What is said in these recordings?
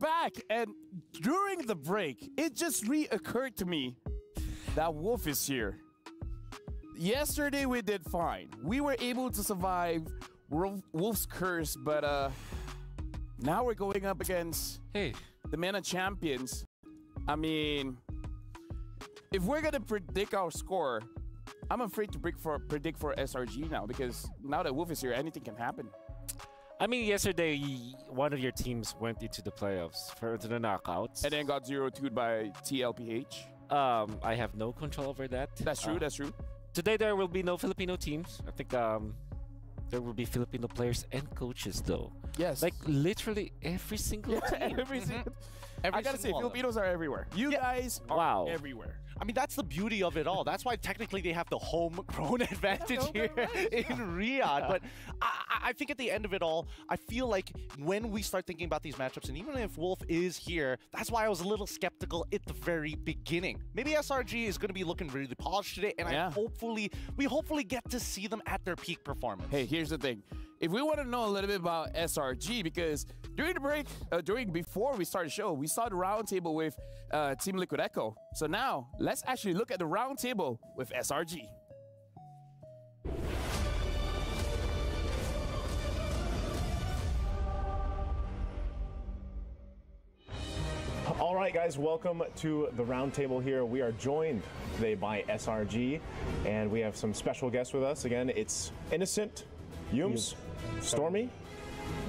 back, and during the break, it just reoccurred to me that Wolf is here. Yesterday we did fine. We were able to survive Wolf's curse, but now we're going up against the MENA champions. I mean, if we're gonna predict our score, I'm afraid to predict for SRG now, because now that Wolf is here, anything can happen. I mean, yesterday, one of your teams went into the playoffs for the knockouts. And then got 0-2'd by TLPH. I have no control over that. That's true, that's true. Today, there will be no Filipino teams. I think there will be Filipino players and coaches, though. Yes. Like, literally every single team. I gotta say, Filipinos are everywhere. You guys are everywhere. I mean, that's the beauty of it all. That's why technically they have the homegrown advantage here in Riyadh. But I think at the end of it all, I feel like when we start thinking about these matchups, and even if Wolf is here, that's why I was a little skeptical at the very beginning. Maybe SRG is going to be looking really polished today, and we hopefully get to see them at their peak performance. Hey, here's the thing. If we want to know a little bit about SRG, because during the break, before we started the show, we saw the roundtable with Team Liquid Echo. So now, let's actually look at the roundtable with SRG. All right, guys, welcome to the roundtable here. We are joined today by SRG, and we have some special guests with us. Again, it's Innocent, Yums, Stormy.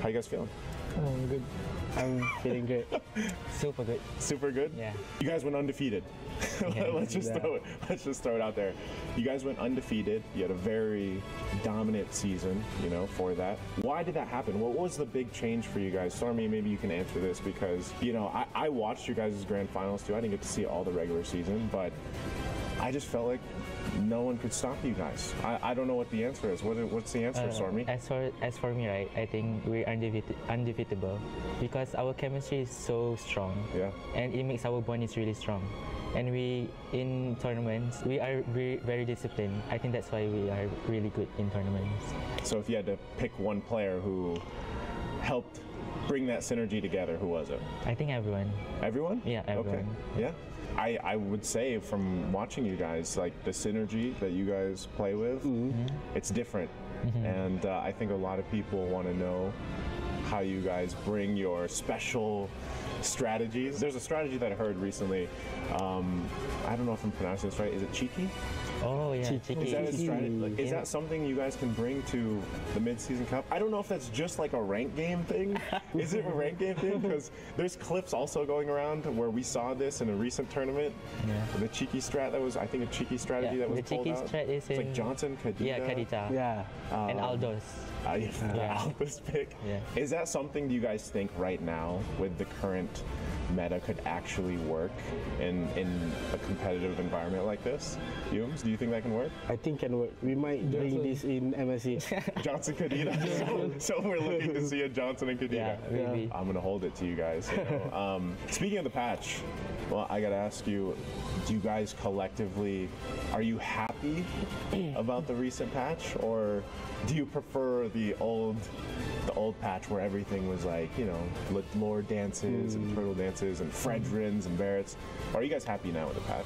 How you guys feeling? I'm good. I'm feeling great. Super good. Super good? Yeah. You guys went undefeated. Let's just throw it out there. You guys went undefeated. You had a very dominant season, for that. Why did that happen? What was the big change for you guys? Stormy, maybe you can answer this, because, I watched you guys' grand finals too. I didn't get to see all the regular season, but I just felt like no one could stop you guys. I don't know what the answer is. What's the answer, Stormy? As for me, right, I think we're undefeatable because our chemistry is so strong. Yeah. And it makes our bond is really strong. And we, in tournaments, we are very disciplined. I think that's why we are really good in tournaments. So if you had to pick one player who helped bring that synergy together, who was it? I think everyone. Everyone? Yeah, everyone. Okay. Yeah. I would say from watching you guys, like the synergy that you guys play with, it's different. And I think a lot of people want to know how you guys bring your special strategies. There's a strategy that I heard recently. I don't know if I'm pronouncing this right. Is it cheeky? Oh yeah, cheeky. Is that a strategy? Is that something you guys can bring to the mid-season cup? I don't know if that's just like a rank game thing. Is it a rank game thing? Because there's clips also going around where we saw this in a recent tournament. Yeah. The cheeky strat that was, I think, a cheeky strategy that was pulled out. The cheeky strat is like Johnson, Kadita. Yeah, Kadita. Yeah. And Aldos. Aldos pick. Yeah. Is that something you guys think right now with the current meta could actually work in a competitive environment like this? Yums, do you think that can work? I think can work. We might bring this in MSC. Johnson Kadita. So we're looking to see a Johnson and Kadita. Yeah, maybe. I'm gonna hold it to you guys. Speaking of the patch, well, I gotta ask you, do you guys collectively, are you happy about the recent patch, or do you prefer the old patch where everything was like, lore dances and turtle dances and Fredrins and Barretts? Or are you guys happy now with the patch?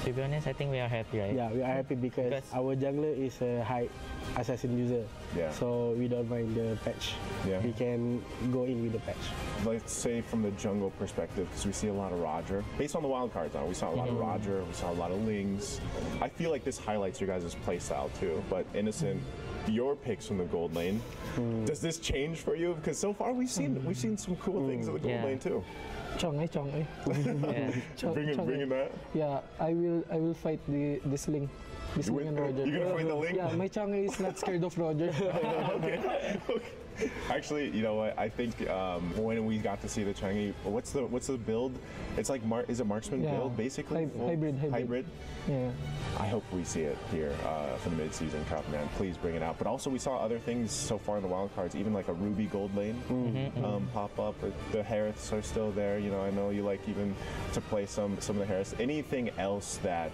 To be honest, I think we are happy, right? Yeah, we are happy because our jungler is a high assassin user. Yeah. So we don't mind the patch. Yeah. We can go in with the patch. Let's say from the jungle perspective, because we see a lot of Roger. Based on the wild cards now, we saw a lot of Roger, we saw a lot of Lings. I feel like this highlights your guys' playstyle too, but Innocent, your picks from the gold lane. Does this change for you? Because so far we've seen some cool things in the gold lane too. Chong. Bringing that. Yeah, I will fight this Ling. This Ling and Roger. You're gonna fight the Ling? Yeah, my Chong is not scared of Roger. Okay. Actually, you know what? I think when we got to see the Changi, what's the build? It's like is it marksman build basically? Hybrid. Yeah. I hope we see it here for the mid-season cup, man. Please bring it out. But also, we saw other things so far in the wild cards, even like a Ruby gold lane pop up. The Harris are still there. I know you like even to play some of the Harris. Anything else that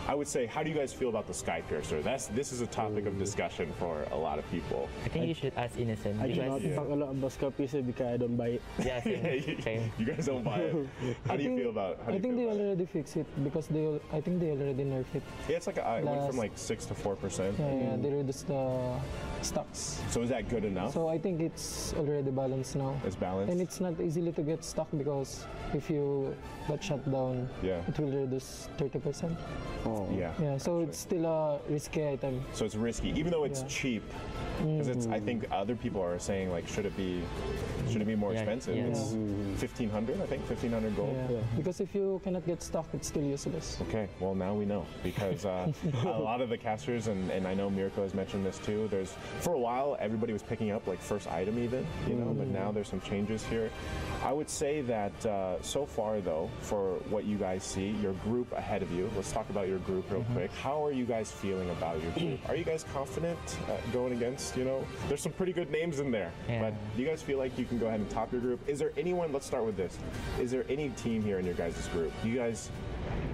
I would say? How do you guys feel about the Sky Piercer? This is a topic of discussion for a lot of people. I think you should ask Innocent. confident. I because cannot talk a lot about Scorpius because I don't buy it. yeah, same. You guys don't buy it. How do you feel about it? I think they already fixed it because I think they already nerfed it. Yeah, it's like it went from like 6 to 4%. Yeah, they reduced the stocks. So is that good enough? So I think it's already balanced now. It's balanced. And it's not easily to get stuck because if you got shut down, it will reduce 30%. Oh. Yeah, so it's still a risky item. So it's risky, even though it's cheap. Because it's, I think other people are saying like, should it be more expensive? Yeah. It's 1,500, I think, 1,500 gold. Yeah. Because if you cannot get stuck, it's still useless. Okay, well now we know because a lot of the casters and I know Mirko has mentioned this too. For a while everybody was picking up like first item even, you know, but now there's some changes here. I would say that so far though, for what you guys see, your group ahead of you. Let's talk about your group real quick. How are you guys feeling about your group? Are you guys confident going against? You know, there's some pretty good names in there, but do you guys feel like you can go ahead and top your group? Is there anyone? Let's start with this. Is there any team here in your guys' group?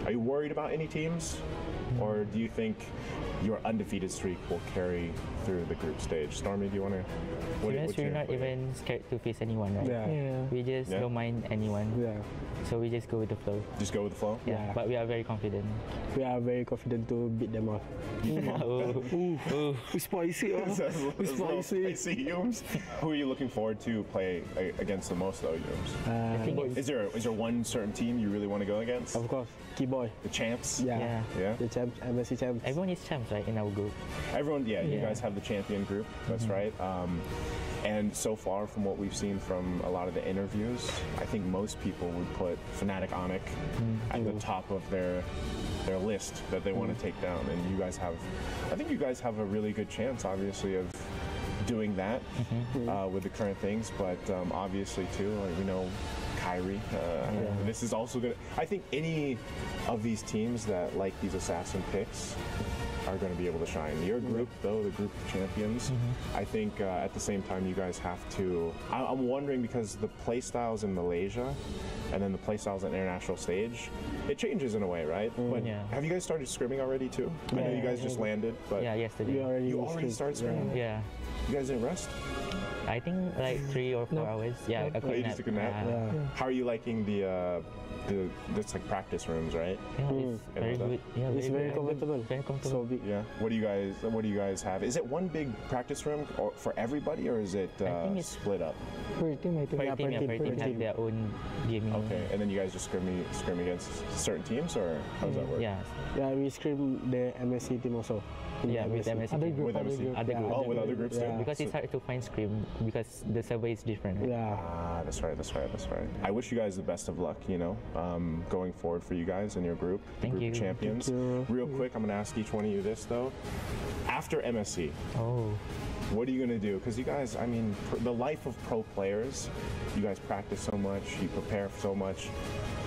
Are you worried about any teams, or do you think your undefeated streak will carry through the group stage? Stormy, do you want to? We're not even scared to face anyone, right? Yeah. We just don't mind anyone. Yeah. So we just go with the flow. Just go with the flow? Yeah. But we are very confident. We are very confident to beat them all. Spicy. Spicy, Yums. Who are you looking forward to play against the most, though, Yums? Is there one certain team you really want to go against? Of course, Keyboy. The champs? Yeah. The champs, MSC champs. Everyone is champs, right, in our group. Everyone, you guys have the champion group. That's right. And so far, from what we've seen from a lot of the interviews, I think most people would put Fnatic Onyx at the top of their list that they want to take down. And you guys I think you guys have a really good chance, obviously, of doing that with the current things. But obviously, too, like we know Kyrie. This is also good. I think any of these teams that like these assassin picks are going to be able to shine. Your group, though, the group of champions, I think at the same time you guys have to. I'm wondering because the play styles in Malaysia and then the play styles on international stage, it changes in a way, right? But have you guys started scrimming already too? I know you guys just landed, but yesterday. You already started scrimming? Yeah. You guys didn't rest? I think like 3 or 4 hours. Yeah, a quick you just took a nap. How are you liking that's like practice rooms, right? Yeah, it's very good. Yeah, it's very comfortable. Very comfortable. So big. Yeah. What do you guys have? Is it one big practice room for everybody, or is it split up? Per team, I think. Per team have their own gaming. Okay, and then you guys just scrim against certain teams, or how does that work? Yeah. Yeah, we scrim the MSC team also. Yeah, with MSC. Other group. Oh, with other groups too. Because it's hard to find scrim because the server is different. Right? Yeah. That's right. I wish you guys the best of luck. You know, going forward for you guys and your group, the group champions. Real quick, I'm gonna ask each one of you this though. After MSC, what are you gonna do? Because you guys, I mean, the life of pro players, you guys practice so much, you prepare so much.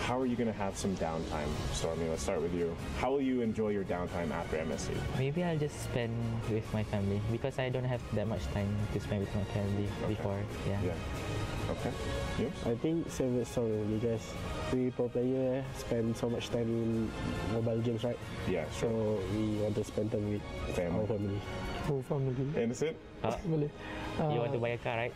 How are you going to have some downtime, Stormy? Let's start with you. How will you enjoy your downtime after MSC? Maybe I'll just spend with my family because I don't have that much time to spend with my family before. Yeah. Okay. Yes? I think same with Stormy because we pro player spend so much time in mobile games, right? Yeah, sure. So we want to spend time with our family. Oh, family. Innocent? Family. You want to buy a car, right?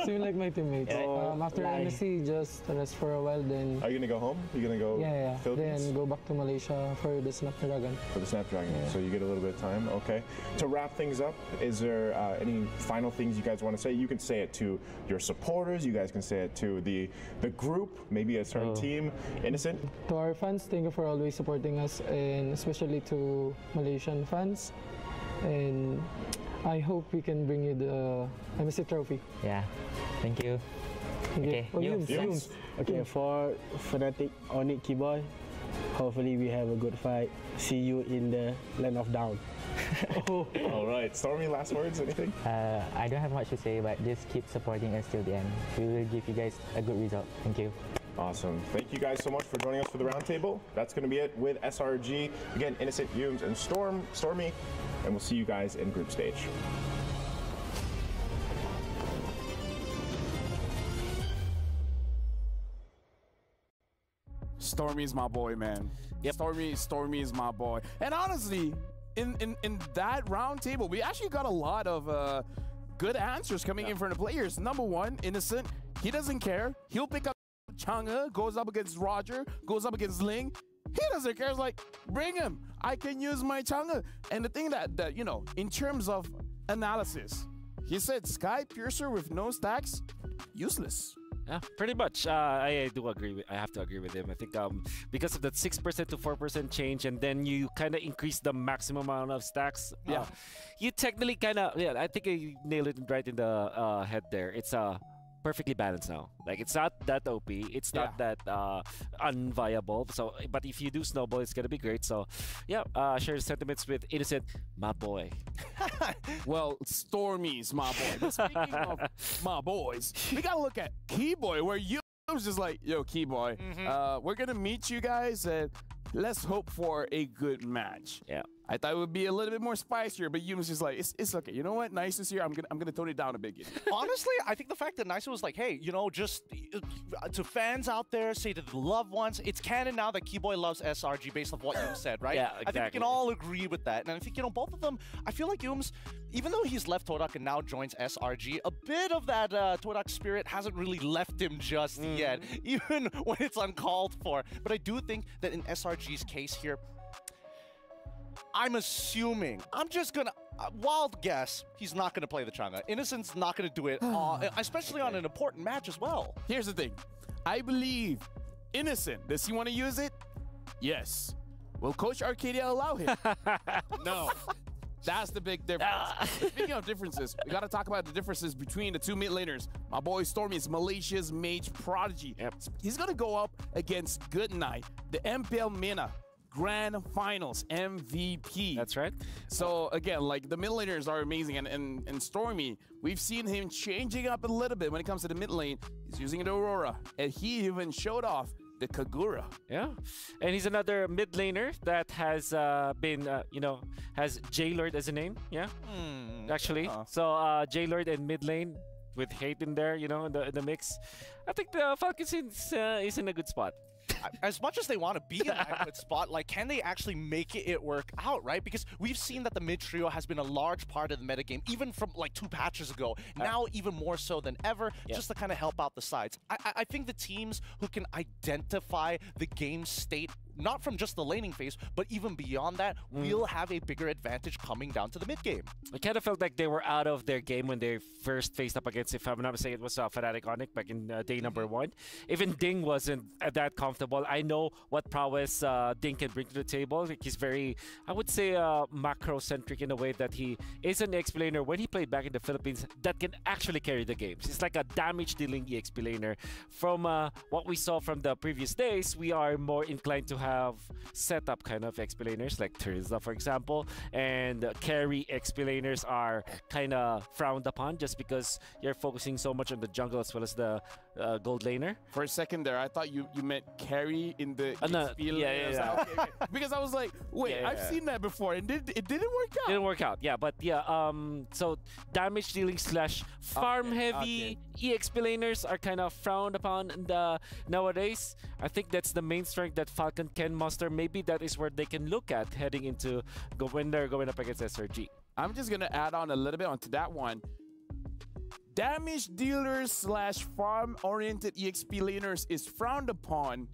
Same like my teammates. After MSC, just rest for a while, then. Are you gonna go home? You're gonna go? Philippines? Then go back to Malaysia for the Snapdragon. For the Snapdragon. So you get a little bit of time. Okay. To wrap things up, is there any final things you guys want to say? You can say it to your supporters. You guys can say it to the group, maybe a certain team. Innocent? To our fans, thank you for always supporting us, and especially to Malaysian fans. And I hope we can bring you the MSC trophy. Yeah, thank you. Okay, Yums. Okay, for Fnatic Onyx Keyboy, hopefully we have a good fight. See you in the land of down. All right, Stormy, last words, anything? I don't have much to say, but just keep supporting us till the end. We will give you guys a good result. Thank you. Awesome. Thank you guys so much for joining us for the roundtable. That's going to be it with SRG. Again, Innocent, Yums, and Stormy. And we'll see you guys in group stage. Stormy's my boy, man. Yep. Stormy is my boy. And honestly, in that round table, we actually got a lot of good answers coming in from the players. Number one, Innocent, he doesn't care. He'll pick up Chang'e, goes up against Roger, goes up against Ling. He doesn't care. It's like, bring him. I can use my Chang'e. And the thing that, you know, in terms of analysis, he said Sky Piercer with no stacks, useless. Yeah, pretty much. I do agree. I have to agree with him. I think because of that 6% to 4% change, and then you kind of increase the maximum amount of stacks. Yeah, you technically kind of. Yeah, I think you nailed it right in the head there. It's perfectly balanced now. Like, it's not that OP. It's not that unviable. So, but if you do snowball, it's gonna be great. So, yeah, share sentiments with Innocent, my boy. Well, Stormy's my boy. But speaking of my boys, we gotta look at Keyboy, where you was just like, yo, Keyboy, we're gonna meet you guys and let's hope for a good match. Yeah. I thought it would be a little bit more spicier, but you was just like, it's okay. You know what? Nice is here. I'm gonna tone it down a bit. Honestly, I think the fact that Nice was like, hey, you know, just to fans out there, say to the loved ones, it's canon now that Keyboy loves SRG based on what you said, right? Yeah, exactly. I think we can all agree with that. And I think, you know, both of them, I feel like Yums, even though he's left Todak and now joins SRG, a bit of that Todak spirit hasn't really left him just yet, even when it's uncalled for. But I do think that in SRG's case here, I'm assuming, I'm just gonna, wild guess, he's not gonna play the Chang'e. Innocent's not gonna do it, especially on an important match as well. Here's the thing. I believe Innocent, does he want to use it? Yes. Will Coach Arcadia allow him? No. That's the big difference. Speaking of differences, we got to talk about the differences between the two mid laners. My boy Stormy is Malaysia's Mage Prodigy. Yep. He's going to go up against Goodnight, the MPL MENA Grand Finals MVP. That's right. So again, like, the mid laners are amazing, and Stormy, we've seen him changing up a little bit when it comes to the mid lane. He's using the Aurora, and he even showed off the Kagura. Yeah, and he's another mid laner that has been, you know, has J-Lord as a name. Yeah, actually. So J-Lord and mid lane with Hate in there, you know, in the mix. I think the Falcons is in a good spot. As much as they want to be in that good spot, like, can they actually make it work out, right? Because we've seen that the mid trio has been a large part of the metagame, even from like 2 patches ago. Now even more so than ever, just to kind of help out the sides. I think the teams who can identify the game state, not from just the laning phase, but even beyond that, will have a bigger advantage coming down to the mid game. I kind of felt like they were out of their game when they first faced up against, if I'm not mistaken, it was Fnatic Onyx back in day number 1. Even Ding wasn't that comfortable. I know what prowess Ding can bring to the table. Like, he's very, I would say, macro-centric in a way that he is an EXP laner when he played back in the Philippines that can actually carry the games. He's like a damage-dealing EXP laner. From what we saw from the previous days, we are more inclined to have setup kind of XP laners like Terizla, for example, and carry XP laners are kind of frowned upon just because you're focusing so much on the jungle as well as the gold laner. For a second there, I thought you meant carry in the no, XP laner. yeah. Okay. Because I was like, wait, I've seen that before, and it didn't work out. Didn't work out, yeah, but yeah, so damage dealing / farm heavy EXP laners are kind of frowned upon nowadays. I think that's the main strength that Falcon can muster. Maybe that is where they can look at heading into when they're going up against SRG. I'm just gonna add on a little bit onto that one. Damage dealers / farm-oriented EXP laners is frowned upon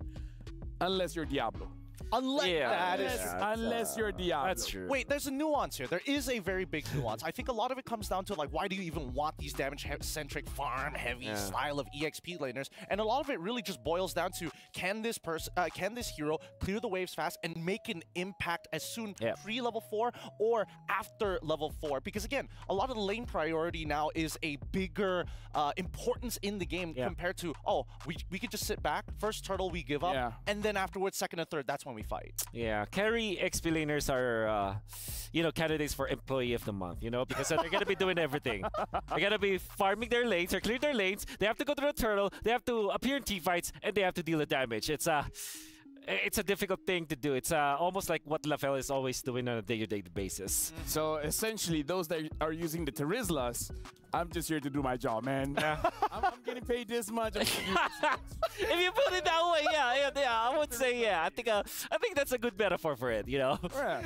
unless you're Diablo. Unless you're Diablo. That's true. Wait, there's a nuance here. There is a very big nuance. I think a lot of it comes down to, like, why do you even want these damage-centric, farm-heavy style of EXP laners? And a lot of it really just boils down to, can this hero clear the waves fast and make an impact as soon pre-level 4 or after level 4? Because again, a lot of the lane priority now is a bigger importance in the game compared to, oh, we could just sit back, first turtle we give up, and then afterwards, second and third, that's when we fight. Yeah, carry XP laners are, you know, candidates for Employee of the Month, you know, because they're going to be doing everything. They're going to be farming their lanes, or clear their lanes, they have to go to the turtle, they have to appear in teamfights, and they have to deal the damage. It's a difficult thing to do. It's almost like what LaFell is always doing on a day-to-day basis. So essentially, those that are using the Terizlas, I'm just here to do my job, man. I'm getting paid this much. If you put it that way, yeah, I would say say, yeah. I think that's a good metaphor for it. You know.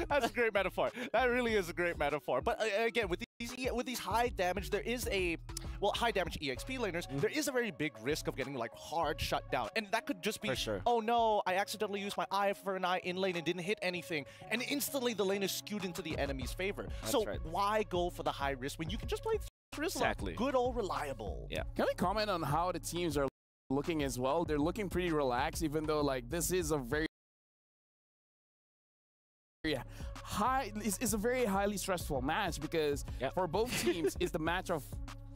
That's a great metaphor. That really is a great metaphor. But again, with these high damage, there is high damage EXP laners. There is a very big risk of getting like hard shut down, and that could just be, oh no, I accidentally used my eye for an eye in lane and didn't hit anything, and instantly the lane is skewed into the enemy's favor. So why go for the high risk when you can just play exactly good old reliable? Yeah. Can we comment on how the teams are looking as well? They're looking pretty relaxed, even though like this is a very it's a very highly stressful match, because for both teams it's the match of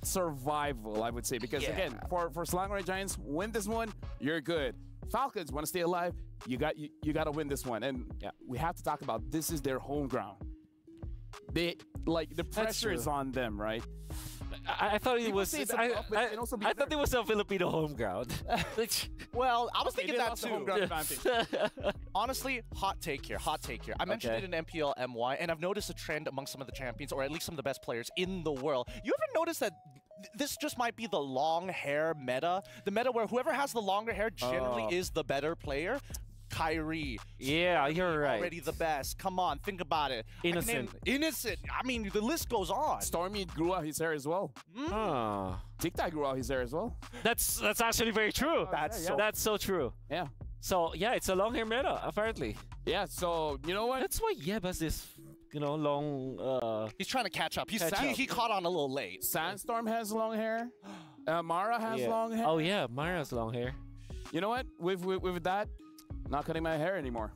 survival, I would say, because again, for Selangor Giants, win this one, you're good. Falcons want to stay alive, you got to win this one, and we have to talk about this is their home ground. They like the pressure is on them, right? I thought it was. I thought it was a Filipino home ground. Well, I was thinking that too. Honestly, hot take here. I mentioned it in MPL MY, and I've noticed a trend among some of the champions, or at least some of the best players in the world. You ever notice that this just might be the long hair meta? The meta where whoever has the longer hair generally is the better player. Kyrie. Yeah, you're right. Already the best. Come on, think about it. Innocent. I mean, the list goes on. Stormy grew out his hair as well. TikTok grew out his hair as well. That's actually very true. That's so true. Yeah. So yeah, it's a long hair meta apparently. Yeah. So you know what? That's why Yeb has this, long. He's trying to catch up. He caught on a little late. Sandstorm has long hair. Mara has long hair. Oh yeah, Mara has long hair. You know what? With that, not cutting my hair anymore.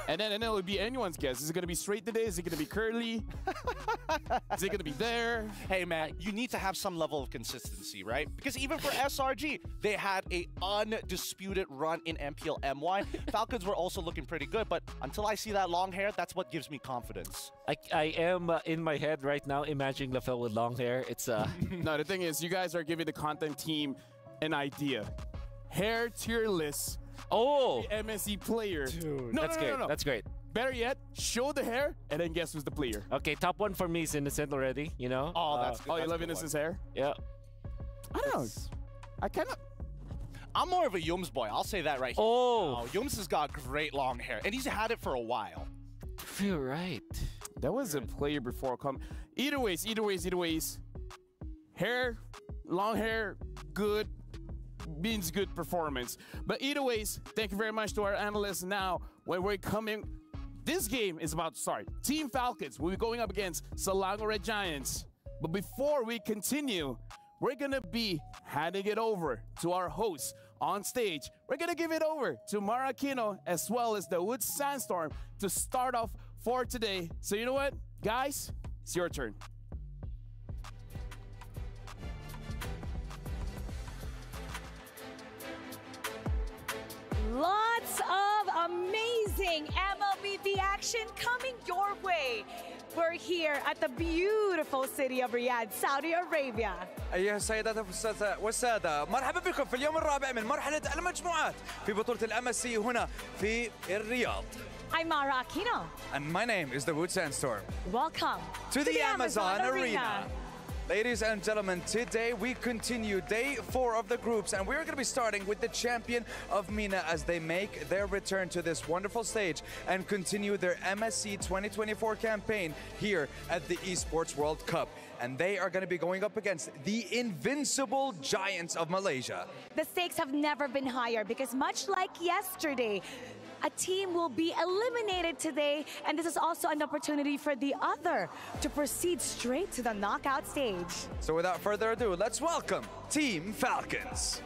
And then it would be anyone's guess. Is it going to be straight today? Is it going to be curly? Is it going to be there? Hey, man, you need to have some level of consistency, right? Because even for SRG, they had a undisputed run in MPL MY. Falcons were also looking pretty good, but until I see that long hair, that's what gives me confidence. I am in my head right now imagining LaFell with long hair. It's No, the thing is, you guys are giving the content team an idea. Hair tier list. Oh, MSC player. Dude, that's great. That's great. Better yet, show the hair and then guess who's the player. Okay, top one for me is Innocent already, you know? Oh, that's good. Oh, you love Innocent's hair? Yeah. I don't know. I cannot. I'm more of a Yums boy. I'll say that right here. Oh. Yums has got great long hair, and he's had it for a while. You're right. That was a player before. Either ways. Hair, long hair, good. Means good performance. But either ways, thank you very much to our analysts. Now, when we're coming, this game is about to start. Team Falcons will be going up against Selangor Giants. But before we continue, we're going to be handing it over to our hosts on stage. We're going to give it over to Mara Aquino as well as the Woods Sandstorm to start off for today. So you know what, guys? It's your turn. Lots of amazing MLBB action coming your way. We're here at the beautiful city of Riyadh, Saudi Arabia. أيها السيدات والسادة، مرحبا بكم في اليوم الرابع من مرحلة المجموعات في بطولة MSC هنا في الرياض. I'm Mara Aquino. And my name is the Wood Sandstorm. Welcome to the Amazon Arena. Ladies and gentlemen, today we continue day 4 of the groups, and we're going to be starting with the champion of MENA as they make their return to this wonderful stage and continue their MSC 2024 campaign here at the Esports World Cup. And they are going to be going up against the invincible Giants of Malaysia. The stakes have never been higher because much like yesterday, a team will be eliminated today, and this is also an opportunity for the other to proceed straight to the knockout stage. So without further ado, let's welcome Team Falcons.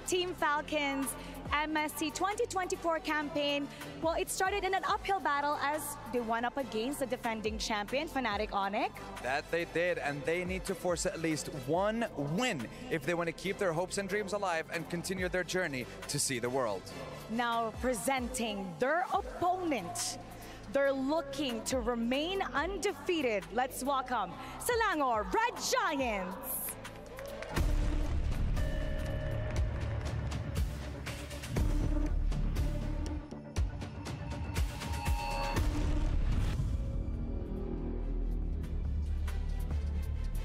Team Falcons MSC 2024 campaign, well, it started in an uphill battle as they went up against the defending champion, Fnatic Onyx. That they did, and they need to force at least one win if they want to keep their hopes and dreams alive and continue their journey to see the world. Now presenting their opponent. They're looking to remain undefeated. Let's welcome Selangor Red Giants.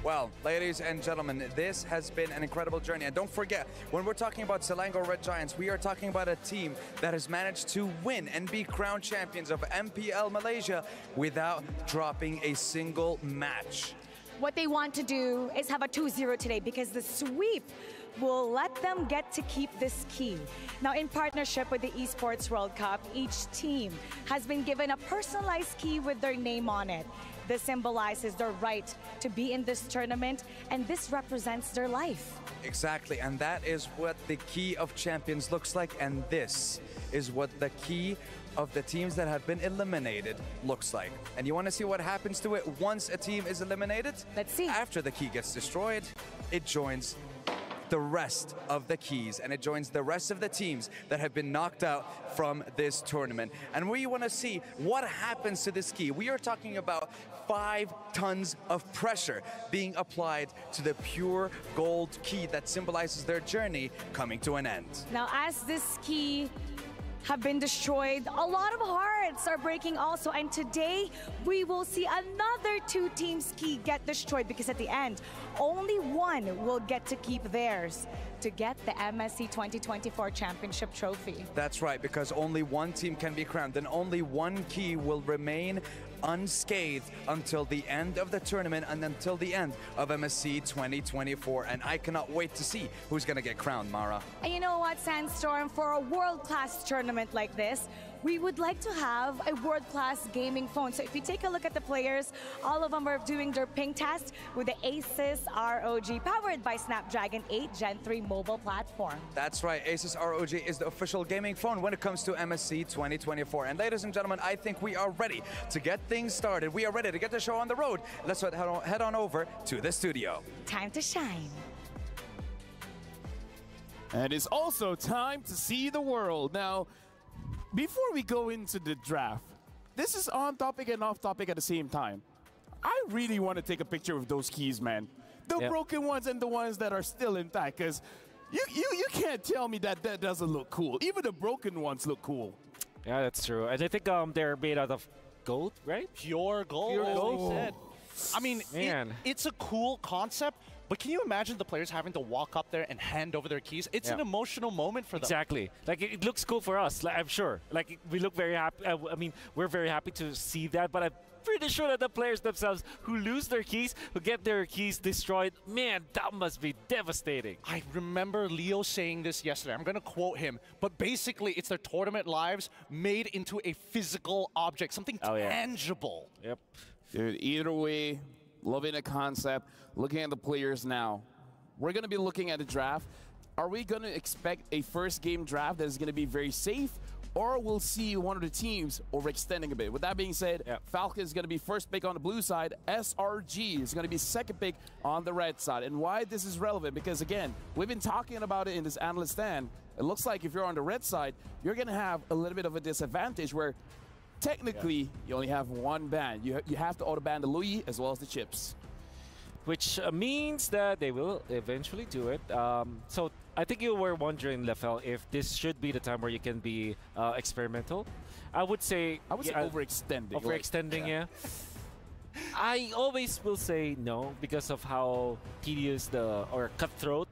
Well, ladies and gentlemen, this has been an incredible journey. And don't forget, when we're talking about Selangor Red Giants, we are talking about a team that has managed to win and be crowned champions of MPL Malaysia without dropping a single match. What they want to do is have a 2-0 today because the sweep will let them get to keep this key. Now, in partnership with the Esports World Cup, each team has been given a personalized key with their name on it. This symbolizes their right to be in this tournament, and this represents their life. Exactly, and that is what the Key of Champions looks like, and this is what the Key of the teams that have been eliminated looks like. And you want to see what happens to it once a team is eliminated? Let's see. After the key gets destroyed, it joins the rest of the keys, and it joins the rest of the teams that have been knocked out from this tournament. And we want to see what happens to this key. We are talking about 5 tons of pressure being applied to the pure gold key that symbolizes their journey coming to an end. Now, as this key have been destroyed, a lot of hearts are breaking also, and today we will see another 2 teams' key get destroyed because at the end, only one will get to keep theirs to get the MSC 2024 Championship Trophy. That's right, because only one team can be crowned, and only one key will remain unscathed until the end of the tournament and until the end of MSC 2024. And I cannot wait to see who's going to get crowned, Mara. And you know what, Sandstorm, for a world-class tournament like this, we would like to have a world-class gaming phone. So if you take a look at the players, all of them are doing their ping test with the Asus ROG, powered by Snapdragon 8 Gen 3 mobile platform. That's right, Asus ROG is the official gaming phone when it comes to MSC 2024. And ladies and gentlemen, I think we are ready to get things started. We are ready to get the show on the road. Let's head on over to the studio. Time to shine. And it's also time to see the world. Now, before we go into the draft, this is on topic and off topic at the same time. I really want to take a picture of those keys, man. The broken ones and the ones that are still intact, because you can't tell me that that doesn't look cool. Even the broken ones look cool. Yeah, that's true. And I think they're made out of gold, right? Pure gold, Pure as gold. they said. I mean, it's a cool concept, but can you imagine the players having to walk up there and hand over their keys? It's an emotional moment for them. Exactly. Like, it looks cool for us, like, I'm sure. Like, we look very happy. I mean, we're very happy to see that, but I'm pretty sure that the players themselves who lose their keys, who get their keys destroyed, man, that must be devastating. I remember Leo saying this yesterday. I'm going to quote him, but basically it's their tournament lives made into a physical object, something tangible. Yep. Dude, either way, loving the concept, looking at the players now. We're going to be looking at the draft. Are we going to expect a first game draft that is going to be very safe, or we'll see one of the teams overextending a bit? With that being said, Falcon is going to be first pick on the blue side. SRG is going to be second pick on the red side. And why this is relevant, because again, we've been talking about it in this analyst stand. It looks like if you're on the red side, you're going to have a little bit of a disadvantage where technically you only have one ban. You have to auto-ban the Louis as well as the chips. Which means that they will eventually do it. So I think you were wondering, Lefel, if this should be the time where you can be experimental. I would say overextending. Overextending, yeah. I always will say no because of how tedious or cutthroat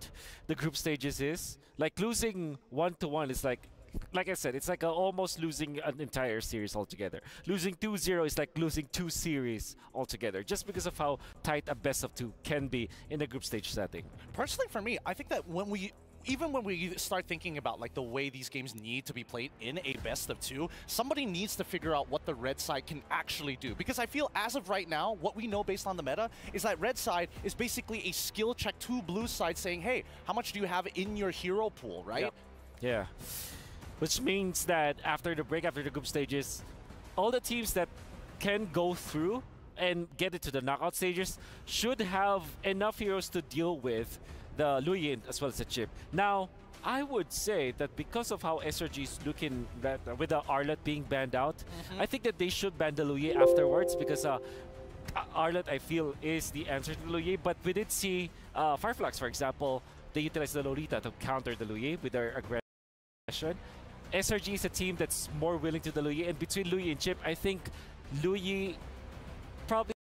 the group stages is. Like, losing 1-1 is like I said, it's like almost losing an entire series altogether. Losing 2-0 is like losing 2 series altogether, just because of how tight a best of 2 can be in a group stage setting. Personally, for me, I think that even when we start thinking about like the way these games need to be played in a best of 2, somebody needs to figure out what the red side can actually do. Because I feel as of right now, what we know based on the meta is that red side is basically a skill check to blue side saying, hey, how much do you have in your hero pool, right? Yep. Yeah. Which means that after the break, after the group stages, all the teams that can go through and get it to the knockout stages should have enough heroes to deal with the Louis as well as the chip. Now, I would say that because of how SRG is looking with the Arlet being banned out, I think that they should ban the Louis afterwards, because Arlet, I feel, is the answer to the Louis. But we did see Fireflux, for example, they utilized the Lolita to counter the Louis with their aggression. SRG is a team that's more willing to the Louis, and between Louis and Chip, I think Louis probably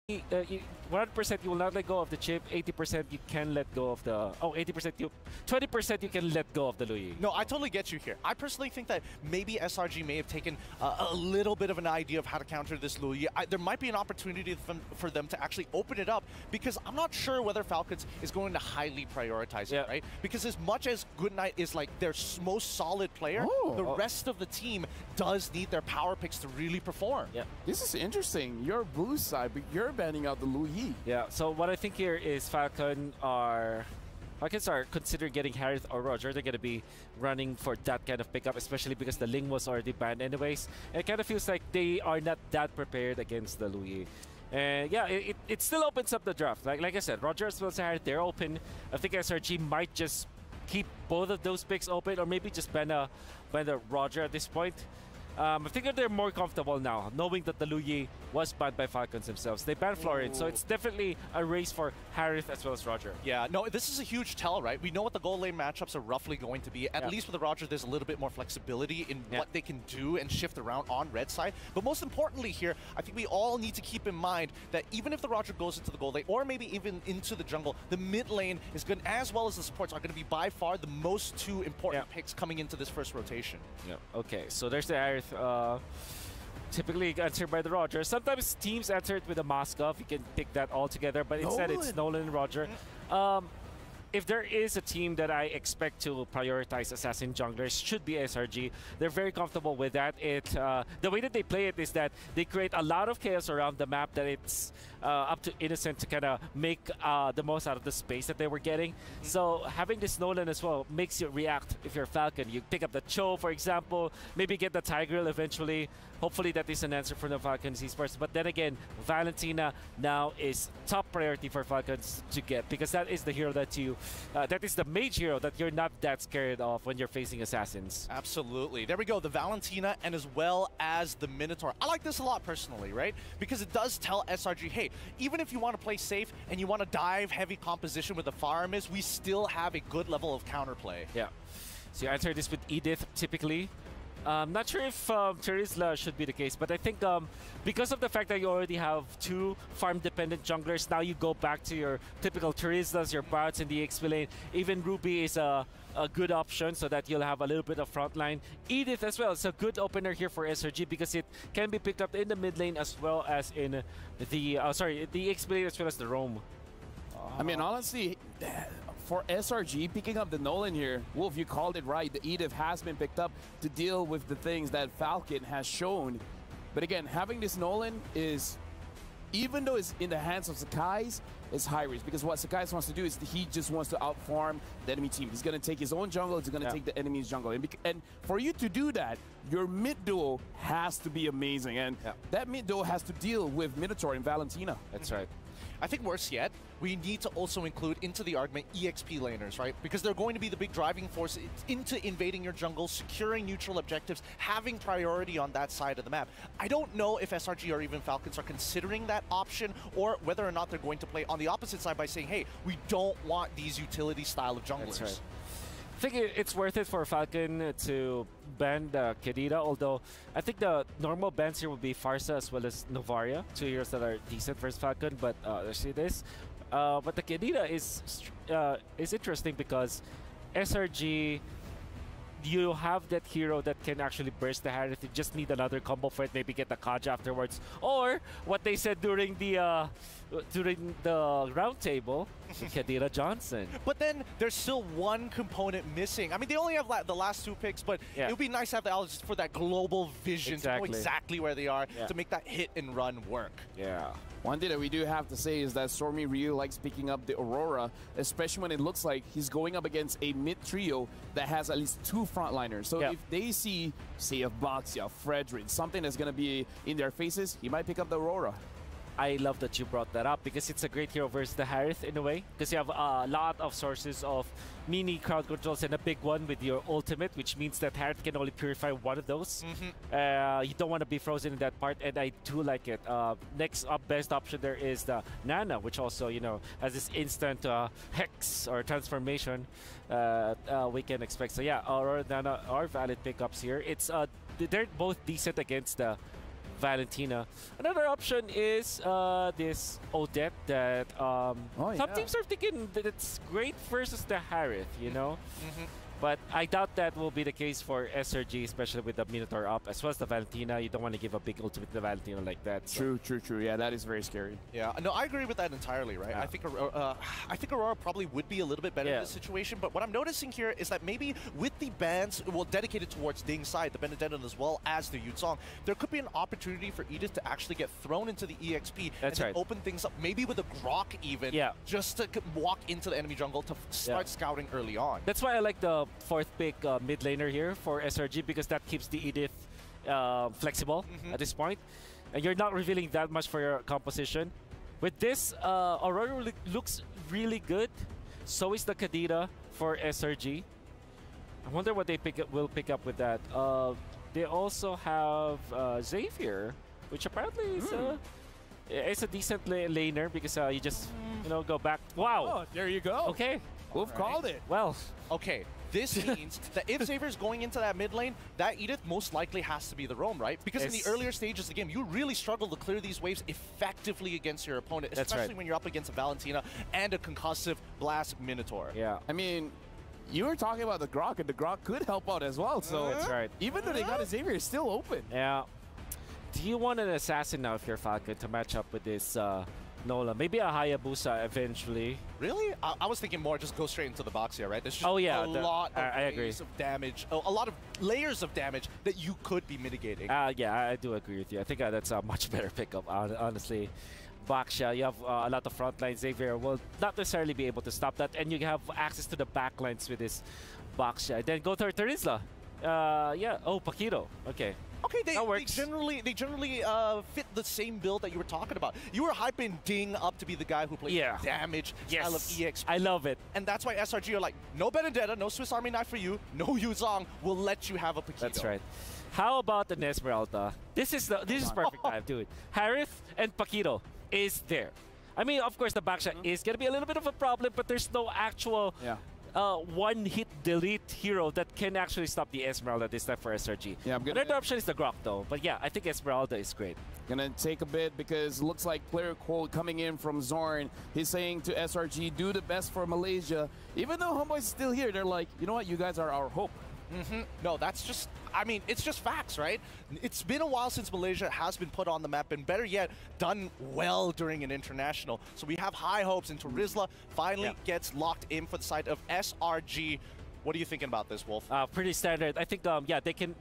100% you will not let go of the chip. 80% you can let go of the. 20% you can let go of the Luyi. No, I totally get you here. I personally think that maybe SRG may have taken a little bit of an idea of how to counter this Luyi. There might be an opportunity for them to actually open it up, because I'm not sure whether Falcons is going to highly prioritize it, right? Because as much as Goodnight is like their most solid player, the rest of the team does need their power picks to really perform. Yeah, this is interesting. You're blue side, but you're banning out the Luyi. Yeah, so what I think here is Falcons are considering getting Harith or Roger. They're going to be running for that kind of pickup, especially because the Ling was already banned anyways. And it kind of feels like they are not that prepared against the Luyi. And yeah, it still opens up the draft. Like I said, Roger as well as Harith, they're open. I think SRG might just keep both of those picks open, or maybe just ban the Roger at this point. I think that they're more comfortable now, knowing that the Luyi was banned by Falcons themselves. They banned Florence, so it's definitely a race for Harith as well as Roger. Yeah, no, this is a huge tell, right? We know what the goal lane matchups are roughly going to be. At least with the Roger, there's a little bit more flexibility in what they can do and shift around on red side. But most importantly here, I think we all need to keep in mind that even if the Roger goes into the goal lane, or maybe even into the jungle, the mid lane is good, as well as the supports are going to be by far the most two important picks coming into this first rotation. Yeah. Okay, so there's the Harith. Typically answered by the Roger. Sometimes teams answer it with a Moskov. You can pick that all together, but instead it's Nolan and Roger. If there is a team that I expect to prioritize assassin junglers, should be SRG. They're very comfortable with that. The way that they play it is that they create a lot of chaos around the map, that it's up to Innocent to kind of make the most out of the space that they were getting. So having this Nolan as well makes you react. If you're Falcon, you pick up the Cho, for example, maybe get the Tigreal eventually. Hopefully that is an answer for the Falcons esports. But then again, Valentina now is top priority for Falcons to get, because that is the hero that you, that is the mage hero that you're not that scared of when you're facing assassins. Absolutely. There we go, the Valentina and as well as the Minotaur. I like this a lot personally, right? Because it does tell SRG, hey, even if you want to play safe and you want to dive heavy composition with the Faramis, we still have a good level of counterplay. Yeah. So you answer this with Edith typically. Not sure if Terizla should be the case, but I think because of the fact that you already have two farm-dependent junglers, now you go back to your typical Terizlas, your Bards in the XP lane. Even Ruby is a good option so that you'll have a little bit of frontline. Edith as well, it's a good opener here for SRG because it can be picked up in the mid lane as well as in the, the XP lane as well as the roam. I mean, honestly, for SRG, picking up the Nolan here, Wolf, you called it right. The Edith has been picked up to deal with the things that Falcon has shown. But again, having this Nolan is, even though it's in the hands of Sakai's, it's high risk, because what Sakai wants to do is he just wants to outfarm the enemy team. He's going to take his own jungle, he's going to take the enemy's jungle. And for you to do that, your mid duo has to be amazing. And that mid duo has to deal with Minotaur and Valentina. That's right. I think worse yet, we need to also include into the argument EXP laners, right? Because they're going to be the big driving force into invading your jungle, securing neutral objectives, having priority on that side of the map. I don't know if SRG or even Falcons are considering that option, or whether or not they're going to play on the opposite side by saying, hey, we don't want these utility style of junglers. That's right. I think it's worth it for Falcon to ban the Kedira, although I think the normal bans here would be Farsa as well as Novaria, two heroes that are decent versus Falcon, but let's see this. But the Kedira is interesting because SRG, you have that hero that can actually burst the Harith. You just need another combo for it, maybe get the Kaj afterwards. Or what they said during the round table, Kedira Johnson. But then there's still one component missing. I mean, they only have the last two picks, but it would be nice to have the Owls for that global vision to know exactly where they are to make that hit and run work. Yeah. One thing that we do have to say is that Stormy Ryu likes picking up the Aurora, especially when it looks like he's going up against a mid trio that has at least two frontliners. So if they see, say, a Baxia, Frederick, something that's going to be in their faces, he might pick up the Aurora. I love that you brought that up because it's a great hero versus the Harith in a way, because you have a lot of sources of mini crowd controls and a big one with your ultimate, which means that Harith can only purify one of those. You don't want to be frozen in that part, and I do like it. Next up, best option there is the Nana, which also, you know, has this instant hex or transformation we can expect. So yeah, Aurora, Nana are valid pickups here. It's they're both decent against the Valentina. Another option is this Odette that some teams are thinking that it's great versus the Harith, you know? But I doubt that will be the case for SRG, especially with the Minotaur up, as well as the Valentina. You don't want to give a big ultimate to the Valentina like that. So. True. Yeah, that is very scary. Yeah, no, I agree with that entirely, right? Yeah. I think Aurora probably would be a little bit better in this situation, but what I'm noticing here is that maybe with the bans, well, dedicated towards Ding's side, the Benedetto as well as the Yuzong, there could be an opportunity for Edith to actually get thrown into the EXP and then open things up, maybe with a Grok even, just to walk into the enemy jungle to start scouting early on. That's why I like the fourth pick mid laner here for SRG, because that keeps the Edith flexible at this point. And you're not revealing that much for your composition. With this, Aurora looks really good. So is the Kadira for SRG. I wonder what they will pick up with that. They also have Xavier, which apparently is a decent laner, because you just go back. Wow. Oh, there you go. Okay. We've called it. Well. Okay. This means that if Xavier's going into that mid lane, that Edith most likely has to be the roam, right? Because in the earlier stages of the game, you really struggle to clear these waves effectively against your opponent, especially when you're up against a Valentina and a concussive Blast Minotaur. Yeah. I mean, you were talking about the Grok, and the Grok could help out as well. So that's right. Even though they got a Xavier, it's still open. Yeah. Do you want an assassin now if you're Falcon to match up with this Nola? Maybe a Hayabusa eventually. Really? I was thinking more just go straight into the box here, right? There's just a lot of layers of damage, a lot of layers of damage that you could be mitigating. Yeah, I do agree with you. I think that's a much better pickup, honestly. Baksha, you have a lot of frontline. Xavier will not necessarily be able to stop that, and you have access to the backlines with this Baksha. Then go to Terizla. Paquito. Okay. Okay, they generally fit the same build that you were talking about. You were hyping Ding up to be the guy who plays damage style of EXP. I love it. And that's why SRG are like, no Benedetta, no Swiss Army knife for you, no Yuzong, we'll let you have a Paquito. That's right. How about the Nesmeralda? This is perfect time, dude. Harith and Paquito is there. I mean, of course, the backshot is going to be a little bit of a problem, but there's no actual one-hit delete hero that can actually stop the Esmeralda this time for SRG. Yeah, another option is the Grok, though. But yeah, I think Esmeralda is great. Gonna take a bit because it looks like player quote coming in from Zorn. He's saying to SRG, do the best for Malaysia. Even though Homeboy's still here, they're like, you know what, you guys are our hope. No, that's just, I mean, it's just facts, right? It's been a while since Malaysia has been put on the map, and better yet, done well during an international. So we have high hopes, and Terizla finally gets locked in for the side of SRG. What are you thinking about this, Wolf? Pretty standard. I think, they can,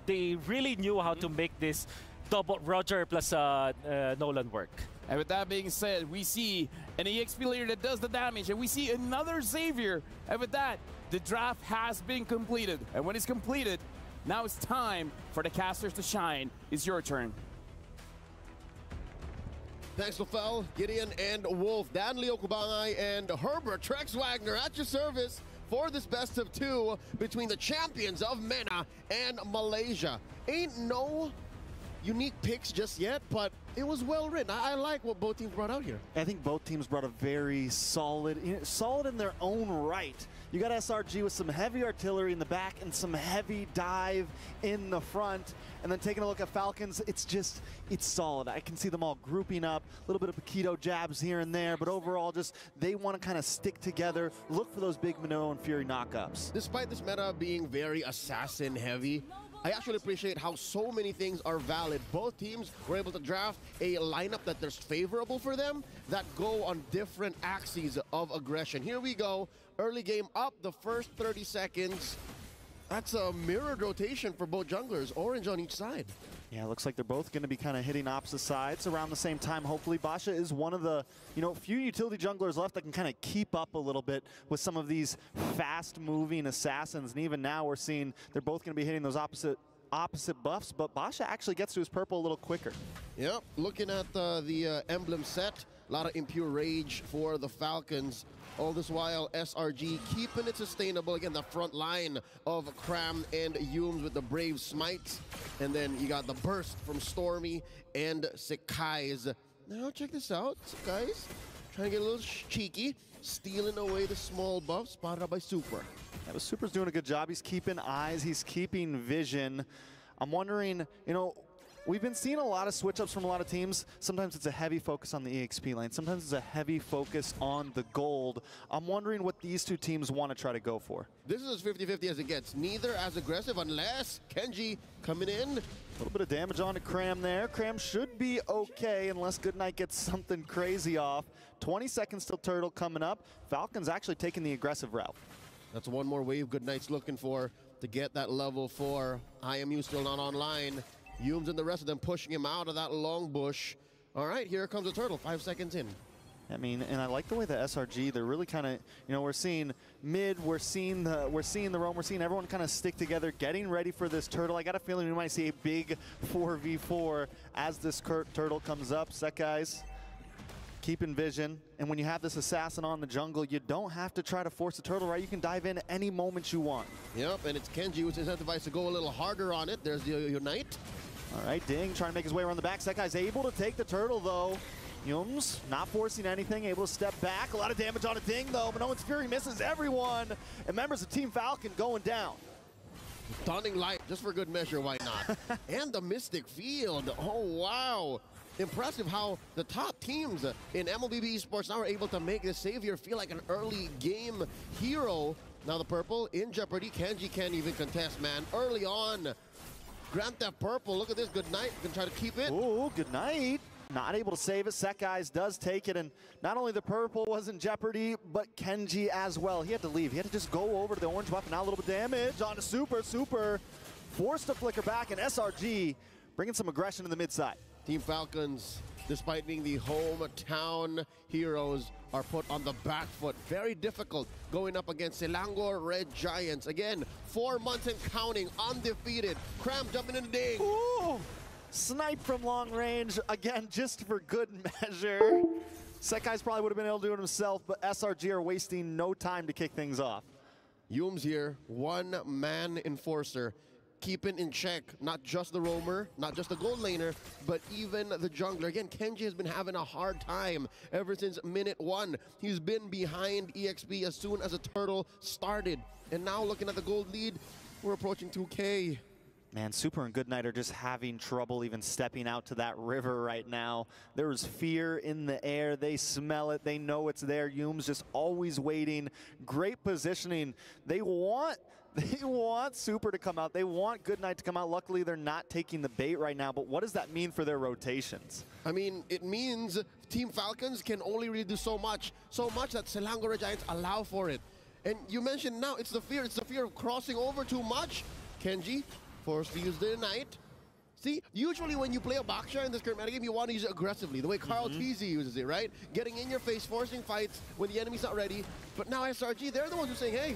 they really knew how to make this double Roger plus Nolan work. And with that being said, we see an EXP player that does the damage, and we see another Xavier. And with that, the draft has been completed. And when it's completed, now it's time for the casters to shine. It's your turn. Thanks, Lafel, Gideon, and Wolf. Dan Leo Kubangay and Herbert Trex Wagner at your service for this best of two between the champions of MENA and Malaysia. Ain't no unique picks just yet, but it was well written. I like what both teams brought out here. I think both teams brought a very solid in their own right. You got SRG with some heavy artillery in the back and some heavy dive in the front. And then taking a look at Falcons, it's solid. I can see them all grouping up, a little bit of Paquito jabs here and there, but overall just they want to kind of stick together, look for those big Minnow and Fury knockups. Despite this meta being very assassin heavy, I actually appreciate how so many things are valid. Both teams were able to draft a lineup that is favorable for them that go on different axes of aggression. Here we go. Early game up, the first 30 seconds. That's a mirrored rotation for both junglers, orange on each side. Yeah, it looks like they're both going to be kind of hitting opposite sides around the same time. Hopefully, Basha is one of the few utility junglers left that can kind of keep up a little bit with some of these fast-moving assassins. And even now, we're seeing they're both going to be hitting those opposite buffs, but Basha actually gets to his purple a little quicker. Yep, looking at the emblem set, a lot of impure rage for the Falcons. All this while, SRG keeping it sustainable. Again, the front line of Cram and Humes with the brave smites. And then you got the burst from Stormy and Sekai's. Now check this out, Sekai's trying to get a little cheeky, stealing away the small buff spotted out by Super. Yeah, but Super's doing a good job. He's keeping eyes, he's keeping vision. I'm wondering, we've been seeing a lot of switch-ups from a lot of teams. Sometimes it's a heavy focus on the EXP lane. Sometimes it's a heavy focus on the gold. I'm wondering what these two teams want to try to go for. This is as 50-50 as it gets. Neither as aggressive unless Kenji coming in. A little bit of damage on to Cram there. Cram should be okay unless Goodnight gets something crazy off. 20 seconds till Turtle coming up. Falcons actually taking the aggressive route. That's one more wave Goodnight's looking for to get that level 4. IMU still not online. Humes and the rest of them pushing him out of that long bush. All right, here comes the Turtle, 5 seconds in. I mean, and I like the way the SRG, they're really kind of, you know, we're seeing mid, we're seeing the roam, we're seeing everyone kind of stick together, getting ready for this Turtle. I got a feeling we might see a big 4v4 as this Turtle comes up. Set guys, keep in vision. And when you have this assassin on the jungle, you don't have to try to force the Turtle, right? You can dive in any moment you want. Yep, and it's Kenji who's incentivized to go a little harder on it. There's the Unite. All right, Ding trying to make his way around the back. Set guy's able to take the Turtle, though. Yums not forcing anything, able to step back. A lot of damage on a Ding, though, but Owen's Fury misses everyone. And members of Team Falcon going down. Stunning light, just for good measure, why not? And the Mystic Field, oh wow. Impressive how the top teams in MLBB Esports now are able to make the Savior feel like an early game hero. Now the Purple in jeopardy. Kenji can't even contest, man. Early on, Grand Theft Purple, look at this, Goodnight, can try to keep it. Ooh, Goodnight. Not able to save it. Set guys does take it, and not only the Purple was in jeopardy, but Kenji as well. He had to leave. He had to just go over to the orange weapon. Now a little bit of damage on to Super. Super forced to flicker back, and SRG bringing some aggression in the mid side. Team Falcons, despite being the hometown heroes, are put on the back foot. Very difficult going up against Selangor Red Giants. Again, 4 months and counting, undefeated. Cram jumping in the Ding. Ooh! Snipe from long range, again, just for good measure. Sekai's probably would have been able to do it himself, but SRG are wasting no time to kick things off. Humes here, one-man enforcer, keeping in check not just the roamer, not just the gold laner, but even the jungler. Again, Kenji has been having a hard time ever since minute 1. He's been behind EXP as soon as the Turtle started. And now looking at the gold lead, we're approaching 2K. Man, Super and Goodnight are just having trouble even stepping out to that river right now. There's fear in the air. They smell it. They know it's there. Hume's just always waiting. Great positioning. They want Super to come out. They want Goodnight to come out. Luckily, they're not taking the bait right now. But what does that mean for their rotations? I mean, it means Team Falcons can only really do so much that Selangor Giants allow for it. And you mentioned now, it's the fear of crossing over too much. Kenji forced to use the Ignite. See, usually when you play a Baksha in this current metagame, you want to use it aggressively, the way Carl Teasy uses it, right? Getting in your face, forcing fights when the enemy's not ready. But now SRG, they're the ones who are saying, hey,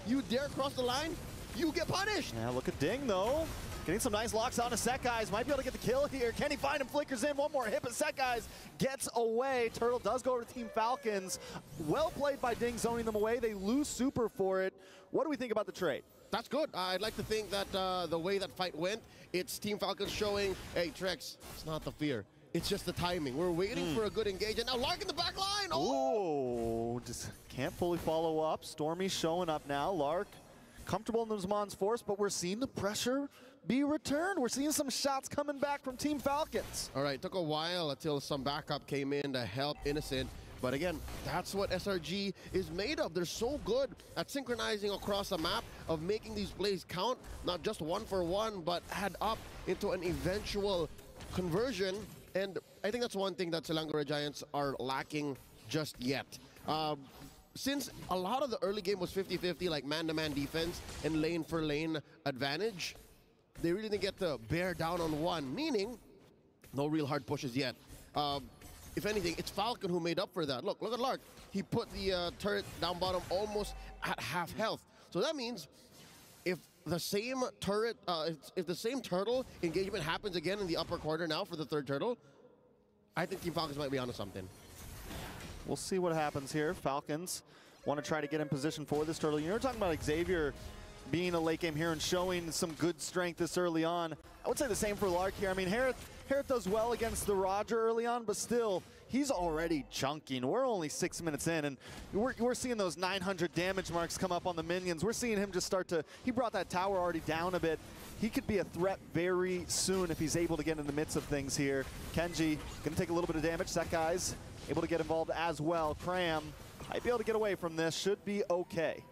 you dare cross the line, you get punished. Yeah, look at Ding, though. Getting some nice locks on to Set Guys. Might be able to get the kill here. Can he find him? Flickers in. One more hit, but Set Guys gets away. Turtle does go over to Team Falcons. Well played by Ding, zoning them away. They lose Super for it. What do we think about the trade? That's good. I'd like to think that the way that fight went, it's Team Falcons showing, hey, Trex, it's not the fear. It's just the timing. We're waiting for a good engage. And now Lark in the back line. Oh, just can't fully follow up. Stormy showing up now. Lark comfortable in the Zman's force, but we're seeing the pressure be returned. We're seeing some shots coming back from Team Falcons. All right, took a while until some backup came in to help Innocent. But again, that's what SRG is made of. They're so good at synchronizing across the map, of making these plays count, not just 1-for-1, but add up into an eventual conversion. And I think that's one thing that Selangor Giants are lacking just yet. Since a lot of the early game was 50-50, like man-to-man defense and lane-for-lane advantage, they really didn't get to bear down on one, meaning no real hard pushes yet. If anything, it's Falcon who made up for that. Look at Lark. He put the turret down bottom almost at half health. So that means if the same turret, if the same turtle engagement happens again in the upper corner now for the third turtle, I think Team Falcons might be onto something. We'll see what happens here. Falcons want to try to get in position for this turtle. You're talking about Xavier being a late game hero and showing some good strength this early on. I would say the same for Lark here. I mean, Harith does well against the Roger early on, but still, he's already chunking. We're only 6 minutes in, and we're seeing those 900 damage marks come up on the minions. We're seeing him just start to, he brought that tower already down a bit. he could be a threat very soon if he's able to get in the midst of things here. Kenji going to take a little bit of damage. That guy's able to get involved as well. Cram might be able to get away from this. Should be okay.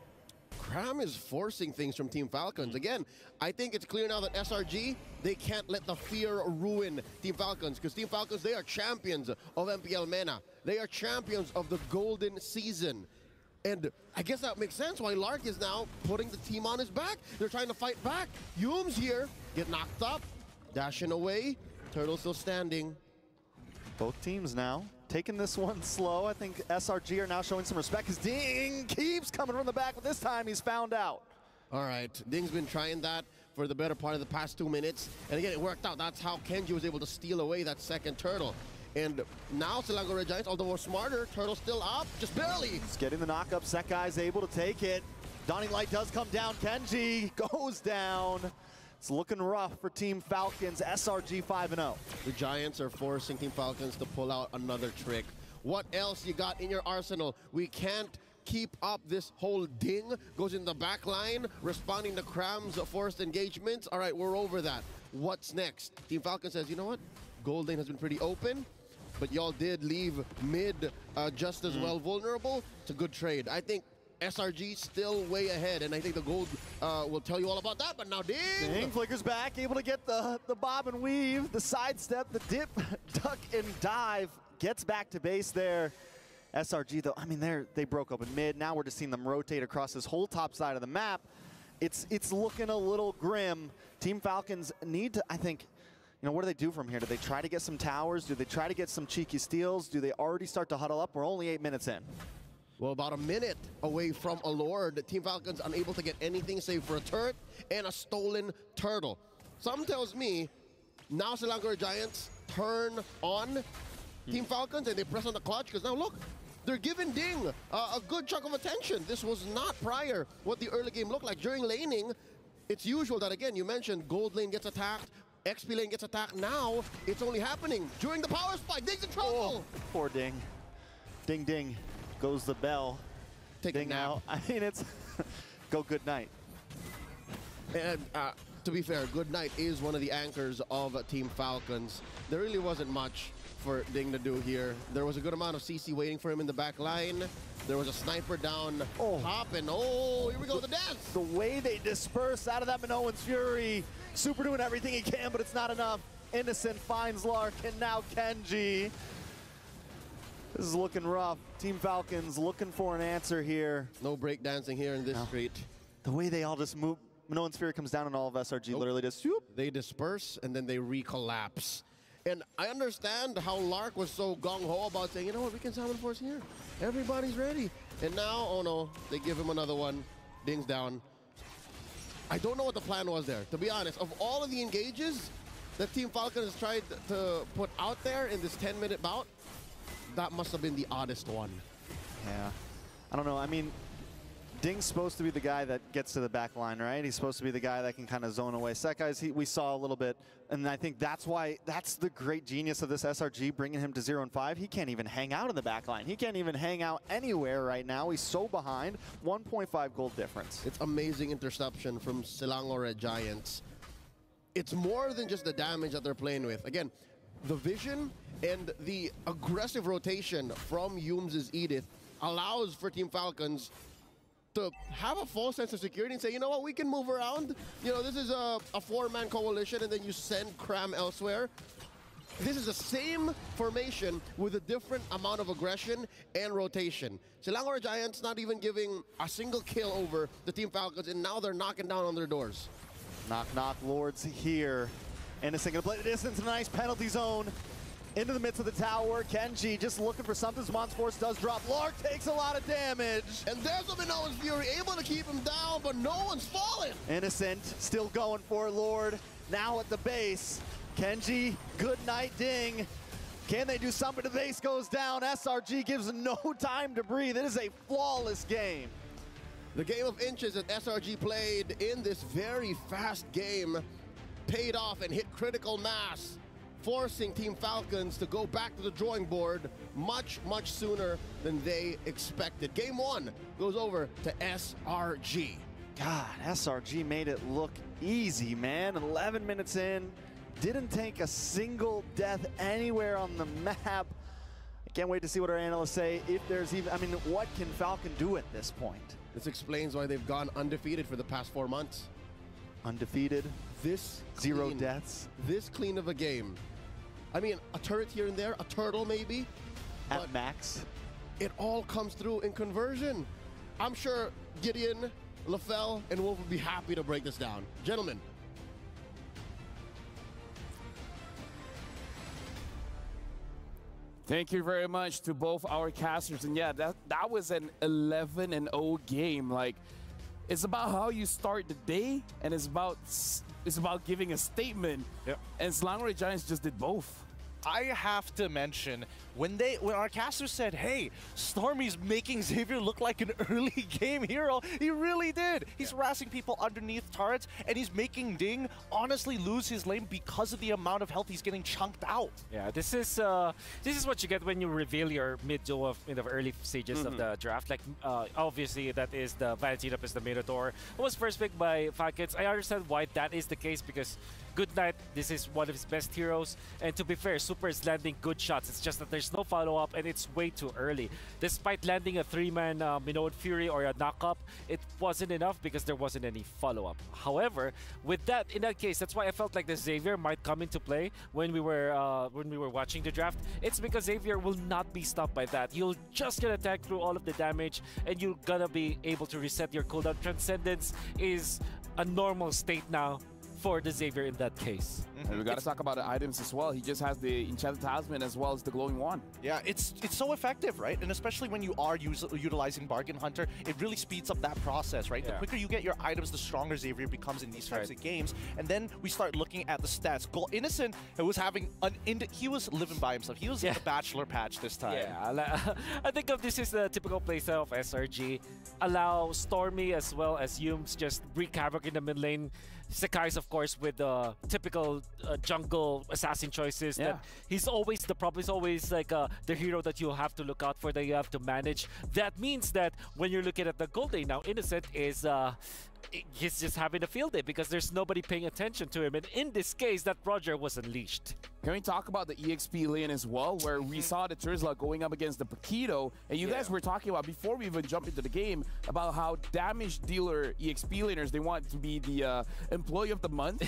Cram is forcing things from Team Falcons. Again, I think it's clear now that SRG, they can't let the fear ruin Team Falcons, because Team Falcons, they are champions of MPL MENA. They are champions of the golden season. And I guess that makes sense why Lark is now putting the team on his back. They're trying to fight back. Humes here, get knocked up, dashing away. Turtle still standing. Both teams now taking this one slow. I think SRG are now showing some respect because Ding keeps coming from the back, but this time he's found out. All right, Ding's been trying that for the better part of the past 2 minutes. And again, it worked out. That's how Kenji was able to steal away that second turtle. And now Selangor Red Giants, although we're smarter, Turtle's still up, just barely. He's getting the knockup. Set guy's able to take it. Dawning Light does come down. Kenji goes down. It's looking rough for Team Falcons. SRG 5-0. The Giants are forcing Team Falcons to pull out another trick. What else you got in your arsenal? We can't keep up this whole Ding. Goes in the back line, responding to Cram's forced engagements. All right, we're over that. What's next? Team Falcons says, you know what? Gold lane has been pretty open, but y'all did leave mid just as well vulnerable. It's a good trade. I think SRG still way ahead, and I think the gold will tell you all about that, but now Ding flickers back, able to get the bob and weave, the sidestep, the dip, duck, and dive. Gets back to base there. SRG, though, I mean, they broke up in mid. Now we're just seeing them rotate across this whole top side of the map. It's looking a little grim. Team Falcons need to, I think, you know, what do they do from here? Do they try to get some towers? Do they try to get some cheeky steals? Do they already start to huddle up? We're only 8 minutes in. Well, about a minute away from a Lord. Team Falcons unable to get anything save for a turret and a stolen turtle. Something tells me now Selangor Giants turn on Team Falcons and they press on the clutch, because now look, they're giving Ding a good chunk of attention. This was not prior what the early game looked like. During laning, it's usual that, again, you mentioned gold lane gets attacked, XP lane gets attacked. Now it's only happening during the power spike. Ding's in trouble. Oh, poor Ding. Ding, ding. Goes the bell. Take Ding a nap. out. I mean, it's go good night. And to be fair, good night is one of the anchors of Team Falcons. There really wasn't much for Ding to do here. There was a good amount of CC waiting for him in the back line. There was a sniper down top, and here we go with the dance. The way they disperse out of that Minoan's Fury. Super doing everything he can, but it's not enough. Innocent finds Lark, and now Kenji. This is looking rough. Team Falcons looking for an answer here. No breakdancing here in this street. The way they all just move. Minoan's Fury comes down and all of SRG literally just whoop. They disperse and then they recollapse. And I understand how Lark was so gung-ho about saying, you know what, we can summon force here. Everybody's ready. And now, oh no, they give him another one. Ding's down. I don't know what the plan was there, to be honest. Of all of the engages that Team Falcons tried to put out there in this 10-minute bout, that must have been the oddest one. Yeah. I don't know. I mean, Ding's supposed to be the guy that gets to the back line, right? He's supposed to be the guy that can kind of zone away. Set guys, we saw a little bit, and I think that's why, that's the great genius of this SRG, bringing him to 0 and 5. He can't even hang out in the back line. He can't even hang out anywhere right now. He's so behind. 1.5 gold difference. It's amazing interception from Selangor Red Giants. It's more than just the damage that they're playing with. Again, the vision and the aggressive rotation from Humes' Edith allows for Team Falcons to have a false sense of security and say, you know what, we can move around. You know, this is a four-man coalition, and then you send Cram elsewhere. This is the same formation with a different amount of aggression and rotation. Selangor Giants not even giving a single kill over the Team Falcons, and now they're knocking down on their doors. Knock, knock, Lords here. Innocent gonna play the distance in a nice penalty zone. Into the midst of the tower, Kenji just looking for something. Zamon's Force does drop. Lark takes a lot of damage. And there's a Minoan's Fury, able to keep him down, but no one's falling. Innocent still going for it, Lord. Now at the base. Kenji, good night, Ding. Can they do something? The base goes down. SRG gives no time to breathe. It is a flawless game. The game of inches that SRG played in this very fast game paid off and hit critical mass, forcing Team Falcons to go back to the drawing board much, much sooner than they expected. Game one goes over to SRG. God, SRG made it look easy, man. 11 minutes in, didn't take a single death anywhere on the map. I can't wait to see what our analysts say. If there's even, I mean, what can Falcon do at this point? This explains why they've gone undefeated for the past 4 months. Undefeated, this zero clean, deaths. This clean of a game. I mean, a turret here and there, a turtle maybe. At max. It all comes through in conversion. I'm sure Gideon, LaFell, and Wolf would be happy to break this down. Gentlemen. Thank you very much to both our casters. And yeah, that was an 11-0 game. Like, it's about how you start the day, and it's about giving a statement. Yep. And Selangor Giants just did both. I have to mention, when our caster said, hey, Stormy's making Xavier look like an early game hero, he really did. He's harassing people underneath turrets, and he's making Ding honestly lose his lane because of the amount of health he's getting chunked out. Yeah, this is what you get when you reveal your mid-duo in the early stages of the draft. Like, obviously, that is the Valentine up as the Minotaur. It was first picked by Falcons. I understand why that is the case, because Good Knight, this is one of his best heroes, and to be fair, Super is landing good shots. It's just that there's no follow-up, and it's way too early. Despite landing a 3-man Minoan Fury or a knock-up, it wasn't enough because there wasn't any follow-up. However, with that, in that case, that's why I felt like the Xavier might come into play when we were watching the draft. It's because Xavier will not be stopped by that. You'll just get attacked through all of the damage, and you're gonna be able to reset your cooldown. Transcendence is a normal state now for the Xavier in that case. And we got to talk about the items as well. He just has the Enchanted Talisman as well as the Glowing Wand. Yeah, it's so effective, right? And especially when you are utilizing Bargain Hunter, it really speeds up that process, right? Yeah. The quicker you get your items, the stronger Xavier becomes in these types of games. And then we start looking at the stats. Innocent was having he was living by himself. He was in the Bachelor patch this time. Yeah, I think of this as the typical playstyle of SRG. Allow Stormy as well as Yums just wreak havoc in the mid lane. Sakai's, of course, with the typical jungle assassin choices. Yeah. That he's always the problem. He's always like the hero that you have to look out for, that you have to manage. That means that when you're looking at the gold lane now, Innocent is he's just having a field day because there's nobody paying attention to him. And in this case, that Roger was unleashed. Can we talk about the EXP lane as well, where we saw the Terzla going up against the Paquito, and you guys were talking about, before we even jump into the game, about how damage dealer EXP laners, they want to be the employee of the month.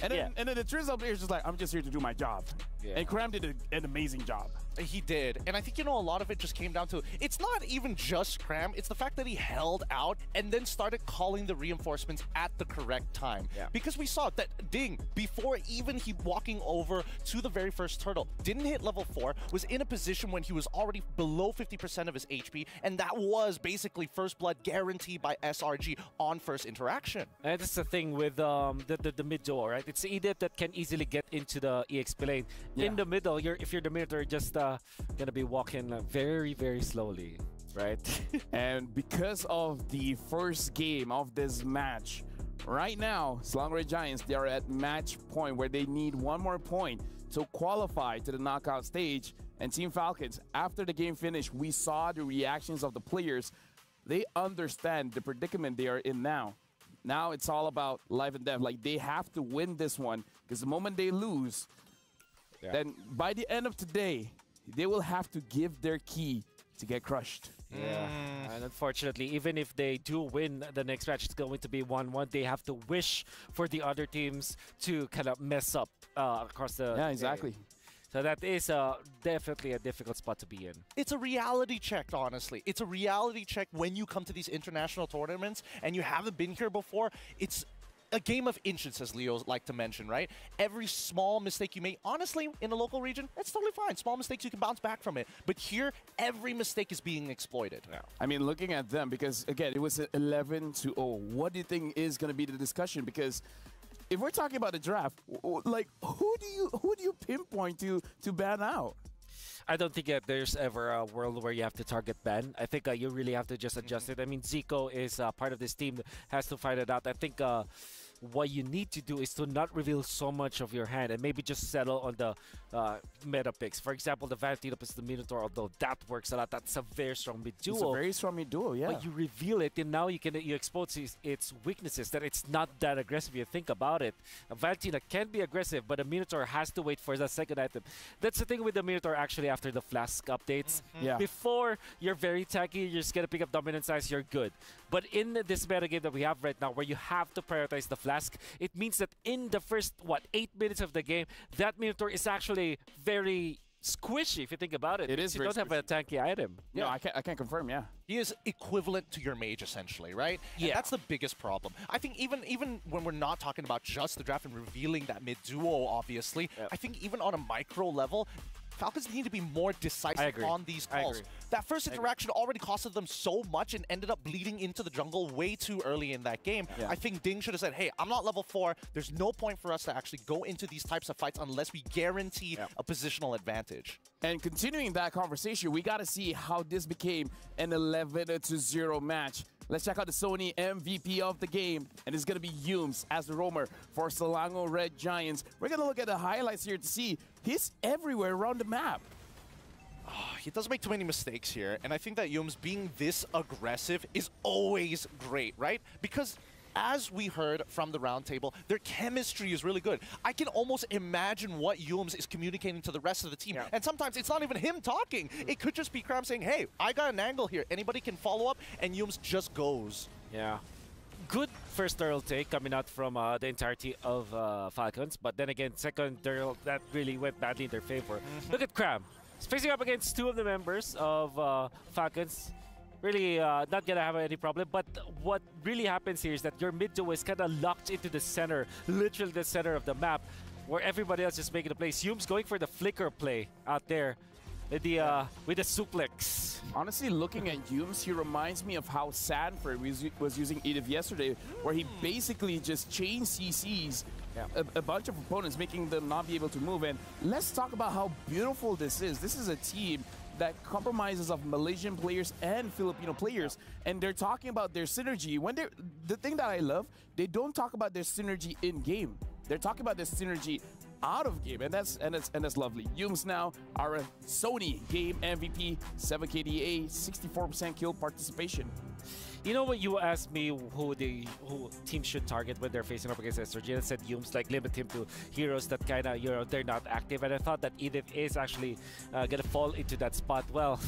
And then the Terzla player is just like, I'm just here to do my job. And Cram did an amazing job. He did. And I think, a lot of it just came down to, it's not even just Cram, it's the fact that he held out and then started calling the reinforcements at the correct time. Yeah. Because we saw that Ding, before even he walking over to the very first turtle, didn't hit level 4, was in a position when he was already below 50% of his HP, and that was basically first blood guaranteed by SRG on first interaction. And that's the thing with the mid duo, right? It's Edith that can easily get into the EXP lane. In the middle, if you're the Minotaur, just gonna be walking very, very slowly, right? And because of the first game of this match, right now, Selangor Giants, they are at match point where they need one more point to qualify to the knockout stage. And Team Falcons, after the game finished, we saw the reactions of the players. They understand the predicament they are in now. Now it's all about life and death. Like, they have to win this one, because the moment they lose, then by the end of today, they will have to give their key to get crushed. Yeah, and unfortunately, even if they do win the next match, it's going to be 1-1. They have to wish for the other teams to kind of mess up across the... Yeah, exactly. So that is definitely a difficult spot to be in. It's a reality check, honestly. It's a reality check when you come to these international tournaments and you haven't been here before. It's a game of inches, as Leo like to mention, right? Every small mistake you make, honestly, in a local region, it's totally fine. Small mistakes, you can bounce back from it. But here, every mistake is being exploited. Yeah. I mean, looking at them, because again, it was 11-0. What do you think is going to be the discussion? Because if we're talking about the draft, like, who do you pinpoint to ban out? I don't think that there's ever a world where you have to target ban. I think you really have to just adjust it. I mean, Zico is part of this team, has to find it out. I think what you need to do is to not reveal so much of your hand and maybe just settle on the meta picks. For example, the Valentino plus the Minotaur, although that works a lot, that's a very strong mid duo. It's a very strong mid duo, yeah. But you reveal it, and now you expose its weaknesses, that it's not that aggressive. You think about it. Valentina can be aggressive, but the Minotaur has to wait for the second item. That's the thing with the Minotaur actually after the Flask updates. Yeah. Before, you're very tanky, you're just gonna pick up dominant size, you're good. But in this meta game that we have right now, where you have to prioritize the Flask, it means that in the first, 8 minutes of the game, that Minotaur is actually very squishy if you think about it. It is. You don't have a tanky item. No, I can't confirm. Yeah, he is equivalent to your mage essentially, right? Yeah, and that's the biggest problem. I think even when we're not talking about just the draft and revealing that mid duo, obviously, I think even on a micro level, Falcons need to be more decisive on these calls. That first interaction already costed them so much and ended up bleeding into the jungle way too early in that game. I think Ding should have said, hey, I'm not level 4. There's no point for us to actually go into these types of fights unless we guarantee a positional advantage. And continuing that conversation, we got to see how this became an 11-0 match. Let's check out the Sony MVP of the game, and it's going to be Yumes as the roamer for Selangor Red Giants. We're going to look at the highlights here to see he's everywhere around the map. He doesn't make too many mistakes here, and I think that Yumes being this aggressive is always great, right? Because as we heard from the roundtable, their chemistry is really good. I can almost imagine what Yumes is communicating to the rest of the team. And sometimes it's not even him talking. It could just be Cram saying, hey, I got an angle here. Anybody can follow up, and Yumes just goes. Yeah. Good first turtle take coming out from the entirety of Falcons. But then again, second turtle, that really went badly in their favor. Look at Cram. He's facing up against 2 of the members of Falcons. Really not going to have any problem. But what really happens here is that your mid duo is kind of locked into the center, literally the center of the map, where everybody else is making the play. Yumes going for the flicker play out there with the suplex. Honestly, looking at Yumes, he reminds me of how Sanford was using Edith yesterday, where he basically just chain CCs a bunch of opponents, making them not be able to move. And let's talk about how beautiful this is. This is a team that compromises of Malaysian players and Filipino players, and they're talking about their synergy. When the thing that I love, they don't talk about their synergy in game. They're talking about their synergy out of game, and that's lovely. Yumes now are a Sony game MVP, 7 KDA, 64% kill participation. You know what, you asked me who teams should target when they're facing up against SRG, and said Yumes, like limit him to heroes that kind of, they're not active. And I thought that Edith is actually gonna fall into that spot. Well,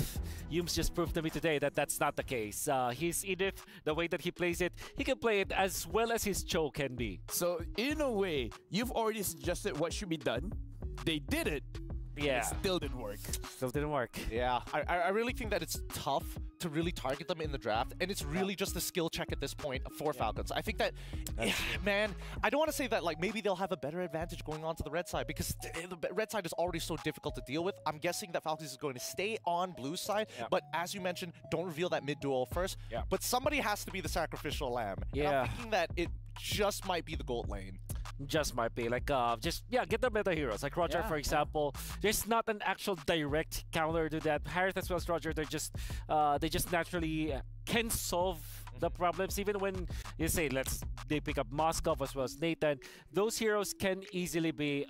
Yumes just proved to me today that that's not the case. He's Edith, the way that he plays it, he can play it as well as his Cho can be. So in a way, you've already suggested what should be done. They did it. Yeah. It still didn't work. Still didn't work. Yeah, I really think that it's tough to really target them in the draft, and it's really just a skill check at this point for Falcons. I think that, man, I don't want to say that like maybe they'll have a better advantage going on to the red side, because the red side is already so difficult to deal with. I'm guessing that Falcons is going to stay on blue side, but as you mentioned, don't reveal that mid duo first. But somebody has to be the sacrificial lamb. And I'm thinking that it just might be the gold lane. Just might be like get the meta heroes like Roger, for example. There's not an actual direct counter to that. Harith as well as Roger, they just naturally can solve the problems. Even when you say they pick up Moskov as well as Nathan, those heroes can easily be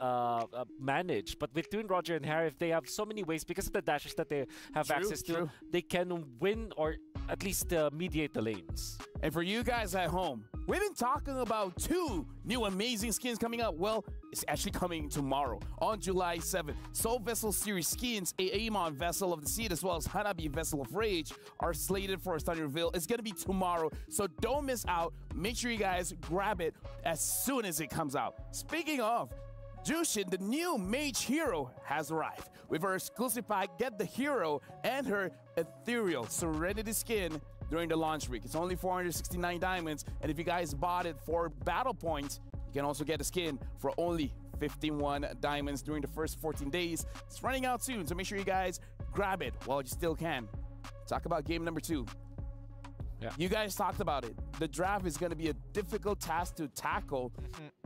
managed. But between Roger and Harith, they have so many ways, because of the dashes that they have access to. They can win or at least mediate the lanes. And for you guys at home, we've been talking about 2 new amazing skins coming up. Well, it's actually coming tomorrow on July 7th. Soul Vessel Series skins, Aemon Vessel of the Seed as well as Hanabi Vessel of Rage are slated for a stunning reveal. It's going to be tomorrow, so don't miss out. Make sure you guys grab it as soon as it comes out. Speaking of, Jushin, the new mage hero, has arrived. With her exclusive pack, get the hero and her ethereal Serenity skin during the launch week. It's only 469 diamonds, and if you guys bought it for battle points, you can also get the skin for only 51 diamonds during the first 14 days. It's running out soon, so make sure you guys grab it while you still can. Talk about game number 2. You guys talked about it. The draft is going to be a difficult task to tackle,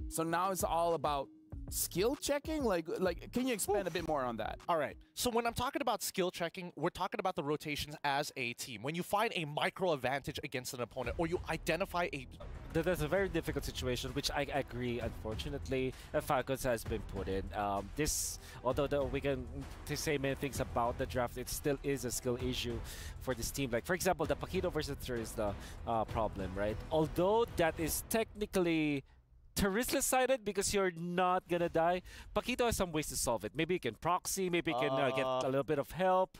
so now it's all about skill checking? Like, can you expand a bit more on that? All right. So when I'm talking about skill checking, we're talking about the rotations as a team. When you find a micro advantage against an opponent, or you identify a... That's a very difficult situation, which I agree, unfortunately, Falcons has been put in. Although we can say many things about the draft, it still is a skill issue for this team. Like, for example, the Paquito versus Terizla problem, right? Although that is technically Terizla-sided because you're not gonna die, Paquito has some ways to solve it. Maybe you can proxy, maybe you can get a little bit of help.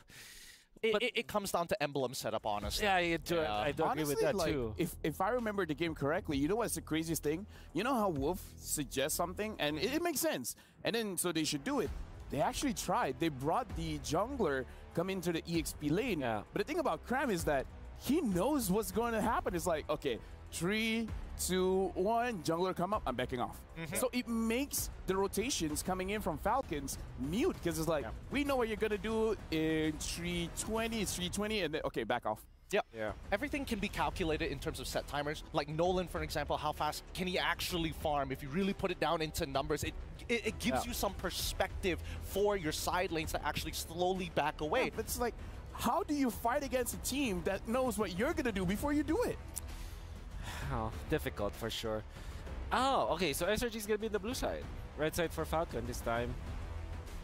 It comes down to emblem setup, honestly. Yeah, I do agree with that, too. If I remember the game correctly, you know what's the craziest thing? You know how Wolf suggests something, and it makes sense. And then, so they should do it. They actually tried. They brought the jungler come into the EXP lane. Yeah. But the thing about Cram is that he knows what's going to happen. It's like, okay, 3, 2, 1, jungler come up, I'm backing off. So it makes the rotations coming in from Falcons mute, because it's like, we know what you're going to do in 320, it's 320, and then, okay, back off. Yeah. Everything can be calculated in terms of set timers. Like Nolan, for example, how fast can he actually farm? If you really put it down into numbers, it gives you some perspective for your side lanes to actually slowly back away. Yeah, but it's like, how do you fight against a team that knows what you're going to do before you do it? Oh, difficult for sure. Oh, okay, so SRG is going to be in the blue side. Red side for Falcon this time.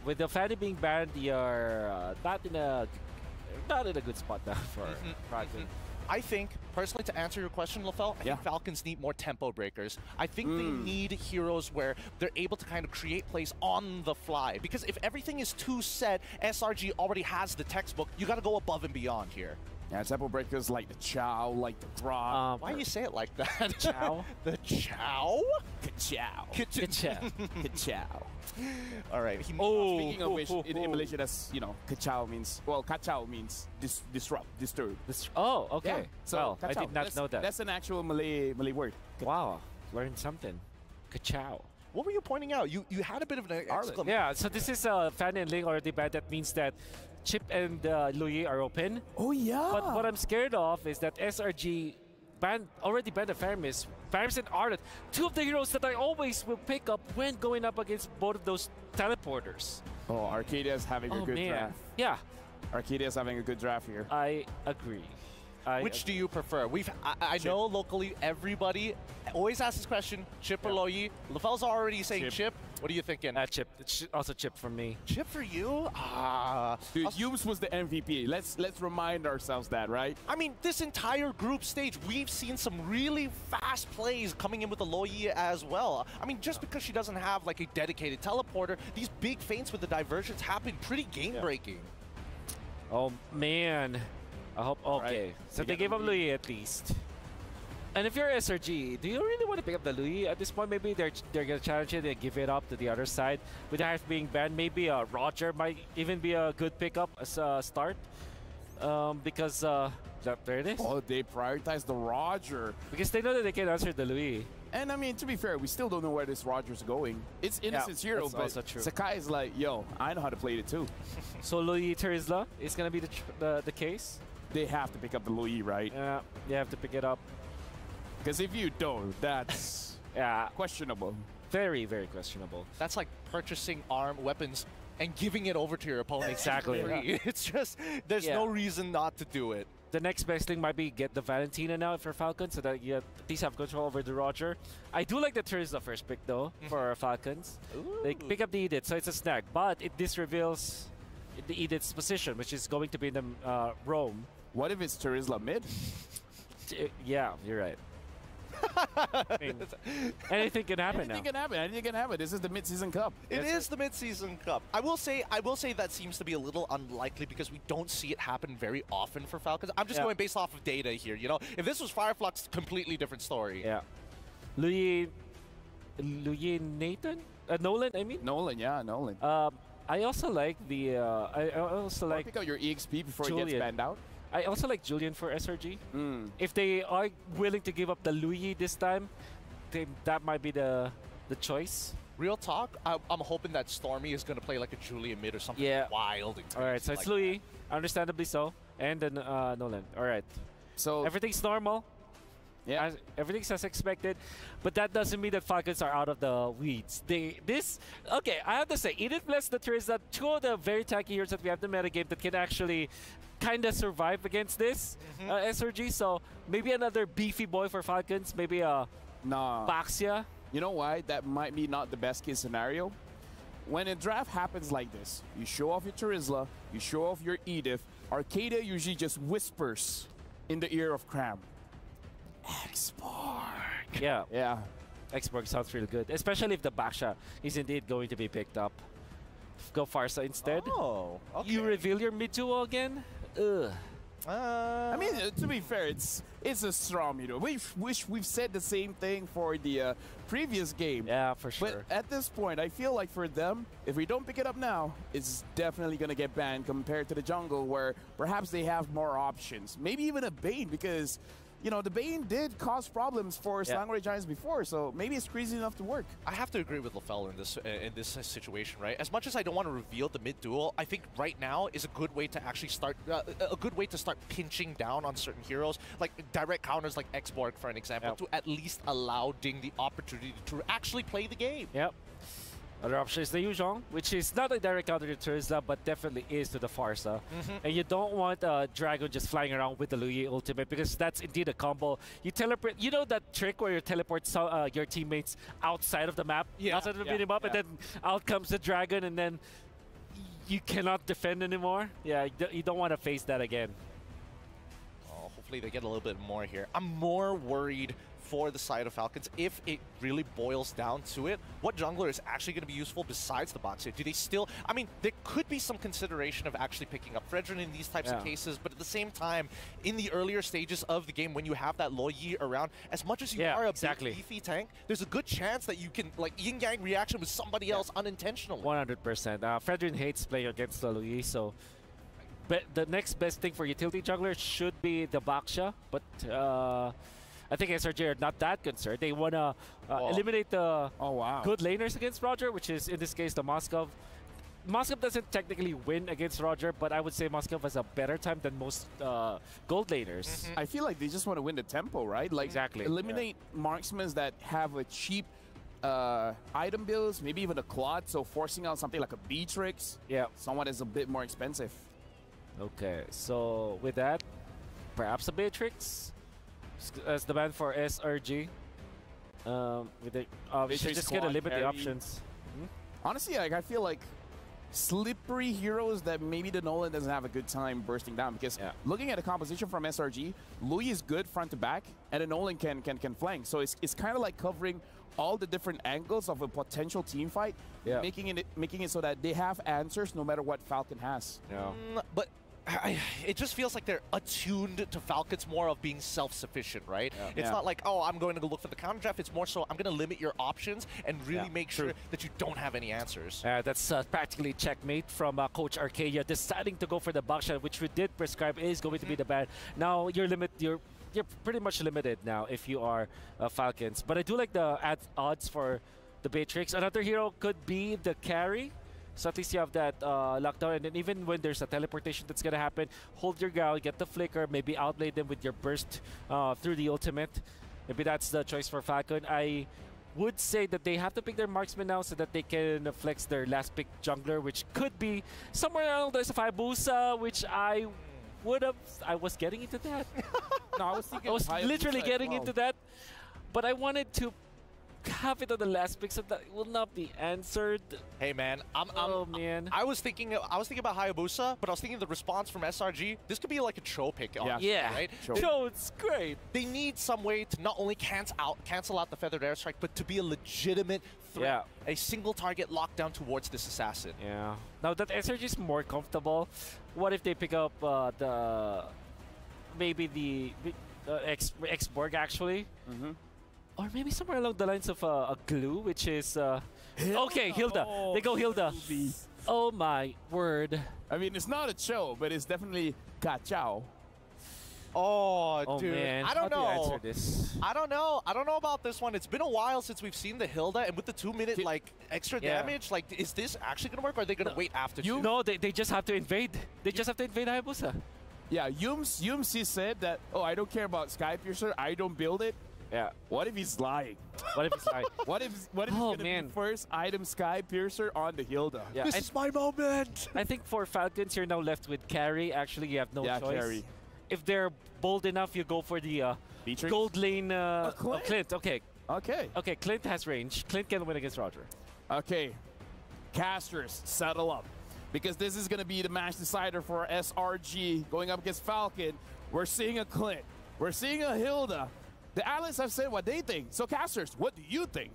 With the Fanny being banned, you're not in a good spot now for Falcon. I think, personally, to answer your question, LaFell, I think Falcons need more tempo breakers. I think they need heroes where they're able to kind of create plays on the fly. Because if everything is too set, SRG already has the textbook. You got to go above and beyond here. Yeah, tempo breakers like the Chow, like the Grok. Why do you say it like that? Chow? The Chow? Ka-chow. Ka-chow. Ka-chow. All right. Speaking of which, in Malaysia, that's, you know, ka-chow means, well, ka-chow means disrupt, disturb. Oh, okay. Yeah. So, well, I ka-chow, did not know that. That's an actual Malay word. Wow, learned something. Ka-chow. What were you pointing out? You had a bit of an exclamation. Yeah, so this is Fanny and Ling already banned. That means that Chip and Louis are open. Oh, yeah. But what I'm scared of is that SRG already banned the Faramis. Faramis and Ardent, two of the heroes that I always will pick up when going up against both of those teleporters. Oh, Arcadia's having a good draft. Yeah. Arcadia's having a good draft here. I agree. Which do you prefer? I know locally everybody always asks this question, Chip or Loyi. LaFell's already saying Chip. What are you thinking? Chip. It's also Chip for me. Chip for you? Dude, Yums was the MVP. Let's remind ourselves that, right? I mean, this entire group stage, we've seen some really fast plays coming in with the Loyi as well. I mean, just because she doesn't have like a dedicated teleporter, these big feints with the diversions happen pretty game-breaking. Oh, man. I hope, okay. Right. So they gave up Louis at least. And if you're SRG, do you really want to pick up the Louis at this point? Maybe they're gonna challenge it and give it up to the other side. With Harf being banned, maybe Roger might even be a good pickup as a start. Because there it is. Oh, they prioritize the Roger. Because they know that they can answer the Louis. And I mean, to be fair, we still don't know where this Roger's going. It's Innocent's hero, but also true. Sakai is like, yo, I know how to play it too. So Louis Terizla is gonna be the case. They have to pick up the Louis, right? Yeah, they have to pick it up. Because if you don't, that's questionable. Very, very questionable. That's like purchasing armed weapons and giving it over to your opponent. Exactly. It's just, there's no reason not to do it. The next best thing might be get the Valentina now for Falcons so that you at least have control over the Roger. I do like the Terizla first pick though for Falcons. They pick up the Edith, so it's a snag. But this reveals the Edith's position, which is going to be in the Rome. What if it's Terizla mid? Yeah, you're right. I mean, anything can happen now. Anything can happen. Anything can happen. This is the mid-season cup. It is the mid-season cup. I will say that seems to be a little unlikely because we don't see it happen very often for Falcons. I'm just going based off of data here. You know, if this was Fireflux, completely different story. Yeah. Louis Nathan? Nolan, I mean? Nolan, yeah, Nolan. I also like the. I also like. Pick out your EXP before Julian. it gets banned out. I also like Julian for SRG. If they are willing to give up the Louis this time, that might be the choice. Real talk, I'm hoping that Stormy is going to play like a Julian mid or something wild. All right, so it's like Louis, understandably so, and then Nolan. All right, so everything's normal. Yeah, everything's as expected, but that doesn't mean that Falcons are out of the weeds. Okay, I have to say, Edith Bless the Trizla, two of the very tanky heroes that we have in the metagame that can actually kind of survive against this SRG. So maybe another beefy boy for Falcons, maybe a Baxia. You know why? That might be not the best case scenario. When a draft happens like this, you show off your Trizla, you show off your Edith. Arcadia usually just whispers in the ear of Cram. X-Borg. Yeah. Yeah. X-Borg sounds really good, especially if the Baxia is indeed going to be picked up. Go Farsa instead. Oh, okay. You reveal your mid-duo again? Ugh. I mean, to be fair, it's a strong mid-duo. We've said the same thing for the previous game. Yeah, for sure. But at this point, I feel like for them, if we don't pick it up now, it's definitely going to get banned compared to the jungle where perhaps they have more options. Maybe even a Bane because, you know, the Bane did cause problems for Slangway Giants before, so maybe it's crazy enough to work. I have to agree with LaFell in this situation, right? As much as I don't want to reveal the mid duel, I think right now is a good way to actually start pinching down on certain heroes, like direct counters like X-Borg, for an example, to at least allow Ding the opportunity to actually play the game. Yep. Other option is the Yuzhong, which is not a direct counter to Trizla, but definitely is to the Farsa. And you don't want Dragon just flying around with the Luyi ultimate because that's indeed a combo. You teleport, you know that trick where you teleport your teammates outside of the map, outside of the minimap, and then out comes the Dragon, and then you cannot defend anymore? Yeah, you don't want to face that again. Oh, hopefully they get a little bit more here. I'm more worried for the side of Falcons if it really boils down to it. What jungler is actually going to be useful besides the Baxia? Do they still... I mean, there could be some consideration of actually picking up Fredrin in these types of cases, but at the same time, in the earlier stages of the game, when you have that Luyi around, as much as you are a big beefy tank, there's a good chance that you can, like, yin-yang reaction with somebody else unintentionally. 100%. Fredrin hates playing against the Luyi, so... But the next best thing for utility jungler should be the Baxia, but... I think SRG are not that concerned. They want to eliminate the good laners against Roger, which is, in this case, the Moskov. Moskov doesn't technically win against Roger, but I would say Moskov has a better time than most gold laners. I feel like they just want to win the tempo, right? Like, eliminate marksmen that have a cheap item builds, maybe even a Claude, so forcing out something like a Beatrix. Yeah. Someone is a bit more expensive. Okay, so with that, perhaps a Beatrix as the ban for SRG. With the just gonna limit the options. Honestly, like, I feel like slippery heroes that maybe the Nolan doesn't have a good time bursting down because looking at the composition from SRG, Luyi is good front to back, and the Nolan can flank. So it's kind of like covering all the different angles of a potential team fight, making it so that they have answers no matter what Falcon has. But it just feels like they're attuned to Falcons more of being self-sufficient, right? It's not like, oh, I'm going to go look for the counter draft. It's more so I'm going to limit your options and really make sure that you don't have any answers. That's practically checkmate from Coach Arcadia, deciding to go for the Baxia, which we did prescribe is going to be the ban. Now you're pretty much limited now if you are Falcons. But I do like the odds for the Beatrix. Another hero could be the carry. So at least you have that lockdown, and then even when there's a teleportation that's going to happen, hold your ground, get the flicker, maybe outplay them with your burst through the ultimate. Maybe that's the choice for Falcon. I would say that they have to pick their marksman now so that they can flex their last pick jungler, which could be somewhere around there's a Hayabusa, which I was getting into that. No, I was thinking I was literally getting into that, but I wanted to have it on the last pick so that it will not be answered. Hey man, man. I was thinking about Hayabusa, but I was thinking the response from SRG. This could be like a Cho pick, honestly, right? Cho, it's great. They need some way to not only cancel out the feathered airstrike, but to be a legitimate threat, a single target lockdown towards this assassin. Yeah. Now that SRG is more comfortable, what if they pick up maybe the X-Borg actually? Or maybe somewhere along the lines of a glue, which is... okay, Hilda. They go Hilda. Oh my word. I mean, it's not a Cho, but it's definitely Kachao. Oh, dude. Man. I don't know. How do you answer this? I don't know. I don't know about this one. It's been a while since we've seen the Hilda, and with the 2-minute like extra damage, like, is this actually going to work, or are they going to wait after? No, they just have to invade. They just have to invade Hayabusa. Yeah, Yumsi said that, oh, I don't care about Skypiercer, I don't build it. Yeah. What if he's lying? What if he's lying? What if he's gonna be first item Skypiercer on the Hilda? Yeah, this is my moment. I think for Falcons, you're now left with carry. Actually, you have no choice. Carry. If they're bold enough, you go for the gold lane. Clint. Okay. Okay. Clint has range. Clint can win against Roger. Okay. Casters, settle up. Because this is going to be the match decider for SRG going up against Falcon. We're seeing a Clint. We're seeing a Hilda. The analysts have said what they think. So, Casters, what do you think?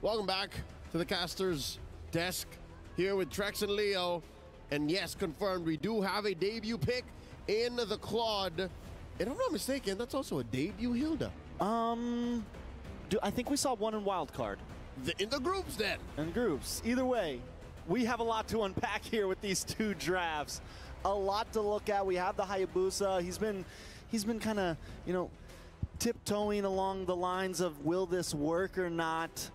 Welcome back to the Casters desk here with Trex and Leo. And yes, confirmed, we do have a debut pick in the Claude. And if I'm not mistaken, that's also a debut Hilda. I think we saw one in Wildcard. In the groups, then. In groups. Either way, we have a lot to unpack here with these two drafts. A lot to look at. We have the Hayabusa. He's been kind of, you know, tiptoeing along the lines of will this work or not.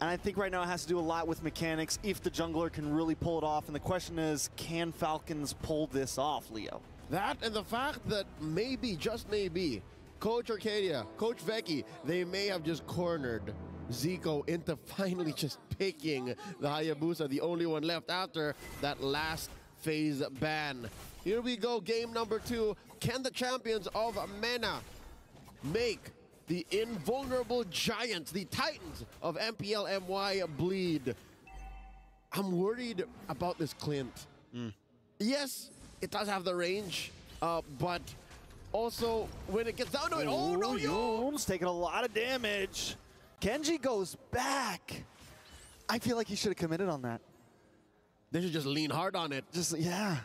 And I think right now it has to do a lot with mechanics if the jungler can really pull it off. And the question is, can Falcons pull this off, Leo? That and the fact that maybe, just maybe, Coach Arcadia, Coach Vecchi, they may have just cornered Zico into finally just picking the Hayabusa, the only one left after that last phase ban. Here we go, game number 2. Can the champions of MENA make the invulnerable giants, the titans of MPL MY bleed? I'm worried about this Clint. Yes, it does have the range, but also when it gets down to it, oh no, Youm's taking a lot of damage. Kenji goes back. I feel like he should have committed on that. They should just lean hard on it. Yeah.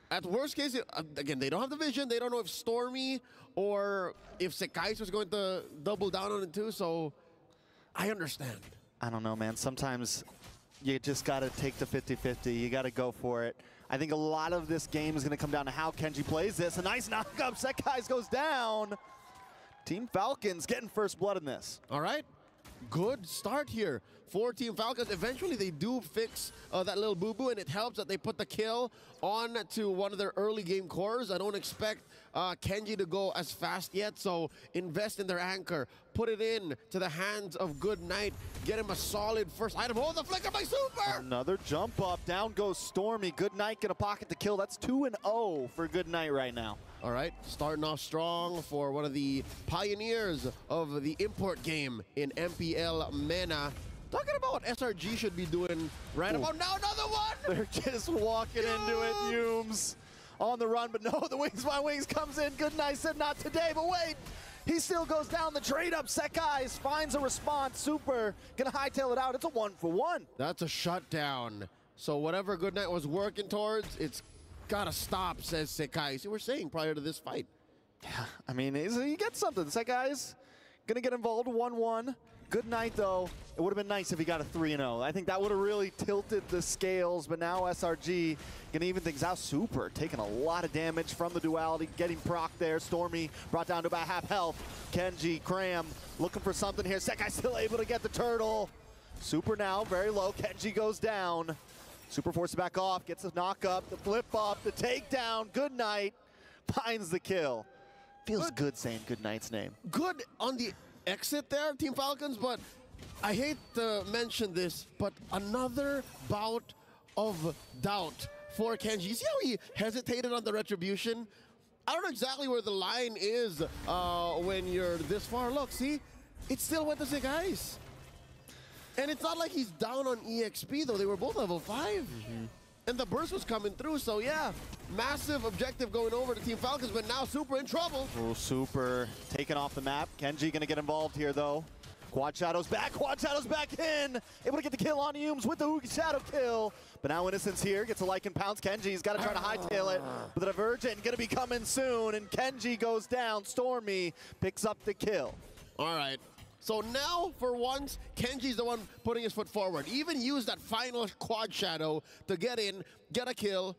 At worst case, again, they don't have the vision. They don't know if Stormy or if Sekais was going to double down on it too, so I understand. I don't know, man. Sometimes you just got to take the 50-50. You got to go for it. I think a lot of this game is going to come down to how Kenji plays this. A nice knock-up. Sekais goes down. Team Falcons getting first blood in this. All right. Good start here for Team Falcons. Eventually, they do fix that little boo-boo, and it helps that they put the kill on to one of their early game cores. I don't expect Kenji to go as fast yet, so invest in their anchor. Put it in to the hands of Good Night. Get him a solid first item. Oh, the flicker by Super! Another jump up. Down goes Stormy. Good Night gonna pocket the kill. That's 2-0 for Good Night right now. All right, starting off strong for one of the pioneers of the import game in MPL MENA. Talking about what SRG should be doing right about now. Another one! They're just walking into it. Youm's on the run, but no, the Wings by Wings comes in. Good Night said not today, but wait. He still goes down the trade up. Sekais finds a response. Super gonna hightail it out. It's a 1-for-1. That's a shutdown. So whatever Good Night was working towards, it's gotta stop, says Sekais. You were saying prior to this fight. Yeah, I mean, he gets something. Sekais gonna get involved. 1-1. Good Night, though. It would have been nice if he got a 3-0. I think that would have really tilted the scales, but now SRG gonna even things out. Super taking a lot of damage from the duality, getting proc there. Stormy brought down to about half health. Kenji, Cram looking for something here. Sekai still able to get the turtle. Super now very low. Kenji goes down. Super forces back off, gets the knock up, the flip up, the takedown. Good Night finds the kill. Feels good saying Good Night's name. Good on the exit there, Team Falcons, but I hate to mention this, but another bout of doubt for Kenji. You see how he hesitated on the retribution? I don't know exactly where the line is when you're this far. Look, see? It still went to Sekais. And it's not like he's down on EXP, though. They were both level 5. And the burst was coming through, so yeah. Massive objective going over to Team Falcons, but now Super in trouble. Oh, Super taken off the map. Kenji gonna get involved here, though. Quad Shadow's back in. Able to get the kill on Youm's with the Hugi Shadow kill. But now Innocence here, gets a Lycan pounce. Kenji's gotta try to hightail it. But the Divergent gonna be coming soon, and Kenji goes down. Stormy picks up the kill. All right. So now, for once, Kenji's the one putting his foot forward. Even used that final Quad Shadow to get in, get a kill,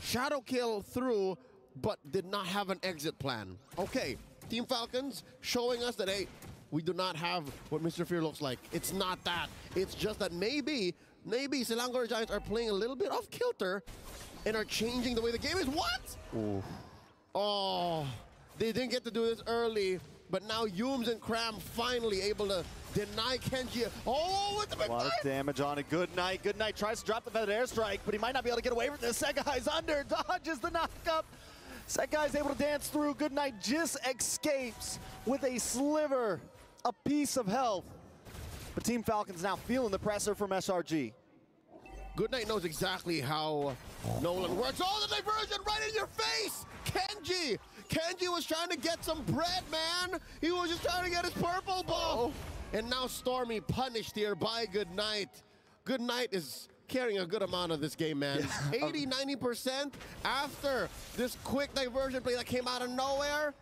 Shadow kill through, but did not have an exit plan. Okay, Team Falcons showing us that, hey, we do not have what Mr. Fear looks like. It's not that. It's just that maybe Selangor Giants are playing a little bit off kilter and are changing the way the game is. What? Ooh. Oh, they didn't get to do this early, but now Yums and Cram finally able to deny Kenji. Oh, with the big A lot of damage on it. Good night. Good night tries to drop the feathered airstrike, but he might not be able to get away from this. Segai's under, dodges the knockup. Segai's able to dance through. Good night just escapes with a sliver, a piece of health. But Team Falcons now feeling the pressure from SRG. Good night knows exactly how Nolan works. Oh, the diversion right in your face! Kenji! Kenji was trying to get some bread, man! He was just trying to get his purple ball! And now Stormy punished here by Good Night. Good Night is carrying a good amount of this game, man. 80, 90% after this quick diversion play that came out of nowhere.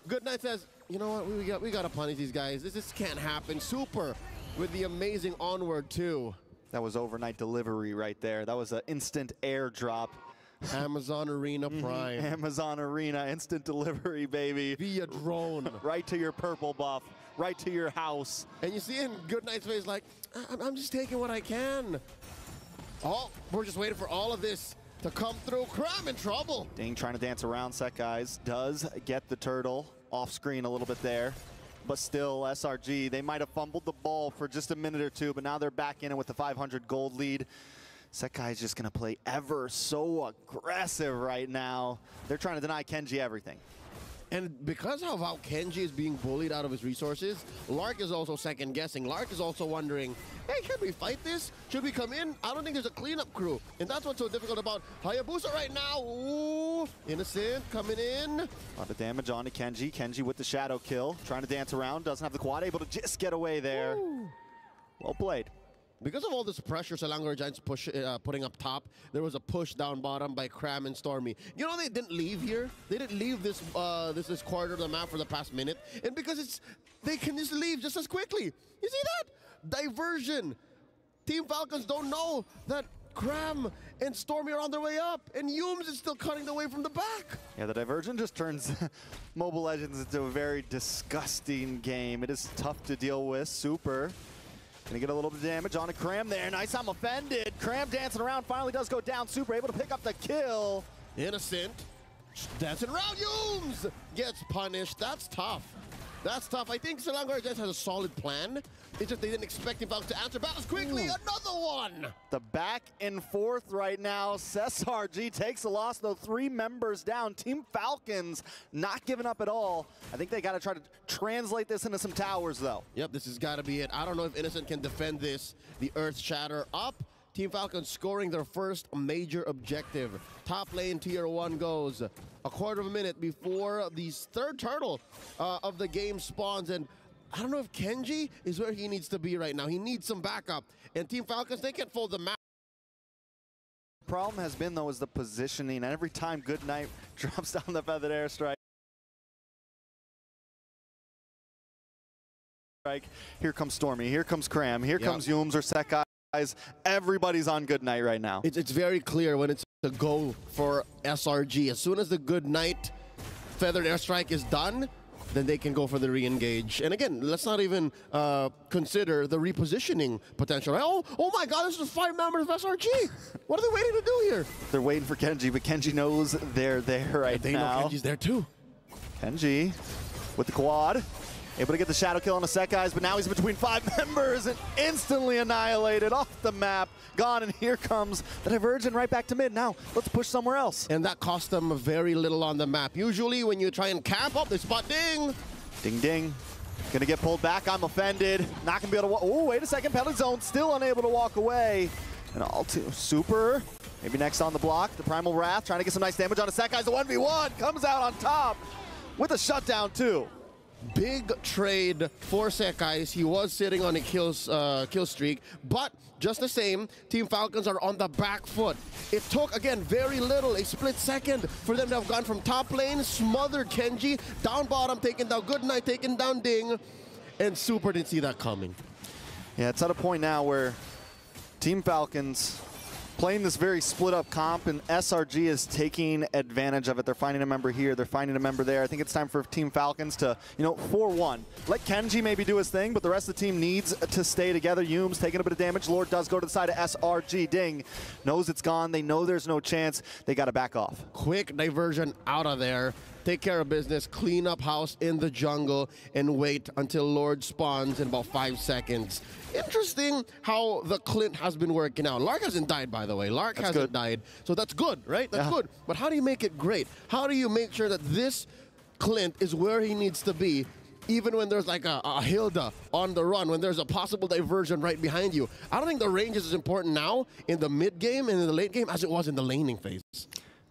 Good Night says, you know what, we gotta punish these guys. This can't happen. Super with the amazing onward too. That was overnight delivery right there. That was an instant airdrop. Amazon Arena Prime. Amazon Arena, instant delivery, baby. Via drone. Right to your purple buff, right to your house. And you see in Good Night's face like, I'm just taking what I can. Oh, we're just waiting for all of this to come through. Cram in trouble. Ding trying to dance around. Segai's does get the turtle off screen a little bit there. But still, SRG, they might have fumbled the ball for just a minute or two, but now they're back in it with the 500 gold lead. Sekai is just going to play ever so aggressive right now. They're trying to deny Kenji everything. And because of how Kenji is being bullied out of his resources, Lark is also second guessing. Lark is also wondering, hey, can we fight this? Should we come in? I don't think there's a cleanup crew. And that's what's so difficult about Hayabusa right now. Ooh, Innocent coming in. A lot of damage on to Kenji. Kenji with the shadow kill, trying to dance around, doesn't have the quad, able to just get away there. Ooh. Well played. Because of all this pressure Selangor Giants putting up top, there was a push down bottom by Cram and Stormy. You know, they didn't leave here. They didn't leave this this quarter of the map for the past minute. And because they can just leave just as quickly. You see that? Diversion. Team Falcons don't know that Cram and Stormy are on their way up. And Yums is still cutting the way from the back. Yeah, the diversion just turns Mobile Legends into a very disgusting game. It is tough to deal with. Super. Gonna get a little bit of damage on a Cram there. Nice, I'm offended. Cram dancing around, finally does go down. Super able to pick up the kill. Innocent, dancing around, Yums gets punished. That's tough. That's tough. I think Selangor Giants has a solid plan. It's just they didn't expect him to answer back as quickly. Ooh. Another one. The back and forth right now. SRG takes a loss, though. 3 members down. Team Falcons not giving up at all. I think they got to try to translate this into some towers, though. Yep, this has got to be it. I don't know if Innocent can defend this. The Earth Shatter up. Team Falcons scoring their first major objective. Top lane tier 1 goes. A quarter of a minute before the third turtle of the game spawns. And I don't know if Kenji is where he needs to be right now. He needs some backup. And Team Falcons, they can't fold the map. Problem has been, though, is the positioning. And every time Good Night drops down the feathered airstrike, here comes Stormy, here comes Cram, here comes Yums or Sekai. Everybody's on Good Night right now. It's very clear when it's a go for SRG. As soon as the Good Night feathered airstrike is done, then they can go for the re-engage. And again, let's not even consider the repositioning potential. Oh my God, this is 5 members of SRG. What are they waiting to do here? They're waiting for Kenji, but Kenji knows they're there right now. They know Kenji's there too. Kenji with the quad. Able to get the shadow kill on the Sekai's, but now he's between 5 members and instantly annihilated off the map. Gone, and here comes the diversion right back to mid. Now, let's push somewhere else. And that cost them very little on the map. Usually when you try and camp up, they spot Ding. Ding, ding. Gonna get pulled back. I'm offended. Not gonna be able to walk. Oh, wait a second. Penalty zone, still unable to walk away. And all too Super. Maybe next on the block. The Primal Wrath trying to get some nice damage on the Sekai's. The 1v1 comes out on top with a shutdown, too. Big trade for Sekai's. He was sitting on a kill streak, but just the same, Team Falcons are on the back foot. It took, again, very little, a split second for them to have gone from top lane, smothered Kenji, down bottom, taking down Good Night, taking down Ding, and Super didn't see that coming. Yeah, it's at a point now where Team Falcons playing this very split up comp, and SRG is taking advantage of it. They're finding a member here, they're finding a member there. I think it's time for Team Falcons to, 4-1. Let Kenji maybe do his thing, but the rest of the team needs to stay together. Yume's taking a bit of damage. Lord does go to the side of SRG. Ding knows it's gone. They know there's no chance. They got to back off. Quick diversion out of there. Take care of business, clean up house in the jungle, and wait until Lord spawns in about 5 seconds. Interesting how the Clint has been working out. Lark hasn't died, by the way. Lark hasn't died, so that's good, right? That's good. But how do you make it great? How do you make sure that this Clint is where he needs to be, even when there's like a Hilda on the run, when there's a possible diversion right behind you? I don't think the range is as important now in the mid game and in the late game as it was in the laning phase.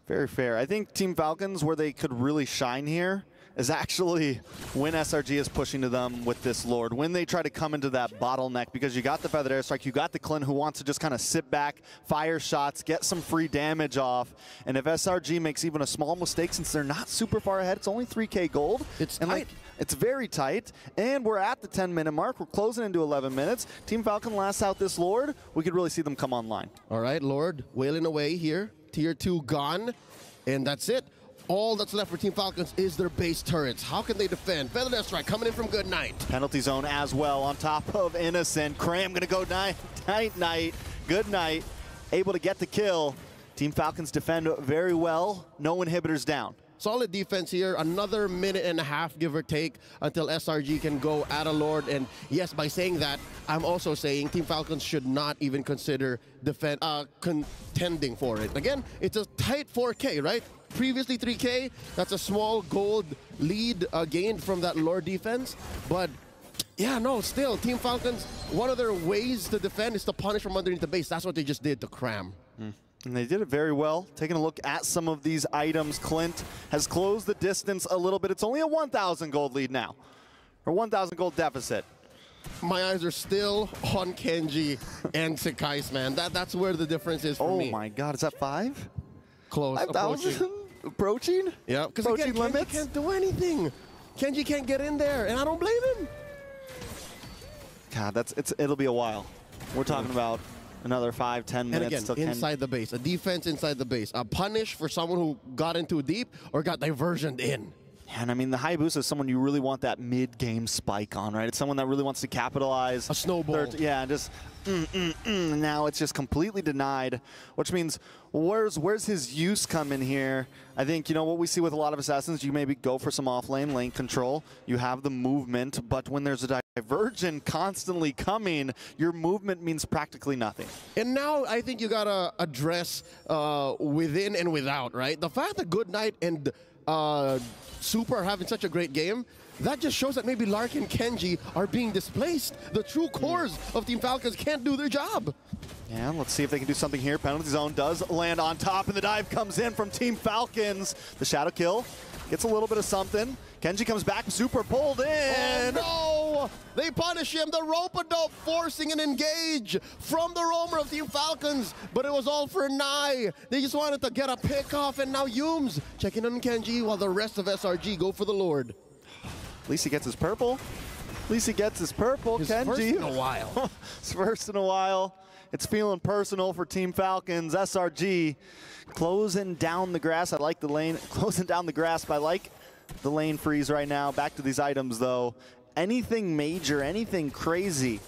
Very fair. I think Team Falcons, where they could really shine here, is actually when SRG is pushing to them with this Lord. When they try to come into that bottleneck, because you got the Feathered Airstrike, you got the Clint who wants to just kind of sit back, fire shots, get some free damage off. And if SRG makes even a small mistake, since they're not super far ahead, it's only 3K gold. It's tight. It's very tight, and we're at the 10-minute mark. We're closing into 11 minutes. Team Falcon lasts out this Lord. We could really see them come online. All right, Lord wailing away here. Tier 2 gone, and that's it. All that's left for Team Falcons is their base turrets. How can they defend? Feathered Airstrike coming in from Good Night. Penalty zone as well on top of Innocent. Cram gonna go night. Good Night, able to get the kill. Team Falcons defend very well. No inhibitors down. Solid defense here. Another minute and a half, give or take, until SRG can go at a Lord. And yes, by saying that, I'm also saying Team Falcons should not even consider contending for it. Again, it's a tight 4K, right? Previously 3K, that's a small gold lead gained from that Lord defense. But yeah, no, still, Team Falcons, one of their ways to defend is to punish from underneath the base. That's what they just did to Cram. And they did it very well. Taking a look at some of these items, Clint has closed the distance a little bit. It's only a 1,000 gold lead now, or 1,000 gold deficit. My eyes are still on Kenji and Sekais, man. That's where the difference is for me. Oh my God, is that 5? Close. 5,000? Approaching? Yeah, because again, Kenji can't do anything. Kenji can't get in there, and I don't blame him. God, it'll be a while. We're talking about another 5-10 minutes. And again, inside the base. A defense inside the base. A punish for someone who got in too deep or got diversioned in. And I mean, the Hayabusa is someone you really want that mid-game spike on, right? It's someone that really wants to capitalize. A snowball. Yeah, just now it's just completely denied, which means where's his use come in here? I think, what we see with a lot of assassins, you maybe go for some off-lane lane control. You have the movement, but when there's a diversion constantly coming, your movement means practically nothing. And now I think you got to address within and without, right? The fact that Good Night and Super are having such a great game, that just shows that maybe Lark and Kenji are being displaced. The true cores of Team Falcons can't do their job. Yeah, let's see if they can do something here. Penalty zone does land on top, and the dive comes in from Team Falcons. The shadow kill gets a little bit of something. Kenji comes back, super pulled in. Oh no! They punish him. The rope-a-dope forcing an engage from the roamer of Team Falcons, but it was all for Nai. They just wanted to get a pick off, and now Yumes checking on Kenji while the rest of SRG go for the Lord. At least he gets his purple. Kenji. First in a while. His first in a while. It's feeling personal for Team Falcons. SRG closing down the grass. I like the lane. Closing down the grasp. I like the lane freeze right now. Back to these items, though. Anything major, anything crazy?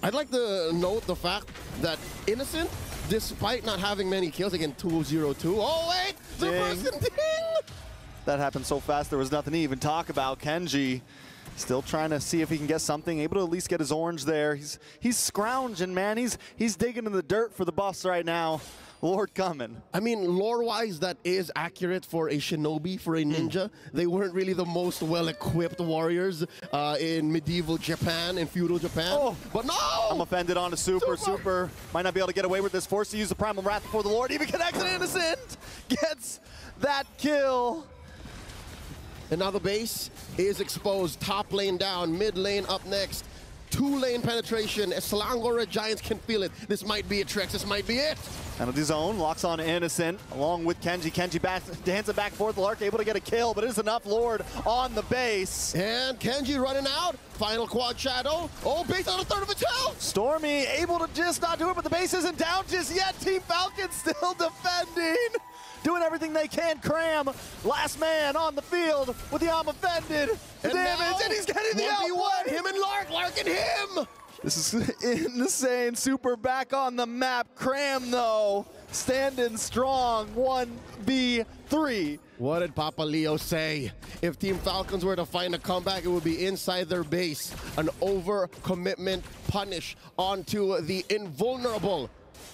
I'd like to note the fact that Innocent, despite not having many kills, again, 2-0-2. Oh, wait! The person ding! That happened so fast, there was nothing to even talk about. Kenji still trying to see if he can get something, able to at least get his orange there. He's scrounging, man. He's digging in the dirt for the buffs right now. Lord coming. I mean, lore-wise, that is accurate for a shinobi, for a ninja. They weren't really the most well-equipped warriors in medieval Japan and feudal Japan. Oh, but no! I'm offended on a super. Might not be able to get away with this. Forced to use the Primal Wrath before the Lord even connects an Innocent. Gets that kill. And now the base is exposed. Top lane down, mid lane up next. Two-lane penetration. Selangor Red Giants can feel it. This might be it, Trex. This might be it. Penalty zone, locks on Innocent, along with Kenji. Kenji hands it back forth. Lark able to get a kill, but it is enough. Lord on the base. And Kenji running out. Final quad shadow. Oh, base on a third of its health. Stormy able to just not do it, but the base isn't down just yet. Team Falcons still defending. Doing everything they can. Cram, last man on the field with the arm offended. And damage, and he's getting the outplay. Him and Lark, Lark and him. This is insane. Super back on the map. Cram, though, standing strong. 1v3. What did Papa Leo say? If Team Falcons were to find a comeback, it would be inside their base. An overcommitment punish onto the invulnerable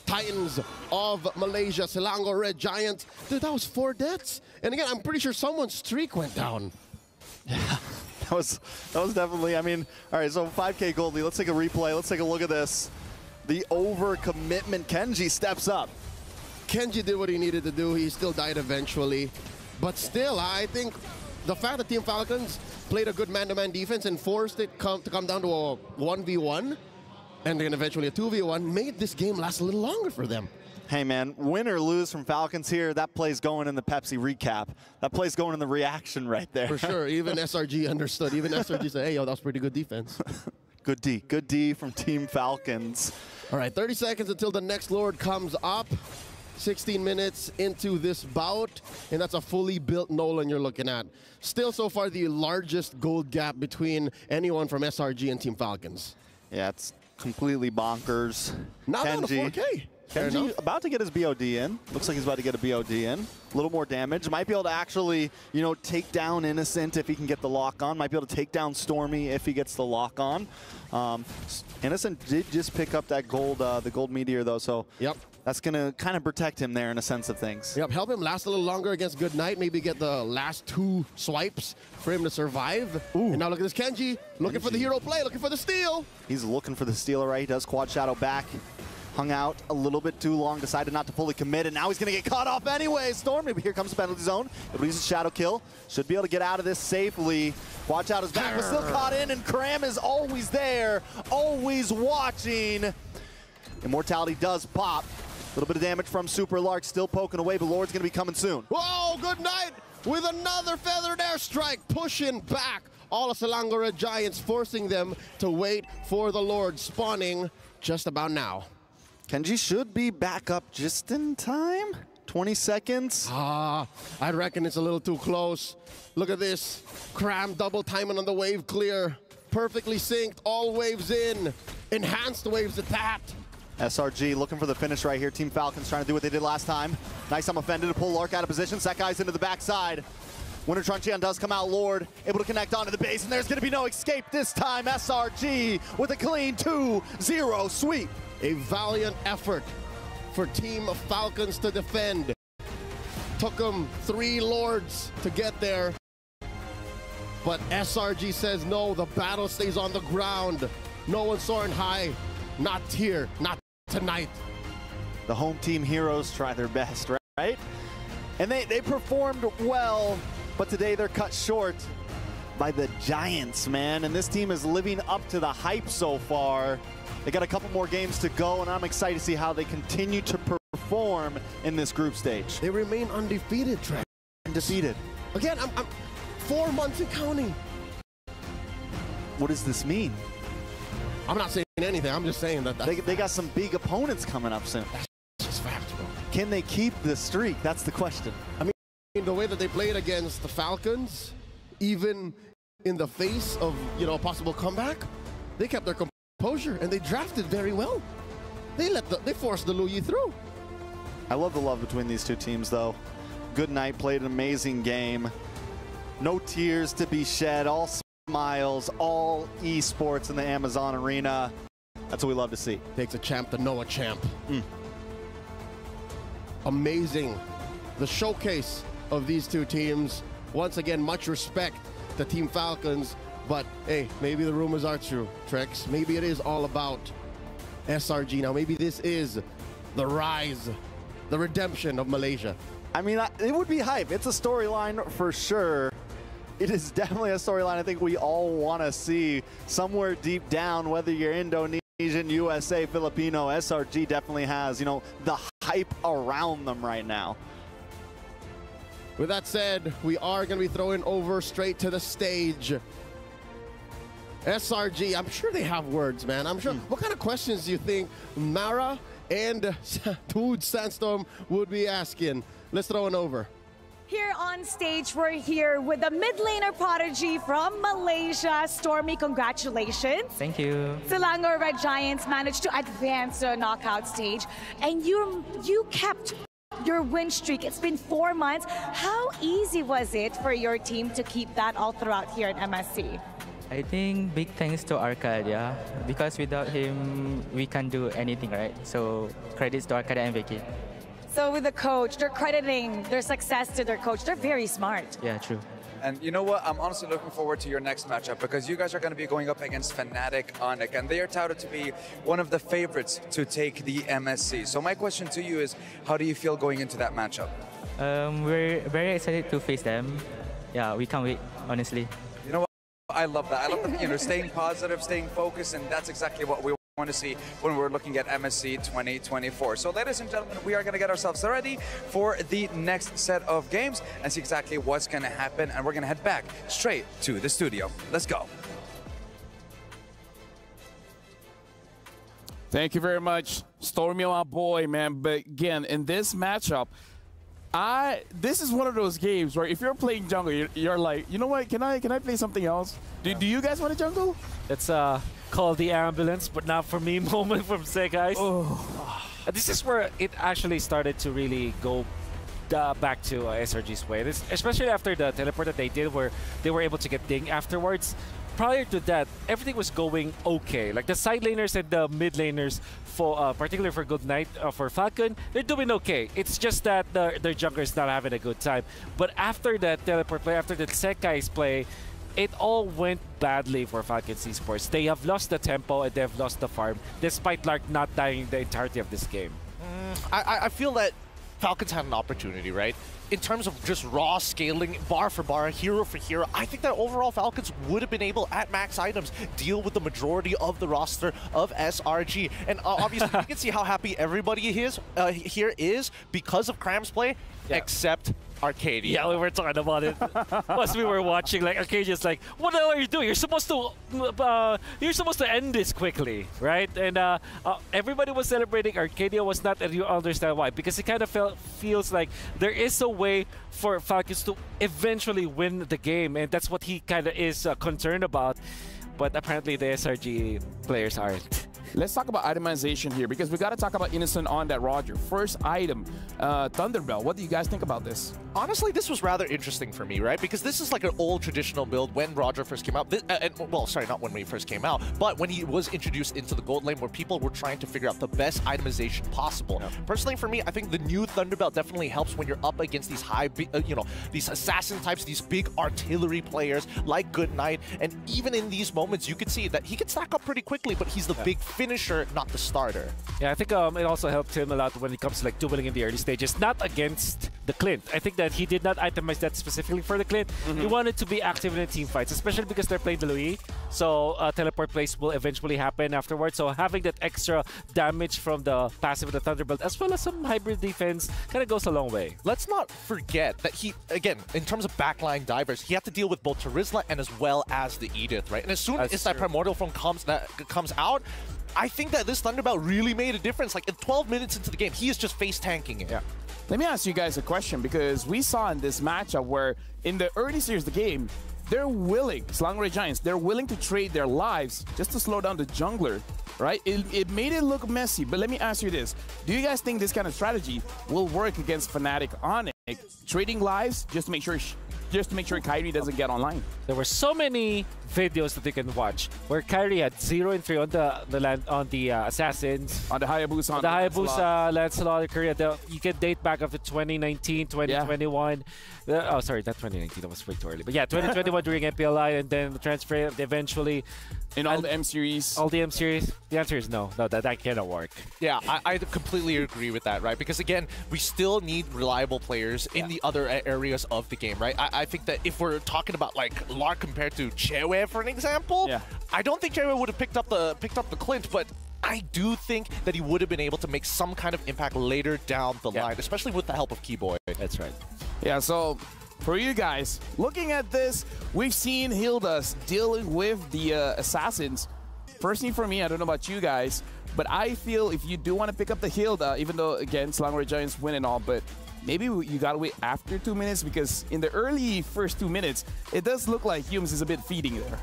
Titans of Malaysia, Selangor Red Giants. Dude, that was 4 deaths. And again, I'm pretty sure someone's streak went down. Yeah, that was definitely, I mean, all right, so 5K Goldie, let's take a replay. Let's take a look at this. The overcommitment, Kenji steps up. Kenji did what he needed to do. He still died eventually. But still, I think the fact that Team Falcons played a good man-to-man defense and forced it to come down to a 1v1 and then eventually a 2v1 made this game last a little longer for them. Hey man, win or lose from Falcons here, that play's going in the Pepsi recap. That play's going in the reaction right there. For sure, even SRG understood. Even SRG said, hey, yo, that was pretty good defense. Good D from Team Falcons. All right, 30 seconds until the next Lord comes up. 16 minutes into this bout, and that's a fully built Nolan you're looking at. Still so far the largest gold gap between anyone from SRG and Team Falcons. Yeah, it's completely bonkers. Not on a 4K. Kenji about to get his BOD in. Looks like he's about to get a BOD in. A little more damage. Might be able to actually, you know, take down Innocent if he can get the lock on. Might be able to take down Stormy if he gets the lock on. Innocent did just pick up that gold, the gold meteor though, so yep. That's going to kind of protect him there in a sense of things. Yep, help him last a little longer against Good Night. Maybe get the last 2 swipes for him to survive. Ooh. And now look at this Kenji, looking for the hero play, looking for the steal. He's looking for the steal, right? He does quad shadow back. Hung out a little bit too long, decided not to fully commit, and now he's going to get caught off anyway. Stormy, but here comes the penalty zone. He'll use his shadow kill. Should be able to get out of this safely. Watch out his back, but still caught in, and Cram is always there, always watching. Immortality does pop. A little bit of damage from Super Lark, still poking away, but Lord's going to be coming soon. Whoa, Good Night with another feathered airstrike, pushing back all of Selangor Red Giants, forcing them to wait for the Lord, spawning just about now. Kenji should be back up just in time. 20 seconds. I reckon it's a little too close. Look at this. Cram double timing on the wave clear. Perfectly synced, all waves in. Enhanced waves at that. SRG looking for the finish right here. Team Falcons trying to do what they did last time. Nice, I'm offended to pull Lark out of position. That guy's into the backside. Winter Truncheon does come out. Lord able to connect onto the base, and there's going to be no escape this time. SRG with a clean 2-0 sweep. A valiant effort for Team Falcons to defend. Took them 3 Lords to get there. But SRG says no, the battle stays on the ground. No one soaring high. Not here, not tonight. The home team heroes try their best, right? And they performed well, but today they're cut short by the Giants, man. And this team is living up to the hype so far. They got a couple more games to go, and I'm excited to see how they continue to perform in this group stage. They remain undefeated, Trey. Undefeated. Again, I'm 4 months and counting. What does this mean? I'm not saying anything. I'm just saying that they got some big opponents coming up soon. That's just facts, bro. Can they keep the streak? That's the question. I mean, the way that they played against the Falcons, even in the face of, you know, a possible comeback, they kept their composure and they drafted very well. They forced the Louis through. I love the love between these two teams, though. Good Night played an amazing game. No tears to be shed. All smiles, all esports in the Amazon arena. That's what we love to see. Takes a champ to know a champ. Amazing. The showcase of these two teams. Once again, much respect to Team Falcons. But hey, maybe the rumors are true, Trex. Maybe it is all about SRG now. Maybe this is the rise, the redemption of Malaysia. I mean, it would be hype. It's a storyline for sure. it is definitely a storyline I think we all want to see somewhere deep down, whether you're Indonesian, USA, Filipino. SRG definitely has, you know, the hype around them right now. With that said, we are going to be throwing over straight to the stage. SRG, I'm sure they have words, man. I'm sure. What kind of questions do you think Mara and Dude Sandstorm would be asking? Let's throw it over. Here on stage, we're here with the mid laner prodigy from Malaysia. Stormy, congratulations. Thank you. Selangor Red Giants managed to advance to a knockout stage, and you kept your win streak. It's been 4 months. How easy was it for your team to keep that all throughout here at MSC? I think big thanks to Arcadia, because without him, we can't do anything, right? So credits to Arcadia and Vicky. So with the coach, they're crediting their success to their coach. They're very smart. Yeah, true. And you know what? I'm honestly looking forward to your next matchup because you guys are going to be going up against Fnatic Onyx, and they are touted to be one of the favorites to take the MSC. So my question to you is, how do you feel going into that matchup? We're very excited to face them. Yeah, we can't wait, honestly. You know what? I love that. I love that, you know, staying positive, staying focused, and that's exactly what we want to see when we're looking at MSC 2024. So ladies and gentlemen, we are going to get ourselves ready for the next set of games and see exactly what's going to happen, and we're going to head back straight to the studio. Let's go. Thank you very much, Stormy, my boy, man. But again, in this matchup, this is one of those games where if you're playing jungle, you're like, you know what? Can I play something else? Do you guys want to jungle? It's called the ambulance, but not for me moment from Guys. Oh. This is where it actually started to really go back to SRG's way. Especially after the teleport that they did, where they were able to get Ding afterwards. Prior to that, everything was going okay. Like the side laners and the mid laners, particularly for Good Night, for Falcon, they're doing okay. It's just that their jungler is not having a good time. But after that teleport play, after the Sekai's play, it all went badly for Falcons Esports. They have lost the tempo and they've lost the farm, despite Lark not dying the entirety of this game. I feel that Falcons had an opportunity, right? In terms of just raw scaling, bar for bar, hero for hero, I think that overall Falcons would have been able, at max items, deal with the majority of the roster of SRG. And obviously, you can see how happy everybody here is because of Cram's play, except Arcadia. Yeah, we were talking about it. Plus, we were watching, like, Arcadia's like, what the hell are you doing? You're supposed to end this quickly, right? And everybody was celebrating. Arcadia was not, and you understand why. Because it kind of feels like there is a way for Falcons to eventually win the game, and that's what he kind of is concerned about. But apparently, the SRG players aren't. Let's talk about itemization here, because we got to talk about Innocent on that Roger. First item, Thunderbell. What do you guys think about this? Honestly, this was rather interesting for me, right? Because this is like an old traditional build when Roger first came out. Well, sorry, not when he first came out, but when he was introduced into the gold lane, where people were trying to figure out the best itemization possible. Yeah. Personally, for me, I think the new Thunderbell definitely helps when you're up against these these assassin types, these big artillery players like Good Night. And even in these moments, you could see that he can stack up pretty quickly, but he's the big finisher, not the starter. Yeah, I think it also helped him a lot when it comes to like dueling in the early stages, not against the Clint. I think that he did not itemize that specifically for the Clint. He wanted to be active in the team fights, especially because they're playing the Louis. So teleport plays will eventually happen afterwards. So having that extra damage from the passive of the Thunderbolt, as well as some hybrid defense, kind of goes a long way. Let's not forget that he, again, in terms of backline divers, he had to deal with both Terizla and as well as the Edith, right? And as soon as that Primordial Form comes out, I think that this Thunderbelt really made a difference. Like in 12 minutes into the game, he is just face tanking it. Yeah. Let me ask you guys a question, because we saw in this matchup where in the early series of the game, they're willing, Selangor Giants, they're willing to trade their lives just to slow down the jungler, right? It made it look messy, but let me ask you this. Do you guys think this kind of strategy will work against Fnatic Onyx? Trading lives just to make sure Kyrie doesn't get online. There were so many videos that you can watch where Kyrie had 0 and 3 on the assassins, on the Hayabusa, Lancelot, Korea. You can date back up to 2019, 2021. Oh, sorry, not 2019. That was way too early. But yeah, 2021 during MPLI, and then the transfer eventually in all the M series. All the M series. The answer is no. No, that cannot work. Yeah, I completely agree with that, right? Because again, we still need reliable players in the other areas of the game, right? I think that if we're talking about like Lark compared to Chewe, for an example, I don't think Chewe would have picked up the Clint, but I do think that he would have been able to make some kind of impact later down the line, especially with the help of Keyboy. That's right. Yeah, so for you guys, looking at this, we've seen Hilda's dealing with the Assassins. Personally, for me, I don't know about you guys, but I feel if you do want to pick up the Hilda, even though, again, Selangor Giants win and all, but maybe you got to wait after 2 minutes, because in the early first 2 minutes, it does look like Humes is a bit feeding there.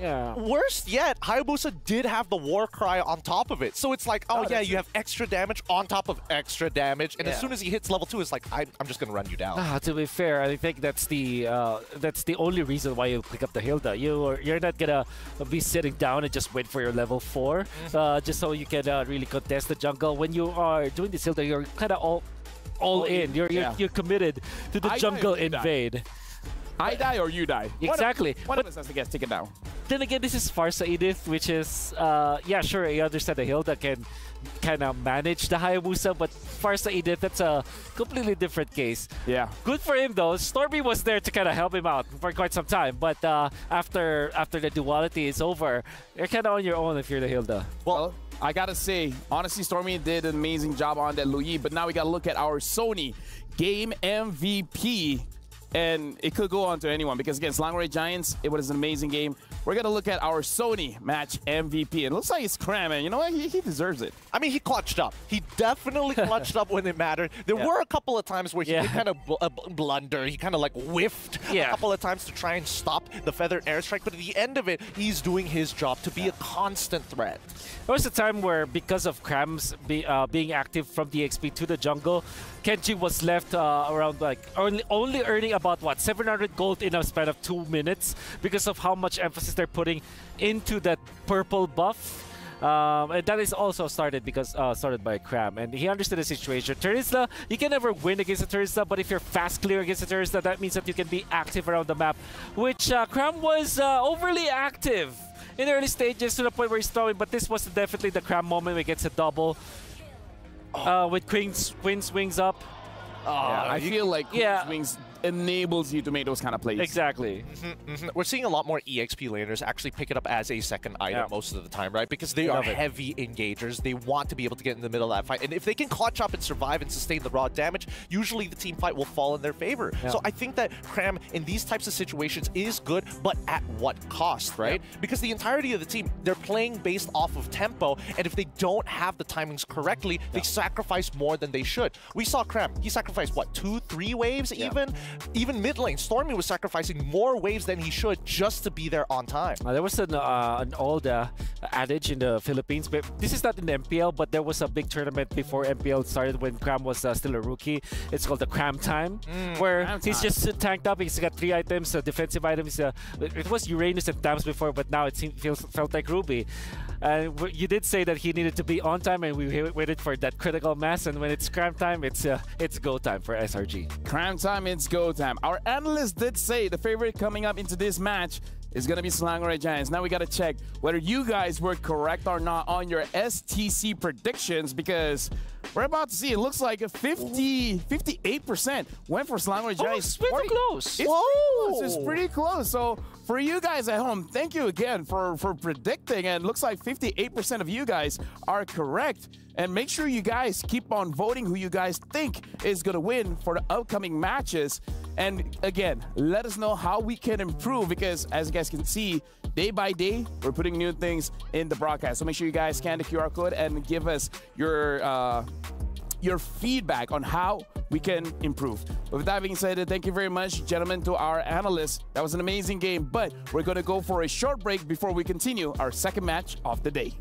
Yeah. Worse yet, Hayabusa did have the war cry on top of it. So it's like, oh yeah, you have extra damage on top of extra damage. And as soon as he hits level 2, it's like, I'm just going to run you down. To be fair, I think that's the only reason why you pick up the Hilda. You're not going to be sitting down and just wait for your level 4 just so you can really contest the jungle. When you are doing this Hilda, you're kind of all in. You're committed to the jungle invade. I die or you die. Exactly. One of us has to get taken down. Then again, this is Farsa Edith, which is, yeah, sure, I understand the Hilda can kind of manage the Hayabusa, but Farsa Edith, that's a completely different case. Yeah. Good for him, though. Stormy was there to kind of help him out for quite some time, but after the duality is over, you're kind of on your own if you're the Hilda. Well, I gotta say, honestly, Stormy did an amazing job on that Louis, but now we gotta look at our Sony game MVP. And it could go on to anyone because against Selangor Giants, it was an amazing game. We're going to look at our Sony match MVP. It looks like it's Cram, and you know what? He deserves it. I mean, he clutched up. He definitely clutched up when it mattered. There were a couple of times where he did kind of blunder. He kind of like whiffed a couple of times to try and stop the Feather Airstrike. But at the end of it, he's doing his job to be a constant threat. There was a time where, because of Cram's being active from the XP to the jungle, Kenji was left around like only earning about what 700 gold in a span of 2 minutes because of how much emphasis they're putting into that purple buff. And that is also started by Cram, and he understood the situation. Terizla, you can never win against a Terizla, but if you're fast clear against a Terizla, that means that you can be active around the map, which Cram was overly active in the early stages to the point where he's throwing, but this was definitely the Cram moment where he gets a double. With Queen swings up. I feel like Queen swings enables you to make those kind of plays. Exactly. We're seeing a lot more EXP laners actually pick it up as a second item most of the time, right? Because they are heavy engagers. They want to be able to get in the middle of that fight. And if they can clutch up and survive and sustain the raw damage, usually the team fight will fall in their favor. So I think that Cram in these types of situations is good, but at what cost, right? Because the entirety of the team, they're playing based off of tempo, and if they don't have the timings correctly, they sacrifice more than they should. We saw Cram. He sacrificed, what, 2-3 waves even? Even mid lane, Stormy was sacrificing more waves than he should just to be there on time. There was an old adage in the Philippines, but this is not in the MPL, but there was a big tournament before MPL started when Cram was still a rookie. It's called the Cram Time, where he's just tanked up. He's got 3 items, defensive items. It was Uranus and Tams before, but now it felt like Ruby. You did say that he needed to be on time, and we waited for that critical mass. And when it's Cram time, it's go time for SRG. Cram time, it's go time. Our analyst did say the favorite coming up into this match is going to be Selangor Giants. Now we got to check whether you guys were correct or not on your STC predictions, because we're about to see, it looks like a 58% went for Selangor Giants. Oh, it's pretty close. It's pretty close. So for you guys at home, thank you again for predicting, and it looks like 58% of you guys are correct. And make sure you guys keep on voting who you guys think is going to win for the upcoming matches. And again, let us know how we can improve, because as you guys can see, day by day, we're putting new things in the broadcast. So make sure you guys scan the QR code and give us your feedback on how we can improve. With that being said, thank you very much, gentlemen, to our analysts. That was an amazing game, but we're going to go for a short break before we continue our second match of the day.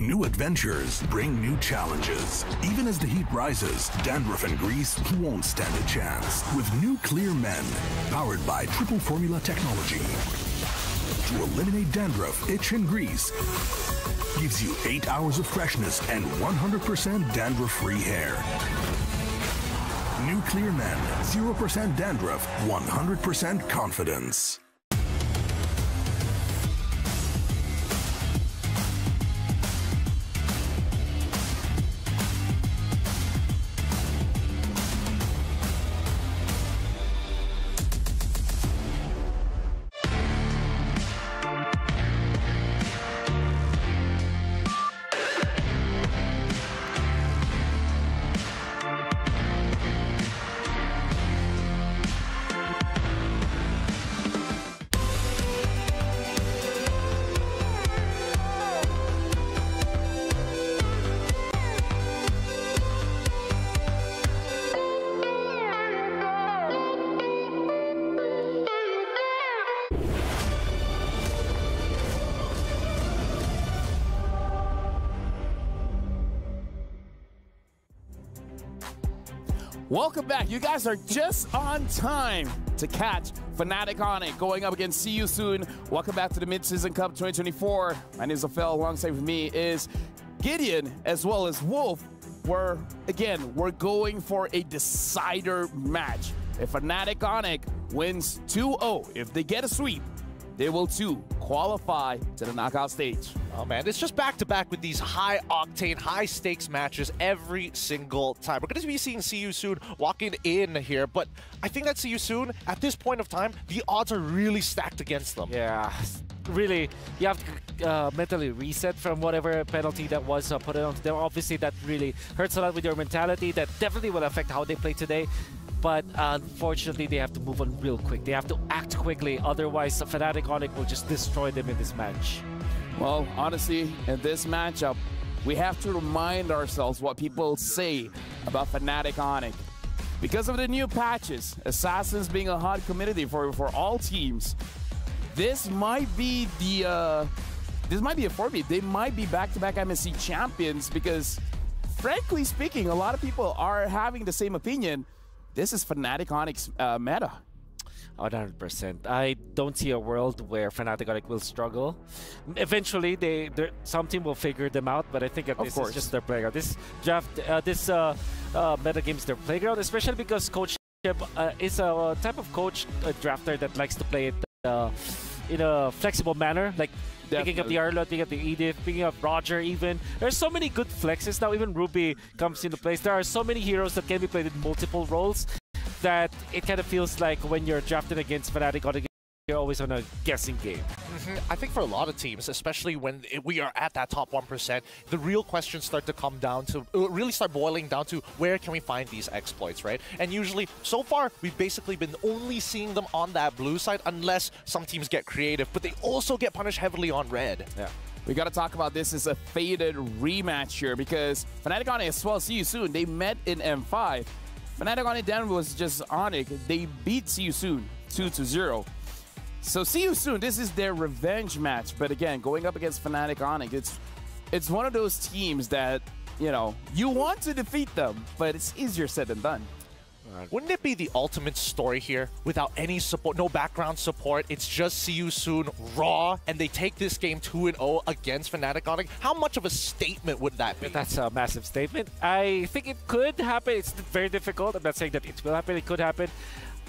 New adventures bring new challenges. Even as the heat rises, dandruff and grease won't stand a chance. With new Clear Men, powered by triple formula technology. To eliminate dandruff, itch, and grease, gives you 8 hours of freshness and 100% dandruff-free hair. New Clear Men, 0% dandruff, 100% confidence. Welcome back. You guys are just on time to catch Fnatic Onyx going up against See You Soon. Welcome back to the Mid-Season Cup 2024. My name is Ophel. Alongside with me is Gideon as well as Wolf. We're going for a decider match. If Fnatic Onyx wins 2-0, if they get a sweep, they will too qualify to the knockout stage. Oh man, it's just back-to-back with these high-octane, high-stakes matches every single time. We're going to be seeing See You Soon walking in here, but I think that See You Soon, at this point of time, the odds are really stacked against them. Yeah, really, you have to mentally reset from whatever penalty that was put on them. Obviously, that really hurts a lot with your mentality. That definitely will affect how they play today. But unfortunately, they have to move on real quick. They have to act quickly, otherwise Fnatic Onyx will just destroy them in this match. Well, honestly, in this matchup, we have to remind ourselves what people say about Fnatic Onyx. Because of the new patches, Assassins being a hot community for all teams, this might be a forfeit. They might be back-to-back MSC champions because, frankly speaking, a lot of people are having the same opinion. This is Fnatic Onyx meta. 100%. I don't see a world where Fnatic Onyx will struggle. Eventually, some team will figure them out, but I think that this is just their playground. This draft, meta game is their playground, especially because Coach is a type of coach, a drafter that likes to play it in a flexible manner, like picking up the Arlo, picking up the Edith, picking up Roger even. There's so many good flexes now. Even Ruby comes into place. There are so many heroes that can be played in multiple roles that it kind of feels like when you're drafted against Fnatic Onyx, you're always on a guessing game. I think for a lot of teams, especially when we are at that top 1%, the real questions start to come down to, really start boiling down to where can we find these exploits, right? And usually, so far, we've basically been only seeing them on that blue side unless some teams get creative, but they also get punished heavily on red. Yeah. We got to talk about this as a faded rematch here because Fnatic Onyx as well, See You Soon, they met in M5. Fnatic Onyx Denver was just Onyx. They beat See You Soon 2-0. So See You Soon, this is their revenge match. But again, going up against Fnatic Onyx, it's one of those teams that, you know, you want to defeat them, but it's easier said than done. Wouldn't it be the ultimate story here without any support, no background support? It's just See You Soon raw, and they take this game 2-0 against Fnatic Onyx. How much of a statement would that be? That's a massive statement. I think it could happen. It's very difficult. I'm not saying that it will happen. It could happen.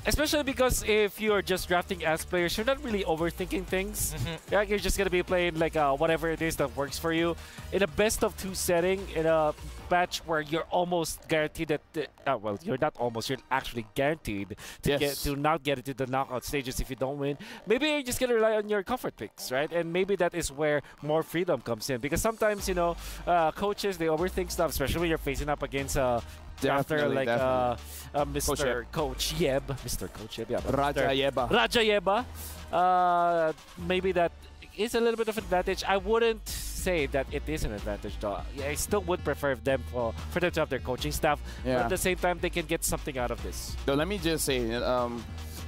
Especially because if you're just drafting as players, you're not really overthinking things. Yeah, you're just going to be playing like whatever it is that works for you. In a best-of-2 setting, in a match where you're almost guaranteed that, well, you're not almost, you're actually guaranteed to not get into the knockout stages if you don't win. Maybe you're just going to rely on your comfort picks, right? And maybe that is where more freedom comes in. Because sometimes, you know, coaches, they overthink stuff, especially when you're facing up against after like Mr. Coach Yeb. Mr. Coach Yeb, yeah. Raja Yeba. Maybe that is a little bit of an advantage. I wouldn't say that it is an advantage though. I still would prefer them for them to have their coaching staff. But at the same time, they can get something out of this. So let me just say,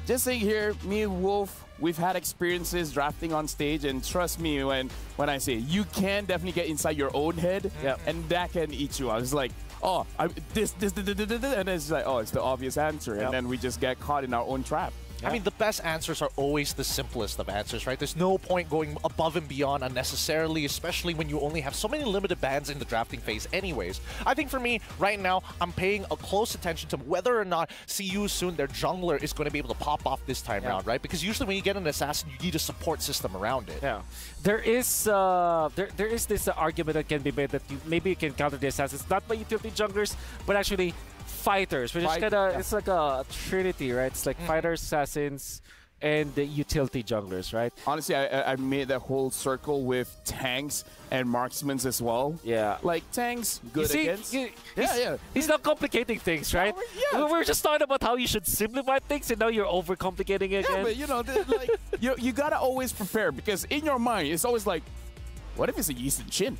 just saying here, me and Wolf, we've had experiences drafting on stage, and trust me when I say you can definitely get inside your own head, and that can eat you. I was like, oh, this, and it's like, oh, it's the obvious answer, and then we just get caught in our own trap. I mean, the best answers are always the simplest of answers, right? There's no point going above and beyond unnecessarily, especially when you only have so many limited bands in the drafting phase anyways. I think for me, right now, I'm paying a close attention to whether or not CU soon, their jungler, is going to be able to pop off this time around, right? Because usually when you get an assassin, you need a support system around it. Yeah. There is this argument that can be made that maybe you can counter the assassins, not by utility junglers, but actually fighters, which is kind of, it's like a trinity, right? It's like fighters, assassins, and the utility junglers, right? Honestly, I made that whole circle with tanks and marksmen as well. Yeah. Like, tanks, good against. He's not complicating things, right? We were just talking about how you should simplify things, and now you're overcomplicating it again. Yeah, but you know, like, you gotta always prepare, because in your mind, it's always like, what if it's a Yi Sun-Shin?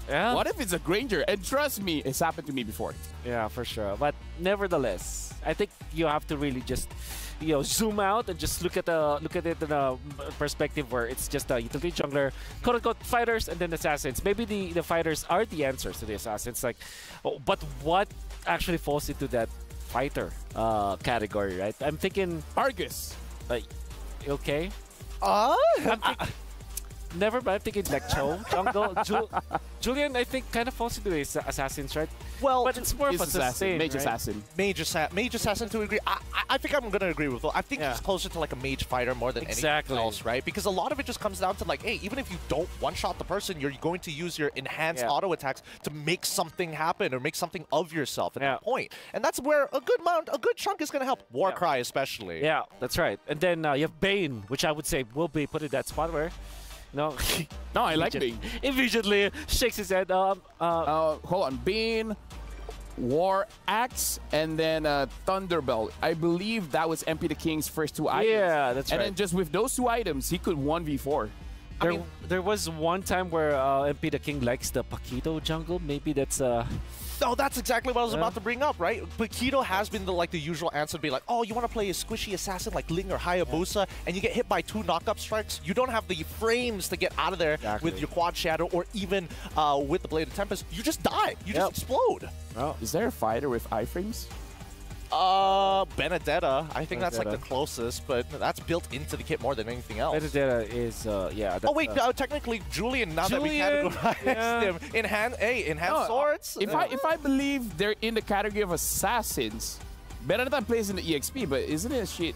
Yeah. What if it's a Granger? And trust me, it's happened to me before. Yeah, for sure. But nevertheless, I think you have to really just, zoom out and just look at it in a perspective where it's just a utility jungler, quote-unquote fighters, and then assassins. Maybe the fighters are the answers to the assassins. Like, but what actually falls into that fighter category, right? I'm thinking Argus. Okay. Never, but I'm thinking like Cho, jungle. Julian, I think, kind of falls into his assassins, right? Well, but it's more of a sustain, mage assassin. Mage assassin to agree. I think I'm going to agree with Will. I think it's closer to like a mage fighter more than anything else, right? Because a lot of it just comes down to like, hey, even if you don't one-shot the person, you're going to use your enhanced auto attacks to make something happen or make something of yourself at that point. And that's where a good chunk is going to help. Warcry especially. Yeah, that's right. And then you have Bane, which I would say will be put in that spot where no, I like Bane. Immediately shakes his head. Hold on, Bane, War Axe, and then Thunderbolt. I believe that was MP the King's first two items. Yeah, that's right. And then just with those two items, he could 1v4. There was one time where MP the King likes the Paquito jungle. Maybe that's No, that's exactly what I was about to bring up, right? Paquito has been the usual answer to be like, oh, you want to play a squishy assassin like Ling or Hayabusa, and you get hit by 2 knock-up strikes. You don't have the frames to get out of there with your Quad Shadow or even with the Blade of Tempest. You just die. You just explode. Oh, is there a fighter with iframes? Benedetta. I think that's like the closest, but that's built into the kit more than anything else. Benedetta is, oh wait, technically Julian. Now that we categorize him, enhanced swords. If I believe they're in the category of assassins, Benedetta plays in the EXP, but isn't it a shit?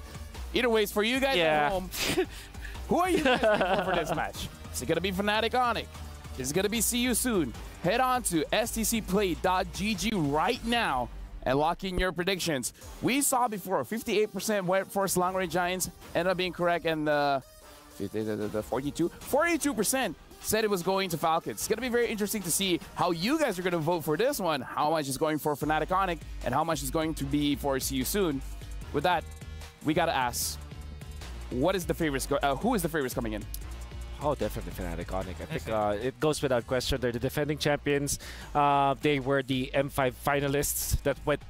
Either way, for you guys at home, who are you guys looking for this match? Is it gonna be Fnatic Onyx? Is it gonna be CU soon? Head on to stcplay.gg right now and lock in your predictions. We saw before 58% went for Long-Range Giants, ended up being correct, and the 42% said it was going to Falcons. It's going to be very interesting to see how you guys are going to vote for this one. How much is going for Fnatic Onyx, and how much is going to be for CU soon. With that, we got to ask, what is the favorites? Who is the favorites coming in? Oh, definitely Fnatic Onyx. I think it goes without question. They're the defending champions. They were the M5 finalists that went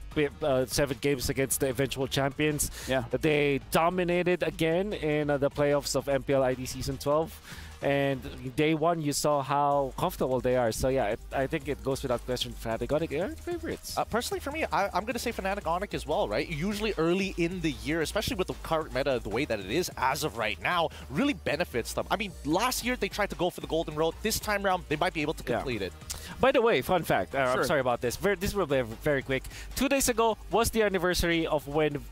7 games against the eventual champions. Yeah. They dominated again in the playoffs of MPL ID Season 12. And day one, you saw how comfortable they are. So yeah, I think it goes without question. Fnatic Onyx are favorites. Personally, for me, I'm going to say Fnatic Onyx as well, right? Usually early in the year, especially with the current meta, the way that it is as of right now, really benefits them. I mean, last year they tried to go for the Golden Road. This time around, they might be able to complete it. By the way, fun fact. I'm sorry about this. This will be very quick. 2 days ago was the anniversary of when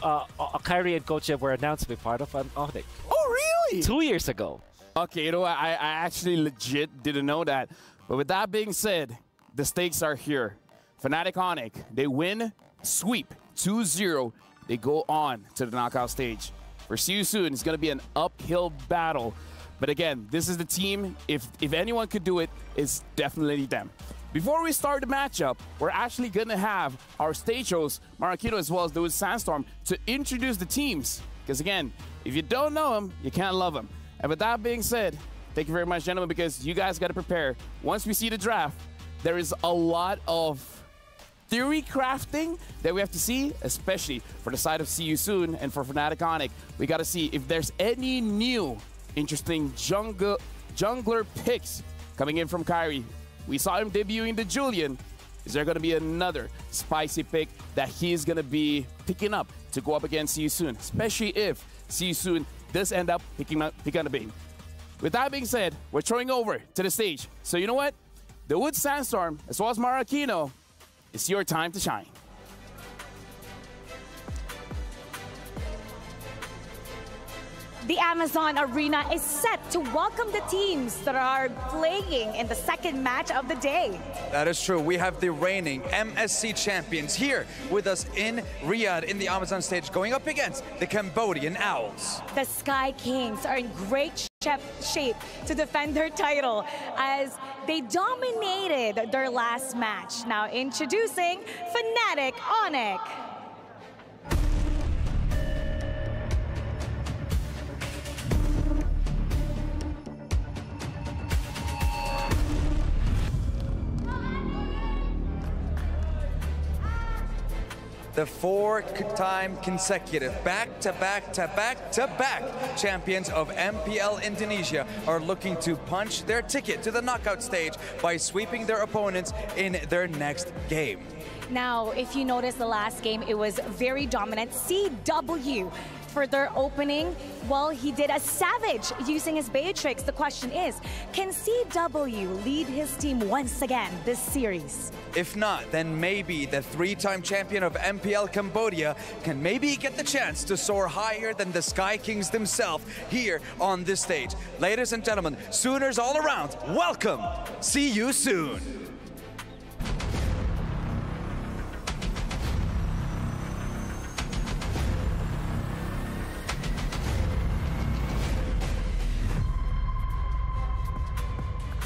Kyrie and Coach were announced to be part of Onyx. Oh, really? 2 years ago. Okay, you know what? I actually legit didn't know that. But with that being said, the stakes are here. Fnatic Onyx, they win, sweep, 2-0. They go on to the knockout stage. For CU soon, it's going to be an uphill battle. But again, this is the team. If anyone could do it, it's definitely them. Before we start the matchup, we're actually going to have our stage host, Marquito, as well as Louis Sandstorm, to introduce the teams. Because again, if you don't know them, you can't love them. And with that being said, thank you very much, gentlemen, because you guys got to prepare. Once we see the draft, there is a lot of theory crafting that we have to see, especially for the side of See You Soon and for Fnatic Onyx. We got to see if there's any new interesting jungler picks coming in from Kyrie. We saw him debuting the Julian. Is there going to be another spicy pick that he's going to be picking up to go up against See You Soon, especially if See You Soon does end up picking on the Bane? With that being said, we're throwing over to the stage. So you know what? The Wood Sandstorm, as well as Maracino, it's your time to shine. The Amazon Arena is set to welcome the teams that are playing in the second match of the day. That is true. We have the reigning MSC champions here with us in Riyadh in the Amazon stage, going up against the Cambodian Owls. The Sky Kings are in great shape to defend their title as they dominated their last match. Now introducing Fnatic Onyx. The four-time consecutive back-to-back champions of MPL Indonesia are looking to punch their ticket to the knockout stage by sweeping their opponents in their next game. Now, if you notice the last game, it was very dominant. CW for their opening, well, he did a savage using his Beatrix. The question is, can CW lead his team once again this series? If not, then maybe the three-time champion of MPL Cambodia can maybe get the chance to soar higher than the Sky Kings themselves here on this stage. Ladies and gentlemen, Sooners all around, welcome! See you soon!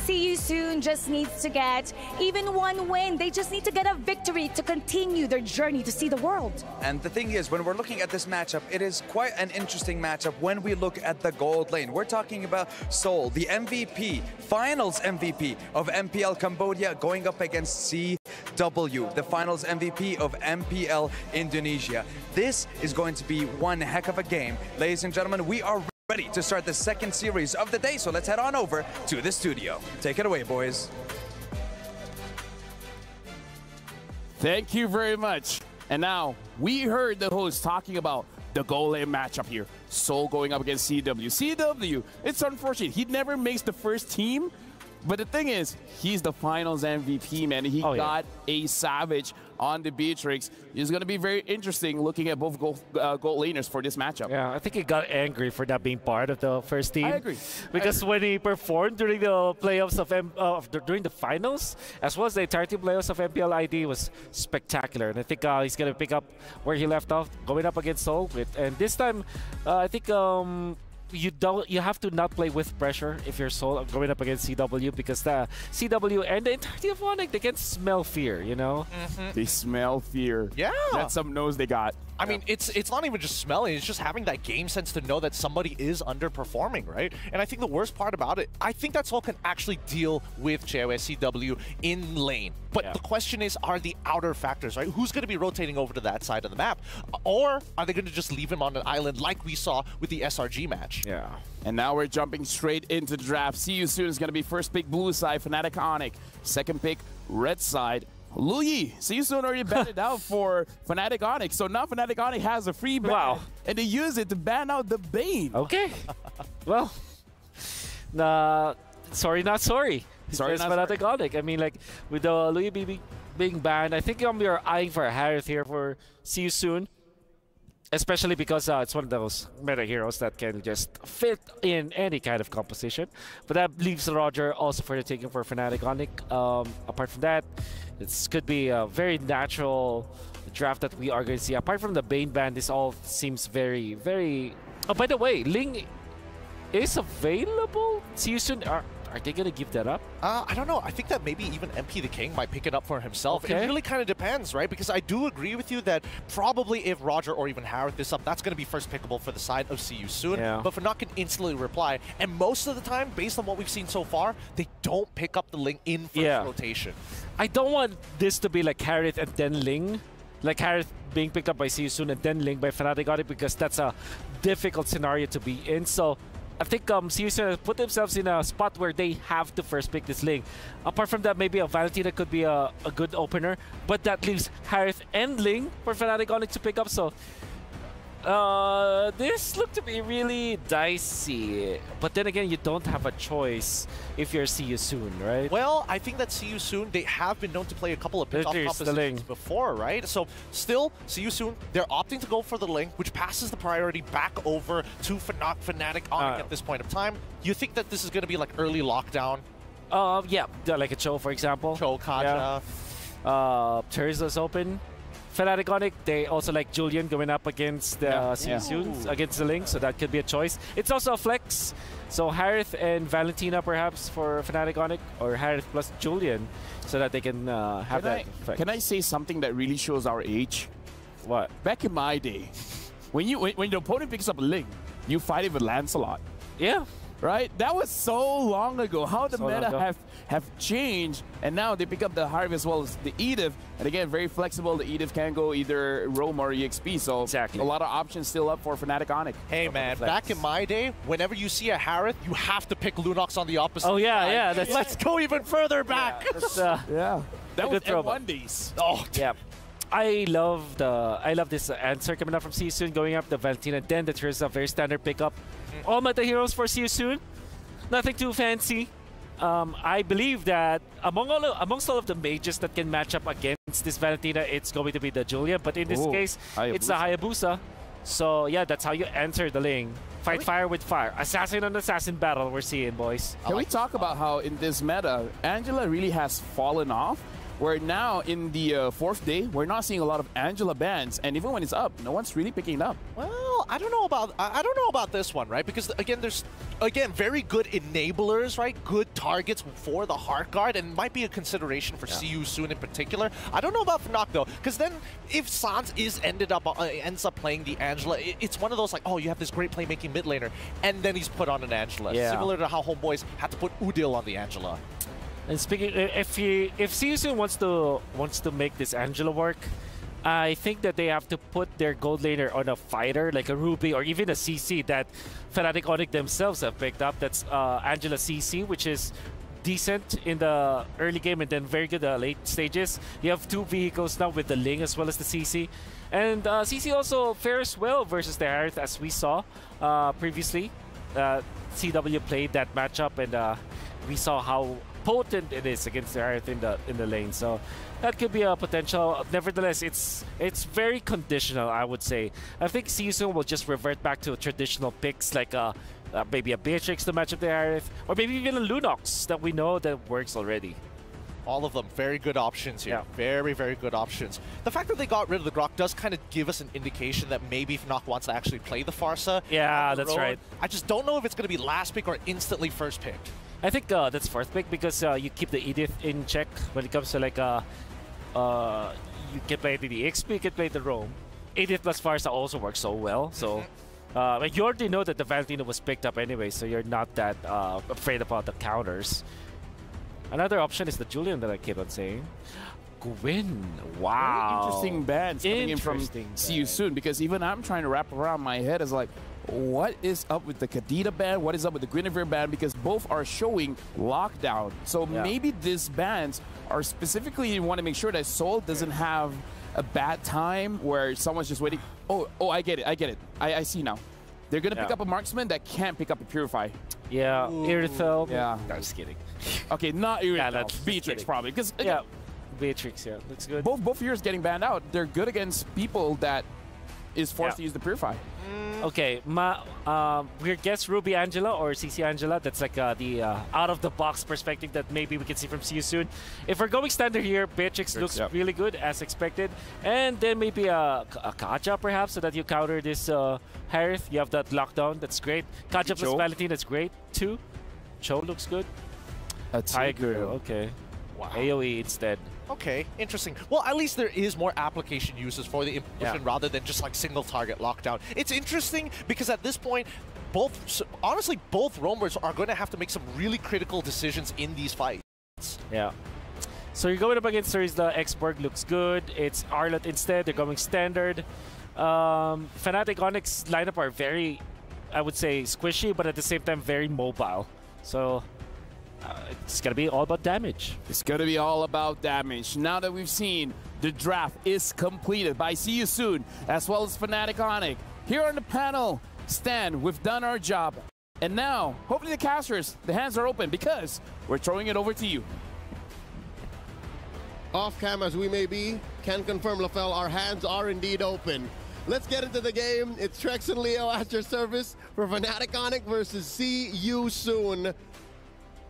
See You Soon just needs to get even one win. They just need to get a victory to continue their journey to see the world. And the thing is, when we're looking at this matchup, it is quite an interesting matchup when we look at the gold lane. We're talking about Seoul, the MVP, finals MVP of MPL Cambodia, going up against CW, the finals MVP of MPL Indonesia. This is going to be one heck of a game. Ladies and gentlemen, we are ready to start the second series of the day, so let's head on over to the studio. Take it away, boys. Thank you very much. And now, we heard the host talking about the goal lane matchup here. Seoul going up against CW. CW, it's unfortunate. He never makes the first team, but the thing is, he's the finals MVP, man. He got a savage on the Beatrix. It's going to be very interesting looking at both gold laners for this matchup. Yeah, I think he got angry for not being part of the first team. I agree. Because when he performed during the playoffs of during the finals, as well as the entirety playoffs of MPL ID, was spectacular. And I think he's going to pick up where he left off, going up against Seoul. And this time, I think you have to not play with pressure if you're Seoul going up against CW, because the CW and the entirety of Onyx, they can smell fear, you know? They smell fear. Yeah. That's some nose they got. I mean, it's not even just smelling, it's just having that game sense to know that somebody is underperforming, right? And I think the worst part about it, I think that Seoul can actually deal with CW in lane. But the question is, are the outer factors, right? Who's going to be rotating over to that side of the map? Or are they going to just leave him on an island like we saw with the SRG match? Yeah. And now we're jumping straight into the draft. See You Soon is going to be first pick blue side, Fnatic Onyx. Second pick red side, Lu Yi. See You Soon already batted out for Fnatic Onyx. So now Fnatic Onyx has a free ban. And they use it to ban out the Bane. Okay. Well, sorry, not sorry. Sorry, not Fnatic Onyx. I mean, like, with the Lu Yi being banned, I think we are eyeing for a Harith here for See You Soon. Especially because it's one of those meta heroes that can just fit in any kind of composition. But that leaves Roger also for the taking for Fnatic Onyx. Apart from that, it could be a very natural draft that we are going to see. Apart from the Bane ban, this all seems very, very... Oh, by the way, Ling is available? See You Soon. Are they going to give that up? I don't know. I think that maybe even MP the King might pick it up for himself. Okay. It really kind of depends, right? Because I do agree with you that probably if Roger or even Harith this up, that's going to be first pickable for the side of See You Soon. Yeah. But Fnac can instantly reply. And most of the time, based on what we've seen so far, they don't pick up the Ling in first rotation. I don't want this to be like Harith and then Ling. Like Harith being picked up by See You Soon and then Ling by Fnatic on it, because that's a difficult scenario to be in. So I think See You Soon has put themselves in a spot where they have to first pick this Ling. Apart from that, maybe a Valentina could be a good opener, but that leaves Harith and Ling for Fnatic on it to pick up. So this looked to be really dicey, but then again, you don't have a choice if you're See You Soon, right? Well, I think that See You Soon, they have been known to play a couple of pick-off compositions before, right? So still, See You Soon, they're opting to go for the Ling, which passes the priority back over to Fnatic at this point of time. You think that this is going to be like early lockdown? Yeah, like a Cho, for example. Cho, Kaja. Yeah. Terzla's open. Fnatic on it, they also like Julian going up against See You Soon, against the Ling, so that could be a choice. It's also a flex, so Harith and Valentina perhaps for Fnatic on it, or Harith plus Julian, so that they can have that effect. Can I say something that really shows our age? What? Back in my day, when the opponent picks up a Ling, you fight it with Lancelot. Yeah. Right? That was so long ago. How the meta have changed, and now they pick up the Harvey as well as the Edith. And again, very flexible. The Edith can go either Roam or EXP, so a lot of options still up for Fnatic on it. Hey man, back in my day, whenever you see a Harith, you have to pick Lunox on the opposite side. Yeah. Let's go even further back. Yeah, that was N1 days. Oh, yeah. I love this answer coming up from See You Soon, going up the Valentina, then the Terzla, very standard pickup. All meta heroes for See You Soon. Nothing too fancy. I believe that amongst all of the mages that can match up against this Valentina, it's going to be the Julian. But in this case, it's the Hayabusa. So yeah, that's how you enter the Ling. Fight fire with fire. Assassin on assassin battle we're seeing, boys. Can we talk about how in this meta, Angela really has fallen off? Where now in the fourth day, we're not seeing a lot of Angela bans, and even when it's up, no one's really picking it up. Well, I don't know about this one, right? Because again, there's very good enablers, right? Good targets for the Heart Guard, and might be a consideration for See You Soon in particular. I don't know about Fnac though, because then if Sans ends up playing the Angela, it's one of those like, oh, you have this great playmaking mid laner, and then he's put on an Angela, similar to how Homeboys had to put Udil on the Angela. And speaking, if See You Soon wants to make this Angela work, I think that they have to put their gold laner on a fighter like a Ruby or even a CC that Fnatic Onyx themselves have picked up. That's Angela CC, which is decent in the early game and then very good at the late stages. You have two vehicles now with the Ling as well as the CC. And CC also fares well versus the Harith, as we saw previously. CW played that matchup, and we saw how potent it is against the Harith in the lane. So that could be a potential. Nevertheless, it's very conditional, I would say. I think See You Soon will just revert back to traditional picks like maybe a Beatrix to match up the Harith, or maybe even a Lunox that we know that works already. All of them, very good options here. Yeah. Very, very good options. The fact that they got rid of the Grok does kind of give us an indication that maybe Fnac wants to actually play the Pharsa. Yeah, that's right. I just don't know if it's going to be last pick or instantly first pick. I think that's fourth pick because you keep the Edith in check when it comes to like you can play the XP, you can play the Roam. Edith plus Pharsa also works so well. So you already know that the Valentina was picked up anyway, so you're not that afraid about the counters. Another option is the Julian that I keep on saying. Gwyn. Wow. Very interesting bans coming in from See You Soon, because even I'm trying to wrap around my head as like, what is up with the Kadita ban? What is up with the Guinevere ban? Because both are showing lockdown. So maybe these bans are specifically, you want to make sure that Soul doesn't have a bad time where someone's just waiting. Oh, I get it. I see now. They're going to pick up a marksman that can't pick up a Purify. Yeah, Irithel. Yeah. No, just kidding. Okay, not Irithel. Yeah, that's Beatrix probably. Because Beatrix, looks good. Both yours getting banned out. They're good against people that is forced to use the Purify. Okay, we guess Ruby Angela or CC Angela. That's like the out-of-the-box perspective that maybe we can see from See You Soon. If we're going standard here, Beatrix looks really good as expected. And then maybe a Kaja perhaps, so that you counter this Harith. You have that lockdown, that's great. Kaja plus Valentina, that's great too. Cho looks good. A Tiger, okay. Wow. AoE instead. Okay, interesting. Well, at least there is more application uses for the implosion rather than just like single target lockdown. It's interesting because at this point, honestly, both roamers are going to have to make some really critical decisions in these fights. Yeah. So you're going up against her is the X-Borg, looks good. It's Arlott instead, they're going standard. Fnatic Onyx lineup are very, I would say, squishy, but at the same time very mobile. So it's going to be all about damage. It's going to be all about damage. Now that we've seen the draft is completed by See You Soon, as well as Fnatic Onyx. Here on the panel, Stan, we've done our job. And now, hopefully the casters, the hands are open because we're throwing it over to you. Off cam as we may be, can confirm, LaFell, our hands are indeed open. Let's get into the game. It's Trex and Leo at your service for Fnatic Onyx versus See You Soon.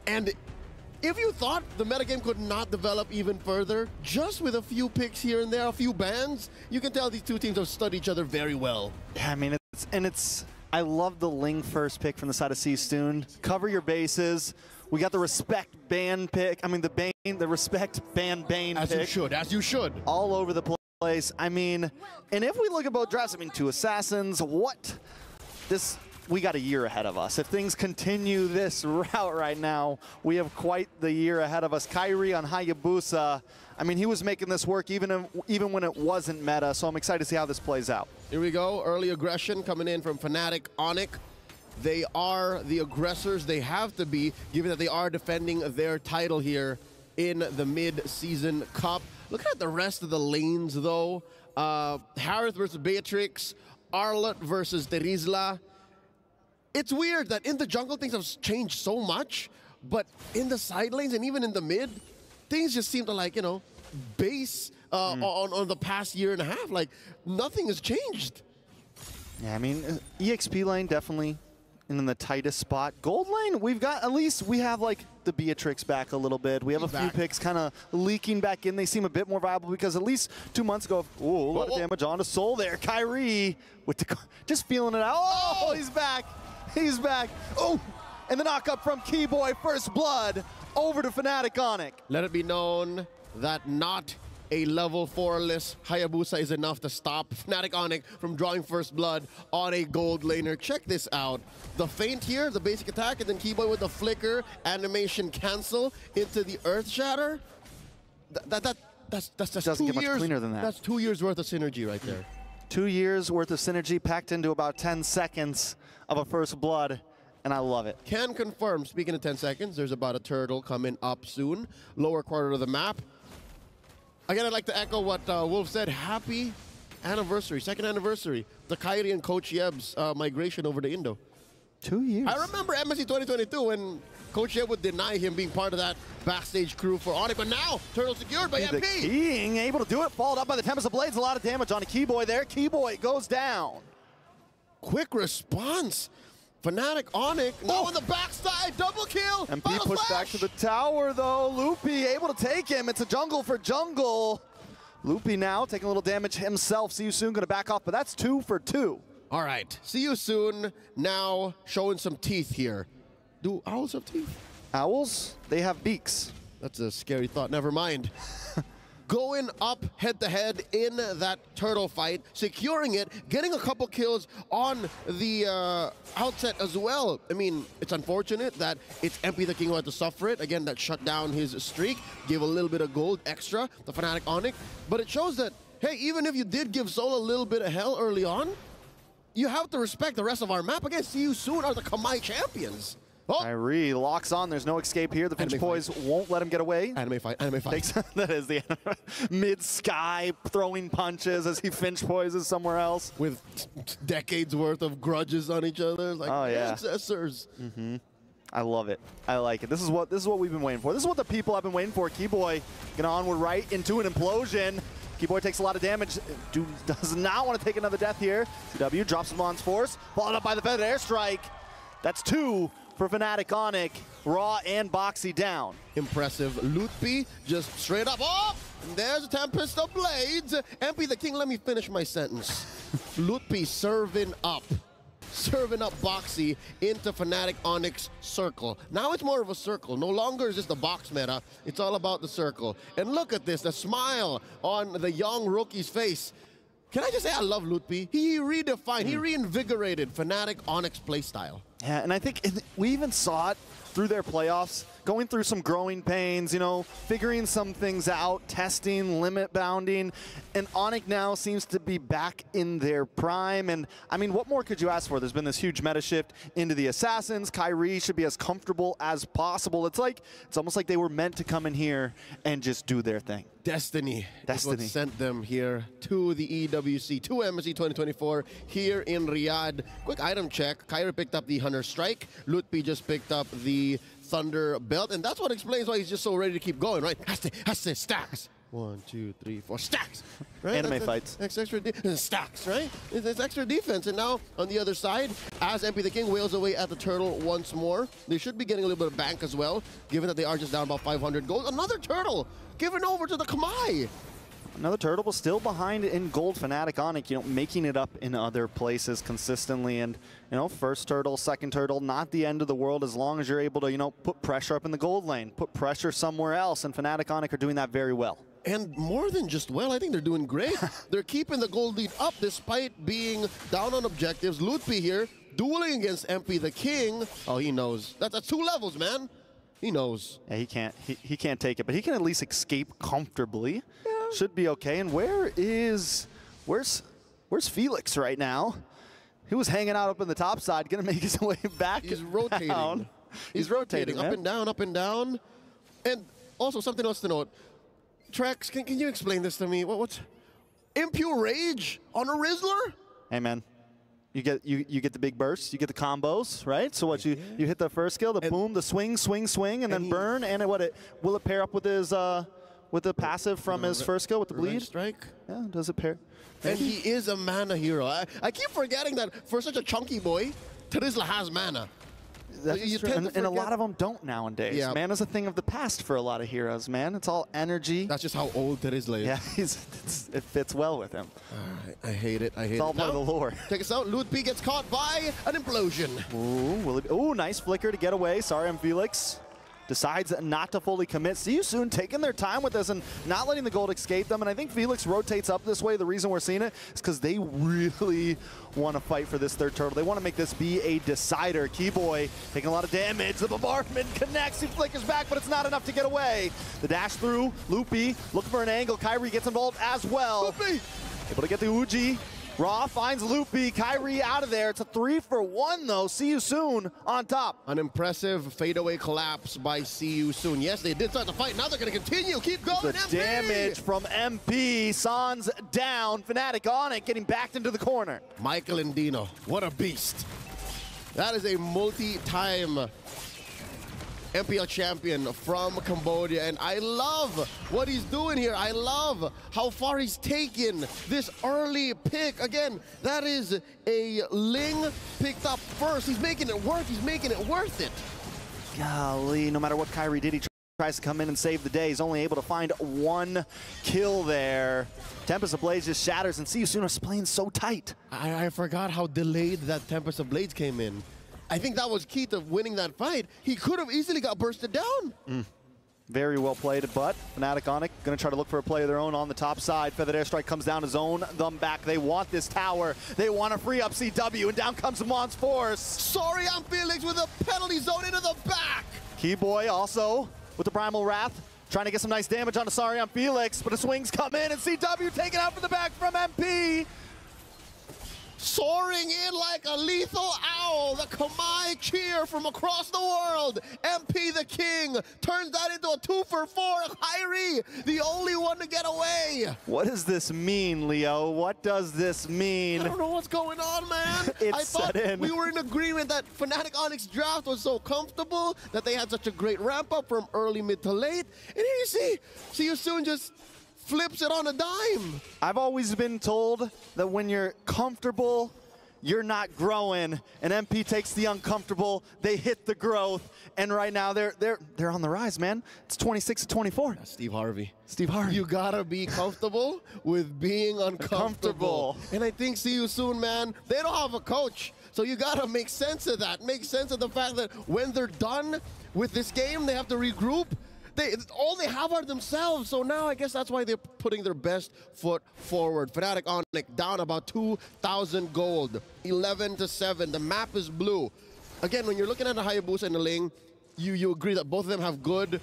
And if you thought the metagame could not develop even further, just with a few picks here and there, a few bans, you can tell these two teams have studied each other very well. Yeah, I mean, I love the Ling first pick from the side of See You Soon. Cover your bases. We got the respect ban pick. I mean, the respect ban Bane as pick. As you should. All over the place. I mean, and if we look at both drafts, I mean, 2 assassins, we got a year ahead of us. If things continue this route right now, we have quite the year ahead of us. Kyrie on Hayabusa, I mean, he was making this work even when it wasn't meta, so I'm excited to see how this plays out. Here we go, early aggression coming in from Fnatic Onyx. They are the aggressors. They have to be, given that they are defending their title here in the mid-season cup. Look at the rest of the lanes, though. Harith versus Beatrix, Arlott versus Terizla. It's weird that in the jungle things have changed so much, but in the side lanes and even in the mid, things just seem to, like, you know, base on the past year and a half. Like, nothing has changed. Yeah, I mean, EXP lane definitely in the tightest spot. Gold lane, we have like the Beatrix back a little bit. We have a few picks kind of leaking back in. They seem a bit more viable because at least 2 months ago, a lot of damage on to Soul there. Kyrie with just feeling it out. Oh, he's back. He's back. Oh, and the knockup from Keyboy, first blood over to Fnatic Onyx. Let it be known that not a level 4-less Hayabusa is enough to stop Fnatic Onyx from drawing first blood on a gold laner. Check this out. The feint here, the basic attack, and then Keyboy with the flicker, animation cancel into the Earth Shatter. That's just doesn't get 2 much years. cleaner than that. That's 2 years worth of synergy right there. 2 years worth of synergy packed into about 10 seconds of a first blood, and I love it. Can confirm, speaking of 10 seconds, there's about a turtle coming up soon. Lower quarter of the map. Again, I'd like to echo what Wolf said. Happy anniversary, second anniversary. The Kyrie and Coach Yeb's migration over to Indo. 2 years. I remember MSC 2022 when Coach Yeb would deny him being part of that backstage crew for Onyx, but now Turtle secured by MP. The King able to do it, followed up by the Tempest of Blades. A lot of damage on a Keyboy there. Keyboy goes down. Quick response. Fnatic Onyx now on the backside, double kill. MP pushed back to the tower though. Loopy able to take him. It's a jungle for jungle. Loopy now taking a little damage himself. See You Soon gonna back off, but that's 2 for 2. All right, See You Soon now showing some teeth here. Do owls have teeth? Owls? They have beaks. That's a scary thought, never mind. Going up head-to-head in that turtle fight, securing it, getting a couple kills on the outset as well. I mean, it's unfortunate that it's MP the King who had to suffer it. Again, that shut down his streak, gave a little bit of gold extra, the Fnatic Onyx. But it shows that, hey, even if you did give Soul a little bit of hell early on, you have to respect the rest of our map. Again, See You Soon are the Kamai champions. Oh. Kyrie locks on. There's no escape here. The Finch Boys won't let him get away. Anime fight. That is the mid-sky throwing punches as he Finch poises somewhere else. With decades worth of grudges on each other. Like, oh, yeah. Ancestors. I love it. I like it. This is what we've been waiting for. This is what the people have been waiting for. Keyboy going onward right into an implosion. Keyboy takes a lot of damage. Dude does not want to take another death here. CW drops him on force, followed up by the feathered airstrike. That's 2 for Fnatic Onyx. Raw and Boxy down. Impressive. Lootby just straight up. Oh! And there's a Tempest of Blades. MP the King, let me finish my sentence. Lootby serving up. serving up Boxy into Fnatic Onyx circle. Now it's more of a circle. No longer is this the box meta. It's all about the circle. And look at this, the smile on the young rookie's face. Can I just say I love Lutpi? He redefined, he reinvigorated Fnatic Onyx playstyle. Yeah, and I think we even saw it through their playoffs, going through some growing pains, you know, figuring some things out, testing, limit bounding, and Onyx now seems to be back in their prime. And I mean, what more could you ask for? There's been this huge meta shift into the Assassins. Kyrie should be as comfortable as possible. It's almost like they were meant to come in here and just do their thing. Destiny is what sent them here to the EWC, to MSC 2024 here in Riyadh. Quick item check. Kyrie picked up the Hunter Strike. Lutpi just picked up the Thunder Belt, and that's what explains why he's just so ready to keep going, right? Has to stacks. 1, 2, 3, 4 stacks. Right? Anime fights. That's extra stacks, right? It's extra defense. And now on the other side, as MP the King wails away at the turtle once more, they should be getting a little bit of bank as well, given that they are just down about 500 gold. Another turtle given over to the Kamai. Another turtle was still behind in gold. Fnatic Onyx, you know, making it up in other places consistently. And, you know, first turtle, second turtle, not the end of the world as long as you're able to, you know, put pressure up in the gold lane, put pressure somewhere else. And Fnatic Onyx are doing that very well. And more than just well, I think they're doing great. They're keeping the gold lead up despite being down on objectives. Lutpi here, dueling against MP the King. Oh, he knows. That's 2 levels, man. He knows. Yeah, he can't take it, but he can at least escape comfortably. Yeah. Should be okay. And where's Felix right now? He was hanging out up in the top side, gonna make his way back. He's rotating. Down. He's rotating up and down, up and down. And also something else to note. Trex, can you explain this to me? What's Impure Rage on a Rizzler? Hey man, you get the big bursts, you get the combos, right? So what you hit the first skill, the boom, the swing, and then burn, and will it pair up with his with the passive from his first skill with the bleed? Strike. Yeah, does it pair? And he is a mana hero. I keep forgetting that for such a chunky boy, Terizla has mana. And a lot of them don't nowadays. Yeah. Mana's a thing of the past for a lot of heroes, man. It's all energy. That's just how old Terizla is. Yeah, it fits well with him. I hate it. It's all part of the lore. Take us out. Lutpi gets caught by an implosion. Ooh, nice flicker to get away. Sorry, I'm Felix. Decides not to fully commit. See you soon, taking their time with this and not letting the gold escape them. And I think Felix rotates up this way. The reason we're seeing it is because they really want to fight for this third turtle. They want to make this be a decider. Keyboy taking a lot of damage. The bombardment connects. He flickers back, but it's not enough to get away. The dash through. Lutpi looking for an angle. Kyrie gets involved as well. Lutpi! Able to get the Uji. Raw finds Lutpi, Kyrie out of there. It's a 3-for-1 though. See you soon on top. An impressive fadeaway collapse by See You Soon. Yes, they did start the fight. Now they're going to continue. Keep going, the MP! Damage from MP. Sans down. Fnatic Onyx getting backed into the corner. Michael and Dino, what a beast. That is a multi-time MPL champion from Cambodia, and I love what he's doing here. I love how far he's taken this early pick. Again, that is a Ling picked up first. He's making it work. He's making it worth it. Golly, no matter what Kyrie did, he tries to come in and save the day. He's only able to find 1 kill there. Tempest of Blades just shatters, and See You Soon is playing so tight. I forgot how delayed that Tempest of Blades came in. I think that was key to winning that fight. He could have easily got bursted down. Very well played, but Fnatic Onyx going to try to look for a play of their own on the top side. Feathered Airstrike comes down to zone them back. They want this tower. They want to free up CW, and down comes Mon's Force. Sorry, I'm Felix with a penalty zone into the back. Keyboy also with the Primal Wrath, trying to get some nice damage on Asari on Felix, but the swings come in, and CW taken out from the back from MP. Soaring in like a lethal owl, the Kamai cheer from across the world. MP the King turns that into a 2-for-4. Kyrie, the only one to get away. What does this mean, Leo? What does this mean? I don't know what's going on, man. I thought we were in agreement that Fnatic Onyx draft was so comfortable, that they had such a great ramp up from early, mid to late. And here you See You Soon just flips it on a dime. I've always been told that when you're comfortable, you're not growing, and MP takes the uncomfortable, they hit the growth, and right now they're on the rise, man. It's 26-24. That's Steve Harvey. Steve Harvey. You gotta be comfortable with being uncomfortable. And I think See You Soon, man, they don't have a coach. So you gotta make sense of that. Make sense of the fact that when they're done with this game, they have to regroup. All they have are themselves. So now I guess that's why they're putting their best foot forward. Fnatic Onyx down about 2,000 gold, 11-7. The map is blue. Again, when you're looking at the Hayabusa and the Ling, you agree that both of them have good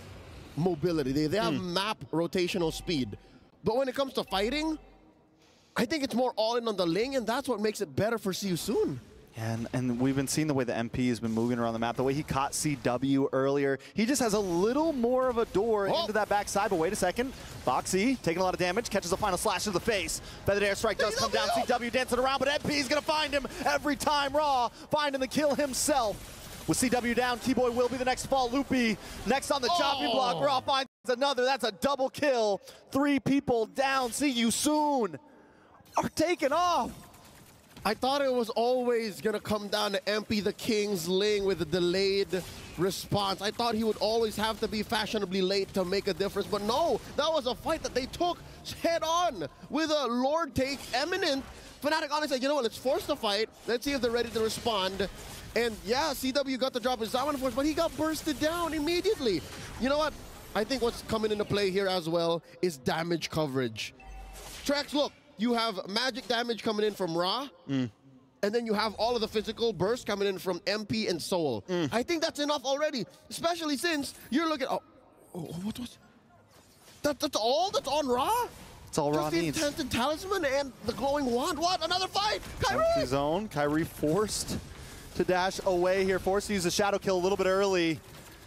mobility. They have map rotational speed. But when it comes to fighting, I think it's more all in on the Ling, and that's what makes it better for See You Soon. And we've been seeing the way the MP has been moving around the map, the way he caught CW earlier. He just has a little more of a door into that backside, but wait a second. Boxy taking a lot of damage, catches a final slash to the face. Feathered Airstrike does come down, CW dancing around, but MP's gonna find him every time. Raw finding the kill himself. With CW down, Keyboy will be the next fall. Loopy next on the choppy block. Raw finds another, that's a double kill. 3 people down, See You Soon are taken off. I thought it was always going to come down to MP the King's Ling with a delayed response. I thought he would always have to be fashionably late to make a difference, but no, that was a fight that they took head on with a Lord take eminent. Fnatic honestly said, you know what, let's force the fight. Let's see if they're ready to respond. And yeah, CW got the drop with Zaman Force, but he got bursted down immediately. You know what? I think what's coming into play here as well is damage coverage. Trax, look. You have magic damage coming in from Ra, and then you have all of the physical burst coming in from MP and Soul. I think that's enough already, especially since you're looking. What was that's all that's on Ra? It's all Ra needs. Just the Enchanted Talisman and the Glowing Wand. What? Another fight? Kyrie! Empty zone. Kyrie forced to dash away here, forced to use a shadow kill a little bit early.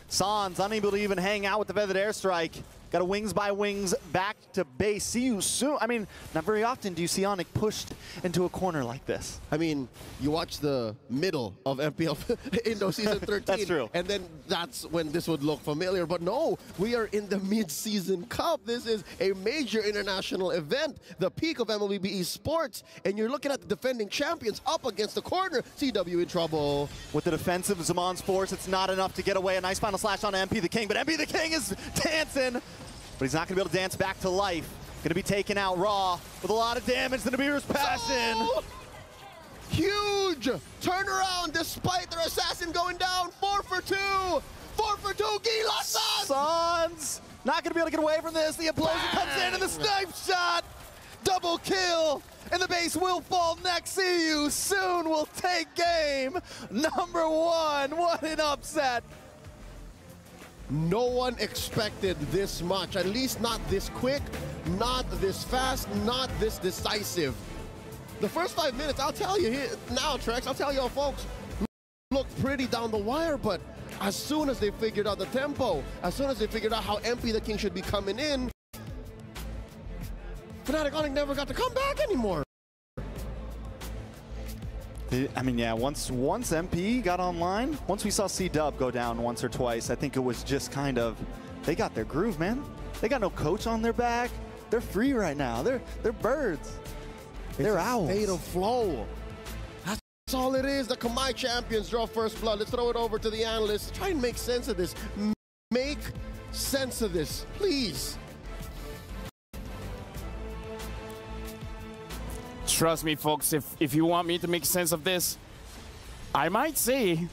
Sans unable to even hang out with the Feathered Airstrike. Got a wings by wings back to base. See You Soon. I mean, not very often do you see Onyx pushed into a corner like this. I mean, you watch the middle of MPL Indo Season 13. That's true. And then that's when this would look familiar. But no, we are in the mid-season cup. This is a major international event, the peak of MLBB esports. And you're looking at the defending champions up against the corner. CW in trouble. With the defensive Zaman's force, it's not enough to get away. A nice final slash on MP the King, but MP the King is dancing. But he's not going to be able to dance back to life. Going to be taken out Raw with a lot of damage. The Nibiru's passion. Oh! Huge turnaround despite their assassin going down. 4 for 2. 4 for 2. Gila Sans not going to be able to get away from this. The implosion comes in and the snipe shot. Double kill. And the base will fall next. See You Soon will take game number 1. What an upset. No one expected this much, at least not this quick, not this fast, not this decisive. The first 5 minutes, I'll tell you here now, Trex, I'll tell you all folks, looked pretty down the wire, but as soon as they figured out the tempo, as soon as they figured out how MP the King should be coming in, Fnatic Onyx never got to come back anymore. I mean, yeah, once MP got online, once we saw C-Dub go down once or twice, I think it was just kind of, they got their groove, man. They got no coach on their back. They're free right now. They're birds. They're owls. State of flow. That's all it is. The Kamai champions draw first blood. Let's throw it over to the analysts. Try and make sense of this. Make sense of this, please. Trust me, folks, if you want me to make sense of this, I might say,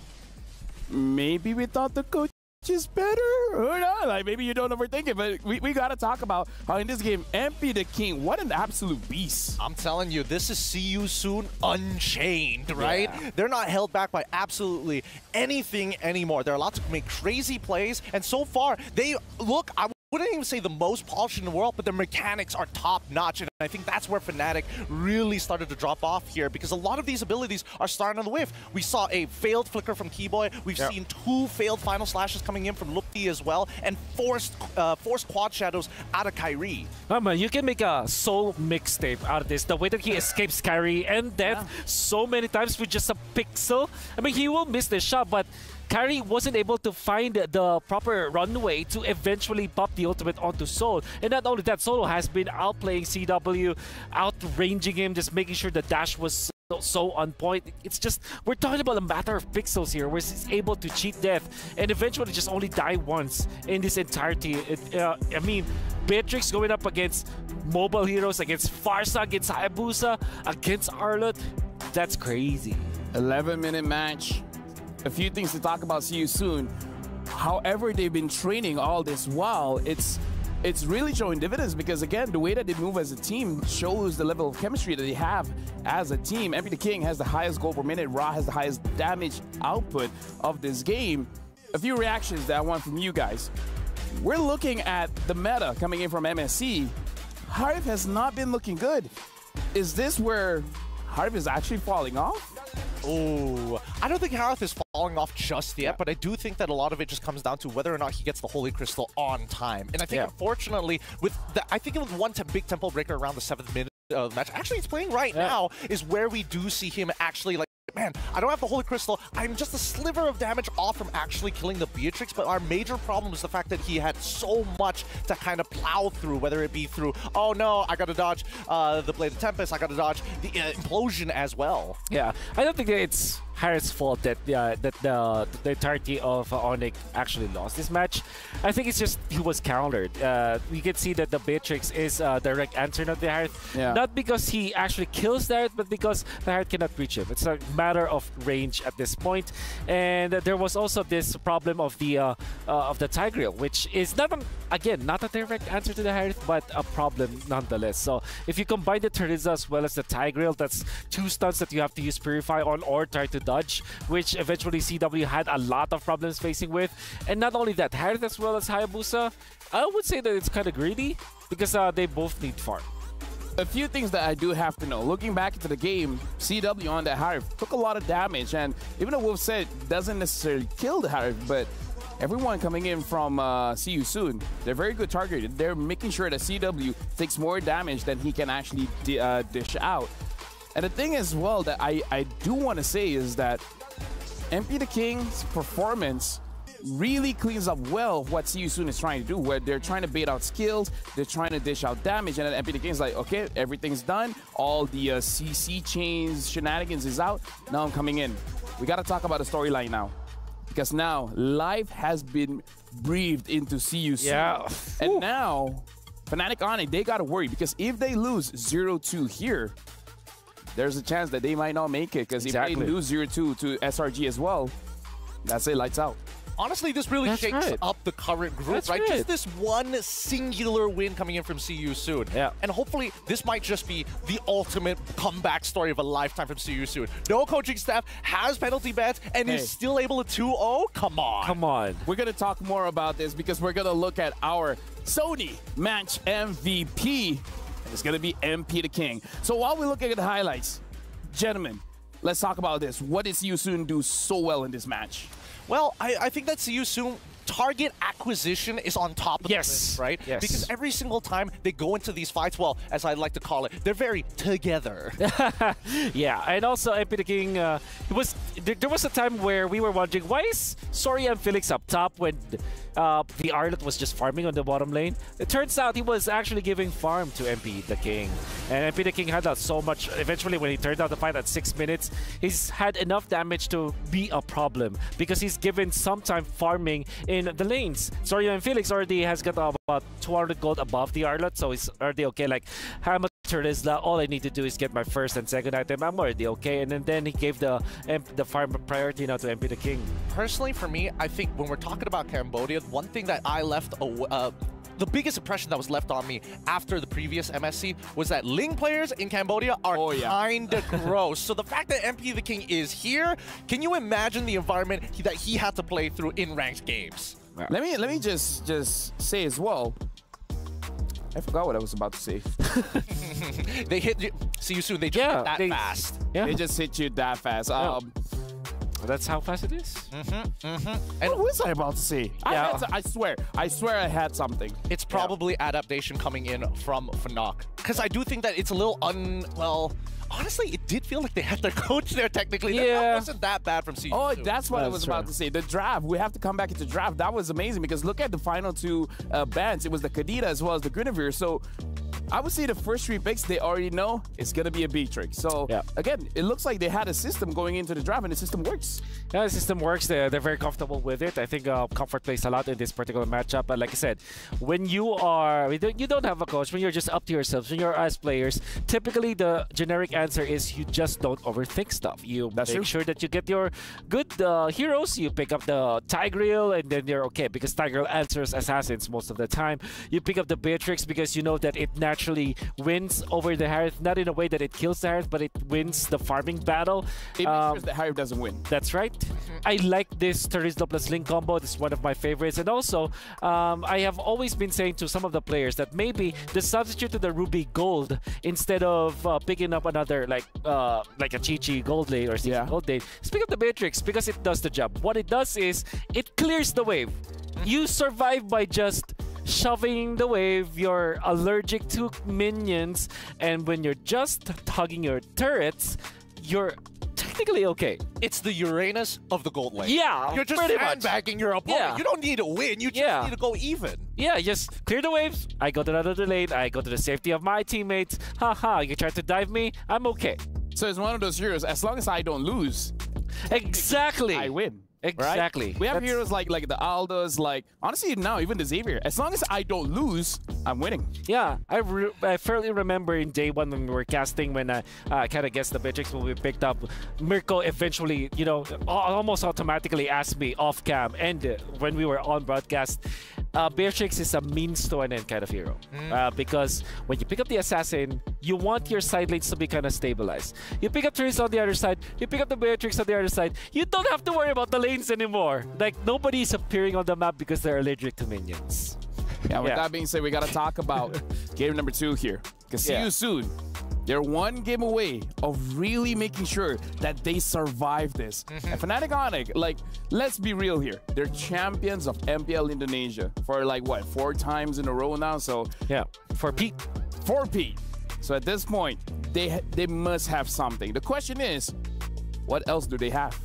maybe we thought the coach is better or not. Like, maybe you don't overthink it, but we got to talk about how in this game, MP the King, what an absolute beast. I'm telling you, this is See You Soon unchained, right? Yeah. They're not held back by absolutely anything anymore. They're allowed to make crazy plays, and so far, they look, I wouldn't even say the most polished in the world, but their mechanics are top-notch, and I think that's where Fnatic really started to drop off here, because a lot of these abilities are starting on the whiff. We saw a failed flicker from Keyboy. We've seen 2 failed final slashes coming in from Lupti as well, and forced quad shadows out of Kyrie. You can make a soul mixtape out of this. The way that he escapes Kyrie and death so many times with just a pixel. I mean, he will miss the shot, but Kyrie wasn't able to find the proper runway to eventually pop the ultimate onto Soul. And not only that, Solo has been outplaying CW, outranging him, just making sure the dash was so on point. It's just, we're talking about a matter of pixels here, where he's able to cheat death and eventually just only die once in this entirety. I mean, Beatrix going up against mobile heroes, against Farsa, against Hayabusa, against Arlott. That's crazy. 11-minute match. A few things to talk about. See you soon. However, they've been training all this while. It's really showing dividends because, again, the way that they move as a team shows the level of chemistry that they have as a team. MP the King has the highest goal per minute. Ra has the highest damage output of this game. A few reactions that I want from you guys. We're looking at the meta coming in from MSC. Harv has not been looking good. Is this where Harv is actually falling off? Oh, I don't think Harv is falling off just yet, but I do think that a lot of it just comes down to whether or not he gets the Holy Crystal on time. And I think, unfortunately, I think it was one big tempo breaker around the 7th minute of the match. Actually, it's playing right now is where we do see him actually, like, man, I don't have the Holy Crystal. I'm just a sliver of damage off from actually killing the Beatrix, but our major problem is the fact that he had so much to kind of plow through, whether it be through, oh no, I gotta dodge the Blade of Tempest, I gotta dodge the Implosion as well. Yeah, I don't think that it's Harris' fault that the entirety of Onyx actually lost this match. I think it's just he was countered. We can see that the Beatrix is a direct answer to the Harris. Not because he actually kills the Harris, but because the Harris cannot reach him. It's a matter of range at this point. And there was also this problem of the Tigreal, which is not a direct answer to the Harris, but a problem nonetheless. So if you combine the Teresa as well as the Tigreal, that's 2 stuns that you have to use Purify on or try to dodge, which eventually CW had a lot of problems facing with. And not only that, Harith as well as Hayabusa, I would say that it's kind of greedy because they both need farm. A few things that I do have to know. Looking back into the game, CW on that Harith took a lot of damage, and even though Wolf said doesn't necessarily kill the Harith, but everyone coming in from See You Soon, they're very good targeted. They're making sure that CW takes more damage than he can actually dish out. And the thing as well that I do want to say is that MP the King's performance really cleans up well what See You Soon is trying to do, where they're trying to bait out skills, they're trying to dish out damage, and then MP the King's like, okay, everything's done, all the CC chains shenanigans is out, now I'm coming in. We got to talk about the storyline now, because now life has been breathed into See You Soon. Yeah. And now Fnatic Onyx, they got to worry, because if they lose 0-2 here, there's a chance that they might not make it, because if they lose 0-2 to SRG as well, that's it, lights out. Honestly, this really shakes up the current group, right? Just this one singular win coming in from See You Soon. Yeah. And hopefully, this might just be the ultimate comeback story of a lifetime from See You Soon. No coaching staff, has penalty bans, and is still able to 2-0? Come on. Come on. We're going to talk more about this because we're going to look at our Sony match MVP. It's going to be MP the King. So while we look at the highlights, gentlemen, let's talk about this. What did See You Soon do so well in this match? Well, I think that See You Soon target acquisition is on top of this, right? Yes. Because every single time they go into these fights, well, as I like to call it, they're very together. Yeah, and also MP the King, there was a time where we were wondering, why is Soria and Felix up top when the Arlet was just farming on the bottom lane? It turns out he was actually giving farm to MP the King. And MP the King had so much, eventually when he turned out the fight at 6 minutes, he's had enough damage to be a problem because he's given some time farming in the lanes. Soria and Felix already has got about 200 gold above the Arlet, so he's already okay. Like, I'm a Teresa, all I need to do is get my first and second item, I'm already okay. And then he gave the farm priority now to MP the King. Personally, for me, I think when we're talking about Cambodia, one thing that I left the biggest impression that was left on me after the previous MSC was that Ling players in Cambodia are kinda gross. So the fact that MP the King is here, can you imagine the environment that he had to play through in ranked games? Yeah. Let me just say as well, I forgot what I was about to say. They hit you. See You Soon. They just hit that fast. Yeah. They just hit you that fast. That's how fast it is. And what was I about to say? Yeah. I swear I had something. It's probably adaptation coming in from Fnatic. Because I do think that it's a little well, honestly, it did feel like they had their coach there technically. That wasn't that bad from See You Soon. Oh, that's what I was about to say. The draft, we have to come back into draft. That was amazing because look at the final 2 bans. It was the Kadita as well as the Guinevere. So I would say the first 3 picks, they already know it's going to be a Beatrix. So, again, it looks like they had a system going into the draft, and the system works. Yeah, the system works. They're very comfortable with it. I think comfort plays a lot in this particular matchup. But like I said, when you don't have a coach, when you're just up to yourselves, when you're as players, typically the generic answer is you just don't overthink stuff. You make sure that you get your good heroes, you pick up the Tigreal, and then you're okay, because Tigreal answers assassins most of the time. You pick up the Beatrix because you know that it naturally wins over the Harith, not in a way that it kills the Harith, but it wins the farming battle. It makes sure the Harith doesn't win. That's right. I like this Turismo plus Link combo. This is one of my favorites. And also, I have always been saying to some of the players that maybe the substitute to the Ruby Gold, instead of picking up another like a Chi-Chi Gold lane or CC Gold lane, is pick up the Beatrix, because it does the job. What it does is it clears the wave. You survive by just shoving the wave. You're allergic to minions, and when you're just hugging your turrets, you're technically okay. It's the Uranus of the gold lane. Yeah, you're just sandbagging your opponent. Yeah. You don't need to win. You just need to go even. Yeah, just clear the waves. I go to another lane. I go to the safety of my teammates. Haha, you try to dive me. I'm okay. So it's one of those heroes. As long as I don't lose, exactly, I win. Exactly. Right? We have heroes like the Aldos, like honestly now even the Xavier. As long as I don't lose, I'm winning. Yeah, I fairly remember in day 1 when we were casting, when I kind of guessed the Beatrix when we picked up. Mirko eventually, you know, almost automatically asked me off cam, and when we were on broadcast, Beatrix is a means to an end kind of hero. Because when you pick up the assassin, you want your side lanes to be kind of stabilized. You pick up Therese on the other side, you pick up the Beatrix on the other side, you don't have to worry about the lanes anymore. Like, nobody's appearing on the map because they're allergic to minions. Yeah, with that being said, we got to talk about game number 2 here. Because see you soon. They're one game away of really making sure that they survive this. And Fnatic Onyx, like, let's be real here. They're champions of MPL Indonesia for like, what, 4 times in a row now? So yeah, for Pete. For Pete. So at this point, they must have something. The question is, what else do they have?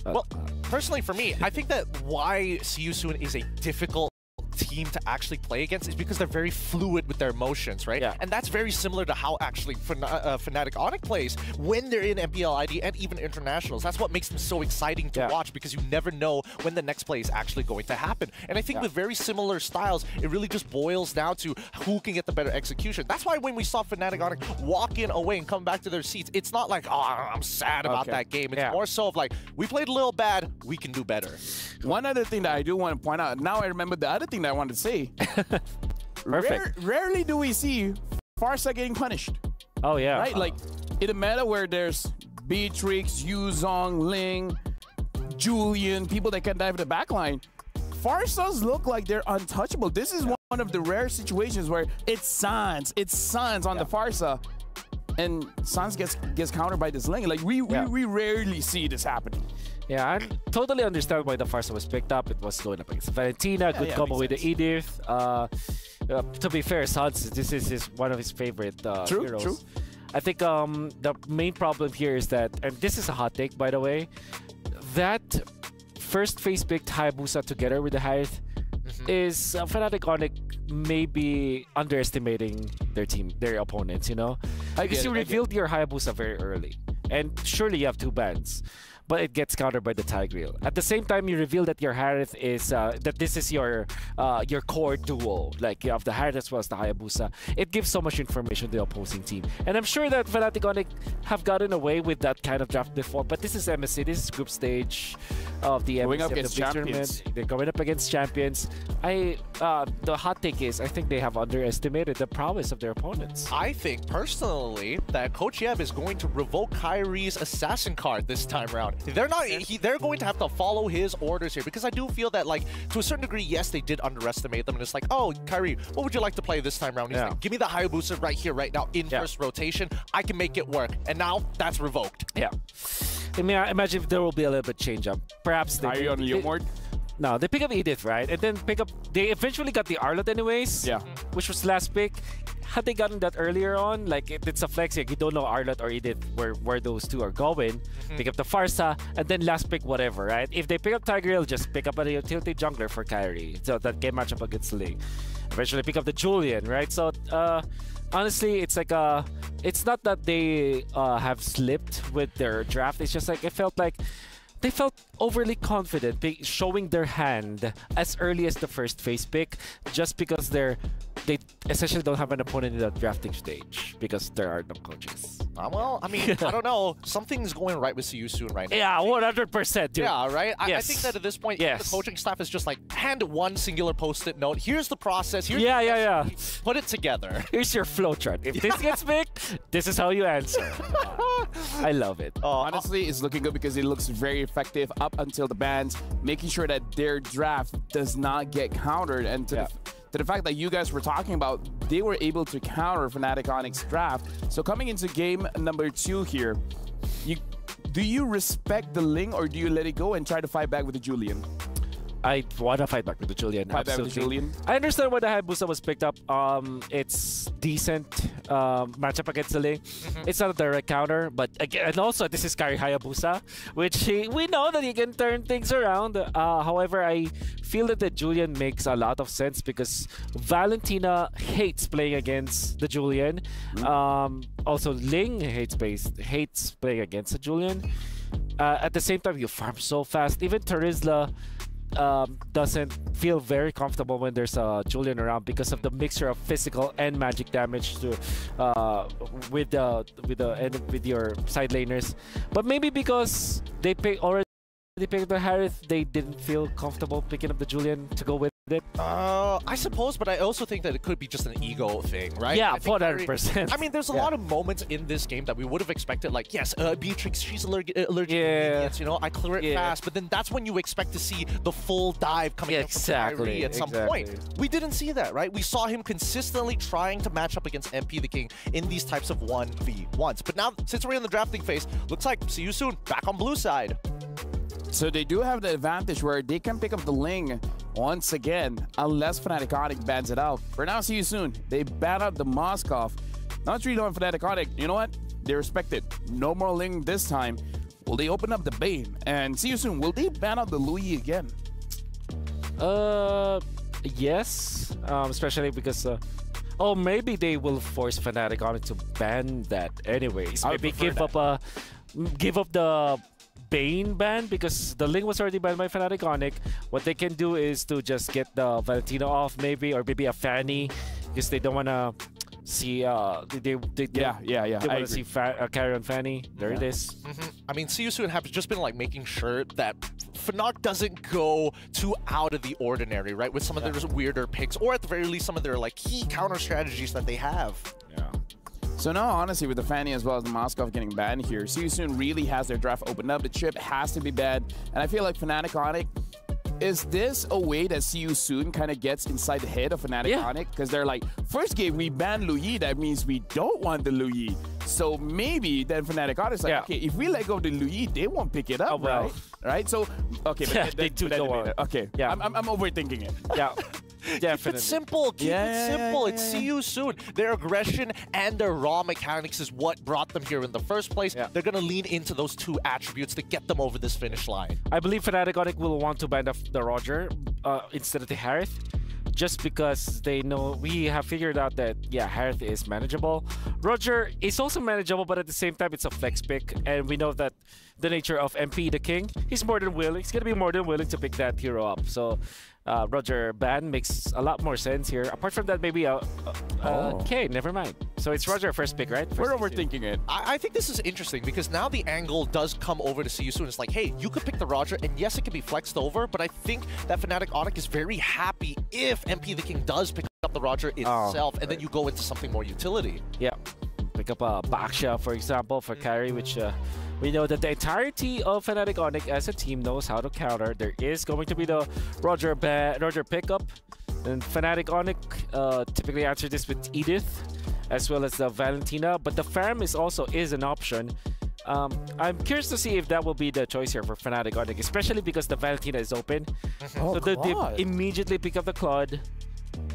Well, personally for me, I think that why Siusun is a difficult team to actually play against is because they're very fluid with their emotions, right? Yeah. And that's very similar to how actually Fnatic Onyx plays when they're in MPL ID and even internationals. That's what makes them so exciting to watch, because you never know when the next play is actually going to happen. And I think with very similar styles, it really just boils down to who can get the better execution. That's why when we saw Fnatic Onyx walk in away and come back to their seats, it's not like, oh, I'm sad about that game. It's more so of like, we played a little bad, we can do better. One other thing that I do want to point out, now I remember the other thing that I wanted to say. Perfect. Rarely do we see Pharsa getting punished. Oh, yeah. Right? Like, in a meta where there's Beatrix, Yuzong, Ling, Julian, people that can dive in the backline, Pharsas look like they're untouchable. This is one of the rare situations where it's Sans on the Pharsa, and Sans gets countered by this Ling. Like, we rarely see this happening. Yeah, I totally understand why the Pharsa was picked up. It was going up against Valentina, good combo with the Edith. To be fair, Sans, this is one of his favorite heroes. True. I think the main problem here is that, and this is a hot take by the way, that first phase picked Hayabusa together with the Harith is Fnatic Onyx maybe underestimating their opponents, you know? Because you revealed your Hayabusa very early, and surely you have 2 bans, but it gets countered by the Tigreal. At the same time, you reveal that your Harith is that this is your core duo. Like, you have the Harith as well as the Hayabusa. It gives so much information to the opposing team, and I'm sure that Fnatic Onyx have gotten away with that kind of draft before. But this is MSC. This is group stage of the going MSC up against champions. They're going up against champions. The hot take is I think they have underestimated the prowess of their opponents. I think personally that Coach Yev is going to revoke Kyrie's assassin card this time around. They're not. They're going to have to follow his orders here, because I do feel that, like, to a certain degree, yes, they did underestimate them. And it's like, oh, Kyrie, what would you like to play this time around? He's like, give me the Hayabusa right here, right now, in first rotation. I can make it work. And now that's revoked. Yeah. I mean, I imagine there will be a little bit change up. Perhaps they. Are you on Leomord? No, they pick up Edith, right? And then they eventually got the Arlott anyways. Yeah. Which was last pick. had they gotten that earlier on, like if it's a flex, like you don't know Arlott or Edith where those two are going, pick up the Farsa, and then last pick whatever, right? If they pick up Tigreal, just pick up a utility jungler for Kyrie. So that game matchup against Ling. Eventually pick up the Julian, right? So honestly, it's like it's not that they have slipped with their draft. It's just like it felt like they felt overly confident showing their hand as early as the first phase pick, just because they essentially don't have an opponent in the drafting stage because there are no coaches. Well, I mean, I don't know. Something's going right with CU soon right now. Yeah, 100%, dude. Yeah, right? Yes. I think that at this point, yes. the coaching staff is just like, hand one singular post-it note. Here's the process. Here's yeah. Put it together. Here's your flowchart. If this gets picked, this is how you answer. I love it. Honestly, it's looking good because it looks very effective up until the bans, making sure that their draft does not get countered. And to the fact that you guys were talking about, they were able to counter Fnatic Onyx draft. So coming into game number 2 here, do you respect the Ling or do you let it go and try to fight back with the Julian? I want to fight back with the Julian. Fight back with the Julian. I understand why the Hayabusa was picked up. It's decent matchup against the Ling. It's not a direct counter, but again, and also this is Kari Hayabusa, which we know that he can turn things around. However, I feel that the Julian makes a lot of sense because Valentina hates playing against the Julian. Also, Ling hates playing against the Julian. At the same time, you farm so fast. Even Terizla doesn't feel very comfortable when there's a Julian around because of the mixture of physical and magic damage to with your side laners. But maybe because they already picked the Harith, they didn't feel comfortable picking up the Julian to go with it. I suppose, but I also think that it could be just an ego thing, right? Yeah, 400%. I mean, there's a lot of moments in this game that we would have expected, like, yes, Beatrix, she's allergic to ingredients, you know, I clear it fast, but then that's when you expect to see the full dive coming from Kyrie at some point. We didn't see that, right? We saw him consistently trying to match up against MP the King in these types of 1v1s. But now, since we're in the drafting phase, looks like, see you soon, back on blue side. So they do have the advantage where they can pick up the Ling once again, unless Fnatic Onyx bans it out. For now, see you soon. They ban out the Moskov. Now it's really on Fnatic Onyx. You know what? They respect it. No more Ling this time. Will they open up the Bane? And see you soon. Will they ban out the Louis again? Yes. Especially because... oh, maybe they will force Fnatic Onyx to ban that anyways. Maybe give up the Bane ban because the Ling was already banned by Fnatic Onyx. What they can do is to just get the Valentina off maybe, or maybe a Fanny because they don't want to see they want to see Carry on Fanny. There it is. I mean, See You Soon have just been like making sure that Fnatic doesn't go too out of the ordinary, right? With some of their weirder picks, or at the very least, some of their like key counter strategies that they have. So now, honestly, with the Fanny as well as the Moskov getting banned here, See You Soon really has their draft opened up. The chip has to be banned. And I feel like Fnatic Onyx, is this a way that See You Soon kind of gets inside the head of Fnatic Onyx? Because they're like, first game, we banned Louis. That means we don't want the Louis. So maybe then Fnatic Onyx is like, okay, if we let go of the Louis, they won't pick it up, right? So, okay, but they do go on. Okay, I'm overthinking it. Yeah. Definitely. Keep it simple. Keep it simple. It's See You Soon. Their aggression and their raw mechanics is what brought them here in the first place. They're going to lean into those two attributes to get them over this finish line. I believe Fnatic Onyx will want to ban the Roger instead of the Harith, just because they know we have figured out that, Harith is manageable. Roger is also manageable, but at the same time, it's a flex pick, and we know that the nature of MP the King, he's more than willing. He's going to be more than willing to pick that hero up. So Roger ban makes a lot more sense here. Apart from that, maybe okay, never mind. So it's Roger first pick, right? We're overthinking it. I think this is interesting because now the angle does come over to See You Soon. It's like, hey, you could pick the Roger, and yes, it can be flexed over, but I think that Fnatic Onyx is very happy if MP the King does pick up the Roger itself, and then you go into something more utility. Yeah, pick up a Baksha, for example, for carry, which we know that the entirety of Fnatic Onyx as a team knows how to counter. There is going to be the Roger pickup, and Fnatic Onyx typically answer this with Edith, as well as the Valentina, but the farm is an option. I'm curious to see if that will be the choice here for Fnatic Onyx, especially because the Valentina is open. So they immediately pick up the Claude,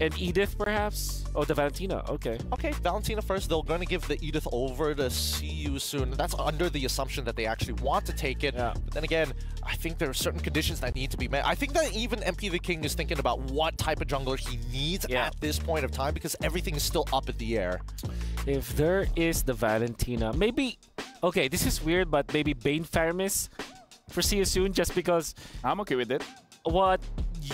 And Edith, perhaps? Oh, the Valentina. Okay. Okay, Valentina first. They're going to give the Edith over to See You Soon. That's under the assumption that they actually want to take it. Yeah. But then again, I think there are certain conditions that need to be met. I think that even MP the King is thinking about what type of jungler he needs at this point of time, because everything is still up in the air. If there is the Valentina, maybe... Okay, this is weird, but maybe Bane Faramis for See You Soon, just because... I'm okay with it. What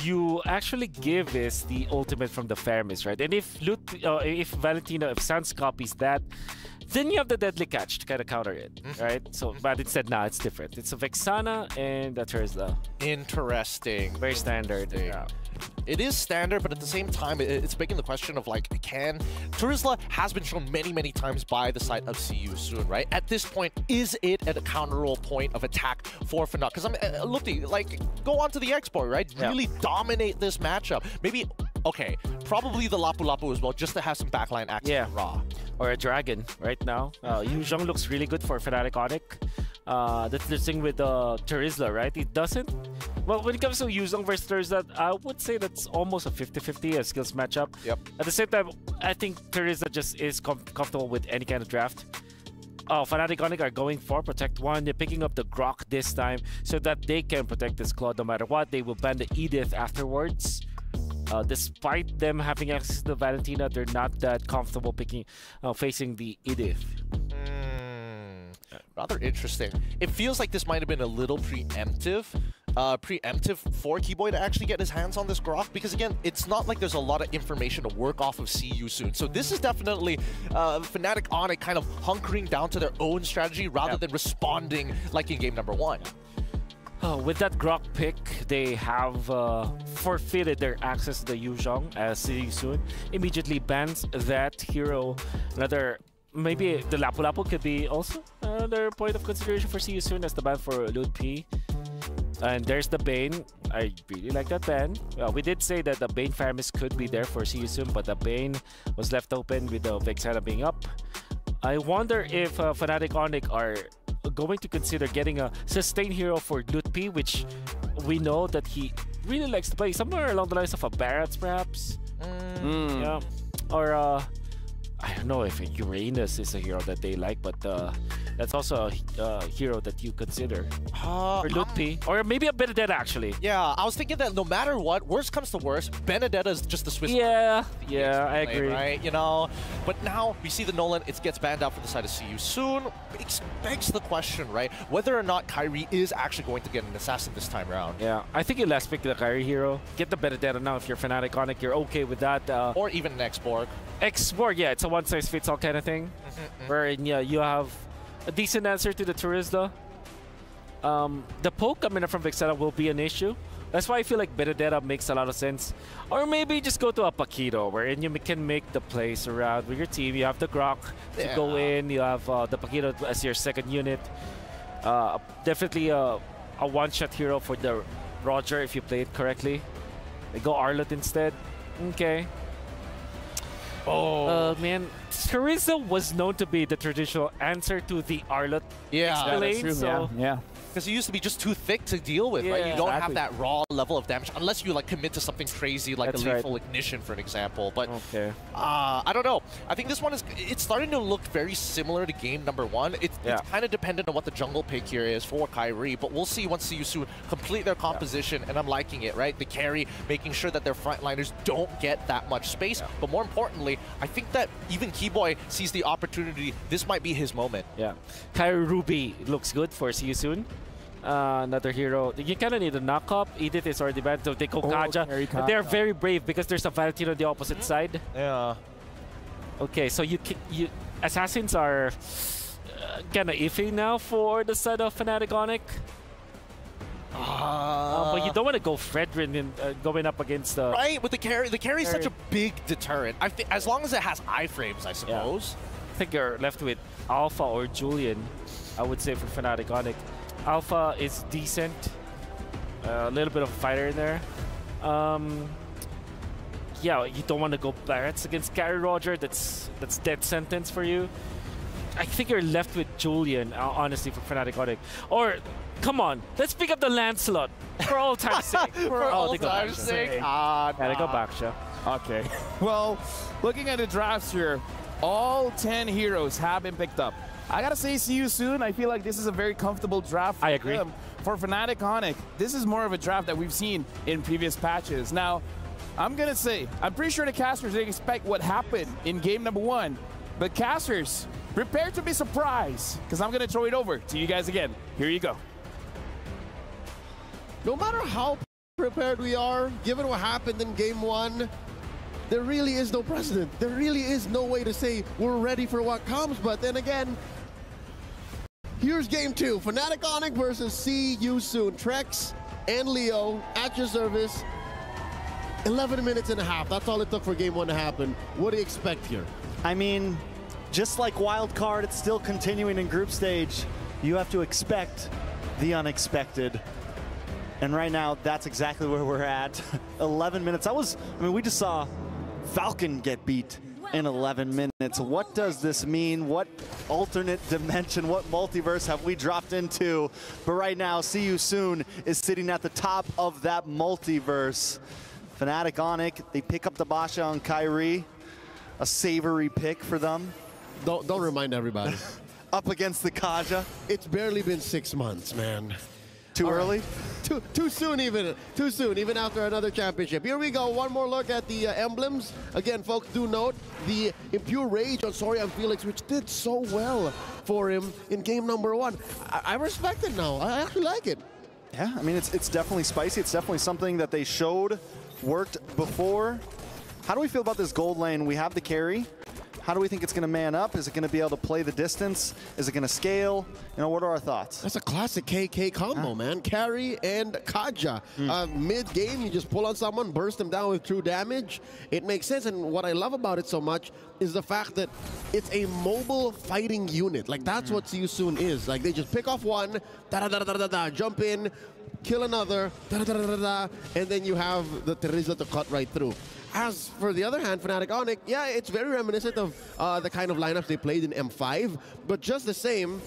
you actually give is the ultimate from the Faramis, right? And if Valentina, if Sans copies that, then you have the Deadly Catch to kind of counter it, right? So, but instead, it's different. It's a Vexana and a Terizla. Interesting. Very standard. Yeah. It is standard, but at the same time, it's begging the question of, like, Terizla has been shown many, many times by the side of See You Soon, right? At this point, is it at a counterable point of attack for Fnatic? Because I'm looking, like, go on to the export, right? Yeah. Really dominate this matchup. Maybe, okay, probably the Lapu Lapu as well, just to have some backline access. Yeah. Raw. Or a Dragon right now. Yu Zhong looks really good for Fnatic Onic. That's the thing with Terizla, right? It doesn't... Well, when it comes to Yu Zhong versus Terizla, I would say that's almost a 50-50 a skills matchup. Yep. At the same time, I think Terizla just is comfortable with any kind of draft. Fnatic Onic are going for Protect 1. They're picking up the Grok this time so that they can protect this Claude no matter what. They will ban the Edith afterwards. Despite them having access to the Valentina, they're not that comfortable facing the Edith. Rather interesting. It feels like this might have been a little preemptive for Keyboy to actually get his hands on this Grok, because again, it's not like there's a lot of information to work off of See You Soon. So this is definitely Fnatic Onic kind of hunkering down to their own strategy rather than responding like in game number 1. With that Grok pick, they have forfeited their access to the Yu Zhong, as See You Soon immediately bans that hero. Maybe the Lapu Lapu could be also another point of consideration for See You Soon as the ban for Lud P. And there's the Bane. I really like that ban. We did say that the Bane Faramis could be there for See You Soon, but the Bane was left open with the Vexana being up. I wonder if Fnatic Onic are going to consider getting a sustain hero for Lud P, which we know that he really likes to play somewhere along the lines of a Barretts, perhaps. Yeah. Or I don't know if Uranus is a hero that they like, but that's also a hero that you consider. Or Lud P. Or maybe a Benedetta, actually. Yeah, I was thinking that no matter what, worst comes to worst, Benedetta is just the Swiss. Yeah, I agree. Right, you know. But now we see the Nolan, it gets banned out for the side of See You Soon. It begs the question, right? Whether or not Kyrie is actually going to get an assassin this time around. Yeah, I think you last pick the Kyrie hero. Get the Benedetta now if you're Fnatic Onic. You're okay with that. Or even an X-Borg. X-Borg, yeah, it's a one-size-fits-all kind of thing. Wherein, yeah, you have a decent answer to the Terizla. The poke coming up from Vexana will be an issue. That's why I feel like Benedetta makes a lot of sense. Or maybe just go to a Paquito, wherein you can make the plays around with your team. You have the Grok to go in. You have the Paquito as your second unit. Definitely a one-shot hero for the Roger if you play it correctly. They go Arlott instead. Okay. Man, Terizla was known to be the traditional answer to the Arlott lane, so yeah. Because it used to be just too thick to deal with, right? You don't have that raw level of damage unless you like commit to something crazy like a lethal ignition, for an example. But I don't know. I think this one it's starting to look very similar to game number 1. It's kind of dependent on what the jungle pick here is for Kyrie, but we'll see once See You Soon complete their composition, and I'm liking it, right? The carry, making sure that their frontliners don't get that much space. But more importantly, I think that even Keyboy sees the opportunity. This might be his moment. Yeah. Kyrie Ruby looks good for See You Soon. Another hero. You kind of need a knock-up. Edith is already banned, so they go Kaja. They're very brave because there's a Valentina on the opposite side. Yeah. Okay, so you Assassins are kind of iffy now for the side of Fnatic Onic. But you don't want to go Fredrin in, going up against the... Right, with the carry. The carry is such a big deterrent. I think as long as it has iframes, I suppose. I think you're left with Alpha or Julian, I would say, for Fnatic Onic. Alpha is decent. A little bit of a fighter in there. Yeah, you don't want to go Barretts against Gary Roger. That's death sentence for you. I think you're left with Julian, honestly, for Fnatic Onic. Or Come on, let's pick up the Lancelot for all time's sake. For all time's sake. Yeah, they go back, Sha. Okay. Well, looking at the drafts here, all 10 heroes have been picked up. I gotta say, see you soon. I feel like this is a very comfortable draft for I agree. them. For Fnatic Onyx, this is more of a draft that we've seen in previous patches. Now, I'm gonna say, I'm pretty sure the casters didn't expect what happened in game number 1. But casters, prepare to be surprised, because I'm gonna throw it over to you guys again. Here you go. No matter how prepared we are, given what happened in game 1, there really is no precedent. There really is no way to say we're ready for what comes. But then again, here's game 2. Fnatic Onyx versus See You Soon. Trex and Leo at your service. 11 minutes and a half. That's all it took for game 1 to happen. What do you expect here? I mean, just like wild card, it's still continuing in group stage. You have to expect the unexpected. And right now, that's exactly where we're at. 11 minutes. I mean, we just saw Falcon get beat in 11 minutes. What does this mean? What alternate dimension, what multiverse have we dropped into? But right now, See You Soon is sitting at the top of that multiverse. Fnatic Onyx, they pick up the Basha on Kyrie. A savory pick for them. Don't remind everybody. Up against the Kaja. It's barely been 6 months, man. Too early? Too soon even. Too soon, even after another championship. Here we go. One more look at the emblems. Again, folks, do note the Impure Rage on Sorry I'm Felix, which did so well for him in game number 1. I respect it now. I actually like it. Yeah, I mean, it's definitely spicy. It's definitely something that they showed worked before. How do we feel about this gold lane? We have the carry. How do we think it's going to man up? Is it going to be able to play the distance? Is it going to scale? You know, what are our thoughts? That's a classic KK combo, man. Carry and Kaja. Mid-game, you just pull on someone, burst them down with true damage. It makes sense, and what I love about it so much is the fact that it's a mobile fighting unit. Like, that's what See You Soon is. Like, they just pick off one, da-da-da-da-da-da, jump in, kill another, da-da-da-da-da-da, and then you have the Teresa to cut right through. As for the other hand, Fnatic Onyx, yeah, it's very reminiscent of the kind of lineups they played in M5, but just the same,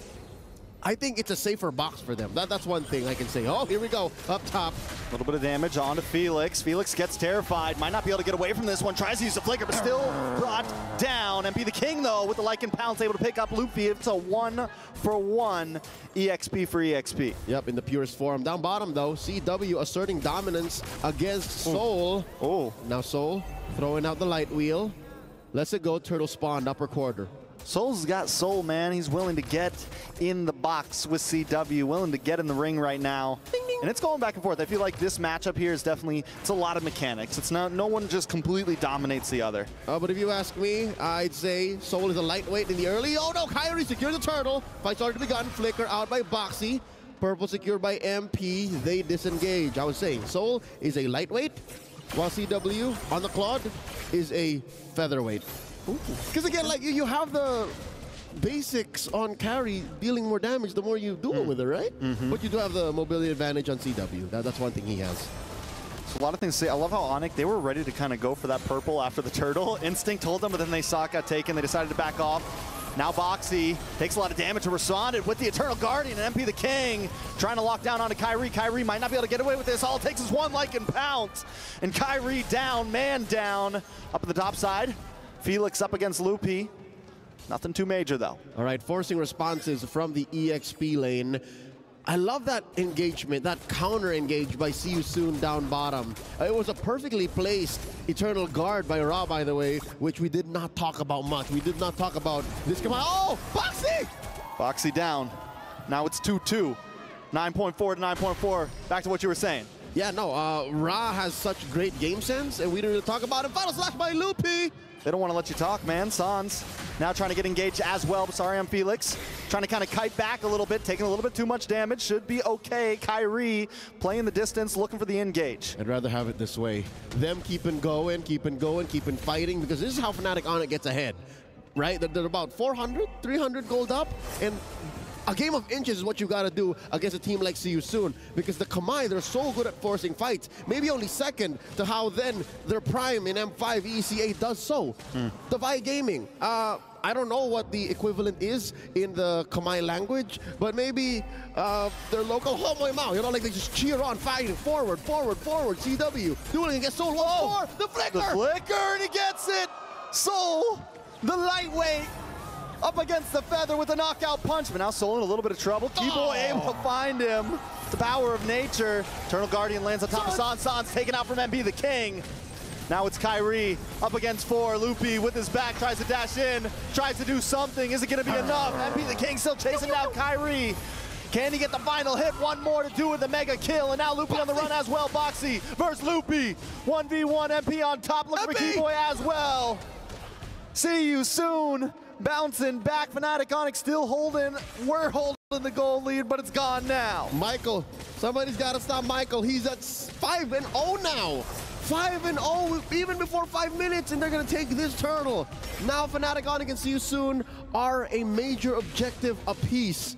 I think it's a safer box for them. That's one thing I can say. Oh, here we go, up top. A little bit of damage onto Felix. Felix gets terrified, might not be able to get away from this one, tries to use the flicker, but still brought down. MP the King, though, with the Lycan Pounce, able to pick up Luffy. It's a 1-for-1 EXP for EXP. Yep, in the purest form. Down bottom, though, CW asserting dominance against Soul. Oh. Now Soul throwing out the light wheel. Lets it go, turtle spawned, upper quarter. Soul's got soul, man. He's willing to get in the box with CW, willing to get in the ring right now. Ding, ding. And it's going back and forth. I feel like this matchup here is definitely, it's a lot of mechanics. It's not, no one just completely dominates the other. But if you ask me, I'd say Soul is a lightweight in the early. Oh no, Kyrie secures the turtle. Fight's already begun. Flicker out by Boxy. Purple secured by MP. They disengage. I was saying, Soul is a lightweight, while CW on the Claude is a featherweight. Because again, like you have the basics on carry dealing more damage the more you do it with it, right? But you do have the mobility advantage on CW. That's one thing he has. So a lot of things to say. I love how Onyx, they were ready to kind of go for that purple after the turtle. Instinct told them, but then they saw it got taken. They decided to back off. Now Boxy takes a lot of damage to respond with the Eternal Guardian and MP the King trying to lock down onto Kyrie. Kyrie might not be able to get away with this. All it takes is one Lycan Pounce. And Kyrie down, man down. Up at the top side. Felix up against Lupi. Nothing too major, though. All right, forcing responses from the EXP lane. I love that engagement, that counter engage by See You Soon down bottom. It was a perfectly placed Eternal Guard by Ra, by the way, which we did not talk about much. We did not talk about this. Come on. Oh, Boxy! Boxy down. Now it's 2-2. 9.4 to 9.4. Back to what you were saying. Yeah, no, Ra has such great game sense, and we didn't really talk about it. Final slash by Lupi! They don't want to let you talk, man. Sans now trying to get engaged as well. Sorry, I'm Felix. Trying to kind of kite back a little bit, taking a little bit too much damage. Should be okay. Kyrie playing the distance, looking for the engage. I'd rather have it this way. Them keeping going, keeping fighting, because this is how Fnatic Onyx gets ahead, right? They're about 400, 300 gold up, and a game of inches is what you got to do against a team like See You Soon, because the Kamai, they're so good at forcing fights, maybe only second to how then their prime in M5 ECA does so. Divide Gaming, I don't know what the equivalent is in the Khmer language, but maybe their local Homoy Mao, you know, like they just cheer on, fighting, forward, forward, forward, CW, dueling against Soul, the flicker! The flicker, and he gets it! Soul, the lightweight, up against the feather with a knockout punch, but now Soul in a little bit of trouble. Kiboy able to find him. The power of nature. Eternal Guardian lands on top of San. San's taken out from MB the King. Now it's Kyrie up against 4. Loopy with his back tries to dash in, tries to do something. Is it going to be enough? MB the King still chasing down Kyrie. Can he get the final hit? One more to do with the mega kill, and now Loopy on the run as well. Boxy versus Loopy. 1v1, MP on top, looking for Kiboy as well. See you soon. Bouncing back, Fnatic Onyx still holding. We're holding the goal lead, but it's gone now. Michael, somebody's got to stop Michael. He's at 5-0 now. 5-0 even before 5 minutes, and they're going to take this turtle. Now Fnatic Onyx and See You Soon are a major objective apiece.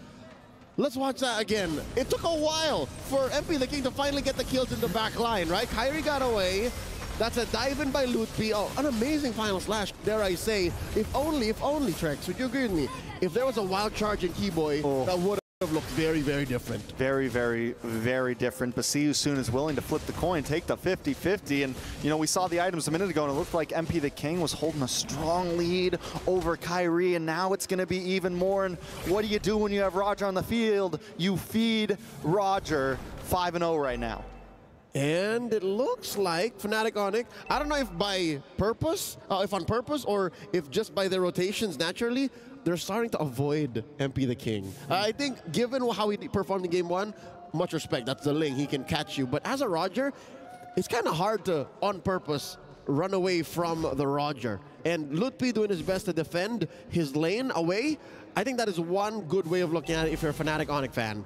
Let's watch that again. It took a while for MP the King to finally get the kills in the back line, right? Kyrie got away. That's a dive in by Lutpi. Oh, an amazing final slash, dare I say. If only, Trex, would you agree with me? If there was a wild charge in Kiboy, that would have looked very, very different. Very, very, very different. But See You Soon is willing to flip the coin, take the 50-50. And, you know, we saw the items a minute ago, and it looked like MP the King was holding a strong lead over Kyrie, and now it's going to be even more. And what do you do when you have Roger on the field? You feed Roger. 5-0 right now. And it looks like Fnatic Onyx, I don't know if by purpose, if on purpose, or if just by their rotations naturally, they're starting to avoid MP the King. I think given how he performed in Game 1, much respect, that's the Ling, he can catch you. But as a Roger, it's kind of hard to, on purpose, run away from the Roger. And Lutpi doing his best to defend his lane away, I think that is one good way of looking at it if you're a Fnatic Onyx fan.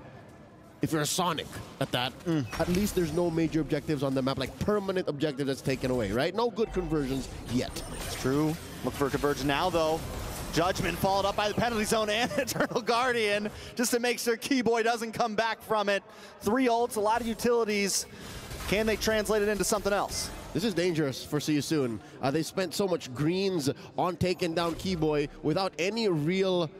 If you're a Sonic at that, at least there's no major objectives on the map, like permanent objective that's taken away, right? No good conversions yet. It's true. Look for a conversion now, though. Judgment followed up by the penalty zone and Eternal Guardian, just to make sure Kiboy doesn't come back from it. 3 ults, a lot of utilities. Can they translate it into something else? This is dangerous for See You Soon. They spent so much greens on taking down Kiboy without any real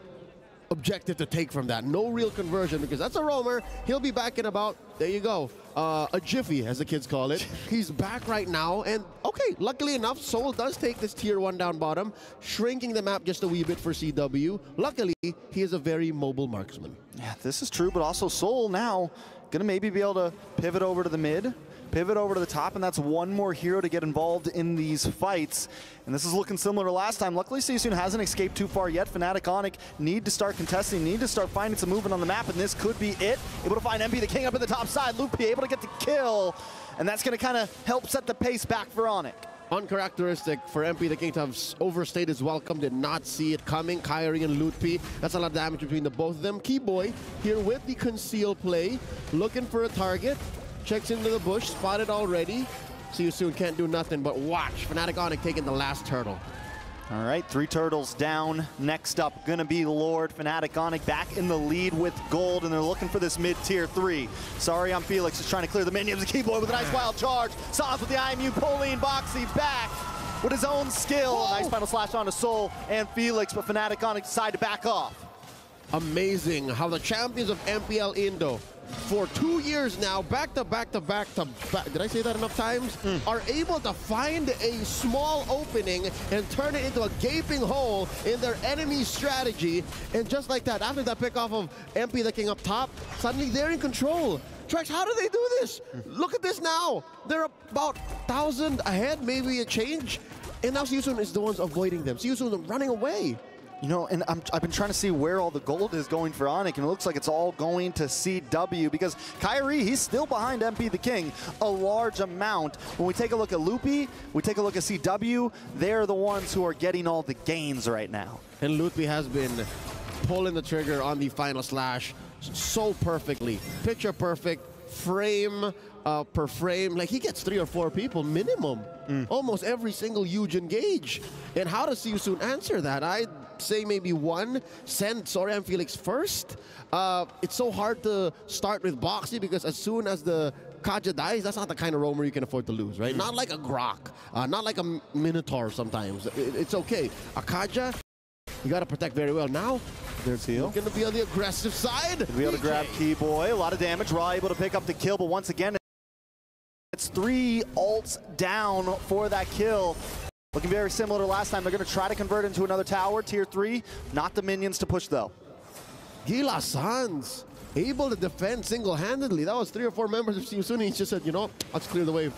objective to take from that. No real conversion, because that's a roamer. He'll be back in about, there you go, a jiffy, as the kids call it. He's back right now, and okay, luckily enough, Soul does take this tier 1 down bottom, shrinking the map just a wee bit for CW. Luckily, he is a very mobile marksman. Yeah, this is true, but also Soul now gonna maybe be able to pivot over to the mid, pivot over to the top, and that's one more hero to get involved in these fights. And this is looking similar to last time. Luckily, See You Soon hasn't escaped too far yet. Fnatic Onyx need to start contesting, need to start finding some movement on the map, and this could be it. Able to find MP the King up at the top side. Loopy able to get the kill, and that's going to kind of help set the pace back for Onyx. Uncharacteristic for MP the King to have overstayed his welcome, did not see it coming. Kyrie and Lutpi, that's a lot of damage between the both of them. Kiboy here with the conceal play, looking for a target. Checks into the bush, spotted already. See You Soon can't do nothing but watch. Fnatic Onyx taking the last turtle. All right, 3 turtles down. Next up, gonna be Lord. Fnatic Onyx back in the lead with gold, and they're looking for this mid-tier 3. Sorry, I'm Felix, just trying to clear the minions. Kiboy with a nice wild charge. Sans with the IMU, pulling Boxy back with his own skill. Whoa. Nice final slash onto Soul and Felix, but Fnatic Onyx decide to back off. Amazing how the champions of MPL Indo for 2 years now, back to back, did I say that enough times? Are able to find a small opening and turn it into a gaping hole in their enemy strategy. And just like that, after that pick off of MP the King up top, suddenly they're in control. Trex, how do they do this? Look at this now. They're about 1,000 ahead, maybe a change. And now See You Soon is the ones avoiding them. See You Soon running away. You know, and I've been trying to see where all the gold is going for Onyx, and it looks like it's all going to CW, because Kyrie, he's still behind MP the King a large amount. When we take a look at Loopy, we take a look at CW, they're the ones who are getting all the gains right now. And Loopy has been pulling the trigger on the final slash so perfectly. Picture perfect, frame per frame. Like, he gets 3 or 4 people minimum. Almost every single huge engage. And how does See You Soon answer that? I'd say maybe 1. Send Sorry and Felix first. It's so hard to start with Boxy, because as soon as the Kaja dies, that's not the kind of roamer you can afford to lose, right? Not like a Grok, not like a Minotaur sometimes. It's okay. A Kaja, You got to protect very well. Now, they're going to be on the aggressive side. Be able to grab Keyboy. A lot of damage. Raw able to pick up the kill, but once again, it's 3 ults down for that kill. Looking very similar to last time. They're going to try to convert into another tower, tier 3. Not the minions to push, though. Gila Sans able to defend single-handedly. That was 3 or 4 members of Team Sunni. He just said, you know, let's clear the wave.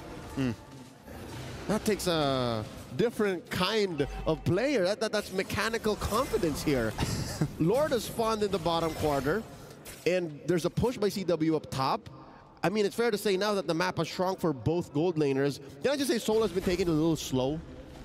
That takes a different kind of player. That's mechanical confidence here. Lord has spawned in the bottom quarter, and there's a push by CW up top. I mean, it's fair to say now that the map has shrunk for both gold laners. Can I just say Soul has been taken a little slow?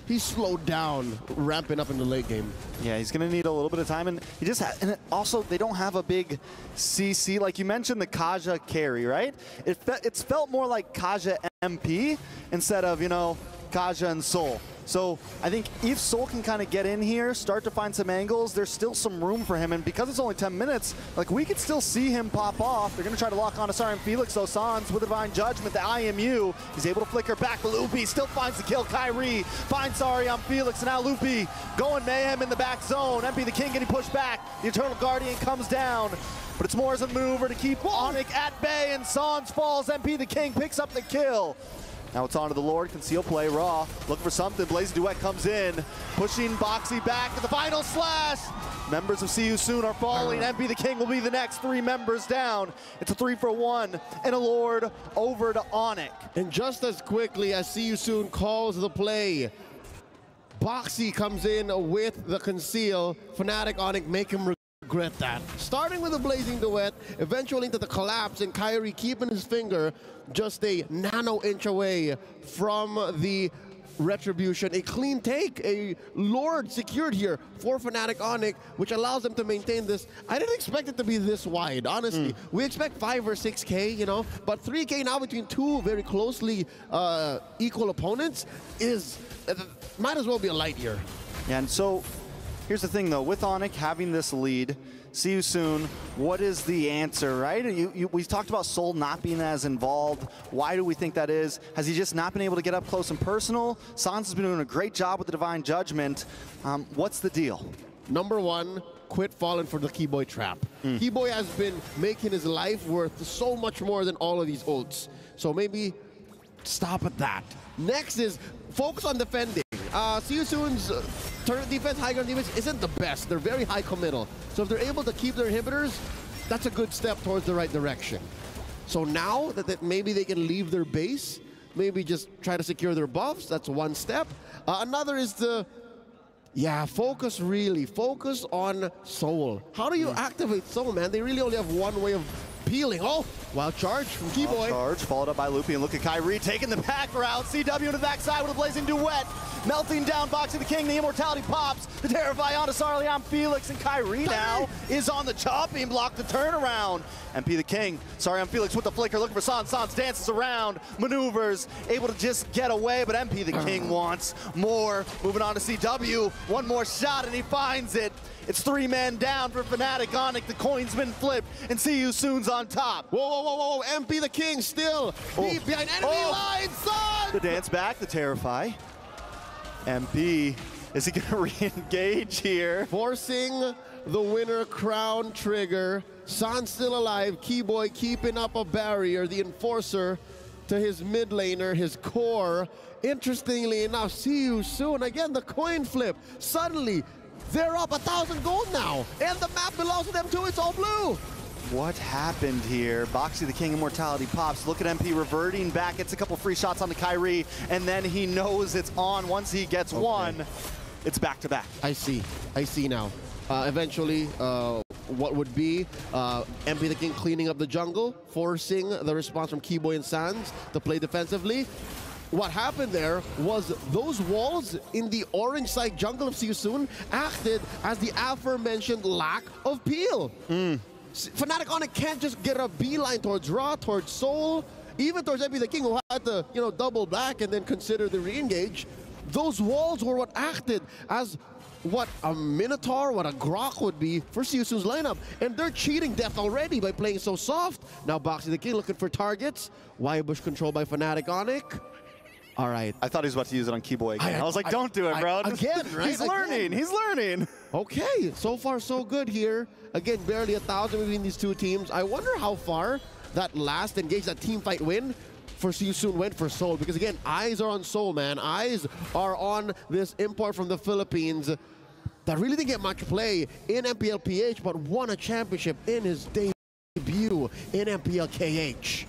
He's slowed down, ramping up in the late game. Yeah, he's going to need a little bit of time. And he just and also, they don't have a big CC. Like you mentioned, the Kaja carry, right? It's felt more like Kaja MP instead of, you know, Kaja and Soul. So I think if Soul can kind of get in here, start to find some angles, there's still some room for him. And because it's only 10 minutes, like we could still see him pop off. They're going to try to lock on Asari and Felix. So Sans with Divine Judgment, the IMU, he's able to flicker back. Loopy still finds the kill. Kyrie finds Sari on Felix. And now Loopy going mayhem in the back zone. MP the King getting pushed back. The Eternal Guardian comes down. But it's more as a maneuver to keep Onyx at bay. And Sans falls. MP the King picks up the kill. Now it's on to the Lord, conceal play, Raw, looking for something, Blaze Duet comes in, pushing Boxy back at the final slash. Members of See You Soon are falling, MP the King will be the next 3 members down. It's a 3-for-1, and a Lord over to Onyx. And just as quickly as See You Soon calls the play, Boxy comes in with the conceal. Fnatic Onyx make him regret that. Starting with a Blazing Duet, eventually into the collapse, and Kyrie keeping his finger just a nano-inch away from the retribution. A clean take, a Lord secured here for Fnatic Onyx, which allows them to maintain this. I didn't expect it to be this wide, honestly. We expect 5 or 6K, you know, but 3K now between 2 very closely equal opponents is, might as well be a light year. Yeah, and so here's the thing, though. With Onyx having this lead, See You Soon, what is the answer, right? We talked about Soul not being as involved. Why do we think that is? Has he just not been able to get up close and personal? Sans has been doing a great job with the Divine Judgment. What's the deal? Number 1, quit falling for the Keyboy trap. Keyboy has been making his life worth so much more than all of these ults. So maybe stop at that. Next is focus on defending. See You Soon's turret defense, high ground defense isn't the best. They're very high committal. So if they're able to keep their inhibitors, that's a good step towards the right direction. So now that maybe they can leave their base, maybe just try to secure their buffs, that's one step. Another is to, focus on Soul. How do you activate Soul, man? They really only have one way of peeling. Oh, wild charge from Keyboy. Wild charge, followed up by Loopy, and look at Kyrie taking the back route. CW to the backside with a Blazing Duet. Melting down Boxy the King, the Immortality pops. The Terrify on to Sarlian Felix, and Kyrie now is on the chopping block, the turnaround. MP the King, Sarlian Felix with the flicker, looking for Sans. Sans dances around, maneuvers, able to just get away, but MP the King wants more. Moving on to CW, one more shot, and he finds it. It's 3 men down for Fnatic Onyx. The coin's been flipped, and See You Soon's on top. Whoa. MP the King still deep behind enemy lines. Son! The dance back, the Terrify. MP, is he going to re-engage here? Forcing the winner crown trigger. Sans still alive. Keyboy keeping up a barrier. The enforcer to his mid laner, his core. Interestingly enough, See You Soon. Again, the coin flip. Suddenly, they're up 1,000 gold now. And the map belongs to them too. It's all blue. What happened here? Boxy the King Immortality pops. Look at MP reverting back. Gets a couple free shots on the Kyrie. And then he knows it's on. Once he gets one, it's back to back. I see now. Eventually, what would be MP the King cleaning up the jungle, forcing the response from Keyboy and Sans to play defensively. What happened there was those walls in the orange side jungle of See You Soon acted as the aforementioned lack of peel. Fnatic Onyx can't just get a beeline towards Raw, towards Soul, even towards MP the King, who had to, double back and then consider the re-engage. Those walls were what acted as what a Minotaur, what a Grok would be for See You Soon's lineup. And they're cheating death already by playing so soft. Now Boxy the King looking for targets. Bush controlled by Fnatic Onyx. All right. I thought he was about to use it on Keyboy again. I was like, don't do it, bro. Again, right? He's learning. He's learning. Okay, so far so good here. Again, barely 1,000 between these two teams. I wonder how far that last engage, that team fight win for See You Soon went for Seoul. Because again, eyes are on Seoul, man. Eyes are on this import from the Philippines that really didn't get much play in MPL PH, but won a championship in his debut in MPL KH.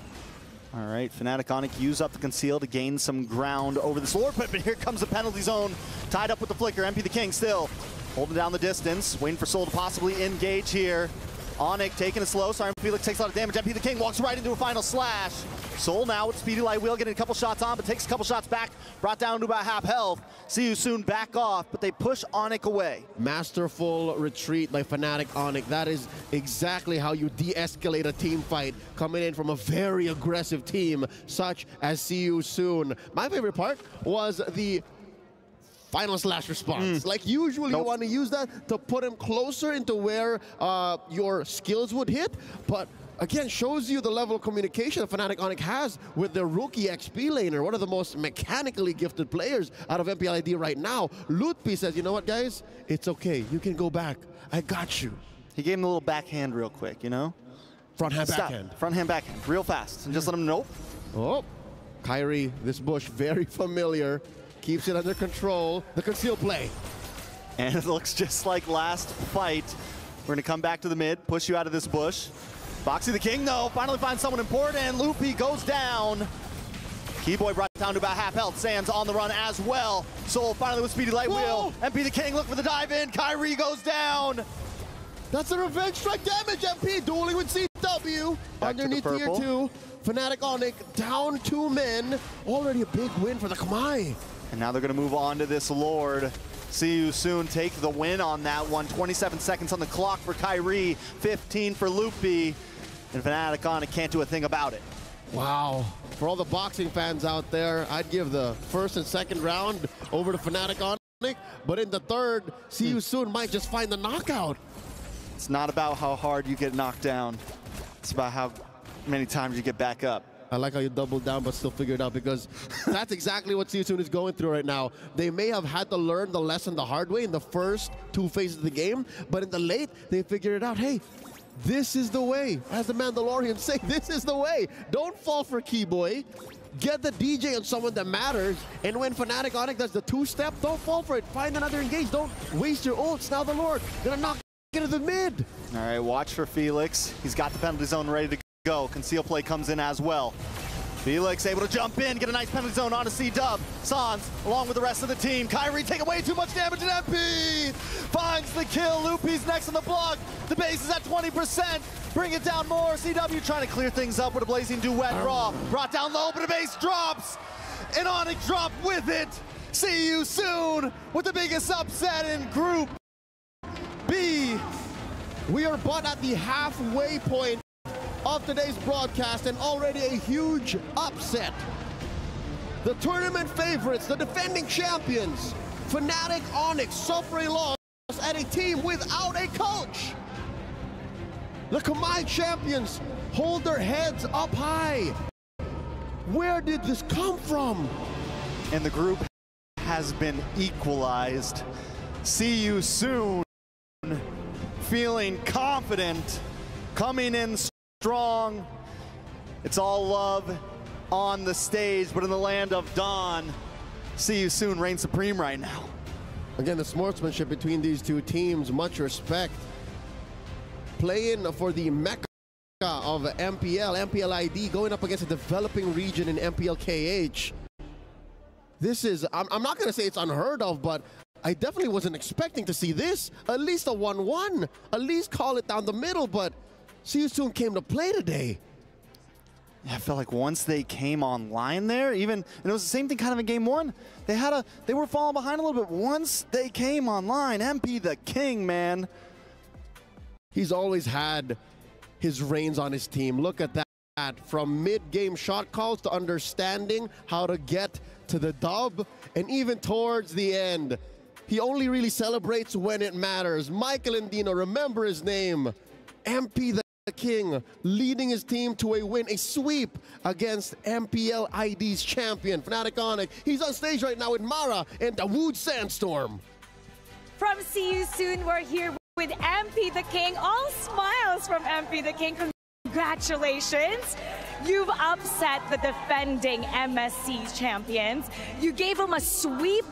All right, Fnatic Onyx use up the conceal to gain some ground over this Lord Pit, but here comes the penalty zone. Tied up with the flicker, MP the King still holding down the distance, waiting for Soul to possibly engage here. Onyx taking it slow, Siren Felix takes a lot of damage. MP the King walks right into a final slash. Soul now with Speedy Light Wheel getting a couple shots on, but takes a couple shots back, brought down to about half health. See You Soon back off, but they push Onyx away. Masterful retreat by Fnatic Onyx. That is exactly how you de-escalate a team fight, coming in from a very aggressive team such as See You Soon. My favorite part was the final slash response. Like usually you want to use that to put him closer into where your skills would hit, but again, shows you the level of communication that Fnatic Onyx has with their rookie XP laner, one of the most mechanically gifted players out of MPLID right now. Lutpi says, you know what, guys? It's okay. You can go back. I got you. He gave him a little backhand real quick, you know? Front hand, backhand. Front hand, backhand, real fast. And just let him know. Oh, Kyrie, this bush, very familiar. Keeps it under control. The conceal play. And it looks just like last fight. We're going to come back to the mid, push you out of this bush. Boxy the King, though, finally finds someone important, and Loopy goes down. Keyboy brought down to about half health. Sands on the run as well. Soul finally with Speedy Light Wheel. MP the King looking for the dive in. Kyrie goes down. That's a revenge strike damage, MP dueling with CW. Back underneath to the tier purple. 2. Fnatic Onyx down 2 men. Already a big win for the Kamai. And now they're going to move on to this Lord. See You Soon take the win on that one. 27 seconds on the clock for Kyrie, 15 for Loopy. And Fnatic Onyx can't do a thing about it. Wow. For all the boxing fans out there, I'd give the first and second round over to Fnatic Onyx. But in the third, See You Soon might just find the knockout. It's not about how hard you get knocked down. It's about how many times you get back up. I like how you doubled down but still figured it out, because that's exactly what See You Soon is going through right now. They may have had to learn the lesson the hard way in the first 2 phases of the game, but in the late, they figured it out. Hey, this is the way. As the Mandalorian say, this is the way. Don't fall for Keyboy. Get the DJ on someone that matters. And when Fnatic Onyx does the 2-step, don't fall for it. Find another engage. Don't waste your ults. Now the Lord gonna knock into the mid. All right, watch for Felix. He's got the penalty zone ready to go. Conceal play comes in as well. Felix able to jump in, get a nice penalty zone onto C-Dub. Sans, along with the rest of the team. Kyrie taking way too much damage, and MP finds the kill. Loopy's next on the block. The base is at 20%. Bring it down more. CW trying to clear things up with a blazing duet draw. Brought down low, but the base drops. And Onyx drop with it. See You Soon with the biggest upset in Group B. We are but at the halfway point of today's broadcast, and already a huge upset. The tournament favorites, the defending champions, Fnatic Onyx, suffer a loss at a team without a coach. The Kamai champions hold their heads up high. Where did this come from? And the group has been equalized. See You Soon feeling confident, coming in strong. It's all love on the stage, but in the land of Dawn, See You Soon reigns supreme right now. Again, the sportsmanship between these two teams, much respect. Playing for the Mecca of MPL ID, going up against a developing region in MPL KH. This is, I'm not going to say it's unheard of, but I definitely wasn't expecting to see this. At least a 1-1. At least call it down the middle, but See You Soon came to play today. Yeah, I felt like once they came online there, and it was the same thing kind of in game 1. They were falling behind a little bit. Once they came online, MP the King, man. He's always had his reins on his team. Look at that. From mid-game shot calls to understanding how to get to the dub, and even towards the end. He only really celebrates when it matters. Michael and Dino, remember his name. MP the King leading his team to a win, a sweep against MPL ID's champion, Fnatic Onyx. He's on stage right now with Mara and Dawood Sandstorm. From See You Soon, we're here with MP the King. All smiles from MP the King. Congratulations. You've upset the defending MSC champions. You gave them a sweep.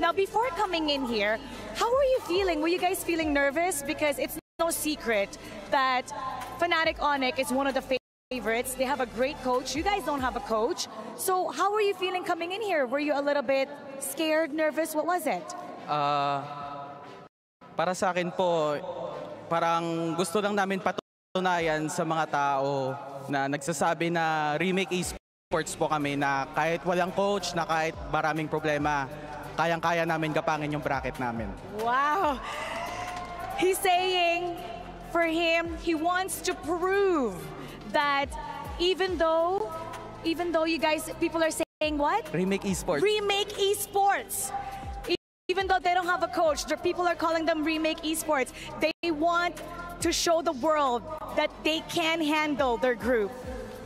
Now, before coming in here, how were you feeling? Were you guys feeling nervous? Because it's no secret that Fnatic Onyx is one of the favorites. They have a great coach. You guys don't have a coach. So how were you feeling coming in here? Were you a little bit scared, nervous? What was it? Para sa akin po, parang gusto lang namin patunayan sa mga tao na nagsasabi na remake esports po kami, na kahit walang coach, na kahit maraming problema, kayang-kaya namin gapangin yung bracket namin. Wow! He's saying, for him, he wants to prove that even though you guys, people are saying what? Remake esports. Remake esports. Even though they don't have a coach, the people are calling them remake esports. They want to show the world that they can handle their group.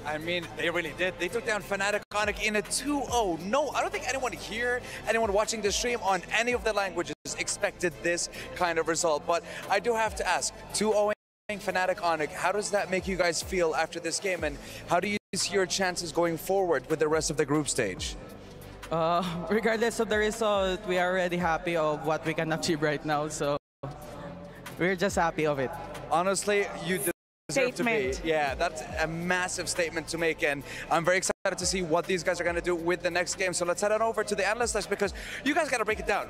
I mean, they really did. They took down Fnatic Onyx in a 2-0. No, I don't think anyone here, anyone watching the stream on any of the languages expected this kind of result. But I do have to ask, 2-0 Fnatic Onyx, how does that make you guys feel after this game? And how do you see your chances going forward with the rest of the group stage? Regardless of the result, we are already happy of what we can achieve right now. So we're just happy of it. Honestly, you deserve to be. Yeah, that's a massive statement to make, and I'm very excited to see what these guys are going to do with the next game. So let's head on over to the analyst list, because you guys got to break it down.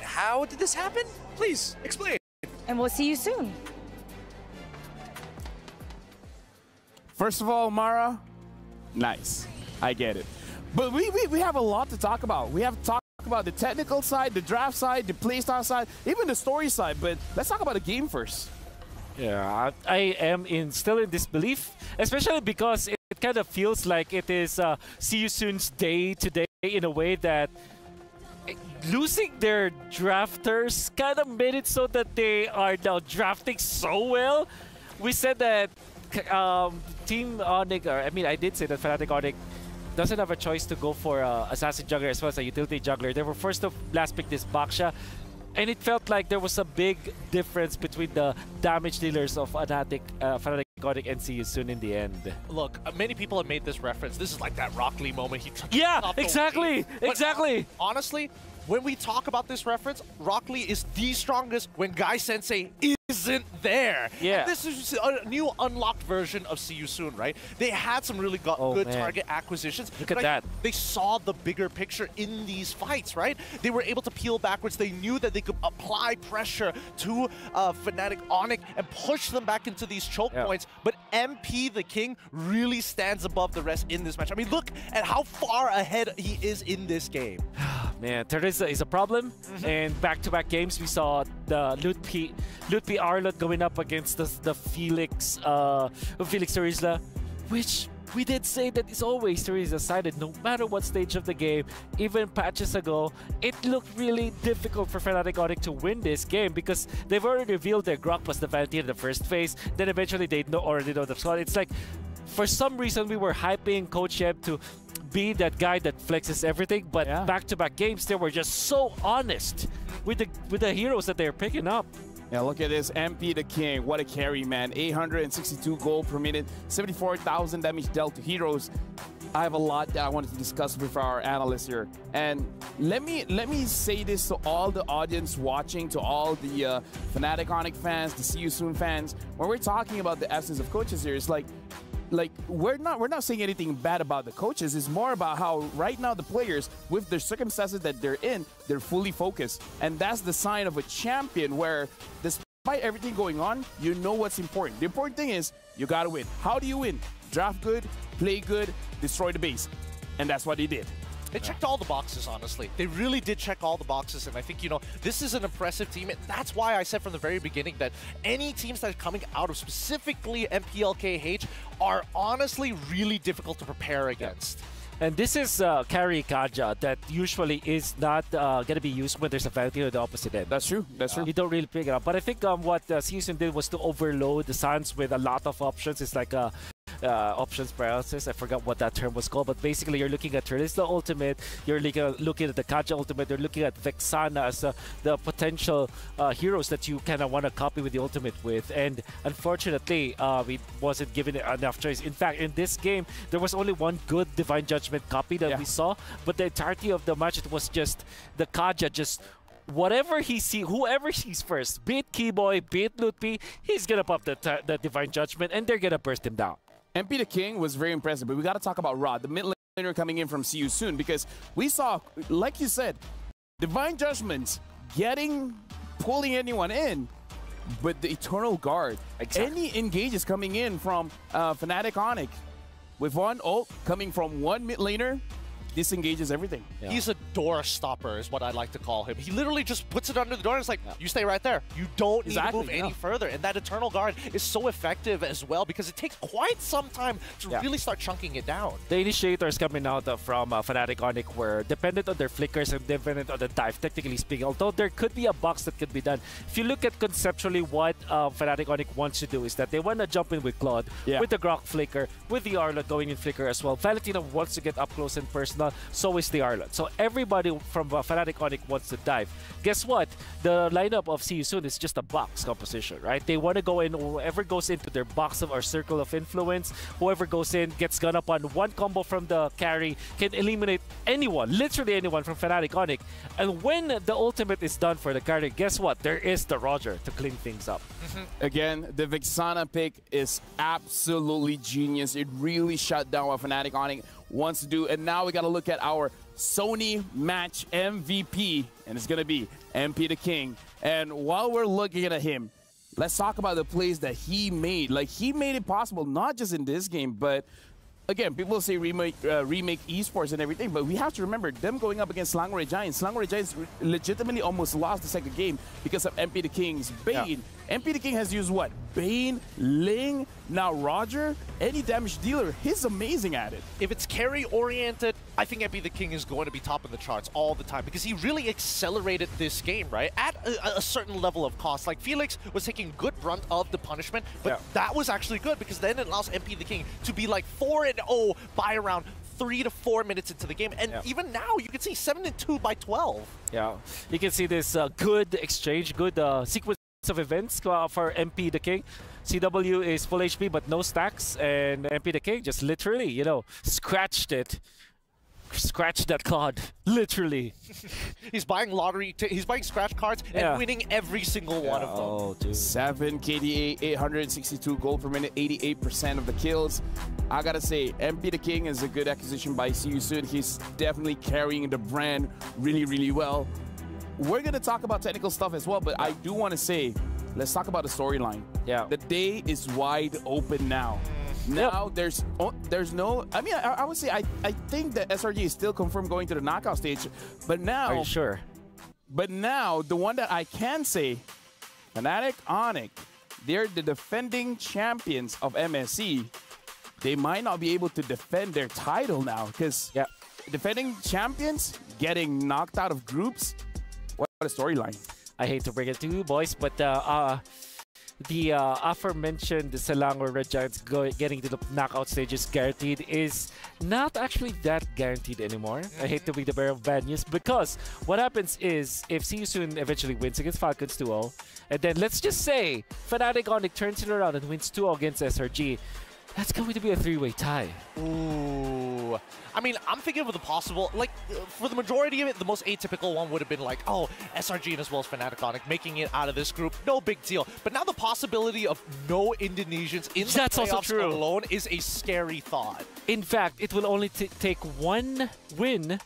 How did this happen? Please explain. And we'll see you soon. First of all, Mara, nice. I get it. But we have a lot to talk about. We have to talk about the technical side, the draft side, the playstyle side, even the story side. But let's talk about the game first. Yeah, I am still in disbelief, especially because it kind of feels like it is See You Soon's day today in a way that losing their drafters kind of made it so that they are now drafting so well. We said that Team Onyx, or I mean, I did say that Fnatic Onyx doesn't have a choice to go for Assassin Jungler as well as a Utility Jungler. They were forced to last pick this Baksha, and it felt like there was a big difference between the damage dealers of Fnatic Onyx and See You Soon in the end. Look, many people have made this reference. This is like that Rock Lee moment. Yeah, exactly, exactly. Honestly, when we talk about this reference, Rock Lee is the strongest when Guy Sensei isn't there. Yeah. And this is a new unlocked version of See You Soon, right? They had some really good target acquisitions. Look at that. They saw the bigger picture in these fights, right? They were able to peel backwards. They knew that they could apply pressure to Fnatic Onyx and push them back into these choke points. But MP the King really stands above the rest in this match. I mean, look at how far ahead he is in this game. Man, Teresa is a problem. And back-to-back games, we saw the Lutpi Arlott going up against the Felix Teresa, which we did say that is always Teresa sided no matter what stage of the game. Even patches ago, it looked really difficult for Fnatic Onyx to win this game because they've already revealed their Grok was the vanity in the first phase. Then eventually they already know the squad. It's like, for some reason, we were hyping Coach Yeb to be that guy that flexes everything, but back-to-back games, they were just so honest with the heroes that they're picking up. Yeah, look at this. MP the King. What a carry, man. 862 gold per minute, 74,000 damage dealt to heroes. I have a lot that I wanted to discuss with our analysts here. And let me say this to all the audience watching, to all the Fnatic Onyx fans, the See You Soon fans. When we're talking about the essence of coaches here, it's like we're not saying anything bad about the coaches. It's more about how right now the players, with the circumstances that they're in, they're fully focused. And that's the sign of a champion, where despite everything going on, you know what's important. The important thing is you gotta win. How do you win? Draft good, play good, destroy the base. And that's what they did. They checked all the boxes, honestly. They really did check all the boxes, and I think, you know, this is an impressive team. And that's why I said from the very beginning that any teams that are coming out of specifically MPLKH are honestly really difficult to prepare against. And this is carry Kaja that usually is not going to be used when there's a Vanity on the opposite end. That's true. That's true. You don't really pick it up. But I think what Season did was to overload the Suns with a lot of options. It's like options paralysis. I forgot what that term was called. But basically, you're looking at Trilista Ultimate. You're looking at the Kaja Ultimate. You're looking at Vexana as the potential heroes that you kind of want to copy with the Ultimate with. And unfortunately, we wasn't given enough choice. In fact, in this game, there was only one good Divine Judgment copy that we saw. But the entirety of the match, it was just the Kaja just whatever he sees, whoever sees first, be it Keyboy, be it Lutpi, he's going to pop the Divine Judgment and they're going to burst him down. MP the King was very impressive, but we got to talk about Rod, the mid laner coming in from CU Soon, because we saw, like you said, Divine Judgments pulling anyone in, but the Eternal Guard, any engages coming in from Fnatic Onyx, with one ult coming from one mid laner, disengages everything. Yeah. He's a door stopper is what I'd like to call him. He literally just puts it under the door and it's like, you stay right there. You don't need to move any further. And that Eternal Guard is so effective as well because it takes quite some time to really start chunking it down. The initiators coming out from Fnatic Onyx were dependent on their flickers and dependent on the dive, technically speaking. Although there could be a box that could be done. If you look at conceptually what Fnatic Onyx wants to do is that they want to jump in with Claude, with the Grok flicker, with the Arlot going in flicker as well. Valentina wants to get up close and personal. So is the Arlot. So everybody from Fnatic Onyx wants to dive. Guess what? The lineup of See You Soon is just a box composition, right? They want to go in, whoever goes into their box or circle of influence, whoever goes in, gets gun up on one combo from the carry, can eliminate anyone, literally anyone from Fnatic Onyx. And when the ultimate is done for the carry, guess what? There is the Roger to clean things up. Again, the Vexana pick is absolutely genius. It really shut down what Fnatic Onyx wants to do. And now we got to look at our Sony match MVP, and it's going to be MP the King. And while we're looking at him, let's talk about the plays that he made. Like, he made it possible, not just in this game, but again, people say remake esports and everything, but we have to remember them going up against Slangore Giants. Slangore Giants legitimately almost lost the second game because of MP the King's Bane. MP the King has used what? Bane, Ling, now Roger, any damage dealer. He's amazing at it. If it's carry-oriented, I think MP the King is going to be top of the charts all the time because he really accelerated this game, right? At a certain level of cost. Like, Felix was taking good brunt of the punishment, but that was actually good because then it allows MP the King to be like 4-0 by around 3 to 4 minutes into the game. And even now, you can see 7-2 by 12. Yeah, you can see this good exchange, good sequence of events for MP the King. CW is full HP but no stacks, and MP the King just literally, you know, scratched that card, literally. He's buying lottery, he's buying scratch cards and winning every single one of them. Oh, dude. 7 KDA, 862 gold per minute, 88% of the kills. I gotta say, MP the King is a good acquisition by See You Soon. He's definitely carrying the brand really, really well. We're gonna talk about technical stuff as well, but I do want to say, let's talk about the storyline. Yeah. The day is wide open now. Now there's no, I mean, I would say I think that SRG is still confirmed going to the knockout stage, but now— Are you sure? But now, the one that I can say, Fnatic Onyx, they're the defending champions of MSC. They might not be able to defend their title now, because defending champions getting knocked out of groups, what a storyline. I hate to bring it to you, boys, but the aforementioned Selangor Red Giants getting to the knockout stages guaranteed is not actually that guaranteed anymore. I hate to be the bearer of bad news, because what happens is if See You Soon eventually wins against Falcons 2-0, and then let's just say Fnatic Onyx turns it around and wins 2-0 against SRG, that's going to be a three-way tie. Ooh. I mean, I'm thinking of the possible, like, for the majority of it, the most atypical one would have been like, oh, SRG and as well as Fnatic Onyx making it out of this group, no big deal. But now the possibility of no Indonesians in the playoffs alone is a scary thought. In fact, it will only take one win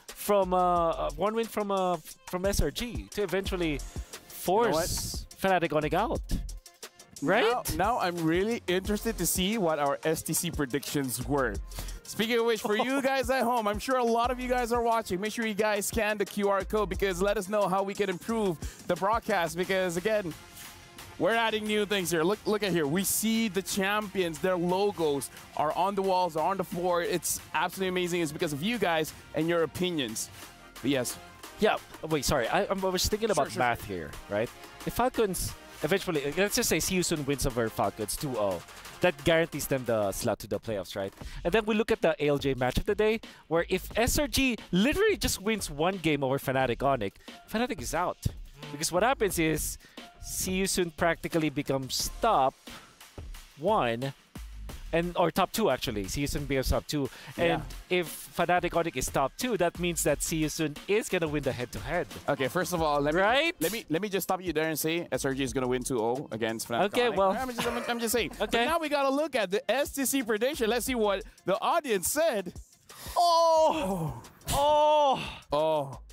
from SRG to eventually force Fnatic Onyx out. Right? Now I'm really interested to see what our STC predictions were. Speaking of which, for you guys at home, I'm sure a lot of you guys are watching. Make sure you guys scan the QR code, because let us know how we can improve the broadcast. Because again, we're adding new things here. Look at here. We see the champions, their logos are on the walls, are on the floor. It's absolutely amazing. It's because of you guys and your opinions. But yes. Yeah, wait, sorry. I was thinking about math here, right? If Falcons eventually, let's just say See You Soon wins over Falcons 2-0. That guarantees them the slot to the playoffs, right? And then we look at the ALJ match of the day, where if SRG literally just wins one game over Fnatic Onyx, Fnatic is out. Because what happens is, See You Soon practically becomes top 1, or top 2 actually. See You Soon becomes top 2. And if Fnatic Onyx is top 2, that means that See You Soon is gonna win the head-to-head. Okay, first of all, let me just stop you there and say SRG is gonna win 2-0 against Fnatic. Okay, Onyx. well, I'm just saying. Okay. But now we gotta look at the STC prediction. Let's see what the audience said.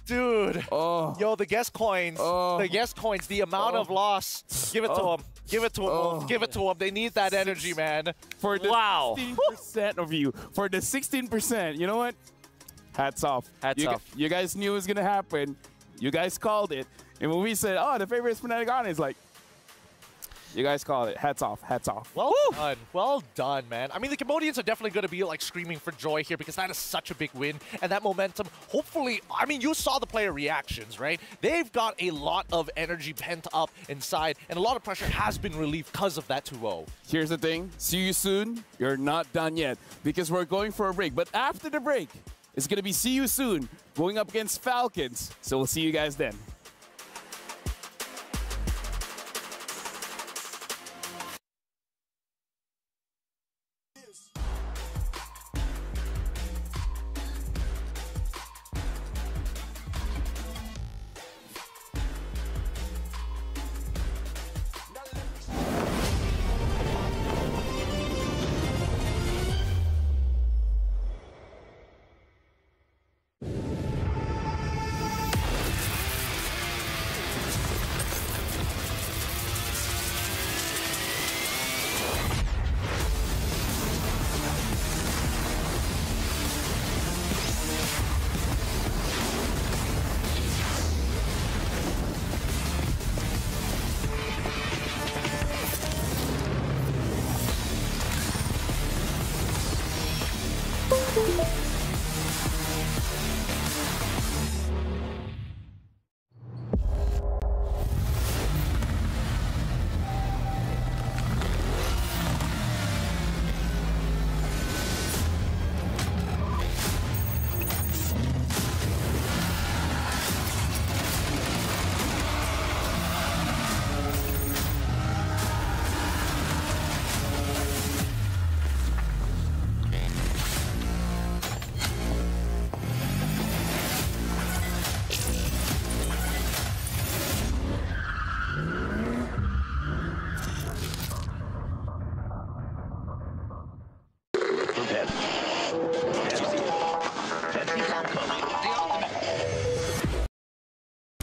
Dude. Yo, the guest coins. The guest coins, the amount of loss. Give it to them. Give it to them. Give it to them. They need that energy, man. For the 16% of you. For the 16%, you know what? Hats off. Hats off. You guys knew it was going to happen. You guys called it. And when we said, oh, the favorite is Fnatic Onyx, like, you guys called it. Hats off. Hats off. Well done. Well done, man. I mean, the Cambodians are definitely going to be like screaming for joy here because that is such a big win. And that momentum, hopefully, I mean, you saw the player reactions, right? They've got a lot of energy pent up inside, and a lot of pressure has been relieved because of that 2-0. Here's the thing. See you soon. You're not done yet because we're going for a break. But after the break, it's going to be See You Soon going up against Falcons. So we'll see you guys then.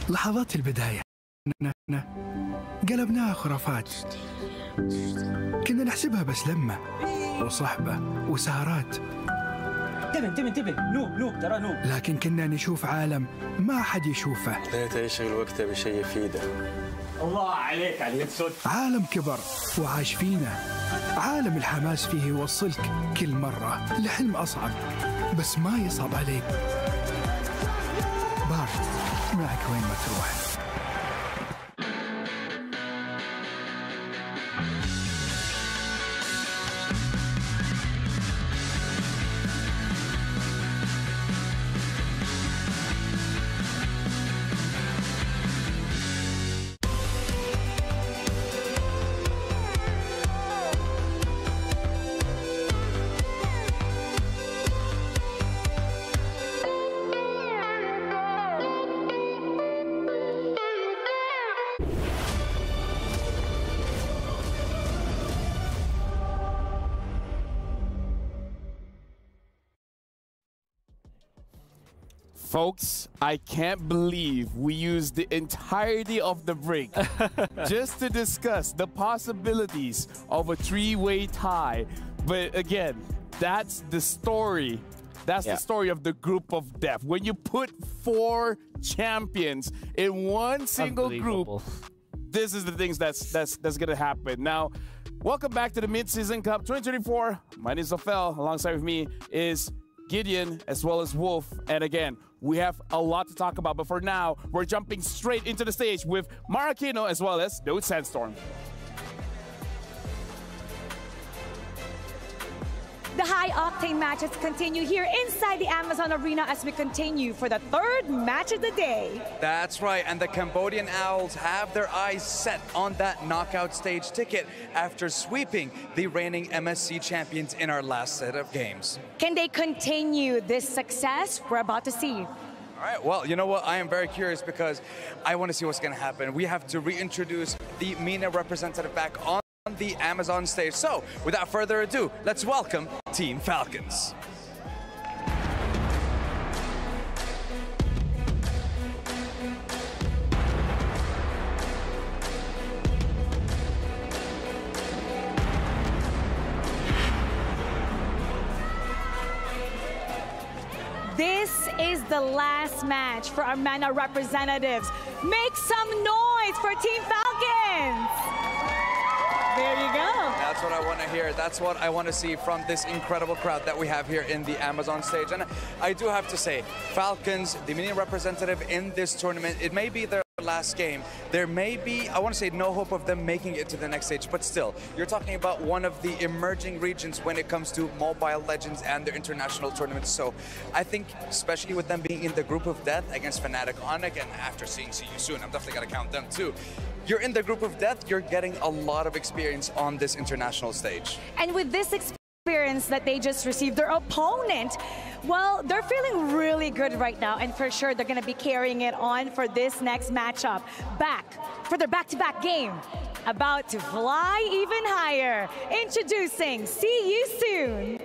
لحظات البداية قلبناها خرافات. كنا نحسبها بس لمة وصحبة وسهرات. انتبه نوب ترى نوب. لكن كنا نشوف عالم ما حد يشوفه. لا يشغل وقته بشيء يفيده. الله عليك على الصوت. عالم كبر وعاش فينا. عالم الحماس فيه يوصلك كل مرة لحلم أصعب بس ما يصعب عليك. بارد معك وين ما تروح. Folks, I can't believe we used the entirety of the break just to discuss the possibilities of a three-way tie. But again, that's the story. That's the story of the group of death. When you put 4 champions in one single group, this is the things that's gonna happen. Now, welcome back to the Mid-Season Cup 2024. My name is Ophel. Alongside with me is Gideon as well as Wolf. And again, we have a lot to talk about, but for now, we're jumping straight into the stage with Maracino as well as Note Sandstorm. The high-octane matches continue here inside the Amazon Arena as we continue for the third match of the day. That's right, and the Cambodian Owls have their eyes set on that knockout stage ticket after sweeping the reigning MSC champions in our last set of games. Can they continue this success? We're about to see. All right, well, you know what? I am very curious because I want to see what's going to happen. We have to reintroduce the MENA representative back on the Amazon stage. So, without further ado, let's welcome Team Falcons. This is the last match for our MENA representatives. Make some noise for Team Falcons! There you go. That's what I want to hear. That's what I want to see from this incredible crowd that we have here in the Amazon stage. And I do have to say, Falcons, the MENA representative in this tournament, it may be their last game. There may be, I want to say, no hope of them making it to the next stage, but still, you're talking about one of the emerging regions when it comes to Mobile Legends and their international tournaments. So I think, especially with them being in the group of death against Fnatic Onyx, and after seeing See You Soon, I'm definitely going to count them too. You're in the group of death, you're getting a lot of experience on this international stage. And with this experience that they just received, their opponent, well, they're feeling really good right now, and for sure they're going to be carrying it on for this next matchup. Back for their back-to-back game, about to fly even higher. Introducing See You Soon.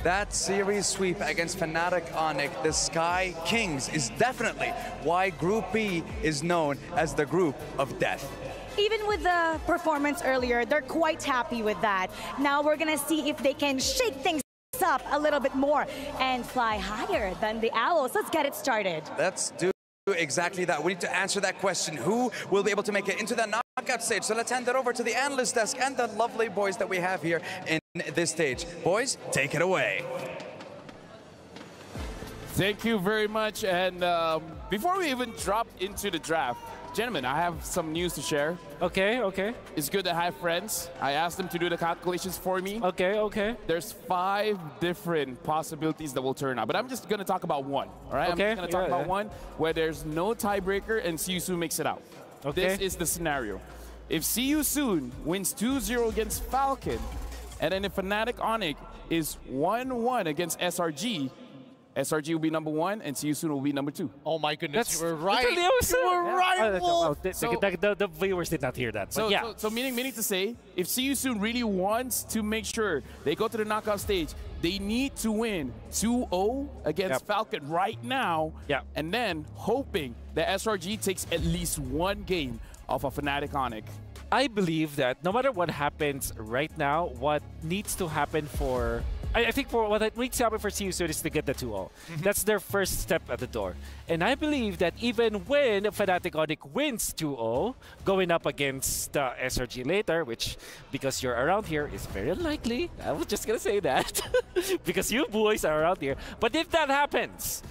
That series sweep against Fnatic Onyx, the Sky Kings, is definitely why Group B is known as the Group of Death. Even with the performance earlier, they're quite happy with that. Now we're gonna see if they can shake things up a little bit more and fly higher than the Owls. Let's get it started. Let's do exactly that. We need to answer that question. Who will be able to make it into that knockout stage? So let's hand it over to the analyst desk and the lovely boys that we have here in this stage. Boys, take it away. Thank you very much. And before we even drop into the draft, gentlemen, I have some news to share. Okay, okay. It's good to have friends. I asked them to do the calculations for me. Okay, okay. There's 5 different possibilities that will turn out, but I'm just going to talk about one, all right? Okay. I'm just going to talk about one where there's no tiebreaker and See You Soon makes it out. Okay. This is the scenario. If See You Soon wins 2-0 against Falcon, and then if Fnatic Onyx is 1-1 against SRG, SRG will be number 1 and See You Soon will be number 2. Oh my goodness, That's you were right. You were right, Wolf. The viewers did not hear that. So, yeah. so meaning to say, if See You Soon really wants to make sure they go to the knockout stage, they need to win 2-0 against Falcon right now, and then hoping that SRG takes at least 1 game off of Fnatic Onyx. I believe that no matter what happens right now, what needs to happen for... I think for what needs to happen for See You Soon is to get the 2-0. That's their first step at the door. And I believe that even when Fnatic Onyx wins 2-0, going up against SRG later, which, because you're around here, is very unlikely. I was just going to say that. Because you boys are around here. But if that happens,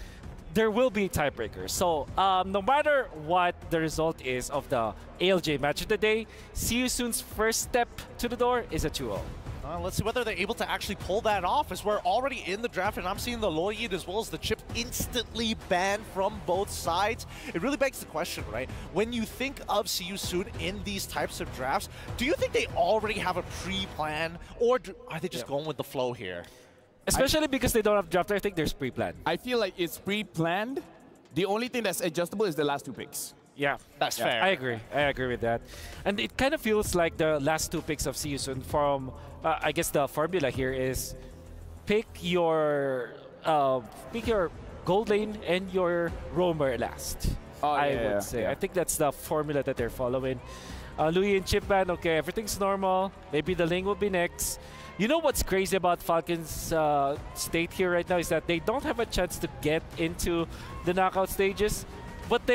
there will be tiebreakers. So no matter what the result is of the ALJ match of the day, See You Soon's first step to the door is a 2-0. Let's see whether they're able to actually pull that off, as we're already in the draft, and I'm seeing the Lloyd as well as the Chip instantly banned from both sides. It really begs the question, right? When you think of See You Soon in these types of drafts, do you think they already have a pre-plan, or are they just going with the flow here? Especially because they don't have draft, I think there's pre-planned. I feel like it's pre-planned. The only thing that's adjustable is the last 2 picks. Yeah, that's fair. I agree. I agree with that. And it kind of feels like the last 2 picks of See You Soon from, I guess the formula here is pick your gold lane and your roamer last. I would say. I think that's the formula that they're following. Louis and Chipman, okay, everything's normal. Maybe the Ling will be next. You know what's crazy about Falcons' state here right now is that they don't have a chance to get into the knockout stages. But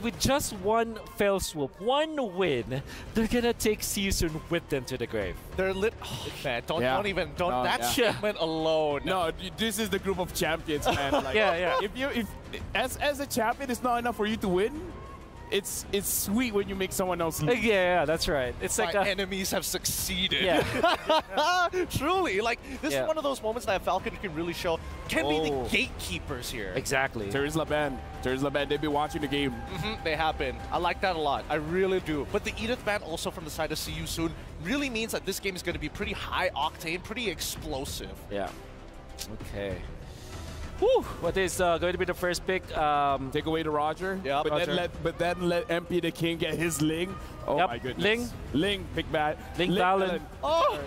with just one fell swoop, one win, they're gonna take Season with them to the grave. They're lit. Oh, man, don't that shipment alone. No, this is the group of champions, man. Like, If as a champion, it's not enough for you to win. It's sweet when you make someone else lose. Yeah, that's right. It's my like enemies have succeeded. Yeah. Truly, like this is one of those moments that Falcon can really show can be the gatekeepers here. Exactly. Terrence Laban, they've been watching the game. They have been. I like that a lot. I really do. But the Edith ban also from the side of See You Soon really means that this game is going to be pretty high octane, pretty explosive. Yeah. Okay. Whew, what is going to be the first pick? Take away the Roger. Yeah, but then let MP the King get his Ling. Oh my goodness. Ling, pick bat. Ling Talon. Oh!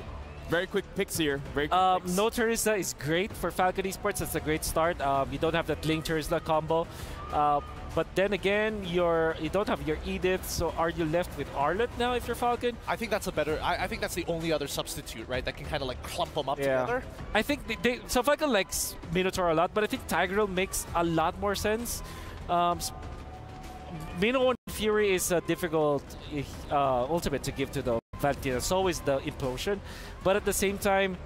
Very quick picks here. Very quick picks. No Teresa is great for Falcon Esports. That's a great start. You don't have that Ling Teresa combo. But then again, you don't have your Edith, so are you left with Arlott now if you're Falcon? I think that's a better. I think that's the only other substitute, right? That can kind of like clump them up together. I think so Falcon likes Minotaur a lot, but I think Tigreal makes a lot more sense. Mino and Fury is a difficult ultimate to give to the Valentina. So is the Implosion, but at the same time,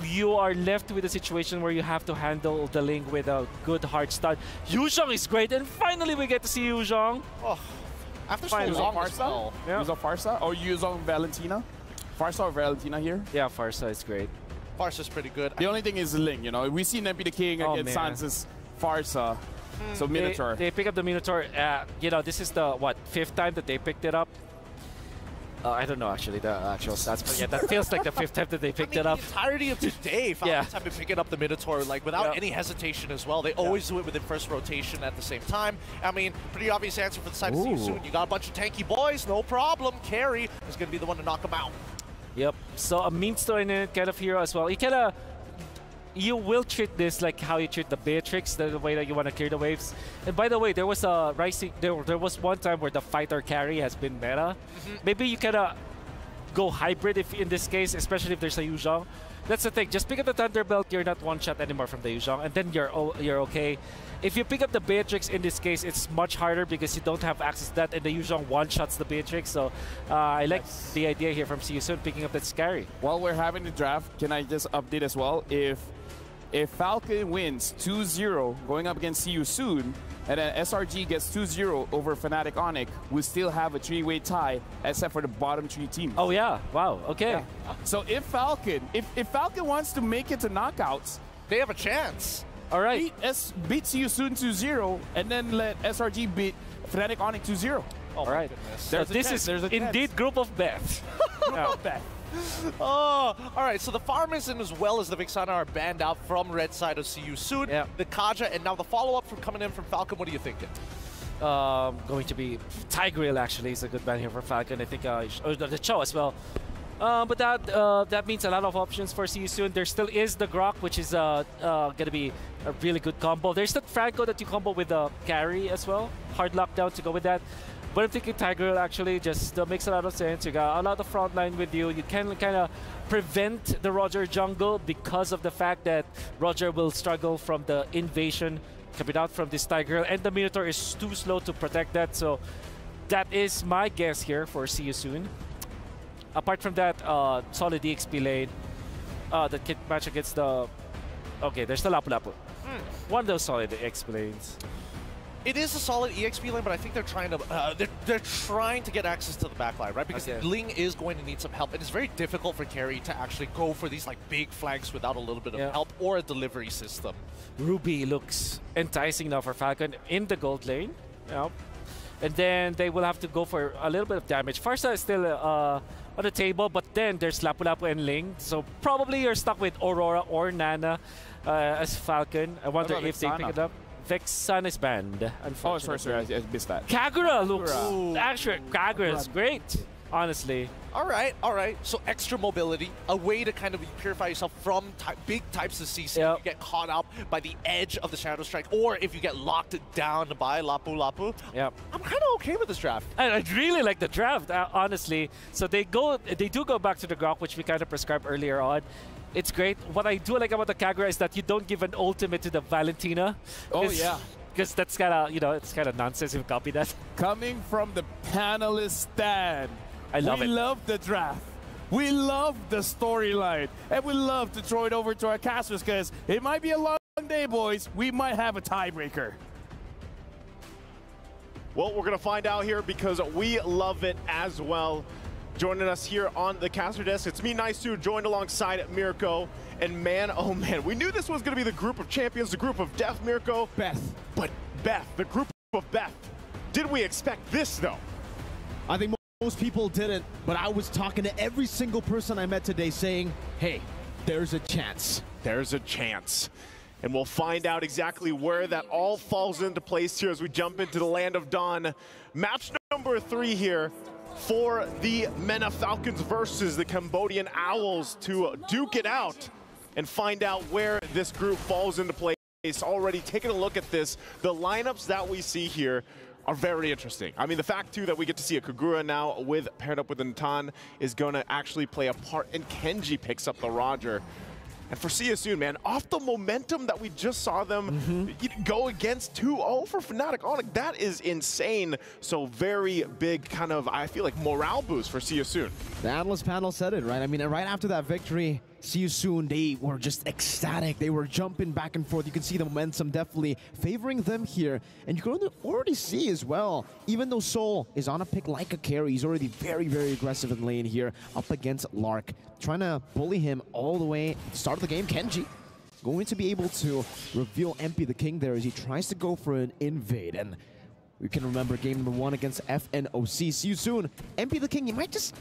you are left with a situation where you have to handle the Ling with a good hard start. Yuzhong is great, and finally we get to see Yuzhong. Oh, after so Yuzhong long Farsa? Yuzhong Farsa? Or Yuzhong Valentina? Farsa or Valentina here? Yeah, Farsa is great. Farsa's pretty good. The only thing is Ling, you know. We see Nempi the King against Sansa's Farsa. So Minotaur. They pick up the Minotaur. You know, this is the, 5th time that they picked it up? I don't know actually the actual stats, but yeah, that feels like the 5th time that they picked it up. The entirety of today, Falcons have been picking up the Minotaur like without any hesitation as well. They always do it within first rotation at the same time. I mean, pretty obvious answer for the side of See You Soon. You got a bunch of tanky boys, no problem. Carry is going to be the one to knock them out. Yep. So a means to an kind of hero as well. You will treat this like how you treat the Beatrix, the way that you want to clear the waves. And by the way, there was a rising. There was one time where the fighter carry has been meta. Maybe you can go hybrid if in this case, especially if there's a Yuzhong. That's the thing. Just pick up the Thunderbelt. You're not one shot anymore from the Yuzhong, and then you're okay. If you pick up the Beatrix in this case, it's much harder because you don't have access to that, and the Yuzhong one shots the Beatrix. So I like the idea here from See You Soon picking up that Scary. While we're having the draft, can I just update as well? If Falcon wins 2-0 going up against See You Soon, and then SRG gets 2-0 over Fnatic Onyx, we still have a 3-way tie except for the bottom 3 teams. Oh yeah, wow, okay. Yeah. So if Falcon wants to make it to knockouts, they have a chance. All right. Beat See You Soon 2-0, and then let SRG beat Fnatic Onyx 2-0. All right. So this is indeed group of Beth. Oh, all right. So the Farmison as well as the Vixana are banned out from red side of See You Soon. Yeah. The Kaja, and now the follow-up from coming in from Falcon. What are you thinking? Going to be Tigreal actually is a good ban here for Falcon. I think the Cho as well. But that means a lot of options for See You Soon. There still is the Grok, which is going to be a really good combo. There's the Franco that you combo with the carry as well. Hard lockdown to go with that. But I'm thinking Tigreal actually just makes a lot of sense. You got a lot of front line with you. You can kind of prevent the Roger jungle because of the fact that Roger will struggle from the invasion coming out from this Tigreal, and the Minotaur is too slow to protect that. So that is my guess here for See You Soon. Apart from that, solid EXP lane. The kit match against the... Okay, there's the Lapu Lapu. One of those solid EXP lanes. It is a solid EXP lane, but I think they're trying to they're trying to get access to the backline, right? Because Ling is going to need some help, and it's very difficult for Carry to actually go for these like big flanks without a little bit of help or a delivery system. Ruby looks enticing now for Falcon in the gold lane. Yep. And then they will have to go for a little bit of damage. Farsa is still on the table, but then there's Lapu Lapu and Ling. So probably you're stuck with Aurora or Nana as Falcon. I wonder if they pick it up. Vexana is banned, unfortunately. Oh, sorry, I missed that. Kagura looks... Actually, Kagura is great. honestly. All right. So extra mobility, a way to kind of purify yourself from big types of CC. Yep. You get caught up by the edge of the Shadow Strike, or if you get locked down by Lapu Lapu. Yep. I'm kind of okay with this draft. And I really like the draft, honestly. So they do go back to the Grok, which we kind of prescribed earlier on. It's great. What I do like about the Kagura is that you don't give an ultimate to the Valentina. Oh, yeah. Because that's kind of, it's kind of nonsense if you copy that. Coming from the panelist stand. I love it. We love the draft. We love the storyline. And we love to throw it over to our casters because it might be a long day, boys. We might have a tiebreaker. Well, we're going to find out here because we love it as well. Joining us here on the caster desk, it's me, Nice2, joined alongside Mirko. And man, oh man, we knew this was going to be the group of champions, the group of Death, Mirko. Beth. But Beth, the group of Beth. Did we expect this, though? I think most people didn't, but I was talking to every single person I met today saying, hey, there's a chance. There's a chance. And we'll find out exactly where that all falls into place here as we jump into the Land of Dawn. Match number 3 here for the MENA Falcons versus the Cambodian Owls to duke it out and find out where this group falls into place. Already taking a look at this, the lineups that we see here are very interesting. I mean, the fact, too, that we get to see a Kagura now paired up with a Natan is going to actually play a part, and Kenji picks up the Roger. And for CSU, man, off the momentum that we just saw them go against 2-0 for Fnatic Onyx, that is insane. So very big kind of, I feel like, morale boost for CSU. The analyst panel said it, right? I mean, right after that victory, See You Soon, they were just ecstatic. They were jumping back and forth. You can see the momentum definitely favoring them here. And you can already see as well, even though Sol is on a pick like a carry, he's already very, very aggressive in lane here up against Lark. Trying to bully him all the way at the start of the game. Kenji going to be able to reveal MP the King there as he tries to go for an invade. And we can remember game number 1 against FNOC. See you soon. MP the King, he might as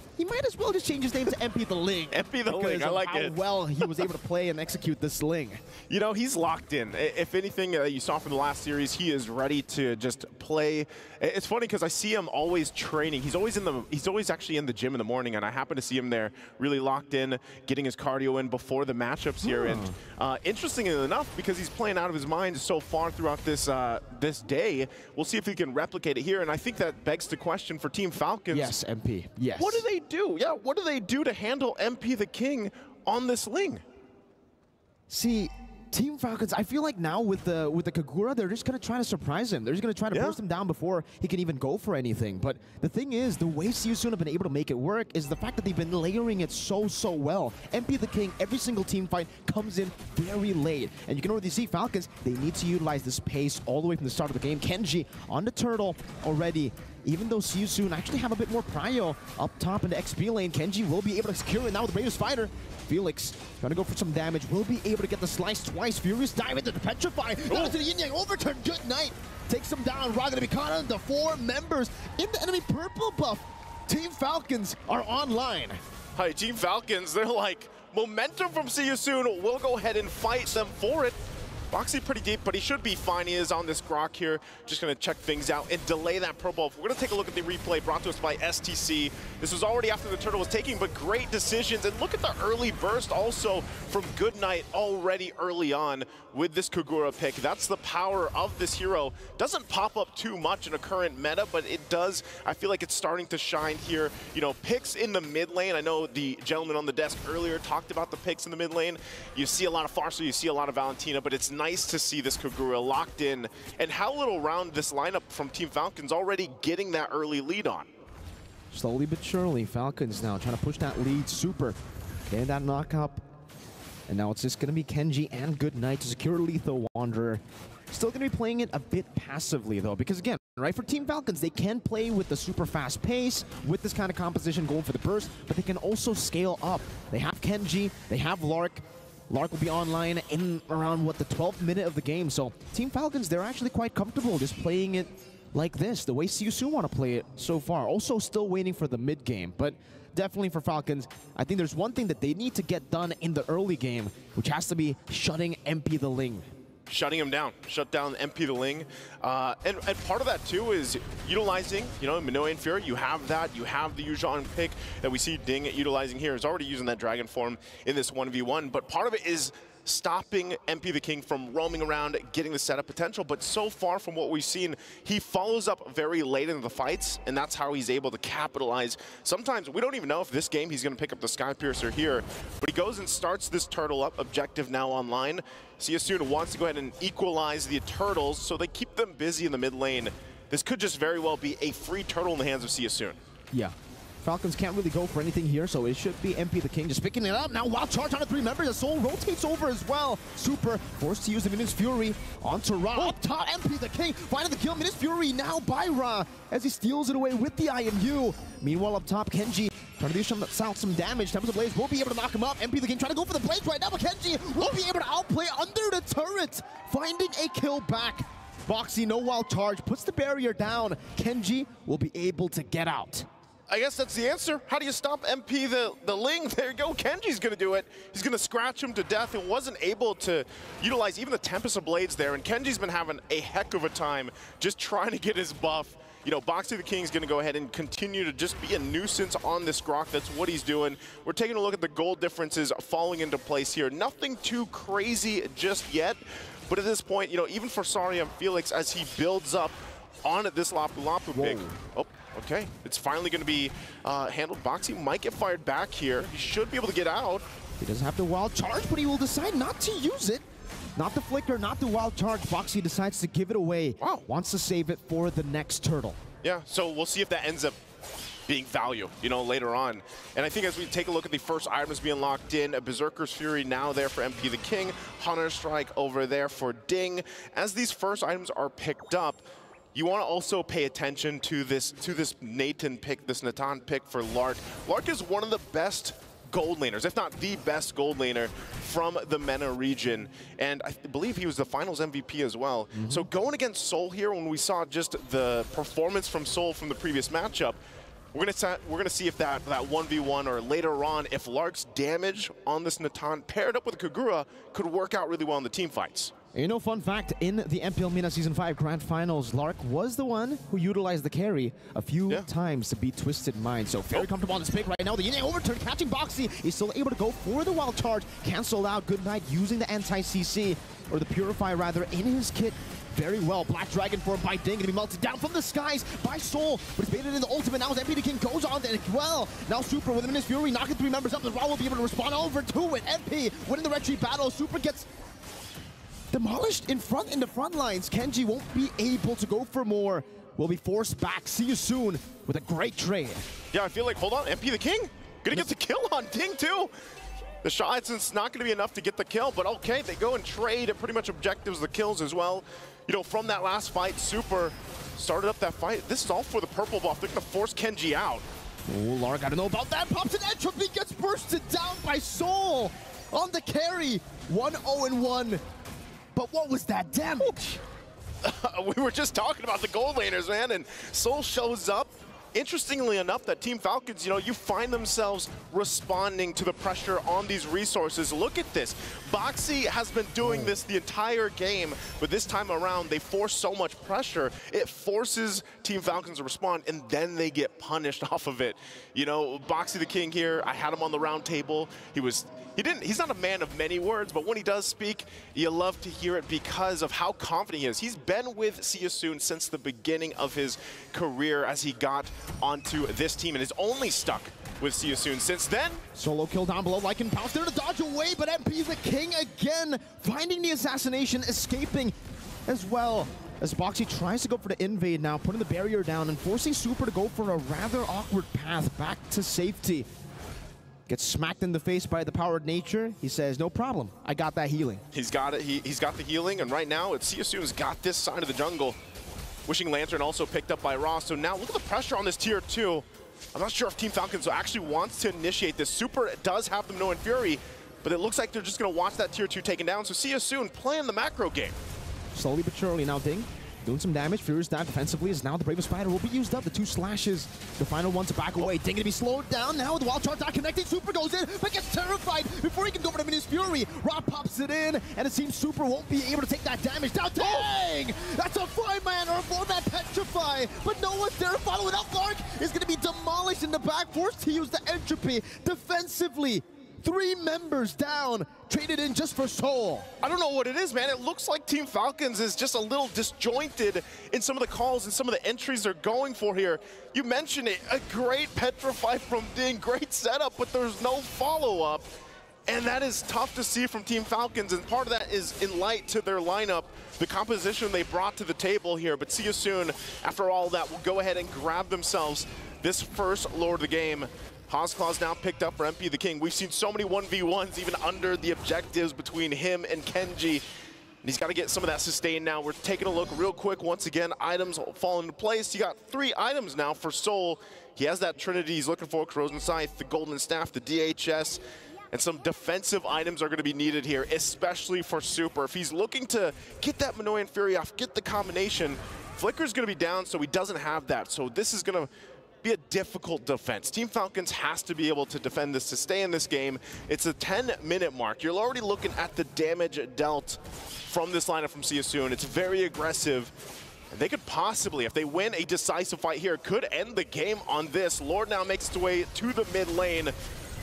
well just change his name to MP the Ling. MP the Ling, I like it. How well he was able to play and execute this Ling. You know, he's locked in. If anything you saw from the last series, he is ready to just play. It's funny because I see him always training. He's always actually in the gym in the morning, and I happen to see him there really locked in, getting his cardio in before the matchups here. And interestingly enough, because he's playing out of his mind so far throughout this this day, we'll see if he can replicate it here. And I think that begs the question for Team Falcons. Yes, MP. Yes. What do they do? Yeah, what do they do to handle MP the King on this Ling? See, Team Falcons, I feel like now with the Kagura, they're just going to try to surprise him. They're just going to try to burst him down before he can even go for anything. But the thing is, the way CSU have been able to make it work is the fact that they've been layering it so well. MP the King, every single team fight comes in very late. And you can already see Falcons, they need to utilize this pace all the way from the start of the game. Kenji on the turtle already. Even though See You Soon actually have a bit more prio up top in the XP lane, Kenji will be able to secure it now with the Raiders Fighter. Felix trying to go for some damage, will be able to get the slice twice. Furious dive into the Petrify. Down to the Yin Yang overturn. Good night. Takes him down. Ra gonna be caught on the 4 members in the enemy purple buff. Team Falcons are online. Hi, Team Falcons, they're like, momentum from See You Soon. We'll go ahead and fight them for it. Boxy pretty deep, but he should be fine. He is on this Grok here. Just going to check things out and delay that Pro Ball. We're going to take a look at the replay brought to us by STC. This was already after the turtle was taking, but great decisions. And look at the early burst also from Goodnight already early on with this Kagura pick. That's the power of this hero. Doesn't pop up too much in a current meta, but it does. I feel like it's starting to shine here. You know, picks in the mid lane. I know the gentleman on the desk earlier talked about the picks in the mid lane. You see a lot of Farsa, you see a lot of Valentina, but it's nice to see this Kagura locked in, and how little round this lineup from Team Falcons already getting that early lead on. Slowly but surely, Falcons now trying to push that lead super. Getting that knock up. And now it's just going to be Kenji and Goodnight to secure Lethal Wanderer. Still going to be playing it a bit passively, though, because again, right, for Team Falcons, they can play with the super fast pace, with this kind of composition going for the burst, but they can also scale up. They have Kenji, they have Lark. Lark will be online in around, what, the 12th minute of the game. So Team Falcons, they're actually quite comfortable just playing it like this, the way CSU want to play it so far. Also still waiting for the mid game, but definitely for Falcons, I think there's one thing that they need to get done in the early game, which has to be shutting MP the Ling. shutting him down, shut down MP the Ling. And part of that too is utilizing, you know, Minoa and Fury, you have that, you have the Yuuzhan pick that we see Ding utilizing here, is already using that Dragon form in this 1v1, but part of it is stopping MP the King from roaming around, getting the setup potential, but so far from what we've seen, he follows up very late into the fights, and that's how he's able to capitalize. Sometimes we don't even know if this game he's going to pick up the Skypiercer here, but he goes and starts this turtle up, objective now online. Siasoon wants to go ahead and equalize the turtles, so they keep them busy in the mid lane. This could just very well be a free turtle in the hands of Siasoon. Yeah. Falcons can't really go for anything here, so it should be MP the King just picking it up. Now wild charge on the 3 members. The Soul rotates over as well. Super forced to use the Minus Fury onto Ra. Up top, MP the King finding the kill. Minus Fury now by Ra as he steals it away with the IMU. Meanwhile, up top, Kenji trying to do some damage. Tempest of Blaze will be able to knock him up. MP the King trying to go for the Blaze right now, but Kenji will be able to outplay under the turret, finding a kill back. Boxy, no wild charge, puts the barrier down. Kenji will be able to get out. I guess that's the answer. How do you stop MP the Ling? There you go. Kenji's going to do it. He's going to scratch him to death and wasn't able to utilize even the Tempest of Blades there. And Kenji's been having a heck of a time just trying to get his buff. You know, Boxy the King's going to go ahead and continue to just be a nuisance on this Grok. That's what he's doing. We're taking a look at the gold differences falling into place here. Nothing too crazy just yet. But at this point, you know, even for Saria Felix, as he builds up on this Lapu Lapu pick. Oh, okay. It's finally going to be handled. Boxy might get fired back here. He should be able to get out. He doesn't have to wild charge, but he will decide not to use it. Not the flicker, not the wild charge. Boxy decides to give it away. Wow. Wants to save it for the next turtle. Yeah, so we'll see if that ends up being value, you know, later on. And I think as we take a look at the first items being locked in, a Berserker's Fury now there for MP the King, Hunter Strike over there for Ding. As these first items are picked up, you want to also pay attention to this Natan pick, this Natan pick for Lark. Lark is one of the best gold laners, if not the best gold laner from the MENA region. And I believe he was the finals MVP as well. So going against Soul here, when we saw just the performance from Soul from the previous matchup, we're gonna see if that 1v1 or later on, if Lark's damage on this Natan paired up with Kagura could work out really well in the team fights. You know, fun fact, in the MPL MENA Season 5 Grand Finals, Lark was the one who utilized the carry a few times to beat Twisted Mind. So very comfortable on this pick right now. The Yin overturn, catching Boxy. He's still able to go for the wild charge. Cancel out Good Night using the anti-CC, or the Purify rather, in his kit. Very well. Black Dragon form by Ding, gonna be melted down from the skies by Soul, but it's baited in the ultimate. Now as MP the King goes on as well. Now Super with Minus Fury knocking 3 members up. The Raw will be able to respond over to it. MP winning the retreat battle. Super gets demolished in the front lines. Kenji won't be able to go for more. Will be forced back. See you soon with a great trade. Yeah, I feel like, hold on, MP the King gonna get the kill on Ding too. The shots, it's not gonna be enough to get the kill, but okay, they go and trade at pretty much objectives, the kills as well. You know, from that last fight, Super started up that fight. This is all for the purple buff. They're gonna force Kenji out. Oh, Lark, I don't know about that. Pops an entropy, gets bursted down by Soul on the carry. 1-0-1. But what was that damage? We were just talking about the gold laners, man, and Soul shows up. Interestingly enough, that Team Falcons, you know, you find themselves responding to the pressure on these resources. Look at this. Boxy has been doing this the entire game, but this time around, they force so much pressure, it forces Team Falcons to respond, and then they get punished off of it. You know, Boxy the King here, I had him on the round table. He's not a man of many words, but when he does speak, you love to hear it because of how confident he is. He's been with Siasoon since the beginning of his career as he got onto this team and is only stuck with Siasoon since then. Solo kill down below, Lycan pounced there to dodge away, but MP the King again, finding the assassination, escaping as well. As Boxy tries to go for the invade now, putting the barrier down and forcing Super to go for a rather awkward path back to safety. Gets smacked in the face by the powered nature. He says, no problem, I got that healing. He's got it, he's got the healing, and right now, it's Siasoon's got this side of the jungle. Wishing Lantern also picked up by Ross, so now look at the pressure on this tier 2. I'm not sure if Team Falcons actually wants to initiate this. Super does have them know in Fury, but it looks like they're just gonna watch that tier 2 taken down, so Siasoon playing the macro game. Slowly but surely now, Ding doing some damage. Fury's down defensively as now the Brave Spider will be used up. The 2 slashes, the final one to back away. Ding gonna be slowed down now. The wild charge not connecting. Super goes in, but gets terrified before he can go for the Minions Fury. Rob pops it in, and it seems Super won't be able to take that damage. Now, dang! That's a 5-man or a 4-man Petrify, but no one's there to follow it up. Lark is gonna be demolished in the back, forced to use the entropy defensively. 3 members down, traded in just for Soul. I don't know what it is, man. It looks like Team Falcons is just a little disjointed in some of the calls and some of the entries they're going for here. You mentioned it, a great Petrify from Ding, great setup, but there's no follow-up. And that is tough to see from Team Falcons, and part of that is in light to their lineup, the composition they brought to the table here. But see you soon, after all that, will go ahead and grab themselves this first Lord of the game. Haasclaw's now picked up for MP the King. We've seen so many 1v1s even under the objectives between him and Kenji. And he's got to get some of that sustain now. We're taking a look real quick. Once again, items fall into place. You got 3 items now for Soul. He has that Trinity he's looking for, Corrosion Scythe, the Golden Staff, the DHS, and some defensive items are going to be needed here, especially for Super. If he's looking to get that Minoan Fury off, get the combination, Flicker's going to be down, so he doesn't have that. So this is going to be a difficult defense. Team Falcons has to be able to defend this to stay in this game. It's a 10-minute mark. You're already looking at the damage dealt from this lineup from See You Soon. It's very aggressive. And they could possibly, if they win a decisive fight here, could end the game on this. Lord now makes its way to the mid lane.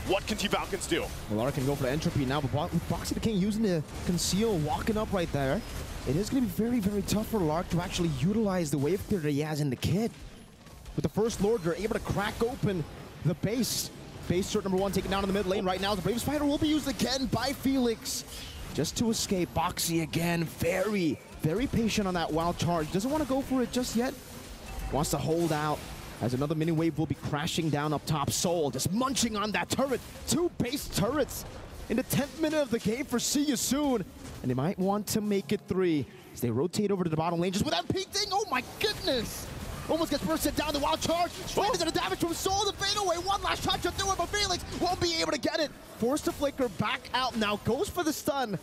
What can Team Falcons do? Lara can go for the entropy now, but with Boxy the King using the conceal, walking up right there, it is going to be very, very tough for Lark to actually utilize the wave clear that he has in the kit. With the first Lord, they're able to crack open the base. Base turret number 1 taken down in the mid lane right now. The Brave Spider will be used again by Felix just to escape. Boxy again, very, very patient on that wild charge. Doesn't want to go for it just yet. Wants to hold out as another mini wave will be crashing down up top. Soul just munching on that turret. 2 base turrets in the 10th minute of the game for See You Soon. And they might want to make it 3 as they rotate over to the bottom lane just without peeking. Oh my goodness! Almost gets bursted down the wild charge. Straight into the damage from Soul. The fade away. One last shot to do it, but Felix won't be able to get it. Forced to flicker back out now. Goes for the stun.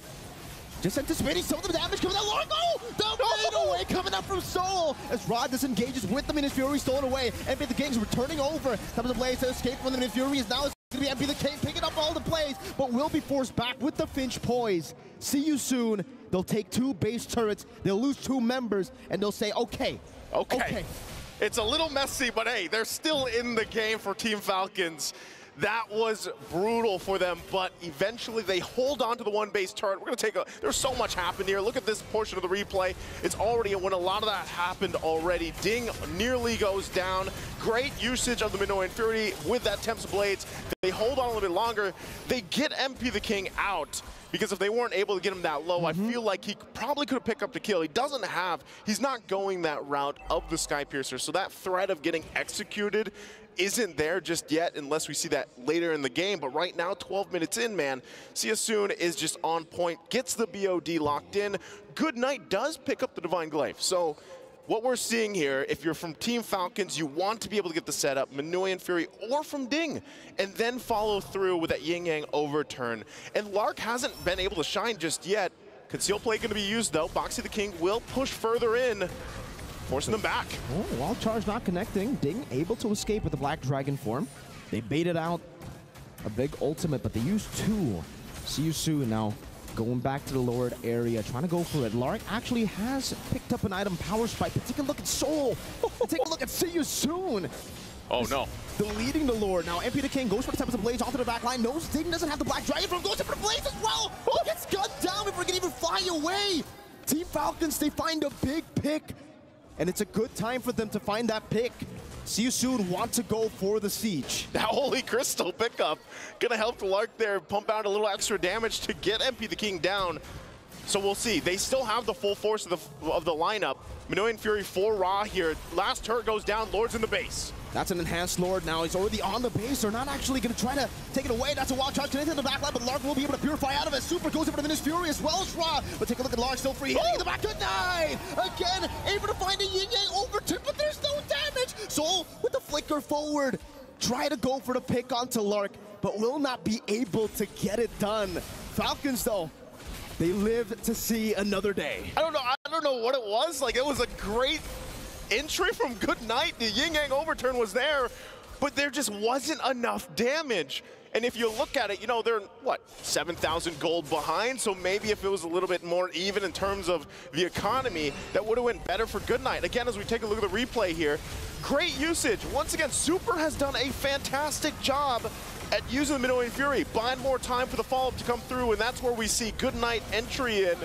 Just anticipating some of the damage coming out. Lord, oh! The fade away coming up from Soul as Rod disengages with the Minions Fury stolen away. MP the King's returning over. Comes the Blaze to escape from the Minions Fury. Is now going to be MP the King picking up all the plays, but will be forced back with the Finch poise. See You Soon. They'll take 2 base turrets. They'll lose 2 members, and they'll say, okay. It's a little messy, but hey, they're still in the game for Team Falcons. That was brutal for them, but eventually they hold on to the 1 base turret. We're going to take a, there's so much happened here. Look at this portion of the replay. It's already, when a lot of that happened already. Ding nearly goes down. Great usage of the Minoan Fury with that Temps Blades. They hold on a little bit longer. They get MP the King out, because if they weren't able to get him that low, I feel like he probably could have picked up the kill. He's not going that route of the Skypiercer, so that threat of getting executed isn't there just yet unless we see that later in the game. But right now, 12 minutes in, man, See You Soon is just on point, gets the BOD locked in. Good Night does pick up the Divine Glaive. So what we're seeing here, if you're from Team Falcons, you want to be able to get the setup, Minoan Fury or from Ding, and then follow through with that Yin Yang overturn. And Lark hasn't been able to shine just yet. Conceal Play going to be used though. Boxy the King will push further in, forcing them back. Oh, wild charge not connecting. Ding able to escape with the Black Dragon form. They baited out a big ultimate, but they used 2. See You Soon now going back to the Lord area, trying to go for it. Lark actually has picked up an item, Power Spike, but take a look at Soul. Take a look at See You Soon. Oh no. Deleting the Lord. Now MP the King goes for the Tempest of Blades onto the back line. Knows Ding doesn't have the Black Dragon form. Goes in for the Blaze as well. Oh, gets gunned down before he can even fly away. Team Falcons, they find a big pick. And it's a good time for them to find that pick. See You Soon want to go for the siege. That Holy Crystal pickup gonna help the Lark there pump out a little extra damage to get MP the King down. So we'll see. They still have the full force of the lineup. Minoan Fury 4 Raw here. Last turret goes down, Lord's in the base. That's an enhanced Lord now. He's already on the base. They're not actually going to try to take it away. That's a wild charge connected to the back line, but Lark will be able to purify out of it. Super goes over to Minions Fury as well as Raw. But take a look at Lark, still free. Hitting in the back. Good night! Again, able to find a Yin Yang overturn, but there's no damage. Soul with the flicker forward. Try to go for the pick onto Lark, but will not be able to get it done. Falcons, though, they live to see another day. I don't know don't know what it was. Like, it was a great entry from Good Night. The yin-yang overturn was there, but there just wasn't enough damage. And if you look at it, you know, they're, what, 7,000 gold behind? So maybe if it was a little bit more even in terms of the economy, that would have went better for Good Night. Again, as we take a look at the replay here, great usage. Once again, Super has done a fantastic job at using the Minoan Fury, buying more time for the follow-up to come through, and that's where we see Good Night entry in,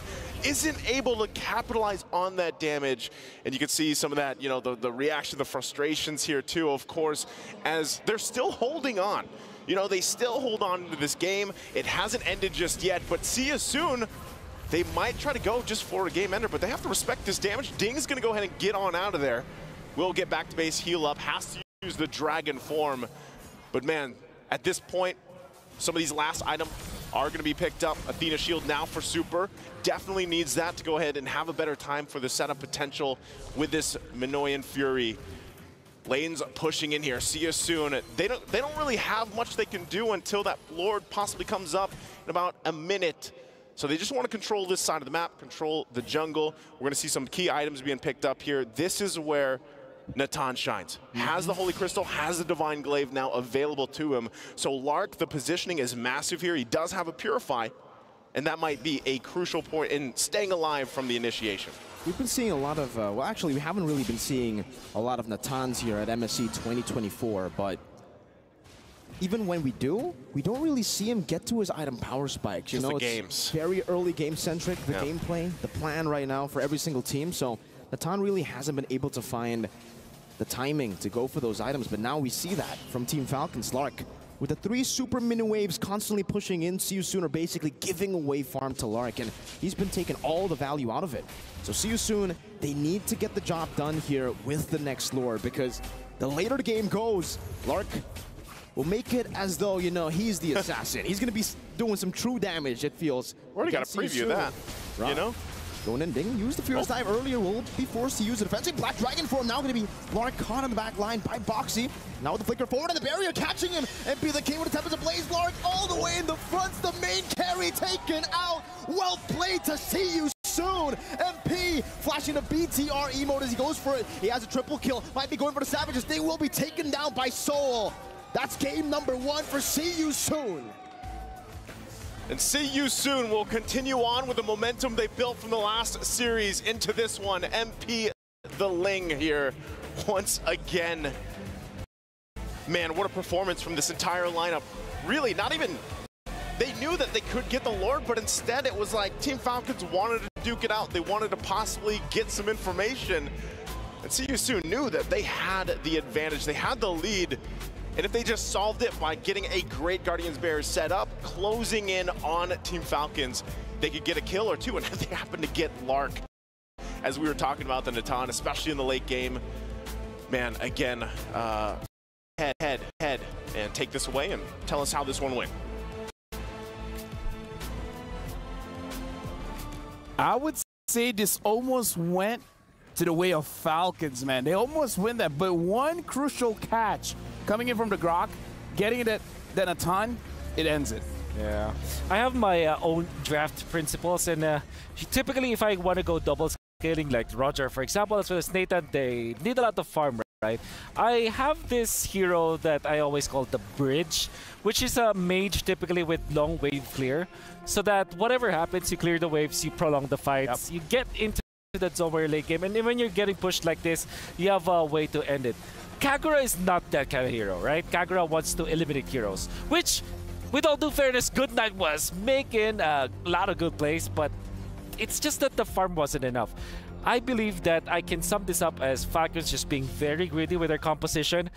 isn't able to capitalize on that damage. And you can see some of that, you know, the reaction, the frustrations here too, of course, as they're still holding on. You know, they still hold on to this game. It hasn't ended just yet, but see you soon. They might try to go just for a game ender, but they have to respect this damage. Ding's gonna go ahead and get on out of there. Will get back to base, heal up, has to use the dragon form. But man, at this point, some of these last items are going to be picked up. Athena Shield now for Super. Definitely needs that to go ahead and have a better time for the setup potential with this Minoan Fury. Lane's pushing in here. See you soon. They don't really have much they can do until that Lord possibly comes up in about a minute. So they just want to control this side of the map, control the jungle. We're going to see some key items being picked up here. This is where Natan shines. Has the Holy Crystal, has the Divine Glaive now available to him. So Lark, the positioning is massive here. He does have a Purify, and that might be a crucial point in staying alive from the initiation. We've been seeing a lot of, well, actually, we haven't really been seeing a lot of Natans here at MSC 2024, but even when we do, we don't really see him get to his item power spikes. You know, it's very early game-centric, the gameplay, the plan right now for every single team. So Natan really hasn't been able to find the timing to go for those items, but now we see that from Team Falcons. Lark, with the 3 super mini waves constantly pushing in, See You Soon are basically giving away farm to Lark, and he's been taking all the value out of it. So See You Soon, they need to get the job done here with the next Lord, because the later the game goes, Lark will make it as though, you know, he's the assassin. He's going to be doing some true damage, it feels. Already got to preview that, you know? Going in, Ding used the Fierce Dive earlier, will be forced to use the defensive Black Dragon form. Now going to be Lark caught on the back line by Boxy. Now with the flicker forward and the barrier catching him. MP the King with the Tempest Ablaze. Lark all the way in the front. The main carry taken out. Well played to See You Soon. MP flashing the BTR emote as he goes for it. He has a triple kill. Might be going for the Savages. They will be taken down by Soul. That's game number 1 for See You Soon. And See You Soon will continue on with the momentum they built from the last series into this one. MP the Ling here once again. Man, what a performance from this entire lineup. Really, not even, they knew that they could get the Lord, but instead it was like Team Falcons wanted to duke it out. They wanted to possibly get some information. And See You Soon knew that they had the advantage. They had the lead. And if they just solved it by getting a great Guardians Bears set up, closing in on Team Falcons, they could get a kill or two, and they happen to get Lark. As we were talking about the Natan, especially in the late game, man, again, head, and take this away and tell us how this one went. I would say this almost went to the way of Falcons, man. They almost win that, but one crucial catch coming in from the Grok, getting it then a ton, it ends it. Yeah. I have my own draft principles, and typically if I want to go double scaling like Roger, for example, as well as Nathan, they need a lot of farm, right? I have this hero that I always call the Bridge, which is a mage typically with long wave clear, so that whatever happens, you clear the waves, you prolong the fights, you get into that zone where late game, and when you're getting pushed like this, you have a way to end it. Kagura is not that kind of hero, right? Kagura wants to eliminate heroes, which, with all due fairness, Good Night was making a lot of good plays, but it's just that the farm wasn't enough. I believe that I can sum this up as Falcons just being very greedy with their composition,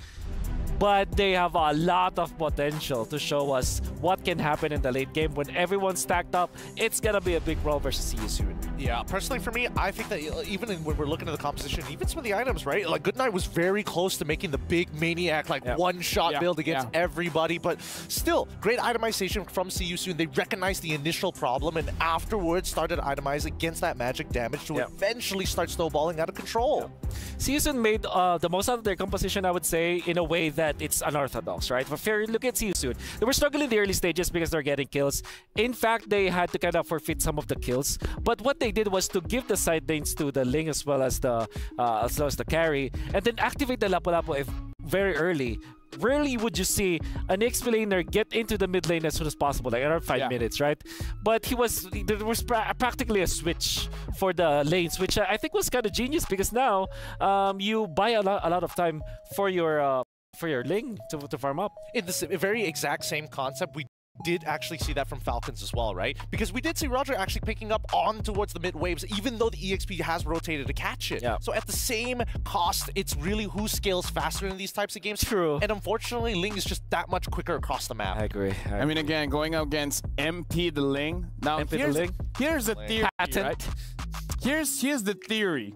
but they have a lot of potential to show us what can happen in the late game. When everyone's stacked up, it's gonna be a big brawl versus See You Soon. Yeah, personally for me, I think that even when we're looking at the composition, even some of the items, right? Like Good Night was very close to making the big Maniac, like one-shot build against everybody, but still, great itemization from See You Soon. They recognized the initial problem and afterwards started itemizing against that magic damage to eventually start snowballing out of control. See You Soon made the most out of their composition, I would say, in a way that that it's unorthodox, right? But fair, look at CU soon. They were struggling in the early stages because they're getting kills. In fact, they had to kind of forfeit some of the kills. But what they did was to give the side lanes to the Ling as well as the carry, and then activate the Lapu-Lapu very early. Rarely would you see an XP laner get into the mid lane as soon as possible, like around 5 minutes, right? But there was practically a switch for the lanes, which I think was kind of genius because now you buy a lot of time for your Ling to farm up. In the very exact same concept, we did actually see that from Falcons as well, right? Because we did see Roger actually picking up on towards the mid waves, even though the EXP has rotated to catch it. Yeah. So at the same cost, it's really who scales faster in these types of games. True. And unfortunately, Ling is just that much quicker across the map. I agree. I mean, again, going up against MP the Ling. Now, here's the theory, right? Here's the theory.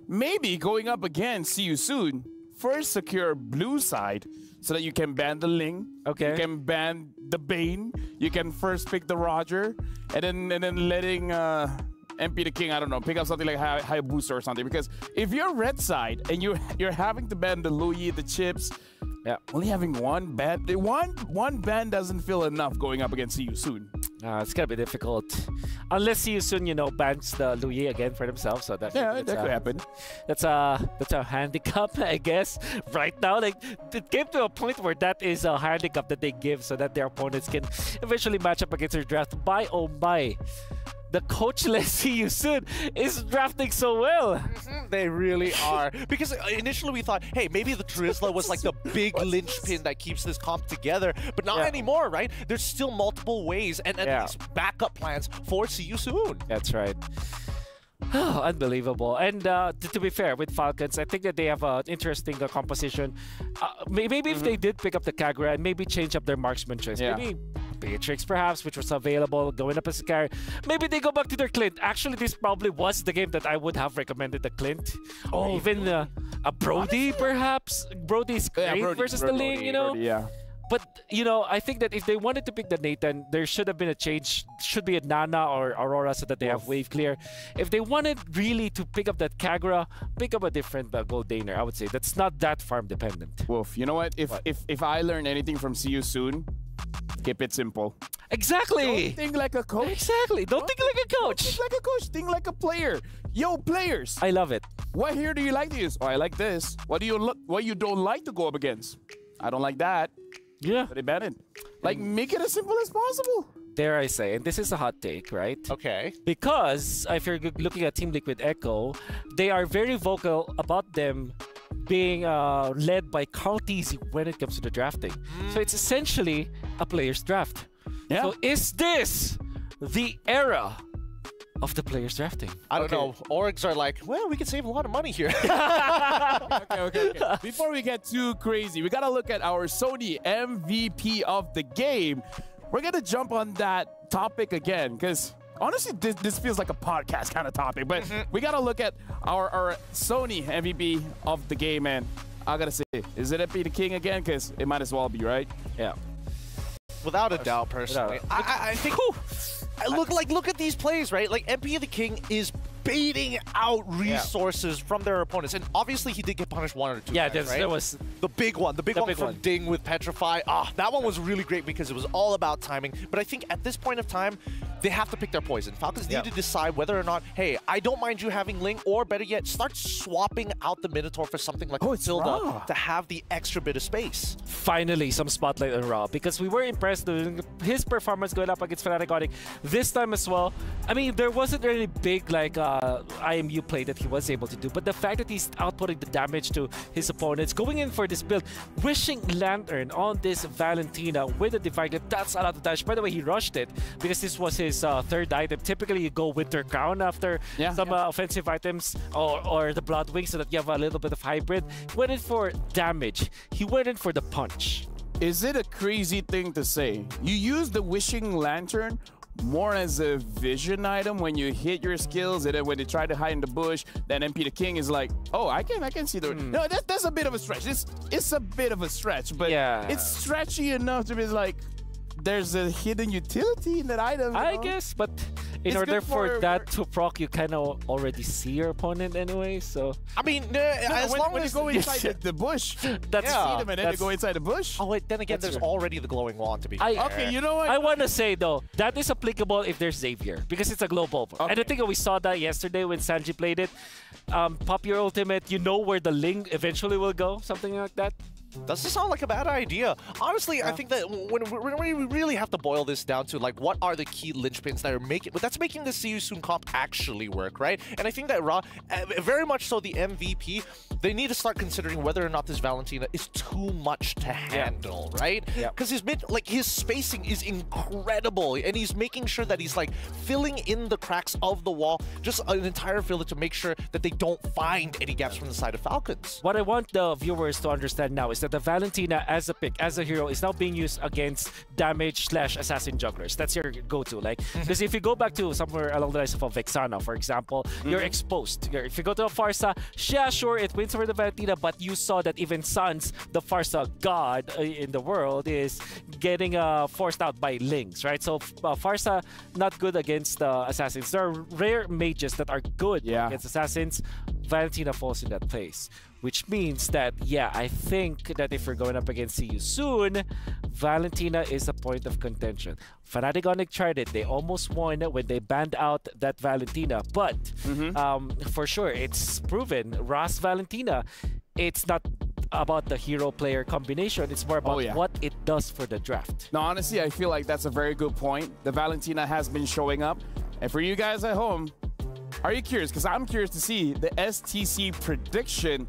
Maybe going up against CU soon, first secure blue side, so that you can ban the Ling. Okay. You can ban the Bane. You can first pick the Roger, and then letting MP the King, I don't know, pick up something like high booster or something. Because if you're red side and you're having to ban the Louis, the Chips, only having one ban doesn't feel enough going up against CU soon. It's gonna be difficult, unless CU soon, bans the Louis again for themselves. So that could happen. That's a handicap, I guess. Right now, like it came to a point where that is a handicap that they give so that their opponents can eventually match up against their draft. Oh my. The coachless CU soon is drafting so well. They really are. Because initially we thought, hey, maybe the Drizzler was like the big linchpin that keeps this comp together, but not anymore, right? There's still multiple ways and these backup plans for CU soon. That's right. Unbelievable. And to be fair, with Falcons, I think that they have an interesting composition. Maybe if they did pick up the Kagura and maybe change up their marksman choice. Maybe Beatrix, perhaps, which was available, going up as a carry. Maybe they go back to their Clint. Actually, this probably was the game that I would have recommended the Clint. Or even a Brody, perhaps. Brody's great versus the Ling, Brody, But, I think that if they wanted to pick the Nathan, there should have been a change. Should be a Nana or Aurora so that they have wave clear. If they wanted really to pick up that Kagura, pick up a different gold Daner, I would say. That's not that farm dependent. Wolf, you know what? If I learn anything from CU soon, keep it simple. Exactly. Don't think like a coach. Exactly. Don't think like a coach. Think like a coach. Think like a player. Yo, players. I love it. What hero do you like to use? Oh, I like this. What you don't like to go up against? I don't like that. Yeah. But they ban it. Like, make it as simple as possible. Dare I say, and this is a hot take, right? Okay. Because if you're looking at Team Liquid Echo, they are very vocal about them being led by Carl Teasy when it comes to the drafting. So it's essentially a player's draft. Yeah. So is this the era of the players drafting? I don't know. Orgs are like, well, we can save a lot of money here. Okay. Before we get too crazy, we gotta look at our Sony MVP of the game. We're gonna jump on that topic again, because honestly, this feels like a podcast kind of topic, but we gotta look at our Sony MVP of the game, and I gotta say, is it MP the King again? Because it might as well be, right? Yeah. Without a doubt, personally. I think... Look at these plays, right? Like, MP the King is baiting out resources from their opponents. And obviously, he did get punished one or two times, right? There was... The big one. The big one from Ding with Petrify. That one was really great because it was all about timing. But I think at this point of time, they have to pick their poison. Falcons need to decide whether or not, hey, I don't mind you having Ling, or better yet, start swapping out the Minotaur for something like Matilda to have the extra bit of space. Finally, some spotlight on Raw, because we were impressed with his performance going up against Fnatic Onyx this time as well. I mean, there wasn't really big, like, IMU play that he was able to do, but the fact that he's outputting the damage to his opponents, going in for this build, wishing Lantern on this Valentina with a Divine Clip, that's a lot of damage. By the way, he rushed it because this was his third item. Typically, you go Winter Crown after some offensive items or the Blood Wing so that you have a little bit of hybrid. He went in for damage. He went in for the punch. Is it a crazy thing to say? You use the Wishing Lantern more as a vision item when you hit your skills, and then when they try to hide in the bush, then MP the King is like, oh, I can see the... No, that's a bit of a stretch. It's a bit of a stretch, but it's stretchy enough to be like, there's a hidden utility in that item. I guess, but in order for that to proc, you kind of already see your opponent anyway. So I mean, as long when as you go inside the bush, that's see them and then you go inside the bush. Oh wait, then again, there's already the glowing wand to be. Okay, you know what? I want to say though that is applicable if there's Xavier because it's a global. Okay. And I think we saw that yesterday when Sanji played it. Pop your ultimate, you know where the Ling eventually will go, something like that. Doesn't sound like a bad idea. Honestly, I think that when we really have to boil this down to like what are the key linchpins that are making the See You Soon comp actually work, right? And I think that very much so the MVP, they need to start considering whether or not this Valentina is too much to handle, right? Because his spacing is incredible, and he's making sure that he's like filling in the cracks of the wall, just an entire field to make sure that they don't find any gaps from the side of Falcons. What I want the viewers to understand now is that the Valentina as a pick, as a hero, is now being used against damage / assassin jugglers. That's your go-to, like, because if you go back to somewhere along the lines of a Vexana, for example, you're exposed. If you go to a Farsa, yeah, sure, it wins over the Valentina, but you saw that even Sans, the Farsa god in the world, is getting forced out by Lings, right? So Farsa, not good against assassins. There are rare mages that are good against assassins. Valentina falls in that place. Which means that, yeah, I think that if we're going up against See You Soon, Valentina is a point of contention. Fnatic Onyx tried it. They almost won when they banned out that Valentina. But for sure, it's proven. Ras Valentina, it's not about the hero-player combination. It's more about what it does for the draft. No, honestly, I feel like that's a very good point. The Valentina has been showing up. And for you guys at home, are you curious? Because I'm curious to see the STC prediction.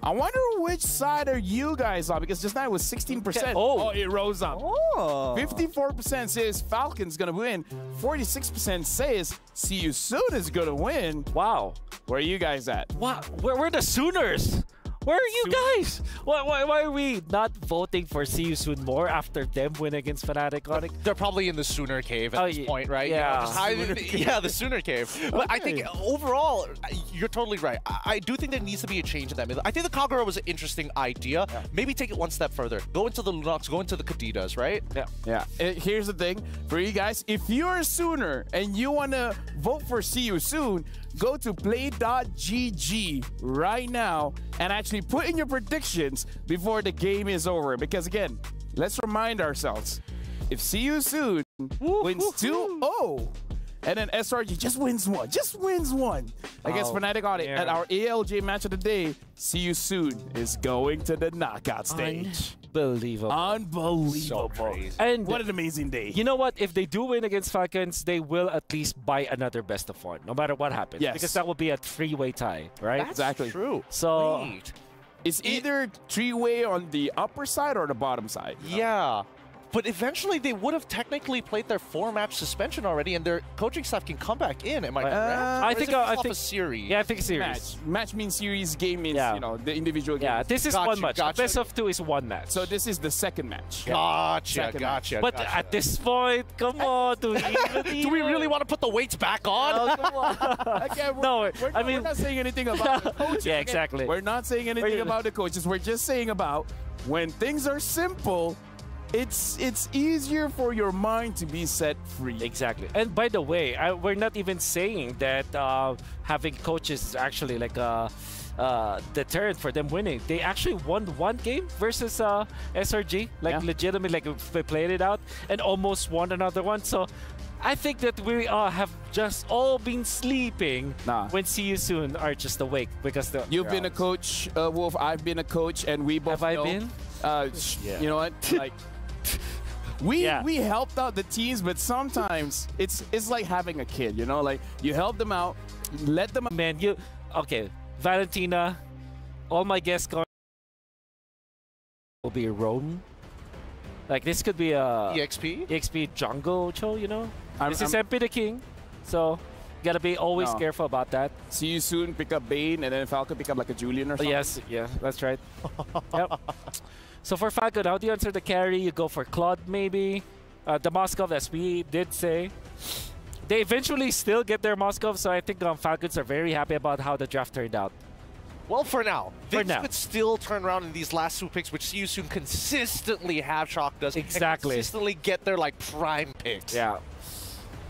I wonder which side are you guys on, because just now it was 16%. Oh, it rose up. 54% says Falcon's going to win. 46% says See You Soon is going to win. Wow. Where are you guys at? Wow. We're the Sooners. Where are you guys? Why are we not voting for See You Soon more after them win against Fnatic Onyx? They're probably in the Sooner Cave at this point, right? Yeah. The Sooner Cave. But I think overall, you're totally right. I do think there needs to be a change in that middle. I think the Kagura was an interesting idea. Maybe take it one step further. Go into the Lunox, go into the Kadidas, right? Yeah. Here's the thing. For you guys, if you're a Sooner and you want to vote for See You Soon, go to play.gg right now and actually put in your predictions before the game is over. Because again, let's remind ourselves, if See You Soon wins 2-0, and then SRG just wins one against Fnatic Onyx at our ALJ match of the day, See You Soon is going to the knockout stage. Unbelievable. So crazy. And what an amazing day. You know what? If they do win against Falcons, they will at least buy another best of one, no matter what happens. Yes. Because that will be a three-way tie, right? That's exactly true. So it's either three-way on the upper side or the bottom side. Yeah. But eventually, they would have technically played their 4-match suspension already, and their coaching staff can come back in. Am I correct? I think a series. Yeah, I think a series. Match means series. Game means you know the individual game. Yeah, this is one match. Best of 2 is one match. So this is the second match. Gotcha. But at this point, come on, do we really want to put the weights back on? Come on. Again, we're not saying anything about the coaches. Yeah, exactly. We're not saying anything about the coaches. We're just saying about when things are simple. It's easier for your mind to be set free. Exactly. And by the way, we're not even saying that having coaches is actually like a deterrent for them winning. They actually won one game versus SRG, like legitimately, like they played it out and almost won another one. So I think that we have just all been sleeping when See You Soon are just awake because you've been a coach, Wolf. I've been a coach, and we both have been. You know what? Like. We helped out the teams, but sometimes it's like having a kid, you know? Like, you help them out, let them... Man, okay, Valentina, all my guests will be Roam. Like, this could be a... EXP jungle show, you know? This is MP the King, so... Gotta be always careful about that. See You Soon, pick up Bane, and then Falcon pick up like a Julian or something. Yes, that's right. Yep. So for Falcon, how do you answer the carry? You go for Claude, maybe. The Moskov, as we did say. They eventually still get their Moskov, so I think Falcons are very happy about how the draft turned out. Well, for now. Things could still turn around in these last 2 picks, which See You Soon consistently have shocked us. Exactly. And consistently get their, like, prime picks. Yeah.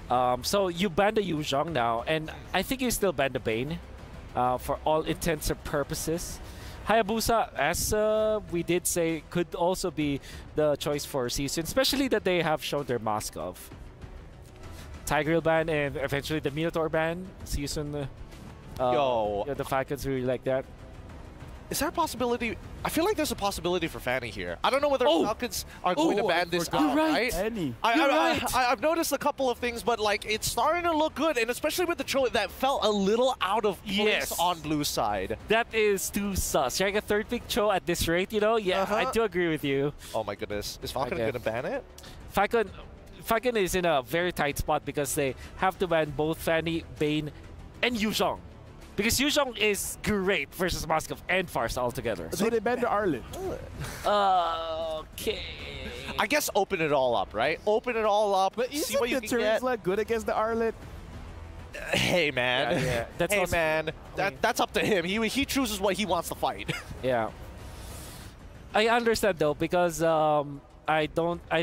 So you ban the Yu Zhong now, and I think you still ban the Bane for all intents and purposes. Hayabusa, as we did say, could also be the choice for season, especially that they have shown their mask of. Tigreal ban and eventually the Minotaur ban. Season, the Falcons really like that. Is there a possibility? I feel like there's a possibility for Fanny here. I don't know whether Falcons are going to ban this out, right? I've noticed a couple of things, but like it's starting to look good, and especially with the Cho that felt a little out of place on blue side. That is too sus. Sharing a third pick Cho at this rate, you know? Yeah, I do agree with you. Oh my goodness. Is Falcon going to ban it? Falcon is in a very tight spot because they have to ban both Fanny, Bane, and Yu Zhong. Because Yu Zhong is great versus Moskov and Farsa altogether. So they ban the Arlet. Okay. I guess open it all up, right? Open it all up. But see what you can get. Like good against the Arlet? Hey man. Yeah. That's up to him. He chooses what he wants to fight. Yeah. I understand though because I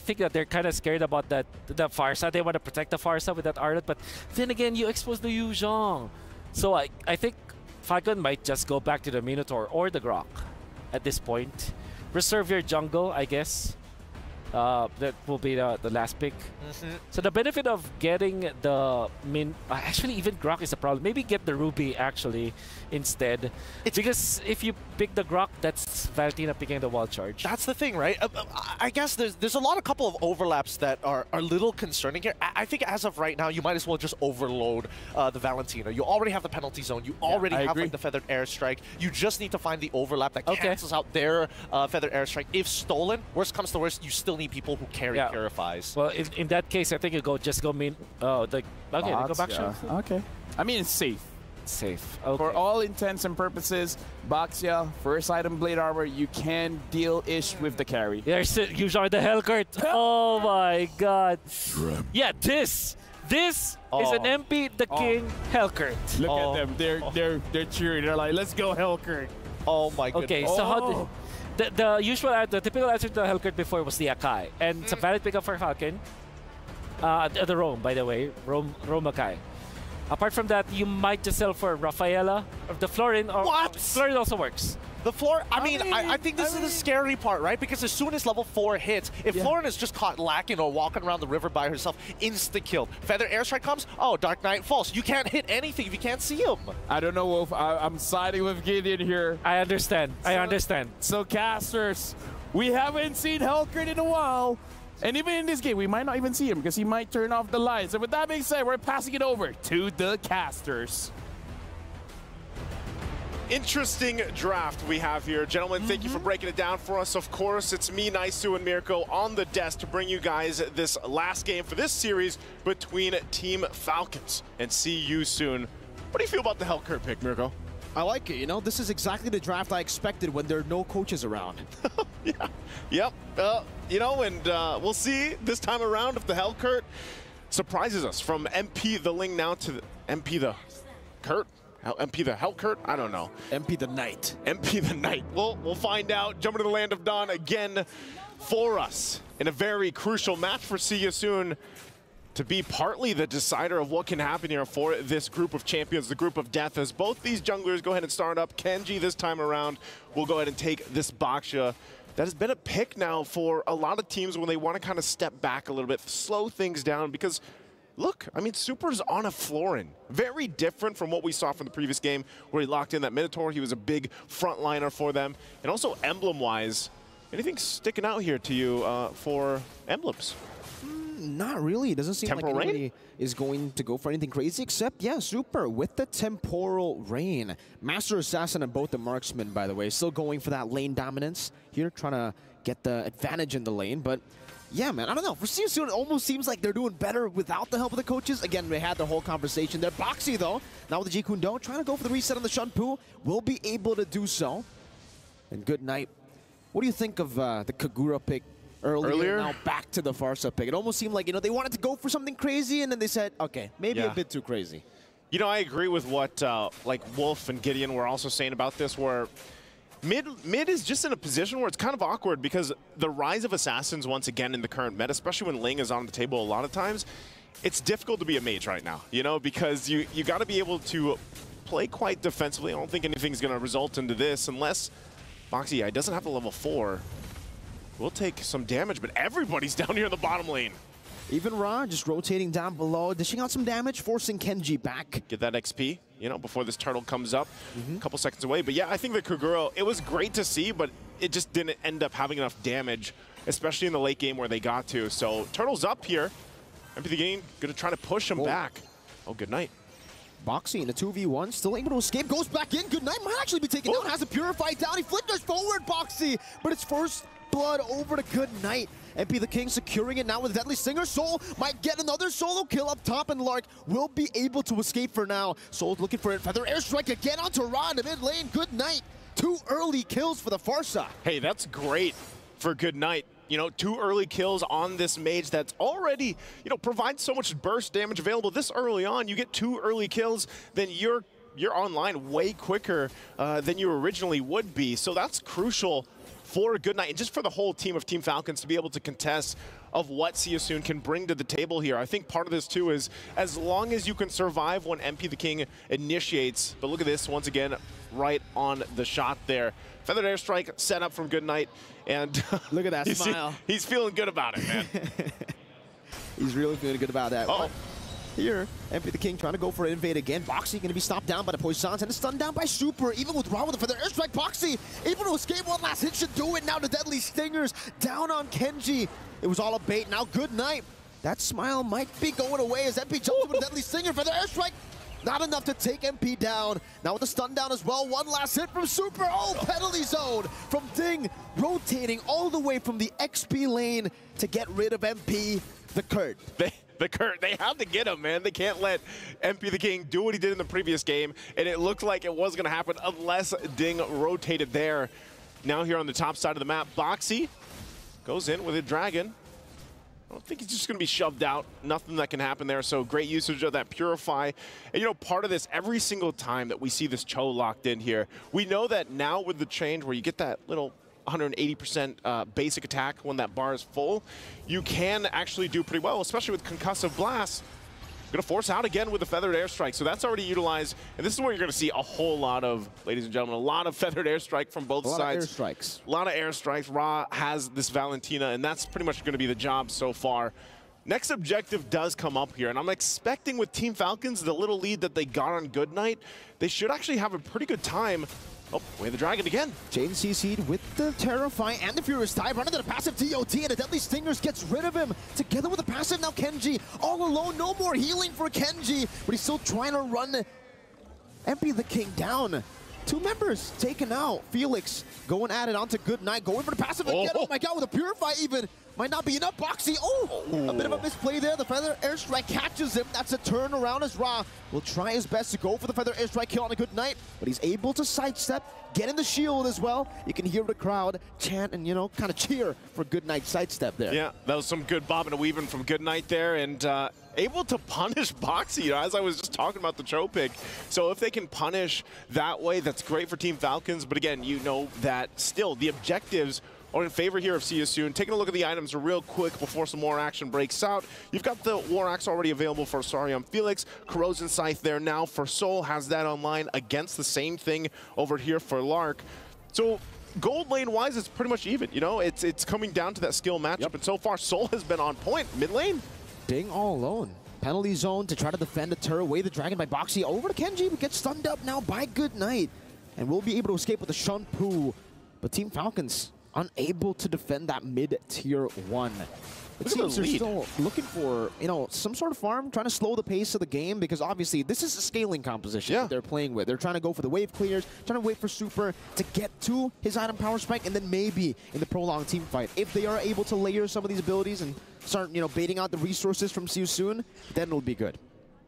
think that they're kind of scared about the Farsa. They want to protect the Farsa with that Arlet, but then again you expose the Yu Zhong. So I think Falcon might just go back to the Minotaur or the Grok at this point. Reserve your jungle, I guess. That will be the last pick. So the benefit of getting the actually even Grok is a problem. Maybe get the Ruby actually instead. Because if you pick the Grok, that's Valentina picking the wall charge. That's the thing, right? I guess there's a couple of overlaps that are a little concerning here. I think as of right now, you might as well just overload the Valentina. You already have the penalty zone. You already have like, the feathered airstrike. You just need to find the overlap that cancels out their feathered airstrike. If stolen, worst comes to worst, you still need people who carry Purifies. Well, in that case, I think you just go main. Go back shot. Okay. I mean, it's safe. Safe. Okay. For all intents and purposes, Baxia, first item Blade Armor, you can deal-ish with the carry. There's usually the Hellcurt. Oh my god. Yeah, this is an MP the King Hellcurt. Look at them. They're cheering. They're like, let's go Hellcurt. Oh my goodness. Okay, so how the typical answer to the Hellcurt before was the Akai, and it's a valid pickup for Falcon. The Rome, by the way, Rome Akai. Apart from that, you might just sell for Rafaela. The Florin, Florin also works. The floor, I think this is the scary part, right? Because as soon as level 4 hits, if Florin is just caught lacking or walking around the river by herself, insta-killed. Feather Airstrike comes, Dark Knight falls. You can't hit anything if you can't see him. I don't know, Wolf. I'm siding with Gideon here. I understand. I understand. So, casters, we haven't seen Hellcurt in a while. And even in this game, we might not even see him because he might turn off the lights. And with that being said, we're passing it over to the casters. Interesting draft we have here. Gentlemen, thank you for breaking it down for us. Of course, it's me, Naisu, and Mirko on the desk to bring you guys this last game for this series between Team Falcons. And see you soon. What do you feel about the Hellcurt pick, Mirko? I like it, you know? This is exactly the draft I expected when there are no coaches around. Yep. You know, and we'll see this time around if the Hellcurt surprises us from MP the Ling now to MP the Kurt. MP the Hellcurt? I don't know. MP the Knight. MP the Knight. We'll find out. Jumping to the Land of Dawn again for us in a very crucial match for See You Soon to be partly the decider of what can happen here for this group of champions, the group of death, as both these junglers go ahead and start up. Kenji this time around will go ahead and take this Baxia. That has been a pick now for a lot of teams when they want to kind of step back a little bit, slow things down, because look, I mean, Super's on a Florin. Very different from what we saw from the previous game where he locked in that Minotaur. He was a big frontliner for them. And also emblem-wise, anything sticking out here to you for emblems? Not really. It doesn't seem like anybody is going to go for anything crazy, except, yeah, Super with the Temporal Rain. Master Assassin and both the Marksmen, by the way, still going for that lane dominance here, trying to get the advantage in the lane, but yeah, man, I don't know. For See You Soon, it almost seems like they're doing better without the help of the coaches. Again, they had the whole conversation. They're boxy, though. Now with the Ji Kundo, trying to go for the reset on the Shunpu. Will be able to do so. And good night. What do you think of the Kagura pick earlier? Now back to the Farsa pick. It almost seemed like, you know, they wanted to go for something crazy, and then they said, okay, maybe a bit too crazy. You know, I agree with what like Wolf and Gideon were also saying about this, where Mid is just in a position where it's kind of awkward because the rise of Assassins once again in the current meta, especially when Ling is on the table a lot of times, it's difficult to be a mage right now, you know, because you got to be able to play quite defensively. I don't think anything's going to result into this unless Boxy doesn't have the level 4. We'll take some damage, but everybody's down here in the bottom lane. Even Ra just rotating down below, dishing out some damage, forcing Kenji back. Get that XP, you know, before this turtle comes up. A couple seconds away. But yeah, I think the Kagura, it was great to see, but it just didn't end up having enough damage, especially in the late game where they got to. So turtle's up here. MP the game gonna try to push him back. Oh, good night. Boxy in a 2v1, still able to escape, goes back in. Good night, might actually be taken down, has a Purify down. He flickers forward, Boxy, but it's first blood over to Good Night. MP the King securing it now with Deadly Stinger. Soul might get another solo kill up top, and Lark will be able to escape for now. Soul's looking for it. Feather Airstrike again onto Ra in the mid lane. Good Night. 2 early kills for the Farsa. Hey, that's great for Good Night. You know, 2 early kills on this mage that's already, you know, provides so much burst damage available this early on. You get 2 early kills, then you're online way quicker than you originally would be. So that's crucial for Good Night and just for the whole team of Team Falcons to be able to contest of what Seosun can bring to the table here. I think part of this too is as long as you can survive when MP the King initiates. But look at this once again, right on the shot there. Feathered Airstrike set up from Good Night, and look at that smile. He's feeling good about it, man. He's really feeling good about that. Oh. Here, MP the King trying to go for an invade again. Boxy going to be stopped down by the Poisons and stunned down by Super. Even with Ra with the Feather Airstrike, Boxy able to escape. One last hit should do it. Now the Deadly Stingers down on Kenji. It was all a bait. Now Good Night. That smile might be going away as MP jumps with a Deadly Stinger. Feather Airstrike, not enough to take MP down. Now with the stun down as well. One last hit from Super. Oh, penalty zone from Ding, rotating all the way from the XP lane to get rid of MP the Kurt. They have to get him, man. They can't let MP the King do what he did in the previous game, and it looked like it was going to happen unless Ding rotated there. Now here on the top side of the map, Boxy goes in with a dragon. I don't think he's just going to be shoved out. Nothing that can happen there, so great usage of that Purify. And you know, part of this, every single time that we see this Cho locked in here, we know that now with the change where you get that little 180% basic attack when that bar is full, you can actually do pretty well, especially with Concussive Blast. Gonna force out again with the Feathered Airstrike, so that's already utilized, and this is where you're gonna see a whole lot of, ladies and gentlemen, a lot of Feathered Airstrike from both sides. A lot of airstrikes. A lot of airstrikes. Ra has this Valentina, and that's pretty much gonna be the job so far. Next objective does come up here, and I'm expecting with Team Falcons, the little lead that they got on Good Night, they should actually have a pretty good time. Oh, way the dragon again. Jaden CC'd with the Terrify and the Furious Dive, running to the passive TOT, and the Deadly Stingers gets rid of him. Together with the passive, now Kenji all alone. No more healing for Kenji, but he's still trying to run MP the King down. 2 members taken out. Felix going at it onto Good Night, going for the passive again. Oh my god, with a Purify even. Might not be enough. Boxy, a bit of a misplay there. The Feather Airstrike catches him. That's a turnaround as Ra will try his best to go for the Feather Airstrike kill on a Good Night, but he's able to sidestep, get in the shield as well. You can hear the crowd chant and, you know, kind of cheer for Good Night sidestep there. Yeah, that was some good bobbing and weaving from Good Night there, and able to punish Boxy, you know, as I was just talking about the Cho pick. So if they can punish that way, that's great for Team Falcons, but again, you know that still the objectives are in favor here of Seosun. Taking a look at the items real quick before some more action breaks out. You've got the War Axe already available for Sarium Felix. Corrosion Scythe there now for Soul, has that online against the same thing over here for Lark. So gold lane wise, it's pretty much even. You know, it's coming down to that skill matchup, and so far Soul has been on point. Mid lane, Ding all alone. Penalty zone to try to defend the turret away the dragon by Boxy over to Kenji, but gets stunned up now by Good Night, and will be able to escape with the Shunpu. But Team Falcons unable to defend that mid-tier 1. It seems they're still looking for, you know, some sort of farm, trying to slow the pace of the game, because obviously this is a scaling composition that they're playing with. They're trying to go for the wave clears, trying to wait for Super to get to his item power spike, and then maybe in the prolonged team fight, if they are able to layer some of these abilities and start, you know, baiting out the resources from Seosun, then it'll be good.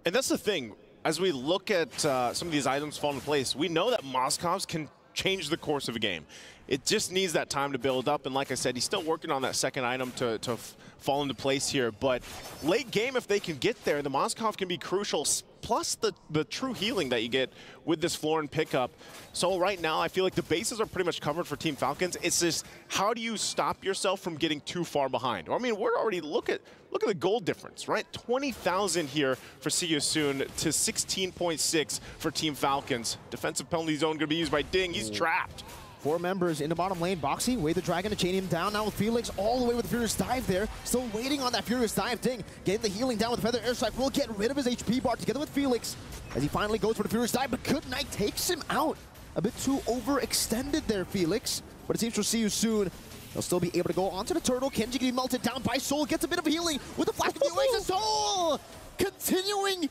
And that's the thing. As we look at some of these items fall into place, we know that Moscov's can change the course of a game. It just needs that time to build up, and like I said, he's still working on that second item to fall into place here. But late game, if they can get there, the Moskov can be crucial, plus the true healing that you get with this Florin pickup. So right now, I feel like the bases are pretty much covered for Team Falcons. It's just, how do you stop yourself from getting too far behind? I mean, we're already, look at the goal difference, right? 20,000 here for See You Soon to 16.6 for Team Falcons. Defensive penalty zone going to be used by Ding. He's trapped. 4 members in the bottom lane. Boxy, Way the Dragon to chain him down. Now with Felix all the way with the Furious Dive there. Still waiting on that Furious Dive. Ding getting the healing down with Feather Airstrike. Will get rid of his HP bar together with Felix as he finally goes for the Furious Dive. But Good Night takes him out. A bit too overextended there, Felix. But it seems for See You Soon, they'll still be able to go onto the turtle. Kenji getting melted down by Soul. Gets a bit of healing with the flash of the Oasis. Soul continuing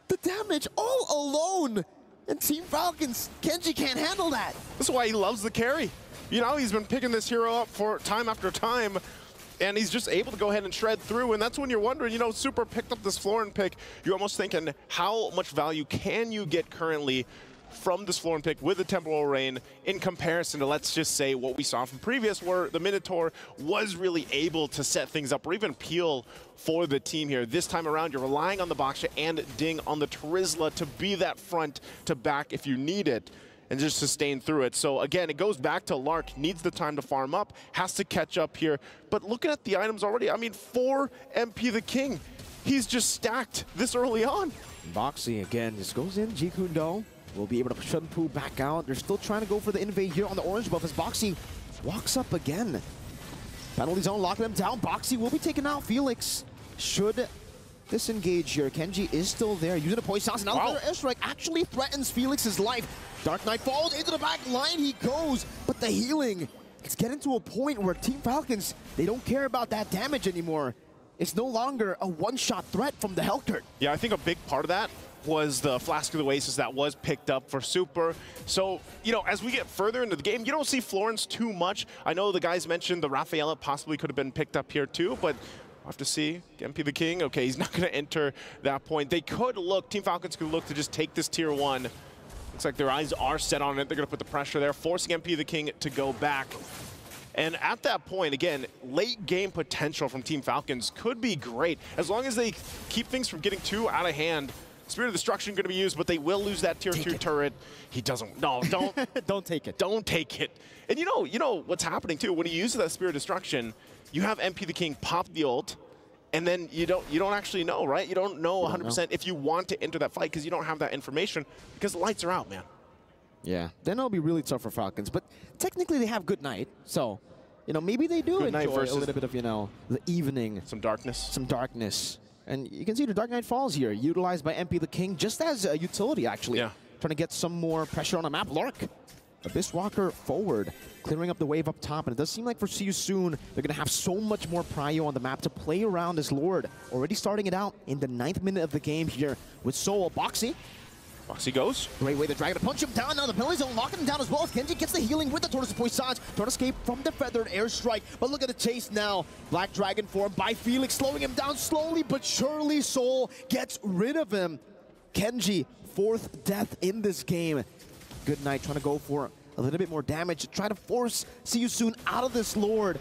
the damage all alone. And Team Falcons, Kenji can't handle that. This is why he loves the carry. You know, he's been picking this hero up for time after time, and he's just able to go ahead and shred through, and that's when you're wondering, you know, Super picked up this Florin pick. You're almost thinking, how much value can you get currently from this Florin pick with the Temporal Rain in comparison to, let's just say, what we saw from previous, where the Minotaur was really able to set things up or even peel for the team here. This time around, you're relying on the Baksha and Ding on the Trizla to be that front to back if you need it and just sustain through it. So again, it goes back to Lark, needs the time to farm up, has to catch up here. But looking at the items already, I mean, for MP the King, he's just stacked this early on. Boxy again just goes in, Jikundo will be able to push Poo back out. They're still trying to go for the invade here on the orange buff as Boxy walks up again. Penalty zone locking him down. Boxy will be taken out. Felix should disengage here. Kenji is still there using a poison. Now the airstrike actually threatens Felix's life. Dark Knight falls into the back line. He goes, but the healing, it's getting to a point where Team Falcons, they don't care about that damage anymore. It's no longer a one-shot threat from the Hellkurt. Yeah, I think a big part of that was the Flask of the Oasis that was picked up for Super. So, you know, as we get further into the game, you don't see Florence too much. I know the guys mentioned the Rafaela possibly could have been picked up here too, but we'll have to see. MP the King, okay, he's not going to enter that point. They could look, Team Falcons could look to just take this tier 1. Looks like their eyes are set on it. They're going to put the pressure there, forcing MP the King to go back. And at that point, again, late game potential from Team Falcons could be great. As long as they keep things from getting too out of hand. Spirit of Destruction going to be used, but they will lose that tier 2 turret. He doesn't. No, don't. Don't take it. Don't take it. And you know what's happening too. When he uses that Spirit of Destruction, you have MP the King pop the ult, and then you don't actually know, right? You don't know 100% if you want to enter that fight because you don't have that information because the lights are out, man. Yeah, then it'll be really tough for Falcons. But technically, they have Good Night, so you know maybe they do enjoy a little bit of the evening, some darkness, And you can see the Dark Knight Falls here, utilized by MP the King, just as a utility, actually. Yeah. Trying to get some more pressure on the map. Lark, Abyss Walker forward, clearing up the wave up top. And it does seem like for See You Soon, they're going to have so much more prio on the map to play around this Lord. Already starting it out in the 9th minute of the game here with Soul. Boxy. Boxy goes. Great way the Dragon to punch him down. Now the penalty zone locking him down as well. Kenji gets the healing with the Tortoise Poisson. Trying to escape from the Feathered Airstrike. But look at the chase now. Black Dragon form by Felix, slowing him down slowly but surely. Soul gets rid of him. Kenji, 4th death in this game. Good Night trying to go for a little bit more damage to try to force See You Soon out of this Lord.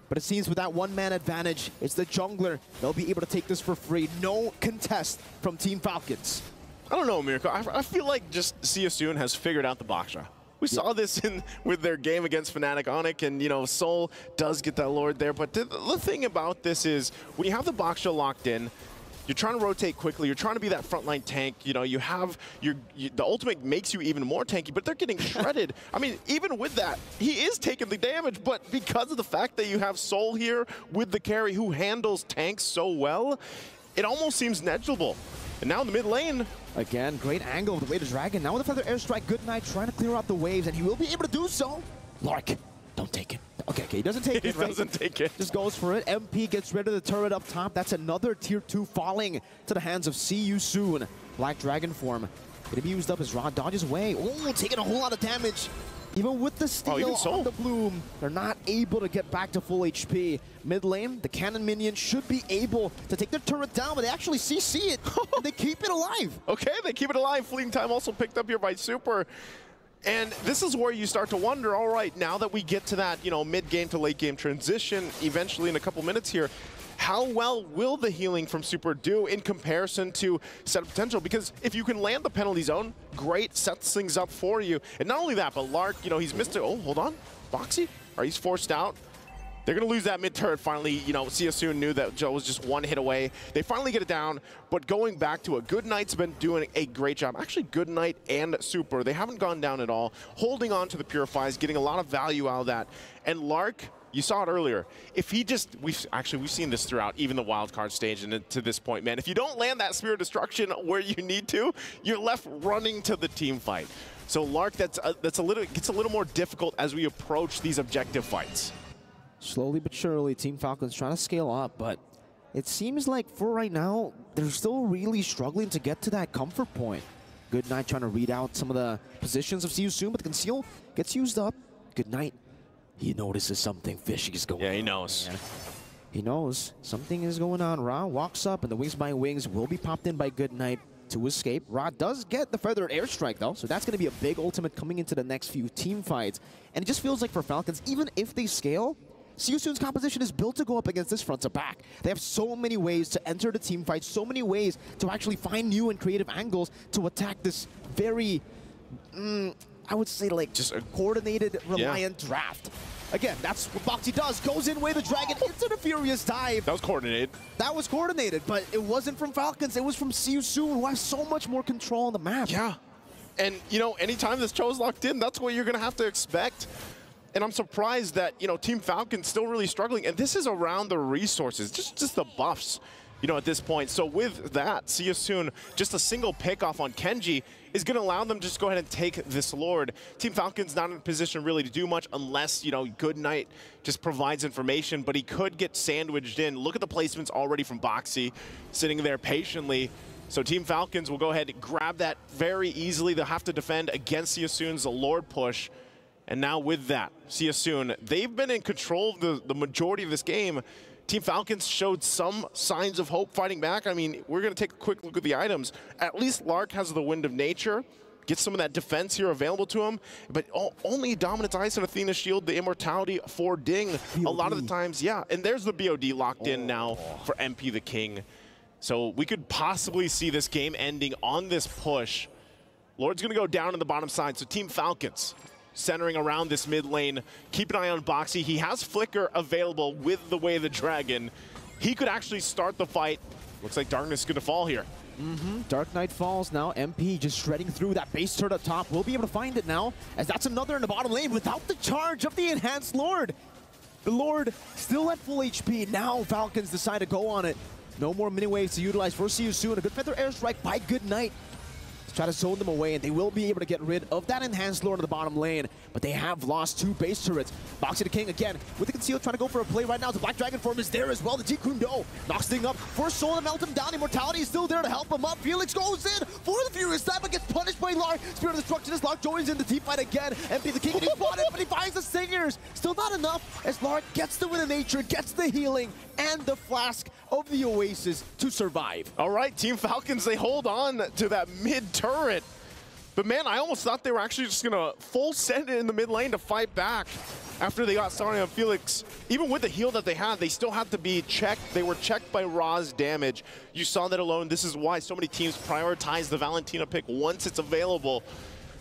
But it seems with that one-man advantage, it's the jungler. They'll be able to take this for free. No contest from Team Falcons. I don't know, Mirko. I feel like just See You Soon has figured out the Baksha. We saw this with their game against Fnatic Onic, and you know, Soul does get that Lord there. But the thing about this is, when you have the Baksha locked in, you're trying to rotate quickly. You're trying to be that frontline tank. You know, you have the ultimate makes you even more tanky, but they're getting shredded. I mean, even with that, he is taking the damage. But because of the fact that you have Soul here with the carry who handles tanks so well, it almost seems negligible. And now in the mid lane. Again, great angle of the Way to Dragon. Now with the Feather Airstrike, Good Night trying to clear out the waves, and he will be able to do so. Lark, don't take it. Okay, he doesn't take it. He doesn't take it. Just goes for it. MP gets rid of the turret up top. That's another tier 2 falling to the hands of See You Soon. Black Dragon form. Gonna be used up as Rod dodges away. Oh, taking a whole lot of damage. Even with the steal on the Bloom, they're not able to get back to full HP. Mid lane, the cannon minion should be able to take their turret down, but they actually CC it, and they keep it alive. Okay, they keep it alive. Fleeting time also picked up here by Super. And this is where you start to wonder, all right, now that we get to that, you know, mid-game to late-game transition, eventually in a couple minutes here, how well will the healing from Super do in comparison to Set Potential? Because if you can land the penalty zone, great, sets things up for you. And not only that, but Lark, you know, he's missed it. Oh, hold on. Boxy? He's forced out. They're going to lose that mid-turret finally. You know, Siosun knew that Joe was just one hit away. They finally get it down, but going back to it, Goodnight's been doing a great job. Actually, Goodnight and Super, they haven't gone down at all. Holding on to the Purifies, getting a lot of value out of that. And Lark, you saw it earlier. If he just, we've seen this throughout even the wild card stage and to this point, man. If you don't land that Spear of Destruction where you need to, you're left running to the team fight. So Lark, gets a little more difficult as we approach these objective fights. Slowly but surely, Team Falcons trying to scale up, but it seems like for right now, they're still really struggling to get to that comfort point. Goodnight trying to read out some of the positions of Siosun, but the Conceal gets used up. Goodnight, he notices something fishy is going on. Yeah, he knows. Man. He knows something is going on. Ra walks up, and the Wings by Wings will be popped in by Goodnight to escape. Ra does get the Feathered Airstrike, though, so that's going to be a big ultimate coming into the next few team fights. And it just feels like for Falcons, even if they scale, Siosun's composition is built to go up against this front to back. They have so many ways to enter the team fight, so many ways to actually find new and creative angles to attack this very, I would say, like, just a coordinated, reliant draft. Again, that's what Boxy does. Goes in way the dragon into the Furious Dive. That was coordinated. That was coordinated, but it wasn't from Falcons. It was from Siosun, who has so much more control on the map. Yeah. And, you know, anytime this Cho's locked in, that's what you're going to have to expect. And I'm surprised that, you know, Team Falcon's still really struggling. And this is around the resources, just the buffs, you know, at this point. So with that, Siosun, just a single pick off on Kenji is going to allow them to just go ahead and take this Lord. Team Falcon's not in a position really to do much unless, you know, Goodnight just provides information, but he could get sandwiched in. Look at the placements already from Boxy, sitting there patiently. So Team Falcons will go ahead and grab that very easily. They'll have to defend against Siosun's Lord push. And now with that, Siosun, they've been in control of the majority of this game. Team Falcons showed some signs of hope fighting back. I mean, we're going to take a quick look at the items. At least Lark has the Wind of Nature, gets some of that defense here available to him, but only Dominance Ice and Athena Shield, the Immortality for Ding. BOD. A lot of the times, yeah. And there's the BOD locked in now for MP the King. So we could possibly see this game ending on this push. Lord's going to go down on the bottom side, so Team Falcons centering around this mid lane. Keep an eye on Boxy. He has Flicker available with the Way of the Dragon. He could actually start the fight. Looks like Darkness is going to fall here. Dark Knight falls now. MP just shredding through that base turret up top. We'll be able to find it now, as that's another in the bottom lane without the charge of the Enhanced Lord. The Lord still at full HP. Now Falcons decide to go on it. No more mini waves to utilize for Siosun. A good Feather Airstrike by Goodnight. Try to zone them away, and they will be able to get rid of that Enhanced Lord in the bottom lane, but they have lost 2 base turrets. Boxy the King again with the Conceal trying to go for a play right now. The Black Dragon form is there as well. The Jeet Kune Do knocks thing up. First soul to melt him down. Immortality is still there to help him up. Felix goes in for the Furious Dive, but gets punished by Lark. Spirit of Destruction as Lark joins in the team fight again. MP the King, and he fought it, but he finds the Singers. Still not enough as Lark gets the Wind of Nature, gets the healing, and the Flask of the Oasis to survive. All right, Team Falcons, they hold on to that mid turret. But man, I almost thought they were actually just gonna full send it in the mid lane to fight back after they got started on Felix. Even with the heal that they had, they still had to be checked. They were checked by Ra's damage. You saw that alone. This is why so many teams prioritize the Valentina pick once it's available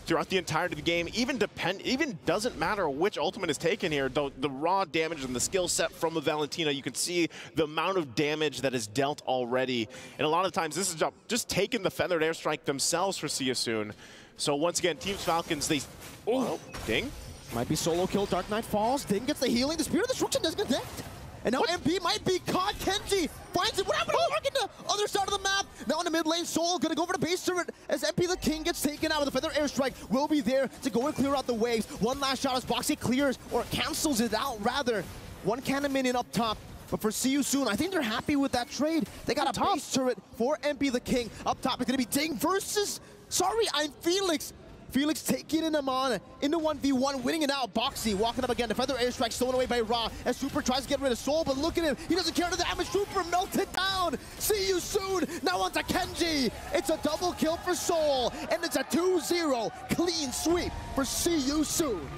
throughout the entirety of the game. Even doesn't matter which ultimate is taken here. The raw damage and the skill set from the Valentina, you can see the amount of damage that is dealt already. And a lot of times this is just taking the Feathered Airstrike themselves for Siosun. So once again, Team Falcons, they... Oh, Ding. Might be solo kill. Dark Knight falls. Ding gets the healing. The Spirit of Destruction doesn't connect. And now MP might be caught. Kenji finds it. What happened to Lark in the other side of the map? Now in the mid lane, Soul gonna go for the base turret as MP the King gets taken out. With the Feather Airstrike will be there to go and clear out the waves. One last shot as Boxy clears, or cancels it out rather. One cannon minion up top. But for Siosun, I think they're happy with that trade. They got a base turret for MP the King. Up top, it's gonna be Ding versus... Sorry, I'm Felix. Felix taking him on into 1v1, winning it out. Boxy walking up again. The Feather Airstrike stolen away by Ra as Super tries to get rid of Soul, but look at him. He doesn't care the damage. Super melted down. See you soon. Now onto Kenji. It's a double kill for Soul, and it's a 2-0 clean sweep for See You Soon.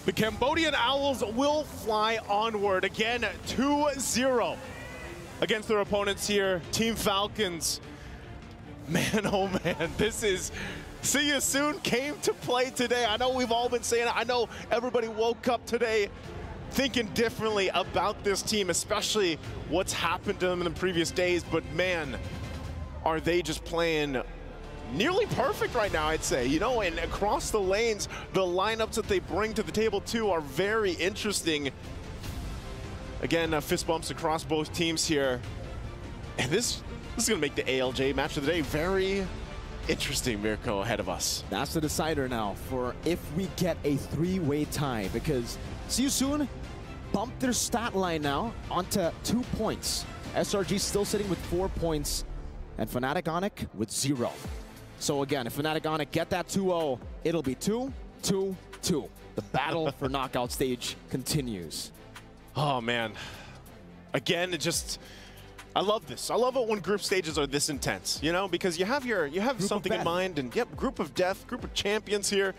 The Cambodian Owls will fly onward again, 2-0 against their opponents here, Team Falcons. Man, oh man, this is... See you soon came to play today. I know we've all been saying it. I know everybody woke up today thinking differently about this team, especially what's happened to them in the previous days. But man, are they just playing nearly perfect right now, I'd say. You know, and across the lanes, the lineups that they bring to the table too are very interesting. Again, fist bumps across both teams here. And this is going to make the ALJ match of the day very interesting, Mirko, ahead of us. That's the decider now for if we get a three-way tie, because See You Soon bumped their stat line now onto 2 points. SRG still sitting with 4 points, and Fnatic Onic with 0. So again, if Fnatic Onic get that 2-0, it'll be 2-2-2. The battle for knockout stage continues. Oh man, again, it just, I love this. I love it when group stages are this intense, you know, because you have something in mind, and yep, group of death, group of champions here.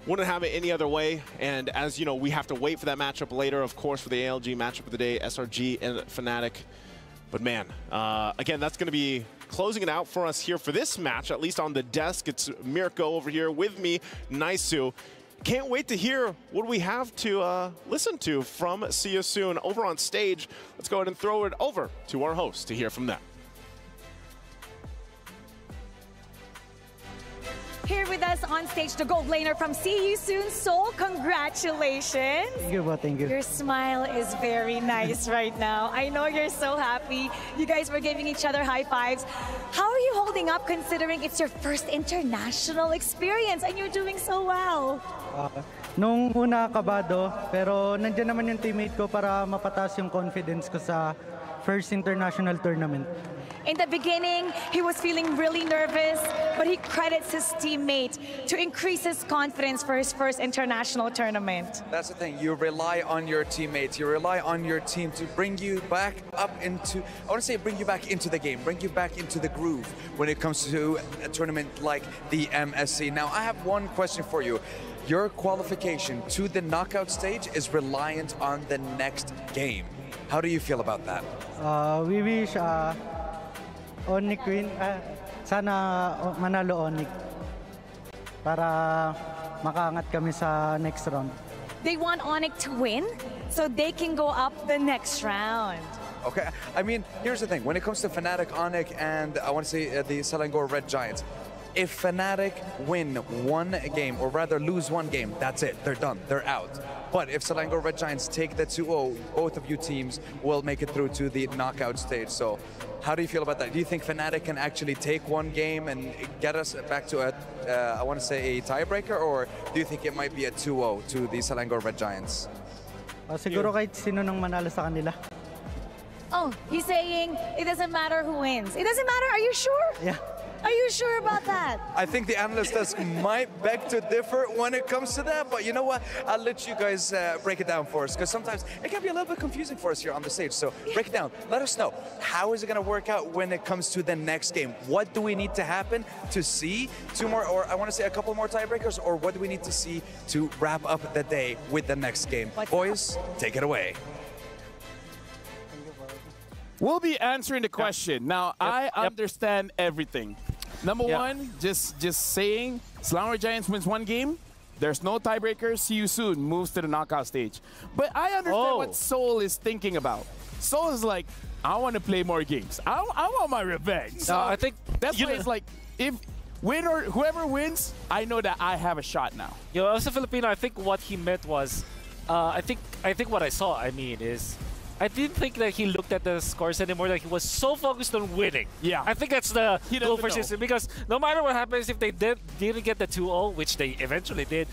Wouldn't have it any other way. And as you know, we have to wait for that matchup later, of course, for the ALG matchup of the day, SRG and Fnatic. But man, again, that's going to be closing it out for us here for this match, at least on the desk. It's Mirko over here with me, Naisu. Can't wait to hear what we have to listen to from See You Soon over on stage. Let's go ahead and throw it over to our host to hear from them. Here with us on stage, the gold laner from See You Soon, Soul. Congratulations. Thank you, Bo. Thank you. Your smile is very nice right now. I know you're so happy. You guys were giving each other high fives. How are you holding up considering it's your first international experience and you're doing so well? Nung una kabado, pero nandiyan naman yung teammate ko para mapataas yung confidence ko sa first international tournament. In the beginning, he was feeling really nervous, but he credits his teammate to increase his confidence for his first international tournament. That's the thing, you rely on your teammates, you rely on your team to bring you back up into, I want to say bring you back into the game, bring you back into the groove when it comes to a tournament like the MSC. Now, I have one question for you. Your qualification to the knockout stage is reliant on the next game. How do you feel about that? We wish Onic win. Sana manalo Onic para makaangat kami sa next round. They want Onic to win so they can go up the next round. Okay, I mean, here's the thing. When it comes to Fnatic, Onic, and I want to say the Selangor Red Giants, if Fnatic win one game, or rather lose one game, that's it. They're done. They're out. But if Selangor Red Giants take the 2-0, both of you teams will make it through to the knockout stage. So how do you feel about that? Do you think Fnatic can actually take one game and get us back to I want to say a tiebreaker? Or do you think it might be a 2-0 to the Selangor Red Giants? Siguro kahit sino nang manalo sa kanila. Oh, he's saying it doesn't matter who wins. It doesn't matter? Are you sure? Yeah. Are you sure about that? I think the analyst desk might beg to differ when it comes to that, but you know what? I'll let you guys break it down for us, because sometimes it can be a little bit confusing for us here on the stage. So break it down. Let us know. How is it going to work out when it comes to the next game? What do we need to happen to see two more, or I want to say a couple more tiebreakers, or what do we need to see to wrap up the day with the next game? Boys, take it away. We'll be answering the question. Now, I understand everything. Number one, just saying, Selangor Giants wins one game, there's no tiebreaker, See You Soon moves to the knockout stage. But I understand what Soul is thinking about. Soul is like, I want to play more games. I want my revenge. So I think that's why it's like, if whoever wins, I know that I have a shot now. You know, as a Filipino, I think what he meant was, I think what I saw, is, I didn't think that he looked at the scores anymore. Like, he was so focused on winning. Yeah. I think that's the goal for system, because no matter what happens, if they didn't get the 2-0, which they eventually did,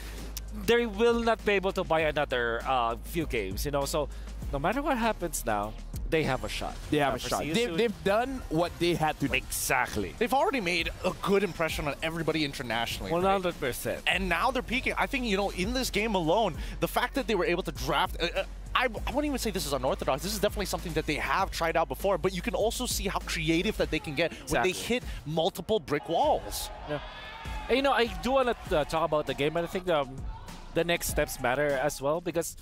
they will not be able to buy another few games, you know. So no matter what happens now, they have a shot. They have a shot. They've done what they had to do. Exactly. They've already made a good impression on everybody internationally. 100%. And now they're peaking. I think, you know, in this game alone, the fact that they were able to draft... I wouldn't even say this is unorthodox. This is definitely something that they have tried out before, but you can also see how creative that they can get when they hit multiple brick walls. Yeah. And, you know, I do want to talk about the game, but I think the next steps matter as well, because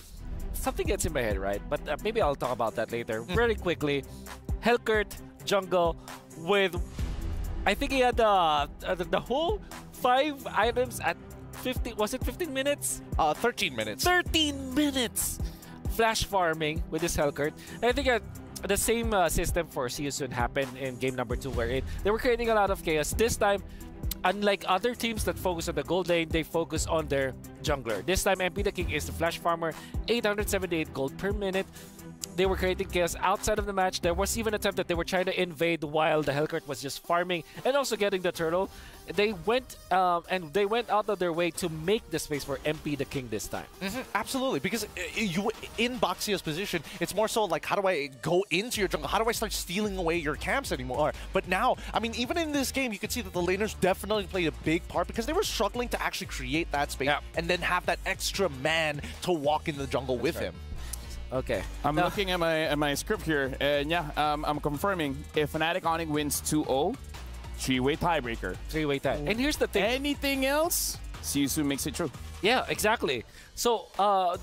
something gets in my head, right? But maybe I'll talk about that later. Very quickly, Helkert jungle with, I think he had the whole 5 items at 50. Was it 15 minutes? 13 minutes. 13 minutes flash farming with this Helkert. And I think the same system for See You Soon happened in game number 2, where they were creating a lot of chaos. This time, unlike other teams that focus on the gold lane, they focus on their jungler. This time, MP the King is the flash farmer, 878 gold per minute. They were creating chaos outside of the match. There was even an attempt that they were trying to invade while the Helkert was just farming and also getting the turtle. They went out of their way to make the space for MP the King this time. Absolutely, because you in Boxia's position, it's more so like, how do I go into your jungle? How do I start stealing away your camps anymore? But now, I mean, even in this game, you can see that the laners definitely played a big part, because they were struggling to actually create that space and then have that extra man to walk in the jungle with him. Okay. I'm looking at my script here, and yeah, I'm confirming if Fnatic Onyx wins 2-0, 3-way tiebreaker. 3-way tie. And here's the thing. Anything else, See You Soon makes it true. Yeah, exactly. So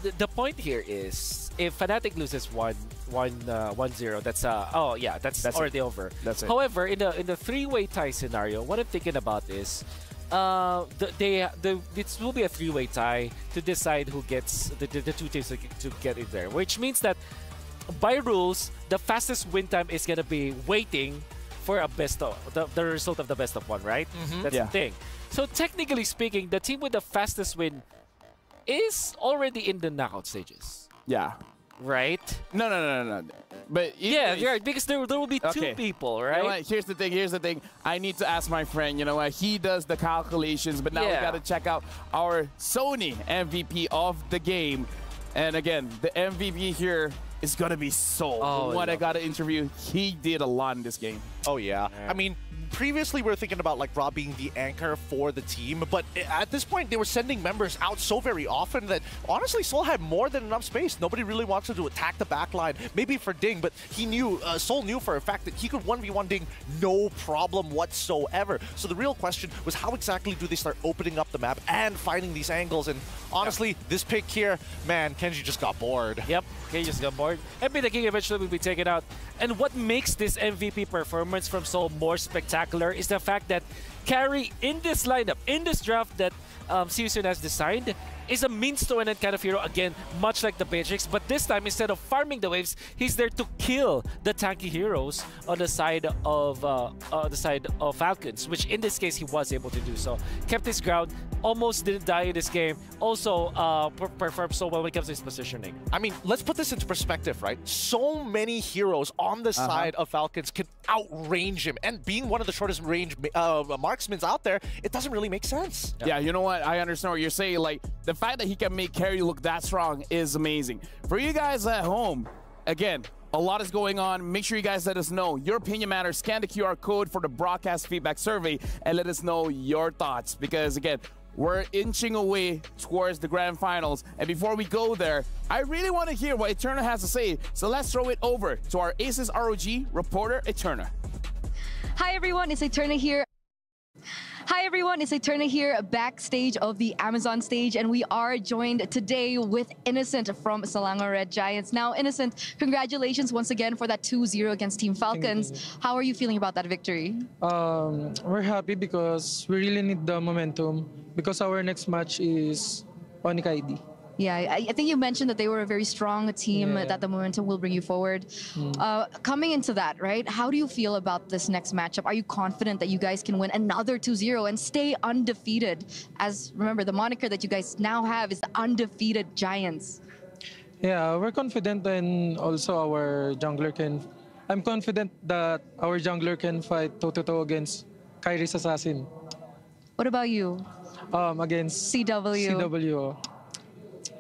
the point here is, if Fnatic loses 1-0, that's that's already over. That's it. However, in the 3-way tie scenario, what I'm thinking about is, this will be a 3-way tie to decide who gets the 2 teams to get in there, which means that by rules, the fastest win time is gonna be waiting for a best of the result of the best of 1, right? That's the thing. So technically speaking, the team with the fastest win is already in the knockout stages. Yeah. Right? No. But yeah, right, because there will be 2 people, right? You know what? Here's the thing. I need to ask my friend, you know what? He does the calculations, but now we got to check out our Sony MVP of the game. And again, the MVP here is going to be Soul. Oh, I got to interview, he did a lot in this game. Oh, yeah. I mean, previously we were thinking about like Rob being the anchor for the team, but at this point they were sending members out so very often that honestly Soul had more than enough space. Nobody really wants to attack the backline. Maybe for Ding, but he knew, Soul knew for a fact that he could 1v1 Ding no problem whatsoever. So the real question was, how exactly do they start opening up the map and finding these angles? And honestly, this pick here, man, Kenji just got bored. Yep, Kenji just got bored. MP the King eventually will be taken out. And what makes this MVP performance from Soul more spectacular is the fact that Carry in this lineup, in this draft that See You Soon has designed, is a means to an end kind of hero, again, much like the Matrix, but this time, instead of farming the waves, he's there to kill the tanky heroes on the side of Falcons, which in this case he was able to do so. Kept his ground, almost didn't die in this game, also performed so well when it comes to his positioning. I mean, let's put this into perspective, right? So many heroes on the side of Falcons can outrange him, and being one of the shortest range marksmen out there, it doesn't really make sense. Yeah, you know what? I understand what you're saying. Like, the fact that he can make Carry look that strong is amazing. For you guys at home, again, a lot is going on. Make sure you guys let us know. Your opinion matters. Scan the QR code for the broadcast feedback survey and let us know your thoughts. Because, again, we're inching away towards the grand finals. And before we go there, I really want to hear what Eterna has to say. So let's throw it over to our Aces ROG reporter, Eterna. Hi, everyone. It's Eterna here. Hi everyone, it's Eterna here backstage of the Amazon stage, and we are joined today with Innocent from Selangor Red Giants. Now Innocent, congratulations once again for that 2-0 against Team Falcons. How are you feeling about that victory? We're happy because we really need the momentum because our next match is Onyx ID. Yeah, I think you mentioned that they were a very strong team, that the momentum will bring you forward. Coming into that, right, how do you feel about this next matchup? Are you confident that you guys can win another 2-0 and stay undefeated? As, remember, the moniker that you guys now have is the Undefeated Giants. Yeah, we're confident, and also our jungler can... I'm confident that our jungler can fight toe-to-toe against Kyrie's Assassin. What about you? Against CW.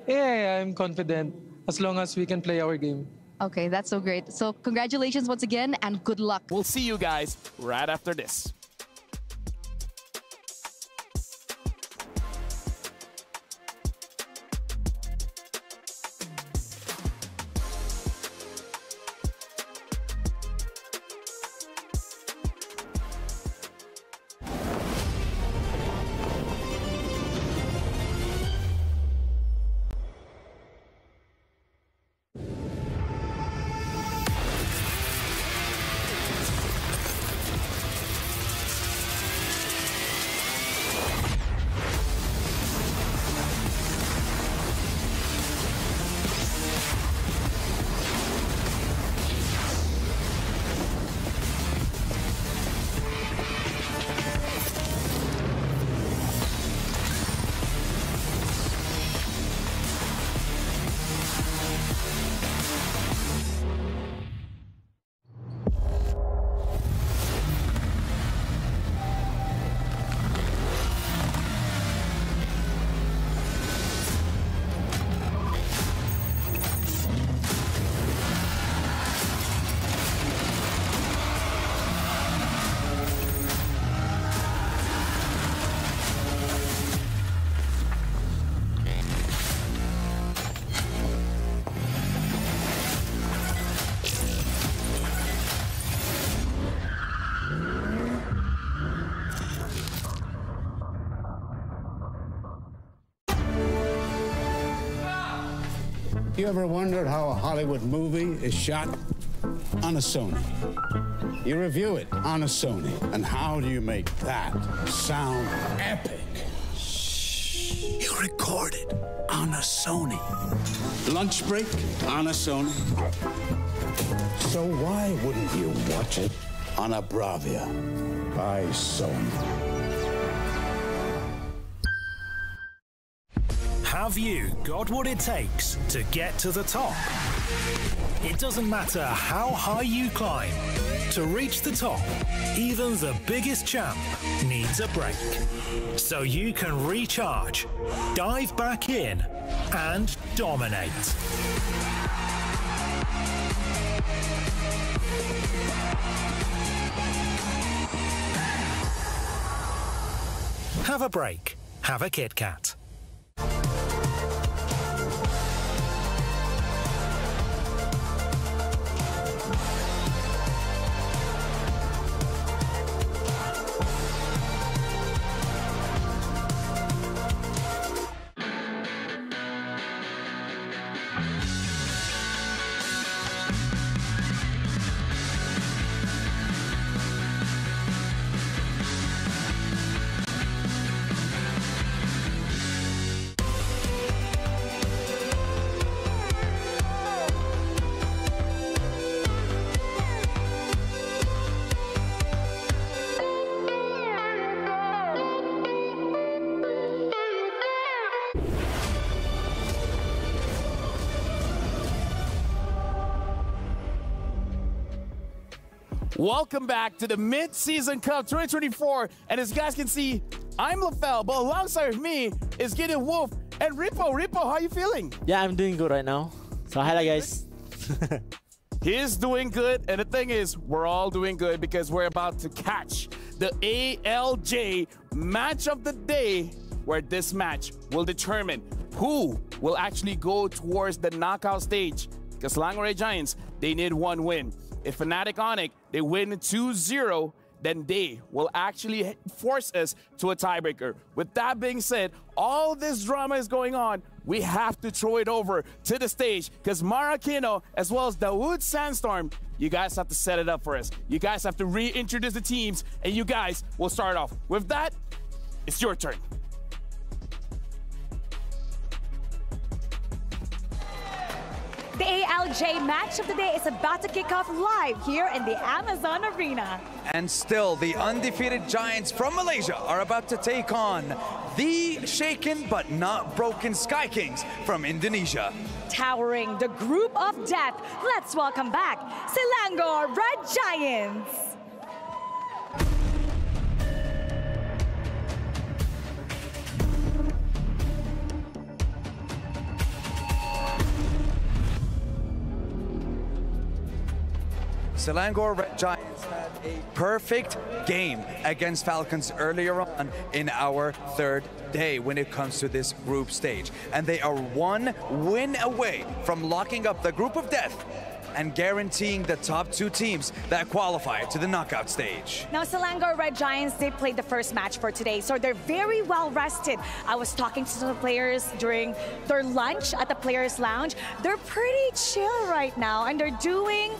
Yeah, I'm confident as long as we can play our game. Okay, that's so great. So congratulations once again and good luck. We'll see you guys right after this. You ever wondered how a Hollywood movie is shot? On a Sony. You review it on a Sony. And how do you make that sound epic? You record it on a Sony. Lunch break on a Sony. So why wouldn't you watch it on a Bravia by Sony? Have you got what it takes to get to the top? It doesn't matter how high you climb. To reach the top, even the biggest champ needs a break. So you can recharge, dive back in, and dominate. Have a break. Have a Kit Kat. Welcome back to the Mid-Season Cup 2024. And as you guys can see, I'm LaFell, but alongside of me is Gideon Wolf and Ripo. Ripo, how are you feeling? Yeah, I'm doing good right now. So, hi guys. He's doing good, and the thing is, we're all doing good because we're about to catch the ALJ match of the day, where this match will determine who will actually go towards the knockout stage. Because Selangor Red Giants, they need one win. If Fnatic Onyx, they win 2-0, then they will actually force us to a tiebreaker. With that being said, all this drama is going on. We have to throw it over to the stage because Marakino, as well as Dawood Sandstorm, you guys have to set it up for us. You guys have to reintroduce the teams, and you guys will start off. With that, it's your turn. The ALJ match of the day is about to kick off live here in the Amazon Arena. And still, the undefeated Giants from Malaysia are about to take on the shaken but not broken Sky Kings from Indonesia. Towering the group of death, let's welcome back Selangor Red Giants. Selangor Red Giants had a perfect game against Falcons earlier on in our third day when it comes to this group stage. And they are one win away from locking up the group of death and guaranteeing the top two teams that qualify to the knockout stage. Now, Selangor Red Giants, they played the first match for today, so they're very well rested. I was talking to the players during their lunch at the Players Lounge. They're pretty chill right now, and they're doing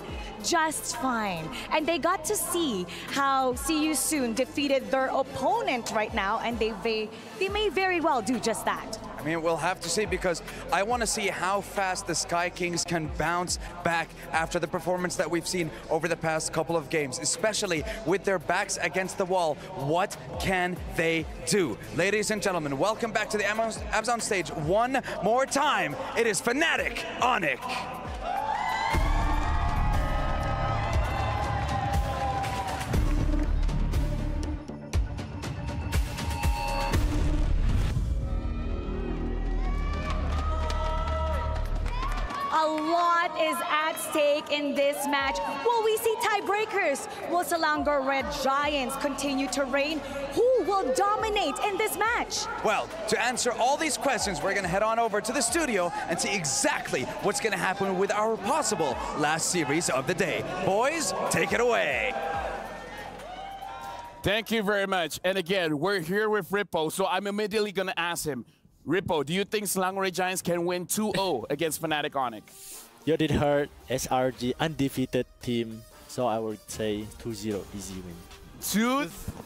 just fine. And they got to see how See You Soon defeated their opponent right now, and they may very well do just that. I mean, we'll have to see, because I want to see how fast the Sky Kings can bounce back after the performance that we've seen over the past couple of games, especially with their backs against the wall. What can they do? Ladies and gentlemen, welcome back to the Amazon stage one more time. It is Fnatic Onyx. A lot is at stake in this match. Will we see tiebreakers? Will Selangor Red Giants continue to reign? Who will dominate in this match? Well, to answer all these questions, we're going to head on over to the studio and see exactly what's going to happen with our possible last series of the day. Boys, take it away. Thank you very much. And again, we're here with Ripo, so I'm immediately going to ask him, Rippo, do you think Selangor Giants can win 2-0 against Fnatic Onyx? You did hurt SRG undefeated team, so I would say 2-0 easy win.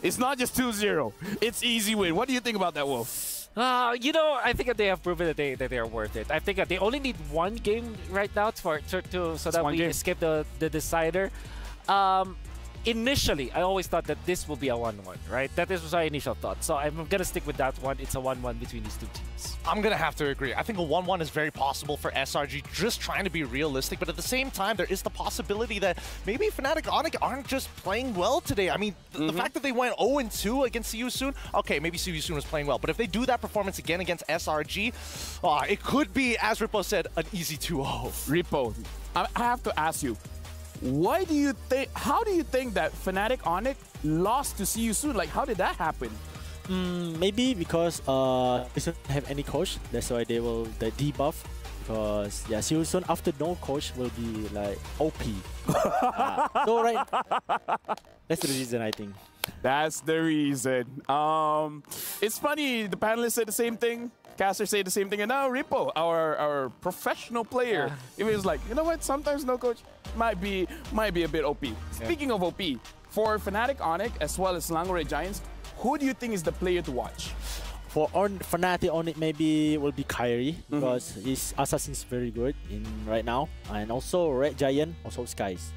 It's not just 2-0. It's easy win. What do you think about that, Wolf? You know, I think that they have proven that they are worth it. I think that they only need one game right now so that we escape the decider. Initially, I always thought that this will be a 1-1, right? That was my initial thought. So I'm going to stick with that one. It's a 1-1 between these two teams. I'm going to have to agree. I think a 1-1 is very possible for SRG, just trying to be realistic. But at the same time, there is the possibility that maybe Fnatic Onyx aren't just playing well today. I mean, the fact that they went 0-2 against Siusun, okay, maybe Siusun was playing well. But if they do that performance again against SRG, it could be, as Rippo said, an easy 2-0. Rippo, I have to ask you, how do you think that Fnatic Onyx lost to Siusun? Like, how did that happen? Maybe because they don't have any coach. That's why they will debuff. Because yeah, Siusun after no coach will be like OP. So right, that's the reason I think. That's the reason. It's funny. The panelists said the same thing. Caster said the same thing, and now Rippo, our professional player, he was like, you know what? Sometimes no coach might be a bit OP. Speaking of OP, for Fnatic Onyx as well as Selangor Giants, who do you think is the player to watch? For Fnatic Onyx, maybe will be Kyrie because his assassin is very good in right now, and also Red Giant, also Skies.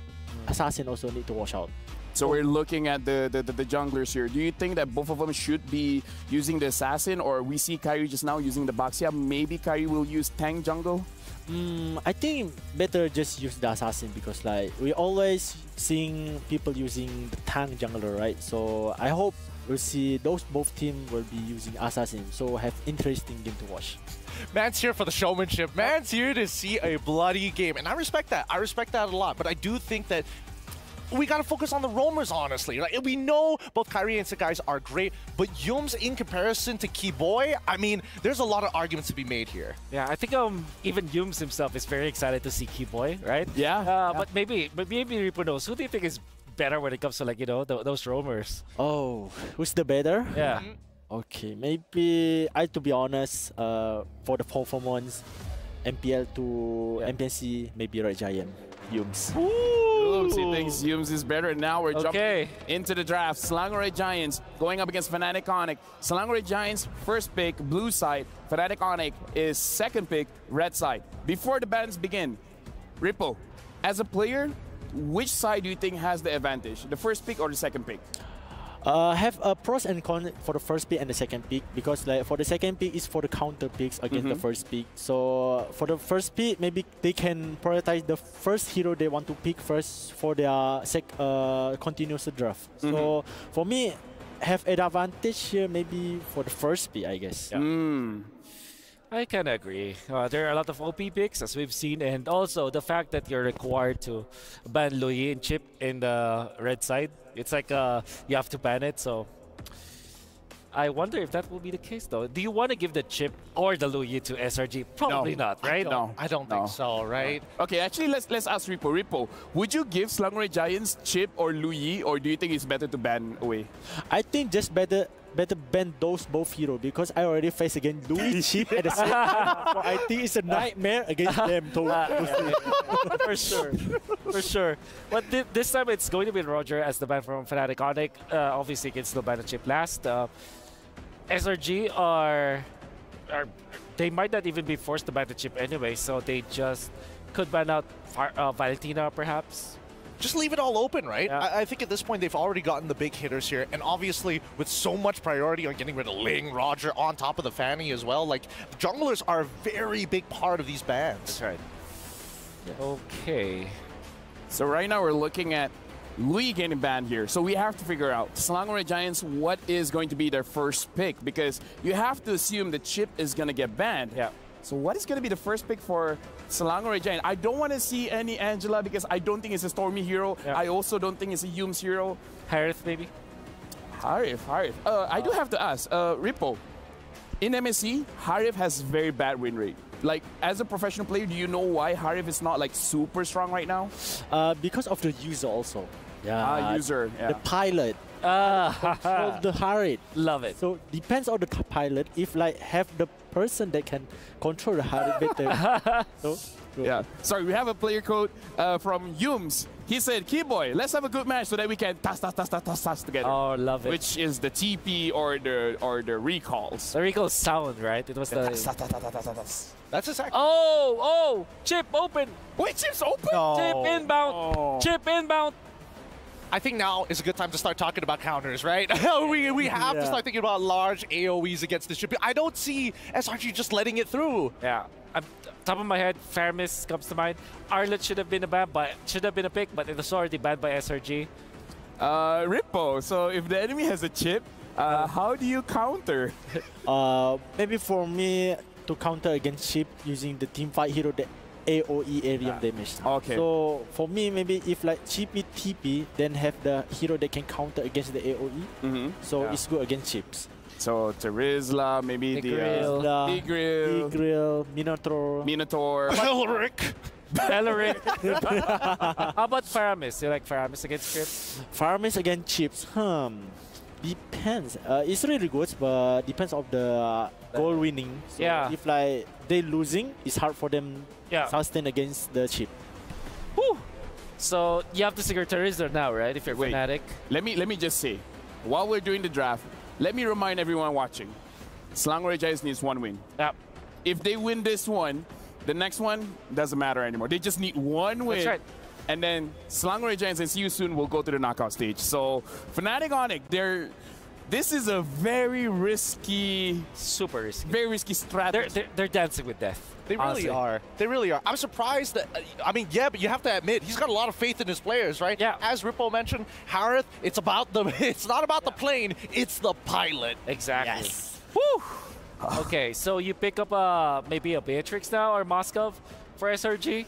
Assassin also need to watch out. So we're looking at the junglers here. Do you think that both of them should be using the Assassin, or we see Kyrie just now using the Baxia? Maybe Kyrie will use Tank jungle? I think better just use the Assassin because like we always seeing people using the Tank jungler, right? So I hope we'll see both teams will be using Assassin, so have interesting game to watch. Man's here for the showmanship. Man's here to see a bloody game, and I respect that. I respect that a lot, but I do think that we gotta focus on the roamers, honestly. Like, we know both Kyrie and Sakai are great, but Yums in comparison to Keyboy, I mean, there's a lot of arguments to be made here. Yeah, I think even Yums himself is very excited to see Keyboy, right? Yeah. But maybe Rippo knows. Who do you think is better when it comes to, like, you know, those roamers? Oh, who's the better? Yeah. Okay, maybe to be honest, for the performance, MPL to MPNC, maybe Red Giant, Yums. He thinks Yums is better. Now we're jumping into the draft. Selangor Giants going up against Fnatic Onyx. Selangor Giants first pick, blue side. Fnatic Onyx is second pick, red side. Before the bans begin, Rippo, as a player, which side do you think has the advantage? The first pick or the second pick? Have a pros and cons for the first pick and the second pick, because like for the second pick is for the counter picks against the first pick. So for the first pick, maybe they can prioritize the first hero they want to pick first for their continuous draft. So for me, have an advantage here maybe for the first pick, I guess. I kind of agree. There are a lot of OP picks, as we've seen, and also the fact that you're required to ban Louis and Chip in the red side. It's like you have to ban it, so I wonder if that will be the case, though. Do you want to give the Chip or the Louis to SRG? Probably not, right? I don't think so, right? Okay, actually, let's ask Rippo. Rippo, would you give Selangor Giants Chip or Louis, or do you think it's better to ban away? I think just better ban those both heroes, because I already faced against Louis Chip at the same time. So I think it's a nightmare against them. For sure. For sure. But this time it's going to be Roger as the ban from Fnatic Onyx. Obviously, can still ban the Chip last. SRG they might not even be forced to ban the Chip anyway, so they just could ban out Valentina, perhaps. Just leave it all open, right? Yeah. I think at this point they've already gotten the big hitters here, and obviously with so much priority on getting rid of Ling, Roger, on top of the Fanny as well, like, junglers are a very big part of these bans. That's right. Okay. So right now we're looking at Louis getting banned here. So we have to figure out, Selangor Giants, what is going to be their first pick? Because you have to assume the Chip is going to get banned. Yeah. So what is going to be the first pick for Selangor Giants? I don't want to see any Angela because I don't think it's a Stormy hero. Yeah. I also don't think it's a Yums hero. Harith, maybe? Harith. I do have to ask, Rippo, in MSC, Harith has very bad win rate. Like, as a professional player, do you know why Harith is not like super strong right now? Because of the user also. user. Yeah. The pilot. Control the heart rate. Love it. So depends on the pilot. If like have the person that can control the heart rate better. So yeah. Sorry, we have a player code from Yums. He said, Keyboy, let's have a good match so that we can tas together. Oh, love it. Which is the TP or the recalls. The recall sound, right? It was the... That's exactly... Oh! Chip open! Wait, Chip's open? No. Chip inbound! Oh. Chip inbound! I think now is a good time to start talking about counters, right? we have to start thinking about large AoEs against this chip. I don't see SRG just letting it through. Yeah. Top of my head, Faramis comes to mind. Arlet should have been a pick, but it was already banned by SRG. Rippo, so if the enemy has a chip, how do you counter? Maybe for me, to counter against chip using the teamfight hero, the AoE area damage. Okay. So for me, maybe if like Chippy TP, then have the hero that can counter against the AoE. So it's good against chips. So Terizla, maybe Tigreal, Minotaur. Elric. How about Faramis? You like Faramis against chips? Faramis against chips? Depends. It's really good, but depends of the goal winning. So if like they losing, it's hard for them sustain against the chip. Whew. So you have to secure Terizla now, right? If you're Fnatic. Let me just say, while we're doing the draft, let me remind everyone watching, Selangor Giants needs one win. If they win this one, the next one doesn't matter anymore. They just need one win. That's right. And then Selangor Giants and See You Soon will go to the knockout stage. So Fnatic Onic, this is a very risky, super risky, very risky strategy. They're dancing with death. They really are. They really are. I'm surprised that, I mean, yeah, but you have to admit, he's got a lot of faith in his players, right? Yeah. As Rippo mentioned, Harith, it's not about the plane, it's the pilot. Exactly. Yes. Woo! Okay, so you pick up maybe a Beatrix now or Moskov for SRG?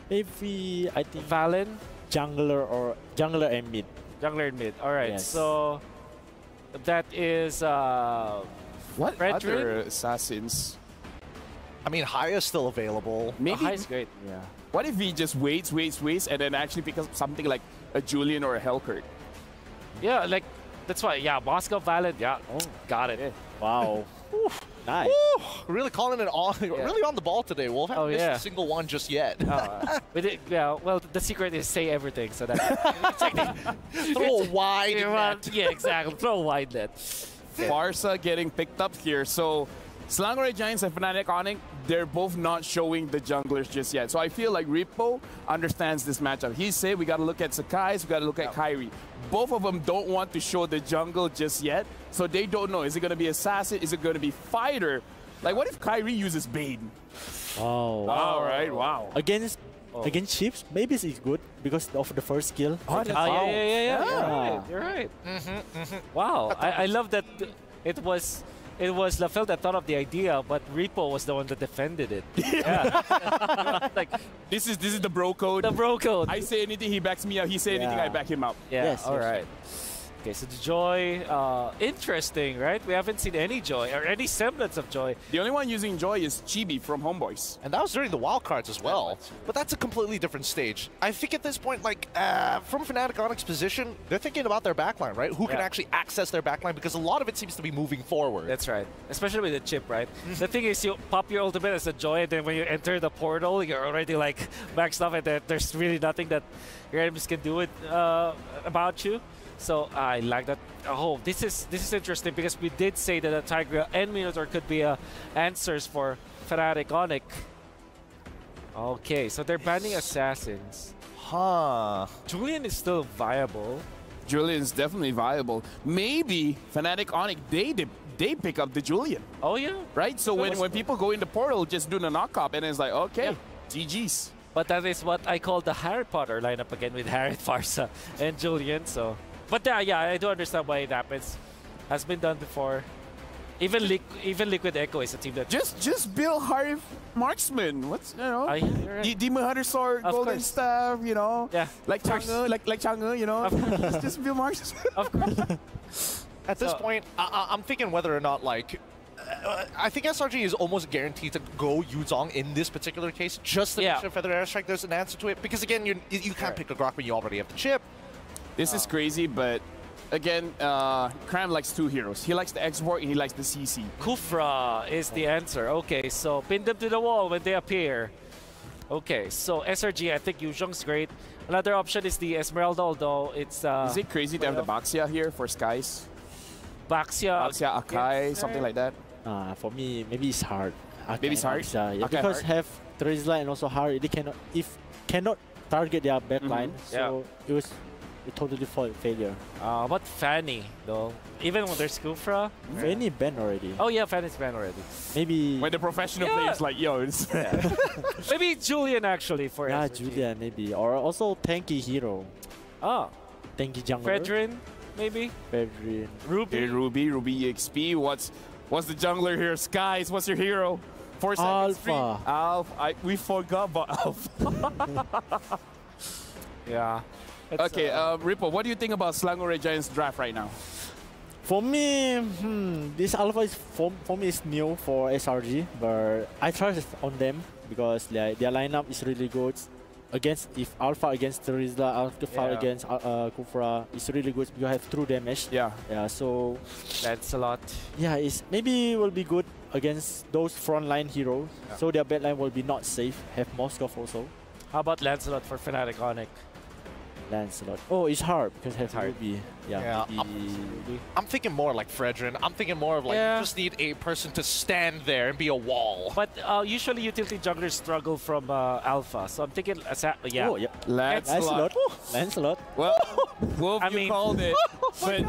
Maybe, I think, Valen? Jungler and mid. Jungler and mid. All right, so that is what Red other Druid? assassins? I mean, Haya's still available. Maybe Haya's great. Yeah. What if he just waits, and then actually picks up something like a Julian or a Hellcurt? Yeah, like that's why. Yeah, Moscow Valen. Yeah. Oh, got it. Wow. Nice. Woo! Really calling it on, really on the ball today. Wolf haven't missed a single one just yet. Well, the secret is say everything, so that throw a wide net. Yeah, exactly. Throw a wide net. Farsa getting picked up here. So Selangor Giants and Fnatic Onic, they're both not showing the junglers just yet. So I feel like Rippo understands this matchup. He said we got to look at Sakai's, we got to look at Kyrie. Both of them don't want to show the jungle just yet, so they don't know. Is it going to be Assassin? Is it going to be Fighter? Like, what if Kyrie uses Bane? Oh. All right, wow. Against chips, maybe it's good because of the first skill. Yeah. You're right. Wow, I love that it was Lafelle that thought of the idea, but Rippo was the one that defended it. Yeah. Like this is the bro code. The bro code. I say anything, he backs me up. He say anything, I back him up. Yeah. Yes, all right. Okay, so the Joy, interesting, right? We haven't seen any Joy or any semblance of Joy. The only one using Joy is Chibi from Homeboys. And that was during the wildcards as well. But that's a completely different stage. I think at this point, like, from Fnatic Onic's position, they're thinking about their backline, right? Who can actually access their backline, because a lot of it seems to be moving forward. That's right. Especially with the chip, right? The thing is, you pop your ultimate as a Joy, and then when you enter the portal, you're already, like, maxed up, and there's really nothing that your enemies can do about you. So I like that. Oh, this is interesting because we did say that a Tiger and Minotaur could be answers for Fnatic Onic. Okay, so they're banning assassins. Julian is still viable. Julian's definitely viable. Maybe Fnatic Onic, they pick up the Julian. Oh yeah. Right? So when people go in the portal, just do the knock-up and it's like, okay, GG's. But that is what I call the Harry Potter lineup again with Harith, Farsa, and Julian. So. But yeah, I do understand why it happens. Has been done before. Even Liquid Echo is a team that just build Harith Marksman. What's right. Demon Hunter Sword, Golden Staff, you know. Yeah. Like Chang'e, you know. just build Marksman. Of course. At this point, I'm thinking whether or not like. I think SRG is almost guaranteed to go Yuzong in this particular case, just to make sure Feather Airstrike there's an answer to it. Because again, you can't pick a Grok when you already have the chip. This is crazy, but again, Cram likes two heroes. He likes the export and he likes the CC. Kufra is the answer. Okay, so pin them to the wall when they appear. Okay, so SRG, I think Yuzhong's great. Another option is the Esmeralda, although it's... is it crazy to have the Baxia here for Skies? Baxia, Akai, something like that? For me, maybe it's hard. Maybe it's hard? Yeah, because have Terizla and also hard, they cannot target their backline, so it was a totally failure. What Fanny, though? Even when there's Kufra? Fanny banned already. Oh yeah, Fanny's banned already. Maybe... When the professional players like, yo, it's... Maybe Julian actually for SRG. Julian maybe. Or also tanky hero. Ah. Tanky jungler. Fredrin, maybe? Fredrin. Ruby. Hey, Ruby EXP. What's the jungler here? Skies, what's your hero? 4 seconds. Alpha. Alpha. We forgot about Alpha. Yeah. Okay, Ripple, what do you think about Slangore Giants draft right now? For me, this Alpha is for me is new for SRG, but I trust on them because their lineup is really good. If Alpha against Terizla, Alpha against Kufra, it's really good because you have true damage. Yeah. Yeah. So that's a lot. Yeah, maybe will be good against those frontline heroes. Yeah. So their backline will be not safe. Have Moskov also. How about Lancelot for Fnatic Onyx? Lancelot. Oh, it's hard because it has Ruby. Yeah. I'm thinking more like Fredrin. I'm thinking more of like you just need a person to stand there and be a wall. But usually utility junglers struggle from Alpha, so I'm thinking Oh, yeah. Lancelot. Lancelot. Well, Wolf, you called it. But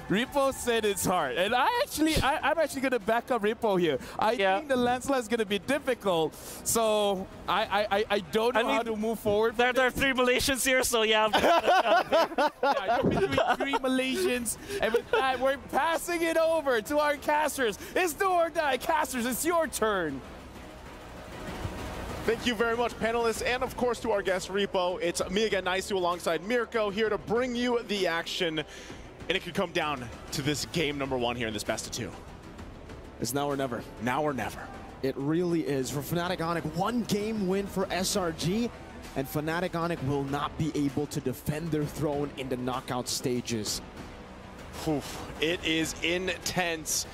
Repo said it's hard, and I'm actually gonna back up Repo here. I think the Lancelot is gonna be difficult, so I don't know how to move forward. There are 3 Malaysians here, so yeah. You're between 3 Malaysians, and with that, we're passing it over to our casters. It's do or die. Casters, it's your turn. Thank you very much, panelists, and of course to our guest, Repo. It's me again, Nice alongside Mirko, here to bring you the action. And it could come down to this game number 1 here in this best of 2. It's now or never. Now or never. It really is. For Fnatic Onyx, 1 game win for SRG, and Fnatic Onyx will not be able to defend their throne in the knockout stages. Oof, it is intense.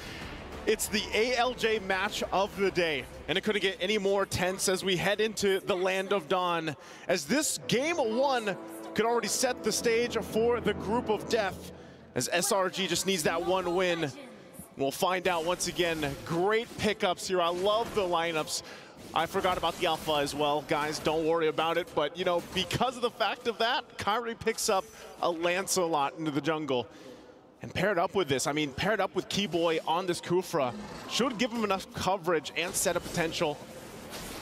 It's the ALJ match of the day, and it couldn't get any more tense as we head into the Land of Dawn, as this game 1 could already set the stage for the Group of Death, as SRG just needs that 1 win. We'll find out once again. Great pickups here. I love the lineups. I forgot about the Alpha as well, guys. Don't worry about it. But, you know, because of the fact of that, Kyrie picks up a Lancelot into the jungle. And paired up with this, I mean, paired up with Keyboy on this Kufra, should give him enough coverage and set up potential.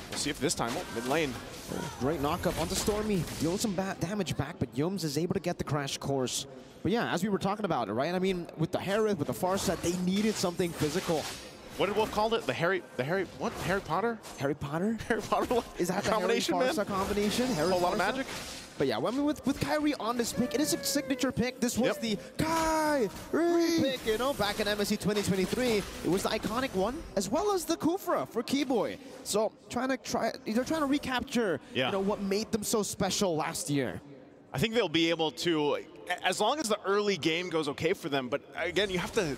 We'll see if this time, mid lane. Great knockup onto Stormy. Deals some damage back, but Yums is able to get the crash course. But yeah, as we were talking about it, right? I mean, with the Harith, with the Farsight, they needed something physical. What did Wolf call it? The Harry Potter? Harry Potter? Harry Potter? Is that the combination, Harry Farsight combination? Harry a lot of magic? But yeah, I mean, with Kyrie on this pick, it is a signature pick. This was the Kyrie pick, you know, back in MSC 2023. It was the iconic one, as well as the Kufra for Keyboy. So they're trying to recapture, you know, what made them so special last year. I think they'll be able to, as long as the early game goes okay for them. But again, you have to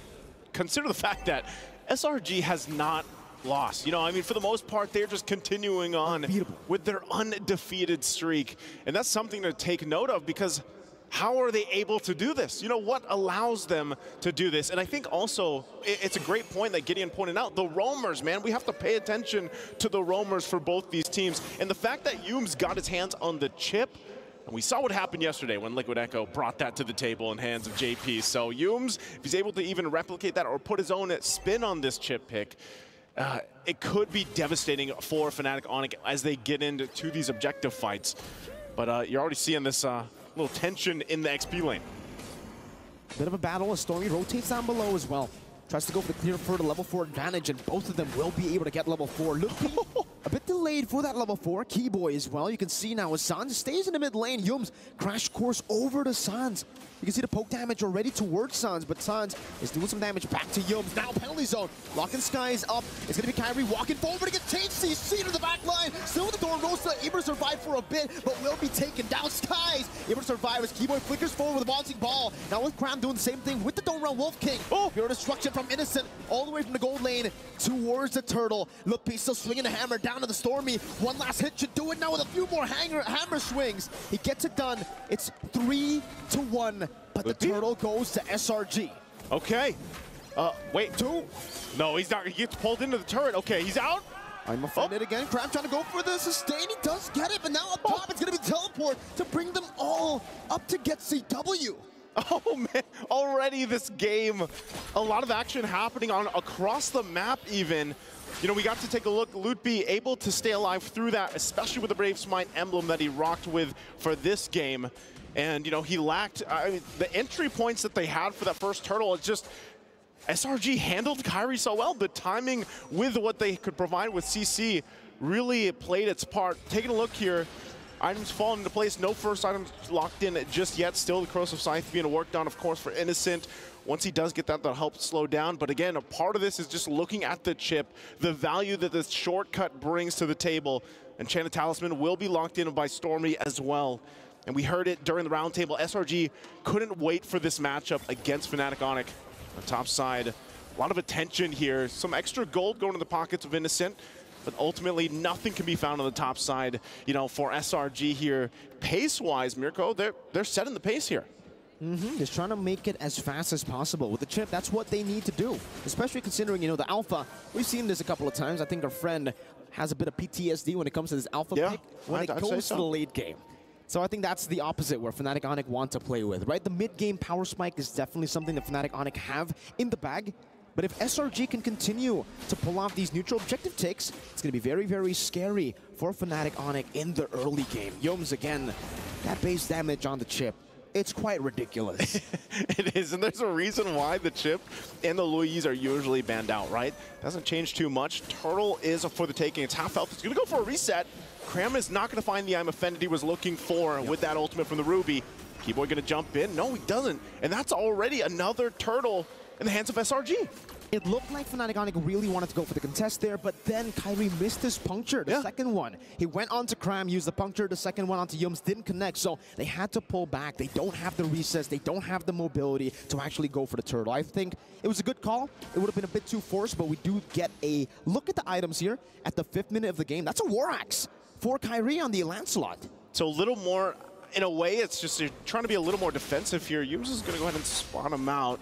consider the fact that SRG has not lost. You know, I mean, for the most part, they're just continuing on with their undefeated streak. And that's something to take note of, because how are they able to do this? You know, what allows them to do this? And I think also, it's a great point that Gideon pointed out, the roamers, man. We have to pay attention to the roamers for both these teams. And the fact that Yums got his hands on the chip, and we saw what happened yesterday when Liquid Echo brought that to the table in hands of JP. So Yums, if he's able to even replicate that or put his own spin on this chip pick, it could be devastating for Fnatic Onyx as they get into these objective fights. But you're already seeing this little tension in the XP lane. Bit of a battle as Stormy rotates down below as well. Tries to go for the clear for the level 4 advantage, and both of them will be able to get level 4. Looking a bit delayed for that level 4. Keyboy as well. You can see now as Sans stays in the mid lane. Yums crash course over to Sans. You can see the poke damage already towards Sans, but Sans is doing some damage back to Yums. Now penalty zone. Lock and Sky is up. It's going to be Kyrie walking forward against CC to the back line. Still with the Dornrosa, able to survive for a bit, but will be taken down. Skies able to survive as Keyboy flickers forward with a bouncing ball. Now with Cram doing the same thing with the Dome Round Wolf King. Pure destruction from Innocent all the way from the gold lane towards the turtle. Lupi still swinging the hammer down to the Stormy. One last hit should do it now with a few more hammer swings. He gets it done. It's 3-1, but the turtle goes to SRG. Okay. Wait. 2? No, he's not. He gets pulled into the turret. Okay, he's out. I'm offended again. Cram trying to go for the sustain. He does get it, but now up top it's going to be teleport to bring them all up to get CW. Oh man, already this game, a lot of action happening on across the map even. You know, we got to take a look. Lutby able to stay alive through that, especially with the Brave Smite emblem that he rocked with for this game. And, you know, he lacked the entry points that they had for that first turtle. It's just SRG handled Kyrie so well. The timing with what they could provide with CC really played its part. Taking a look here, items fall into place. No first items locked in just yet. Still the Corrosive Scythe being worked on, of course, for Innocent. Once he does get that, that'll help slow down. But again, a part of this is just looking at the chip, the value that this shortcut brings to the table. Enchanted Talisman will be locked in by Stormy as well. And we heard it during the roundtable. SRG couldn't wait for this matchup against Fnatic Onic. On top side, a lot of attention here. Some extra gold going to the pockets of Innocent. But ultimately, nothing can be found on the top side, you know, for SRG here. Pace-wise, Mirko, they're setting the pace here. Just trying to make it as fast as possible. With the chip, that's what they need to do. Especially considering, you know, the alpha. We've seen this a couple of times. I think our friend has a bit of PTSD when it comes to this alpha pick when it goes to the late game. So I think that's the opposite where Fnatic Onic want to play with, right? The mid-game power spike is definitely something that Fnatic Onic have in the bag. But if SRG can continue to pull off these neutral objective takes, it's going to be very, very scary for Fnatic Onic in the early game. Yoms again, that base damage on the chip. It's quite ridiculous. It is, and there's a reason why the chip and the Louise are usually banned out, right? Doesn't change too much. Turtle is for the taking. It's half health. It's going to go for a reset. Cram is not going to find the I'm Offended he was looking for with that ultimate from the Ruby. Keyboy going to jump in? No, he doesn't. And that's already another turtle in the hands of SRG. It looked like Fnatic Onic really wanted to go for the contest there, but then Kyrie missed his puncture, the second one. He went on to Cram, used the puncture, the second one onto Yums, didn't connect, so they had to pull back. They don't have the recess, they don't have the mobility to actually go for the turtle. I think it was a good call. It would have been a bit too forced, but we do get a look at the items here at the 5th minute of the game. That's a War Axe for Kyrie on the Lancelot. So a little more, in a way, it's just you're trying to be a little more defensive here. Yums is going to go ahead and spawn him out.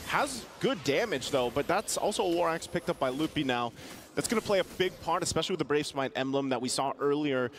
Has good damage, though, but that's also a War Axe picked up by Loopy now. That's going to play a big part, especially with the Brave Smite emblem that we saw earlier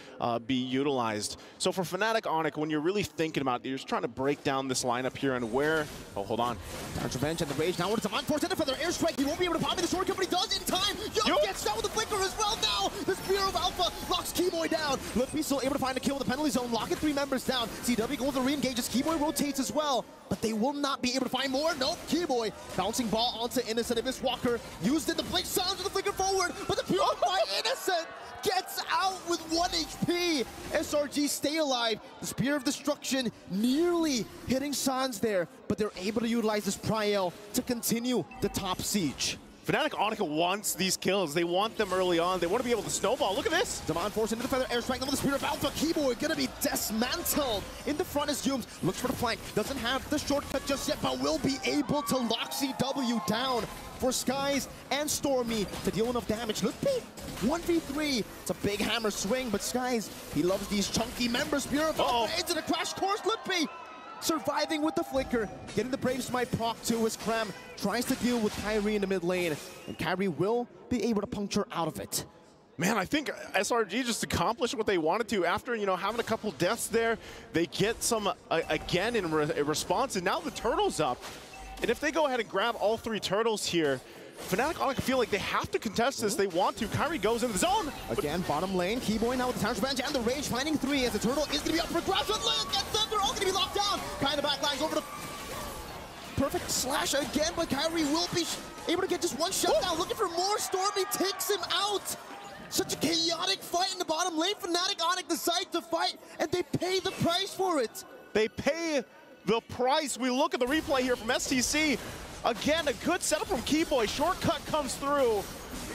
be utilized. So for Fnatic Onic, when you're really thinking about it, you're just trying to break down this lineup here and where... Oh, hold on. Dark's Revenge and the Rage. Now it's a unforced for their airstrike. He won't be able to pop in the shortcut, but he does in time. Yo gets down with the flicker as well now. The Spear of Alpha locks Keyboy down. Loopy still able to find a kill with the penalty zone. Locking 3 members down. CW goes to re-engage as Keyboy rotates as well. But they will not be able to find more. Nope, Keyboy bouncing ball onto Innocent. Abyss Walker used it. The blink sounds with the flicker forward, but the Purify Innocent gets out with 1 HP. SRG stay alive. The Spear of Destruction nearly hitting Sans there, but they're able to utilize this Priel to continue the top siege. Fnatic Onic wants these kills. They want them early on. They want to be able to snowball. Look at this. Demand force into the feather airstrike with the Spear of Alpha. Keyboy gonna be dismantled. In the front is Yums. Looks for the flank. Doesn't have the shortcut just yet, but will be able to lock CW down for Skies and Stormy to deal enough damage. Loopy, 1v3. It's a big hammer swing, but Skies, he loves these chunky members. Spear of Alpha into the crash course. Loopy surviving with the flicker, getting the Brave Smite proc to as Cram tries to deal with Kyrie in the mid lane, and Kyrie will be able to puncture out of it. Man, I think SRG just accomplished what they wanted to after, you know, having a couple deaths there. They get some, again, in response, and now the turtle's up. And if they go ahead and grab all 3 turtles here, Fnatic Onic feel like they have to contest this. They want to. Kyrie goes into the zone. Again, bottom lane. Keyboy now with the Town's Revenge and the Rage finding 3 as the turtle is going to be up for grabs. And they're all going to be locked down. Kind of backlines over the perfect slash again, but Kyrie will be able to get just 1 shutdown. Looking for more. Stormy takes him out. Such a chaotic fight in the bottom lane. Fnatic Onyx decide to fight, and they pay the price for it. They pay the price. We look at the replay here from STC. Again, a good setup from Keyboy. Shortcut comes through.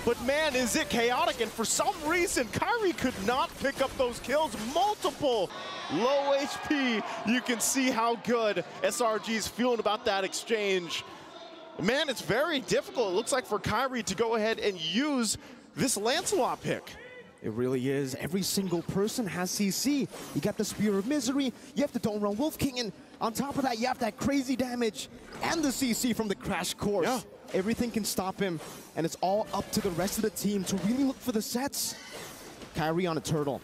But man, is it chaotic. And for some reason, Kyrie could not pick up those kills. Multiple low HP. You can see how good SRG's feeling about that exchange. Man, it's very difficult. It looks like for Kyrie to go ahead and use this Lancelot pick. It really is. Every single person has CC. You got the Spear of Misery, you have the Don't Run Wolf King, and on top of that, you have that crazy damage and the CC from the Crash Course. Yeah. Everything can stop him, and it's all up to the rest of the team to really look for the sets. Kyrie on a turtle.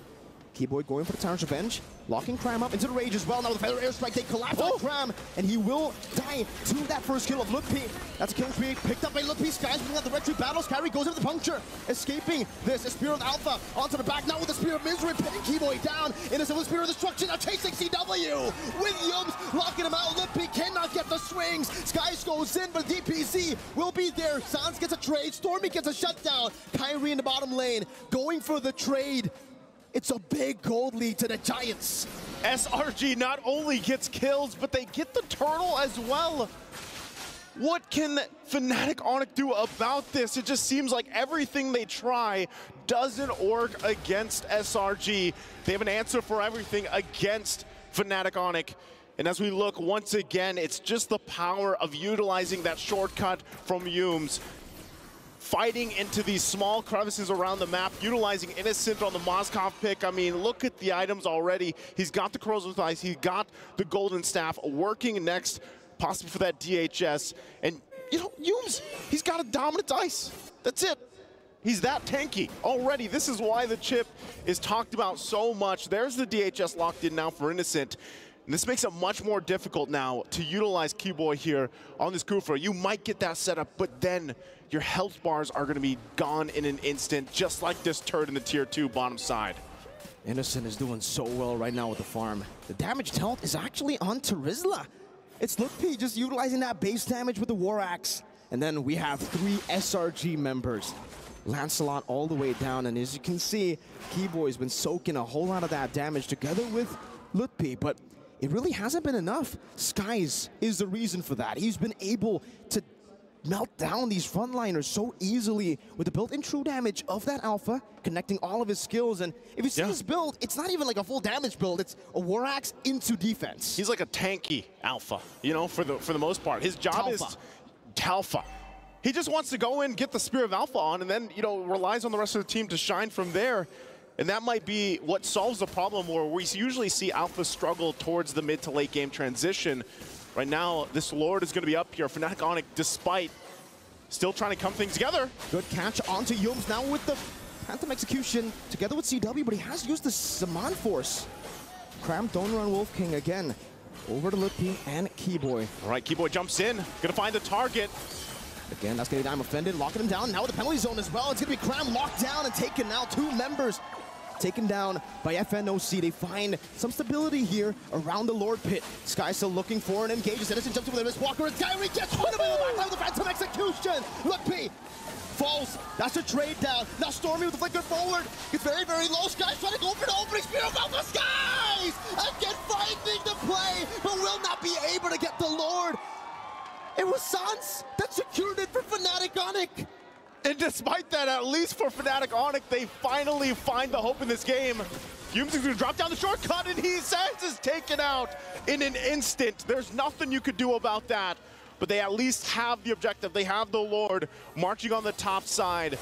Keyboy going for the Tyrant's Revenge, locking Cram up into the rage as well. Now with the Feather Airstrike, they collapse on Cram, and he will die to that first kill of Lutpi. That's a kill streak picked up by Lutpi. Sky's bringing out the retreat battles. Kyrie goes into the puncture, escaping this. A Spear of Alpha onto the back, now with the Spear of Misery, pinning Keyboy down. Innocent with Spear of Destruction, now chasing CW. With Yums locking him out. Lutpi cannot get the swings. Sky goes in, but DPC will be there. Sans gets a trade. Stormy gets a shutdown. Kyrie in the bottom lane, going for the trade. It's a big gold lead to the Giants. SRG not only gets kills, but they get the turtle as well. What can Fnatic Onyx do about this? It just seems like everything they try doesn't work against SRG. They have an answer for everything against Fnatic Onyx. And as we look once again, it's just the power of utilizing that shortcut from Yums. Fighting into these small crevices around the map, utilizing Innocent on the Moskov pick. I mean, look at the items already. He's got the Corrosive Ice, he's got the Golden Staff, working next, possibly for that DHS. And, you know, Yums, he's got a dominant ice. That's it. He's that tanky already. This is why the chip is talked about so much. There's the DHS locked in now for Innocent. And this makes it much more difficult now to utilize Keyboy here on this Kufra. You might get that setup, but then your health bars are going to be gone in an instant, just like this turret in the tier 2 bottom side. Innocent is doing so well right now with the farm. The damaged health is actually on Terizla. It's Lutpi just utilizing that base damage with the War Axe. And then we have 3 SRG members. Lancelot all the way down, and as you can see, Keyboy's been soaking a whole lot of that damage together with Lutpi, but it really hasn't been enough. Skies is the reason for that. He's been able to melt down these frontliners so easily with the built-in true damage of that Alpha, connecting all of his skills. And if you see his build, it's not even like a full damage build. It's a War Axe into defense. He's like a tanky Alpha, you know, for the most part. His job is Talfa. He just wants to go in, get the Spear of Alpha on, and then, you know, relies on the rest of the team to shine from there. And that might be what solves the problem where we usually see Alpha struggle towards the mid to late game transition. Right now, this Lord is going to be up here. Fnatic Onyx, despite still trying to come things together. Good catch onto Yums now with the Phantom Execution together with CW, but he has used the Saman Force. Cram, Don't Run Wolf King again. Over to Lutpi and Keyboy. All right, Keyboy jumps in, gonna find the target. Again, that's gonna be I'm offended, locking him down. Now with the penalty zone as well, it's gonna be Cram locked down and taken now. 2 members taken down by FNOC. They find some stability here around the Lord Pit. Sky still looking for an engage. Innocent jumps over there. Miss Walker and Kyrie gets one of them in the back with the Phantom Execution. Lutpi falls. That's a trade down. Now Stormy with the flicker forward. It's very, very low. Sky's trying to go for the opening. Spear of Alpha. Skies again finding the play, but will not be able to get the Lord. It was Sans that secured it for Fnatic Onyx. And despite that, at least for Fnatic Onyx, they finally find the hope in this game. Yums is going to drop down the shortcut, and Sans is taken out in an instant. There's nothing you could do about that. But they at least have the objective. They have the Lord marching on the top side.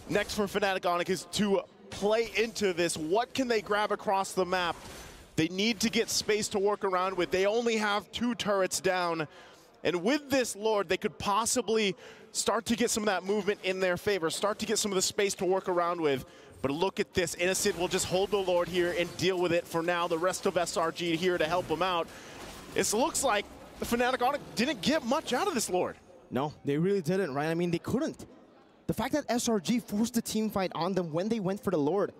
Next for Fnatic Onyx is to play into this. What can they grab across the map? They need to get space to work around with. They only have 2 turrets down. And with this Lord, they could possibly start to get some of that movement in their favor, start to get some of the space to work around with. But look at this, Innocent will just hold the Lord here and deal with it for now. The rest of SRG here to help him out. It looks like the Fnatic Onyx didn't get much out of this Lord. No, they really didn't, right? I mean, they couldn't. The fact that SRG forced the team fight on them when they went for the Lord.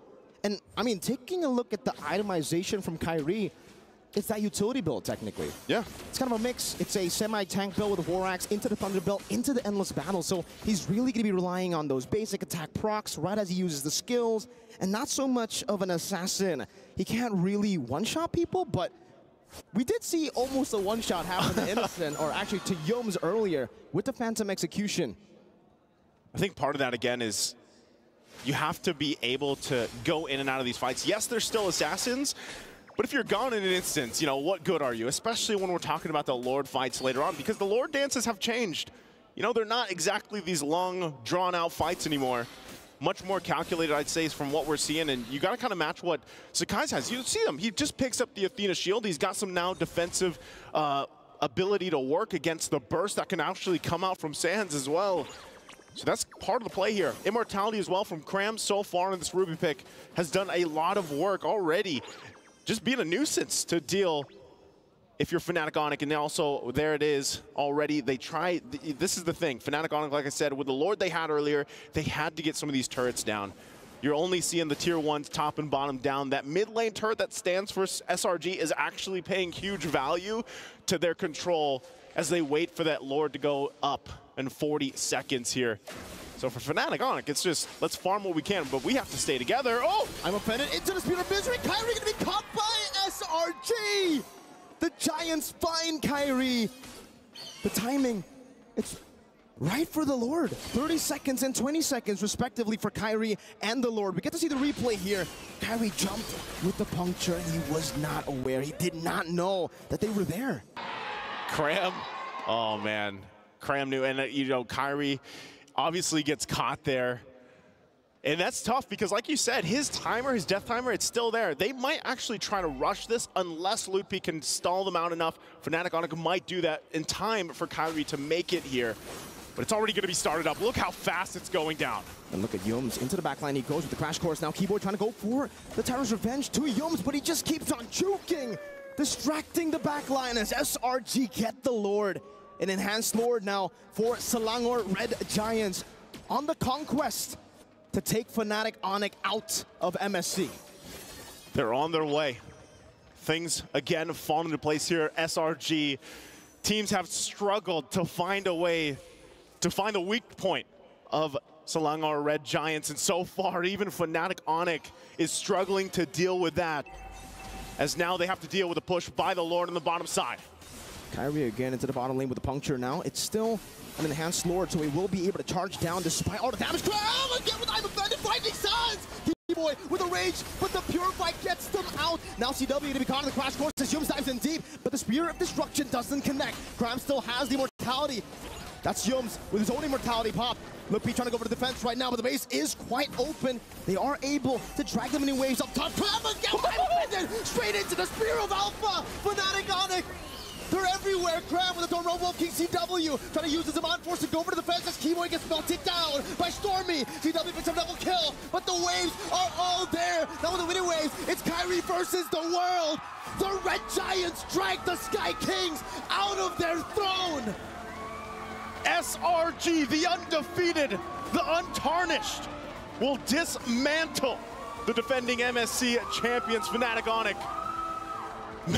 And, I mean, taking a look at the itemization from Kyrie, it's that utility build, technically. Yeah. It's kind of a mix. It's a semi-tank build with a War Axe into the Thunder build, into the Endless Battle. So he's really going to be relying on those basic attack procs right as he uses the skills, and not so much of an assassin. He can't really one-shot people, but we did see almost a one-shot happen to Innocent, or actually to Yomes earlier, with the Phantom Execution. I think part of that, again, is you have to be able to go in and out of these fights. Yes, they're still assassins, but if you're gone in an instance, you know, what good are you? Especially when we're talking about the Lord fights later on, because the Lord dances have changed. You know, they're not exactly these long, drawn-out fights anymore. Much more calculated, I'd say, from what we're seeing, and you got to kind of match what Sakai's has. You see him, he just picks up the Athena shield. He's got some now defensive ability to work against the burst that can actually come out from Sands as well. So that's part of the play here. Immortality as well from Cram so far in this Ruby pick has done a lot of work already. Just being a nuisance to deal if you're Fnatic Onic, and also there it is already. They try, this is the thing, Fnatic Onic, like I said, with the Lord they had earlier, they had to get some of these turrets down. You're only seeing the tier 1s top and bottom down. That mid lane turret that stands for SRG is actually paying huge value to their control as they wait for that Lord to go up in 40 seconds here. So for Fnatic Onic, it's just, let's farm what we can, but we have to stay together. Oh! I'm offended into the Spear of Misery. Kyrie gonna be caught by SRG! The Giants find Kyrie. The timing, it's right for the Lord. 30 seconds and 20 seconds respectively for Kyrie and the Lord. We get to see the replay here. Kyrie jumped with the puncture and he was not aware. He did not know that they were there. Cram, oh man, Cram knew, and you know, Kyrie obviously gets caught there. And that's tough because, like you said, his timer, his death timer, it's still there. They might actually try to rush this unless Loopy can stall them out enough. Fnatic Onic might do that in time for Kyrie to make it here. But it's already going to be started up. Look how fast it's going down. And look at Yomes into the backline. He goes with the Crash Course. Now Keyboard trying to go for the Tyrant's Revenge to Yomes, but he just keeps on juking, distracting the backline as SRG get the Lord. An enhanced Lord now for Selangor Red Giants on the conquest to take Fnatic Onic out of MSC. They're on their way. Things, again, fall into place here. SRG teams have struggled to find a way to find the weak point of Selangor Red Giants, and so far, even Fnatic Onic is struggling to deal with that, as now they have to deal with a push by the Lord on the bottom side. Kyrie again into the bottom lane with the puncture now. It's still an enhanced Lord, so he will be able to charge down despite all the damage. Oh, again with I'm offended, finding Sands! Boy with a rage, but the Purify gets them out. Now CW to be caught in the Crash Course as Yomes dives in deep, but the Spear of Destruction doesn't connect. Cram still has the immortality. That's Yomes with his own immortality pop. Loopy trying to go for the defense right now, but the base is quite open. They are able to drag them in waves up top. Cram again, straight into the Spear of Alpha. Fnatic Onic. They're everywhere. Cram with the Dormo Wolf King CW trying to use his Amon Force to go for the defense as Keyboy gets melted down by Stormy. CW picks up double kill, but the waves are all there. Now with the winning waves, it's Kyrie versus the world. The Red Giants drag the Sky Kings out of their throne. SRG, the undefeated, the untarnished, will dismantle the defending MSC champions, Fnatic Onic.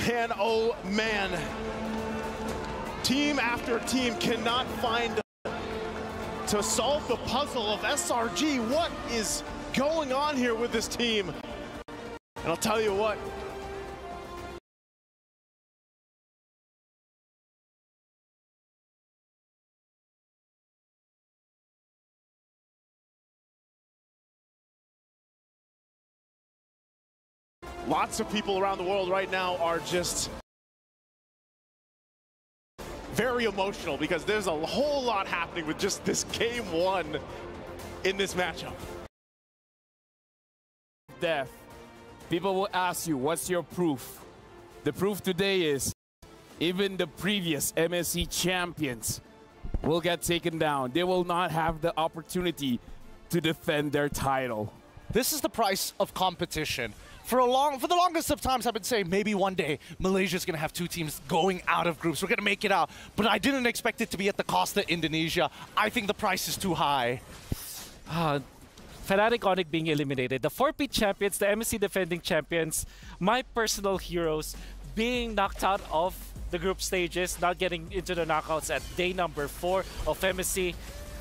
Man, oh man. Team after team cannot find to solve the puzzle of SRG. What is going on here with this team? And I'll tell you what. Lots of people around the world right now are just very emotional because there's a whole lot happening with just this game one in this matchup. Death. People will ask you, what's your proof? The proof today is even the previous MSC champions will get taken down. They will not have the opportunity to defend their title. This is the price of competition. For the longest of times, I've been saying maybe one day Malaysia's going to have two teams going out of groups. We're going to make it out. But I didn't expect it to be at the cost of Indonesia. I think the price is too high. Fnatic Onic being eliminated. The 4P champions, the MSC defending champions, my personal heroes, being knocked out of the group stages, not getting into the knockouts at day number 4 of MSC,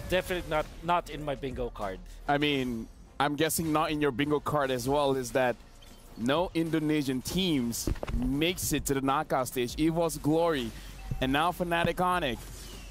definitely not in my bingo card. I mean, I'm guessing not in your bingo card as well is that no Indonesian teams makes it to the knockout stage. EVO's Glory and now Fnatic Onyx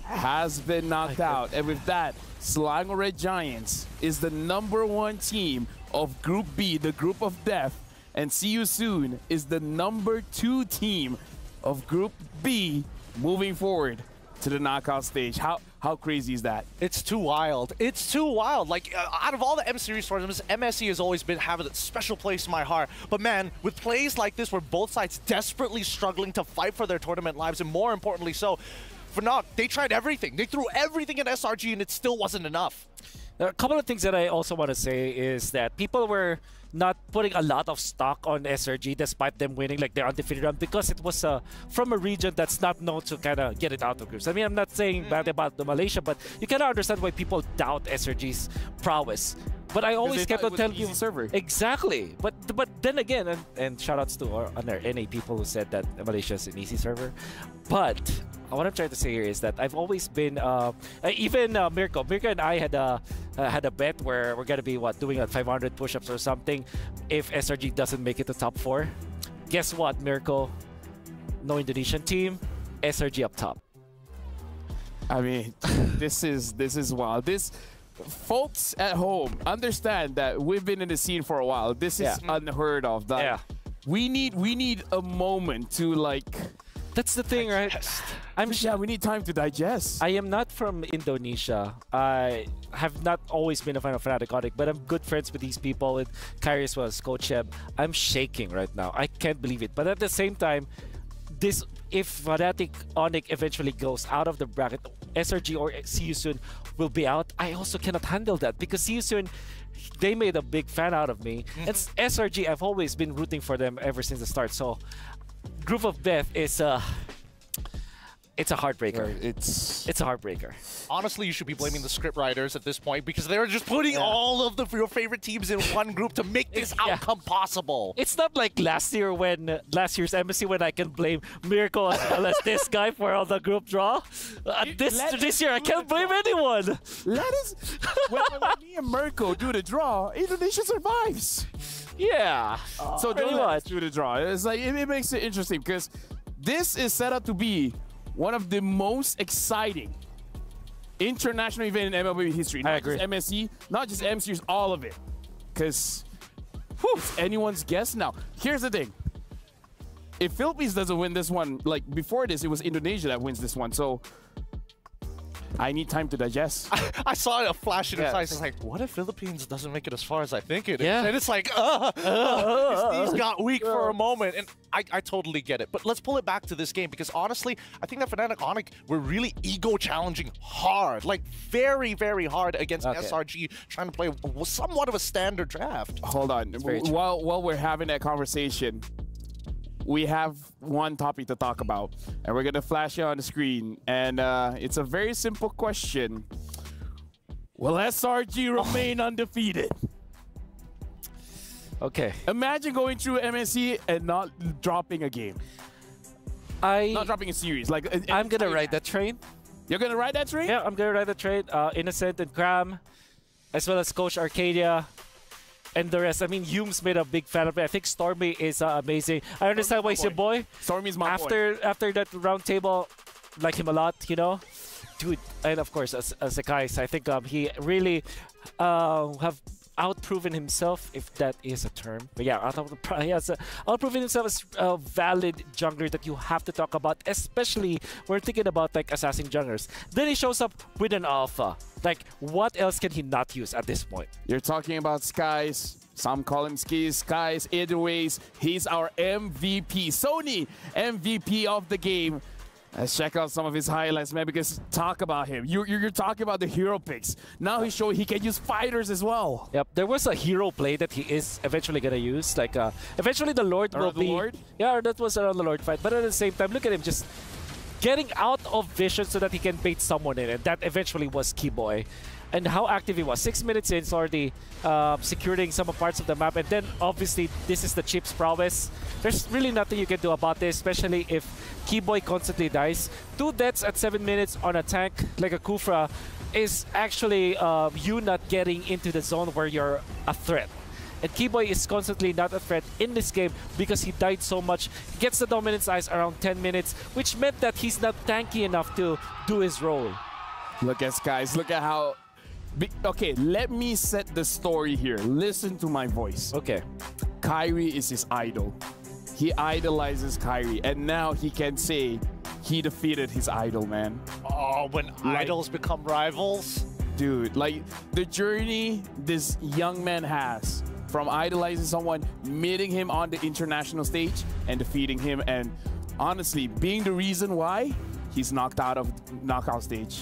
has been knocked out. And with that, Selangor Red Giants is the #1 team of Group B, the Group of Death. And See You Soon is the #2 team of Group B moving forward to the knockout stage. How crazy is that? It's too wild. It's too wild. Like, out of all the M Series tournaments, MSC has always been having a special place in my heart. But man, with plays like this where both sides desperately struggling to fight for their tournament lives, and more importantly so, Fnatic, they tried everything. They threw everything at SRG and it still wasn't enough. A couple of things that I also want to say is that people were not putting a lot of stock on SRG despite them winning like their undefeated run because it was from a region that's not known to kind of get it out of groups. I mean, I'm not saying bad about the Malaysia, but you cannot understand why people doubt SRG's prowess. But I always kept on telling you server. Exactly. But then again, and shout outs to our NA people who said that Malaysia is an easy server. But what I'm trying to say here is that I've always been even Mirko and I had a bet where we're gonna be doing 500 push-ups or something if SRG doesn't make it to top 4. Guess what, Mirko? No Indonesian team, SRG up top. I mean, this is wild. Folks at home understand that we've been in the scene for a while. This is unheard of. We need a moment to like. That's the thing, right? We need time to digest. I am not from Indonesia. I have not always been a fan of Fnatic Onyx, but I'm good friends with these people, with Kyrie as well as Coach Eb. I'm shaking right now. I can't believe it. But at the same time, if Fnatic Onyx eventually goes out of the bracket, SRG or See You Soon will be out. I also cannot handle that because See You Soon, they made a big fan out of me. And SRG, I've always been rooting for them ever since the start. So Group of Death is it's a heartbreaker. It's a heartbreaker. Honestly, you should be blaming the script writers at this point because they're just putting all of your favorite teams in one group to make this outcome possible. It's not like last year's MSC when I can blame Mirko as well as this guy for all the group draw. This year I can't blame anyone. When me and Mirko do the draw, Indonesia survives. Yeah. So don't let us do the draw. It's like it makes it interesting because this is set up to be one of the most exciting international event in MLBB history. Not just MSC, not just M Series, all of it. Because it's anyone's guess now. Here's the thing. If Philippines doesn't win this one, like before this, it was Indonesia that wins this one. So I need time to digest. I saw a flash in his eyes. I was like, what if Philippines doesn't make it as far as I think it is? Yeah. And it's like, his knees got weak for a moment. And I totally get it. But let's pull it back to this game because honestly, I think that Fnatic Onyx were really ego challenging hard. Like very, very hard against SRG, trying to play somewhat of a standard draft. Hold on. While we're having that conversation, we have one topic to talk about, and we're going to flash it on the screen. And it's a very simple question. Will SRG remain undefeated? Okay. Imagine going through MSC and not dropping a game. Not dropping a series. Like I'm going to ride that train. You're going to ride that train? Yeah, I'm going to ride the train. Innocent and Cram, as well as Coach Arcadia. And the rest, I mean, Hume's made a big fan of it. I think Stormy is amazing. I understand why he's your boy. Stormy's my boy. After that round table, like him a lot, you know? Dude, and of course, as a guy, I think he really have outproven himself, if that is a term. But yeah, he has outproven himself as a valid jungler that you have to talk about, especially when we're thinking about like assassin junglers. Then he shows up with an alpha. Like, what else can he not use at this point? You're talking about Skies. Some call him Skies. Either ways, he's our MVP. Sony MVP of the game. Let's check out some of his highlights, man, because talk about him. You're talking about the hero picks. Now he's showing he can use fighters as well. Yep, there was a hero play that he is eventually going to use. Like, eventually the Lord will be... Lord? Yeah, that was around the Lord fight. But at the same time, look at him just getting out of vision so that he can bait someone in, and that eventually was Keyboy. And how active he was. 6 minutes in, he's already securing some parts of the map. And then, obviously, this is the Chip's prowess. There's really nothing you can do about this, especially if Keyboy constantly dies. 2 deaths at 7 minutes on a tank like a Kufra is actually you not getting into the zone where you're a threat. And Keyboy is constantly not a threat in this game because he died so much. He gets the Dominance Eyes around 10 minutes, which meant that he's not tanky enough to do his role. Look at guys, look at how... Okay, let me set the story here. Listen to my voice. Okay. Kyrie is his idol. He idolizes Kyrie, and now he can say he defeated his idol, man. Oh, when idols become rivals? Dude, like the journey this young man has from idolizing someone, meeting him on the international stage and defeating him, and honestly, being the reason why he's knocked out of knockout stage.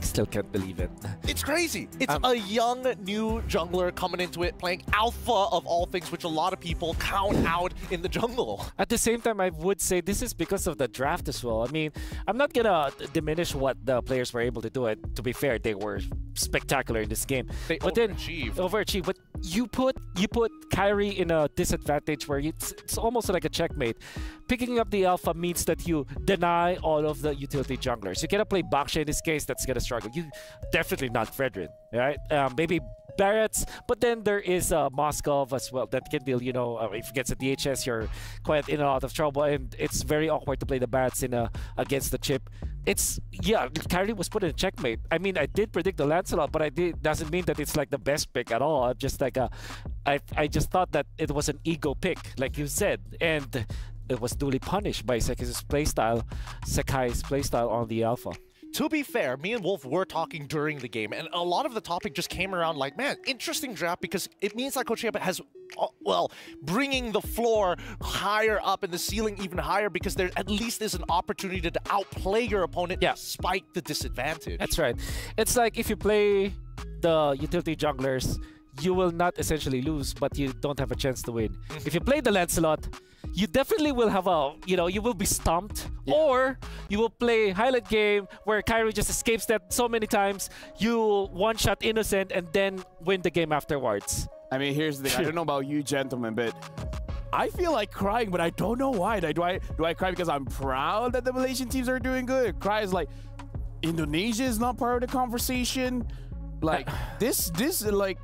Still can't believe it. It's crazy. It's a young, new jungler coming into it, playing alpha of all things, which a lot of people count out in the jungle. At the same time, I would say this is because of the draft as well. I mean, I'm not gonna diminish what the players were able to do. It to be fair, they were spectacular in this game. They overachieved. But you put Kyrie in a disadvantage where it's almost like a checkmate. Picking up the alpha means that you deny all of the utility junglers. You cannot play Baksha in this case. That's gonna struggle. You definitely not Fredrin, right? Maybe Barrett's, but then there is Moskov as well that can deal, you know, if it gets a DHS, you're quite in a lot of trouble, and it's very awkward to play the Barrett's in against the Chip. It's, yeah, Kyrie was put in a checkmate. I mean, I did predict the Lancelot, but doesn't mean that it's like the best pick at all. I'm just like, I just thought that it was an ego pick, like you said, and it was duly punished by Sekai's playstyle on the alpha. To be fair, me and Wolf were talking during the game, and a lot of the topic just came around like, man, interesting draft because it means that Coach Yeba has, well, bringing the floor higher up and the ceiling even higher because there at least is an opportunity to outplay your opponent despite the disadvantage. That's right. It's like if you play the utility junglers, you will not essentially lose, but you don't have a chance to win. If you play the Lancelot, you definitely will have a, you know, you will be stumped, or you will play highlight game where Kyrie just escapes that so many times, you one-shot innocent and then win the game afterwards. I mean, here's the thing. I don't know about you gentlemen, but I feel like crying, but I don't know why. Do I cry because I'm proud that the Malaysian teams are doing good? Cry is like, Indonesia is not part of the conversation. Like, this like,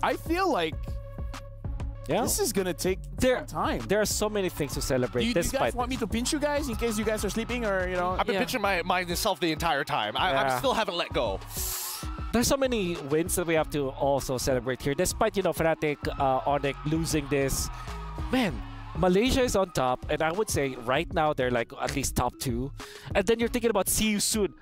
I feel like this is gonna take some time. There are so many things to celebrate. Do you guys want me to pinch you guys in case you guys are sleeping, or you know? I've been pinching myself the entire time. I still haven't let go. There's so many wins that we have to also celebrate here. Despite, you know, Fnatic, Onyx losing this, man, Malaysia is on top, and I would say right now they're like at least top 2. And then you're thinking about see you soon.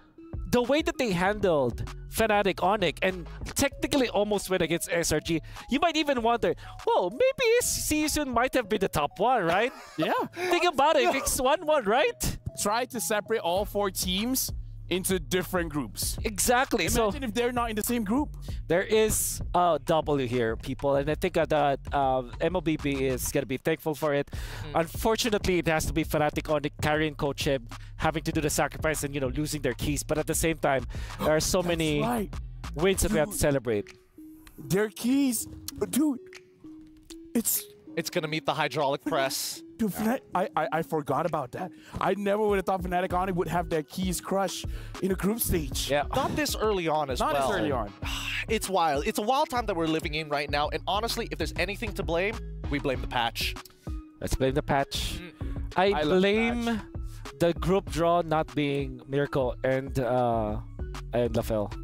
The way that they handled Fnatic, Onyx, and technically almost went against SRG, you might even wonder, whoa, maybe Season might have been the top 1, right? Yeah. Think about it, it's 1-1, right? Try to separate all 4 teams into different groups. Exactly. Imagine if they're not in the same group. There is a W here, people, and I think that MLBB is going to be thankful for it. Unfortunately, it has to be Fnatic on the carrying Coach Eb having to do the sacrifice and, you know, losing their keys. But at the same time, there are so many wins that we have to celebrate. Their keys, dude, it's going to meet the hydraulic press. Dude, I forgot about that. I never would have thought Fnatic Onyx would have their keys crushed in a group stage. Yeah, not this early on as well. Not this early on. It's wild. It's a wild time that we're living in right now. And honestly, if there's anything to blame, we blame the patch. Let's blame the patch. I blame the group draw not being Miracle and LaFell.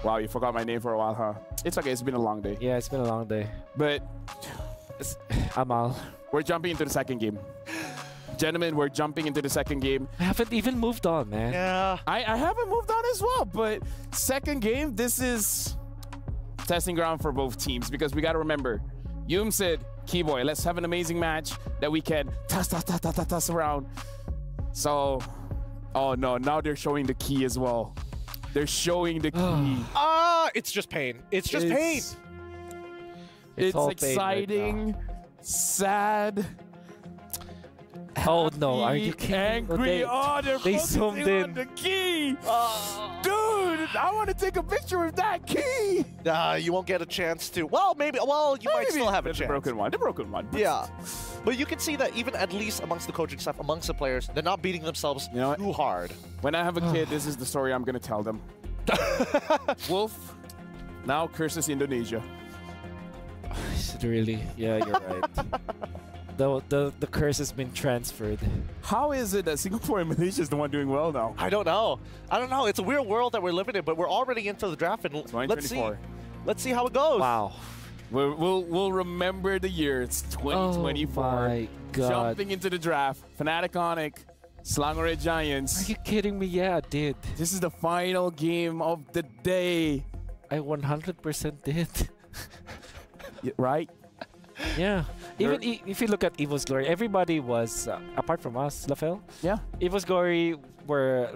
Wow, you forgot my name for a while, huh? It's okay. It's been a long day. Yeah, it's been a long day. But Amal, we're jumping into the second game. Gentlemen, we're jumping into the second game. I haven't even moved on, man. Yeah. I haven't moved on as well, but second game, this is testing ground for both teams because we got to remember, Yum said, Keyboy, let's have an amazing match that we can toss around. So, oh no, now they're showing the key as well. They're showing the key. It's just pain. It's just pain. It's exciting, sad. Oh no, are you kidding? Angry. They're they zoomed in. on the key. Dude, I want to take a picture with that key. You won't get a chance to. Well, maybe. Well, you might still have a chance. The broken one. The broken one. Yeah. But you can see that even at least amongst the coaching staff, amongst the players, they're not beating themselves too hard. When I have a kid, this is the story I'm going to tell them. Wolf now curses Indonesia. Is it really? Yeah, you're right. The curse has been transferred. How is it that Singapore and Malaysia is the one doing well now? I don't know. I don't know. It's a weird world that we're living in, but we're already into the draft, and let's see. Let's see how it goes. Wow. We'll remember the year. It's 2024. Oh my God. Jumping into the draft. Fnatic Onic, Selangor Giants. Are you kidding me? Yeah, I did. This is the final game of the day. I 100% did. Right? Yeah. Even if you look at Evo's Glory, everybody was, apart from us, Lafel. Yeah. Evo's Glory were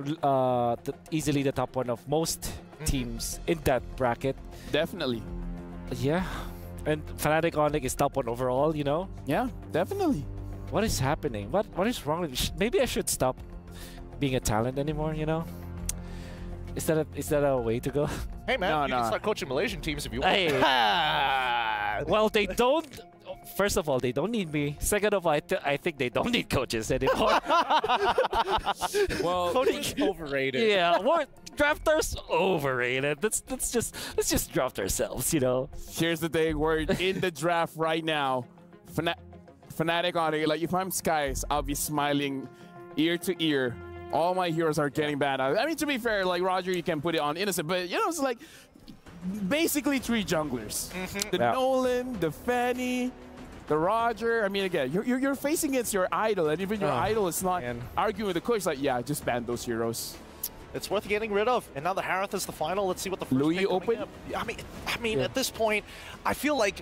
easily the top one of most teams in that bracket. Definitely. Yeah. And Fnatic Onic is top one overall, you know? Yeah, definitely. What is happening? What is wrong with me? Maybe I should stop being a talent anymore, you know? Is that a way to go? Hey man, you can start coaching Malaysian teams if you want. Hey. Well, they don't. First of all, they don't need me. Second of all, I think they don't need coaches anymore. Well, coaching's overrated. Yeah, drafters overrated. Let's just draft ourselves, you know. Here's the thing: we're in the draft right now. Fnatic Onic. Like if I'm Skies, I'll be smiling ear to ear. All my heroes are getting banned. I mean, to be fair, like Roger, you can put it on innocent, but you know, it's like basically 3 junglers: the Nolan, the Fanny, the Roger. I mean, again, you're facing against your idol, and even your idol is not arguing with the coach. Like, yeah, just ban those heroes. It's worth getting rid of. And now the Harith is the final. Let's see what the first Louis open. I mean, at this point, I feel like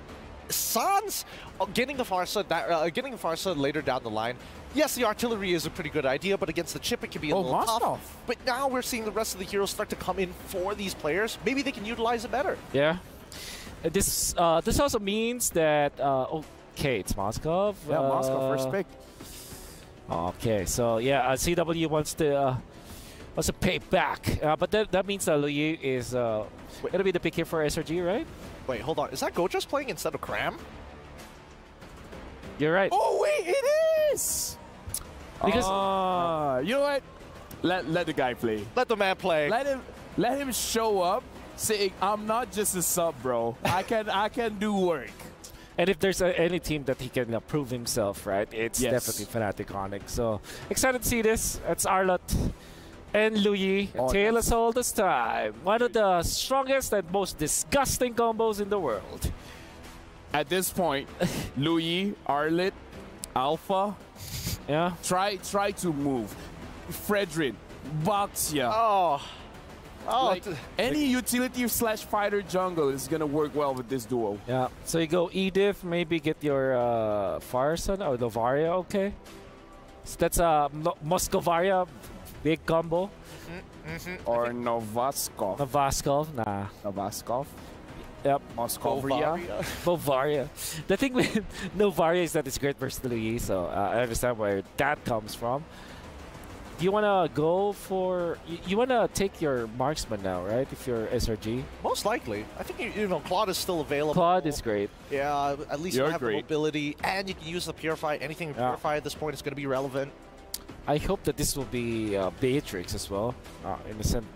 Sans getting the Farsa later down the line. Yes, the artillery is a pretty good idea, but against the chip, it can be a little tough. But now we're seeing the rest of the heroes start to come in for these players. Maybe they can utilize it better. Yeah. This also means that okay, it's Moskov. Yeah, Moskov first pick. Okay, so yeah, CW wants to pay back, but that means Louis is gonna be the pick here for SRG, right? Wait, hold on. Is that Gojas playing instead of Cram? You're right. Oh wait, it is. Because you know what? Let the guy play. Let the man play. Let him show up saying, "I'm not just a sub, bro. I can do work." And if there's any team that he can prove himself, right? It's definitely Fnatic Onic. So excited to see this. It's Arlott and Louis. Tail us all this time. One of the strongest and most disgusting combos in the world. At this point, Louis, Arlott, Alpha. Yeah. Try to move. Fredrin, Boxia. Like any utility / fighter jungle is gonna work well with this duo. Yeah. So you go Edith, maybe get your Firesun or Novaria, okay? So that's a Moscovaria big combo. Or Novaskov. Novaskov, nah. Novaskov. Yep. Moscovia. Bovaria. The thing with Novaria is that it's great versatility, so I understand where that comes from. Do you want to go for... You want to take your marksman now, right? If you're SRG? Most likely. I think, you know, Claude is still available. Claude is great. Yeah, at least you have the mobility, and you can use the Purify. Anything in Purify at this point is going to be relevant. I hope that this will be Beatrix as well. Innocent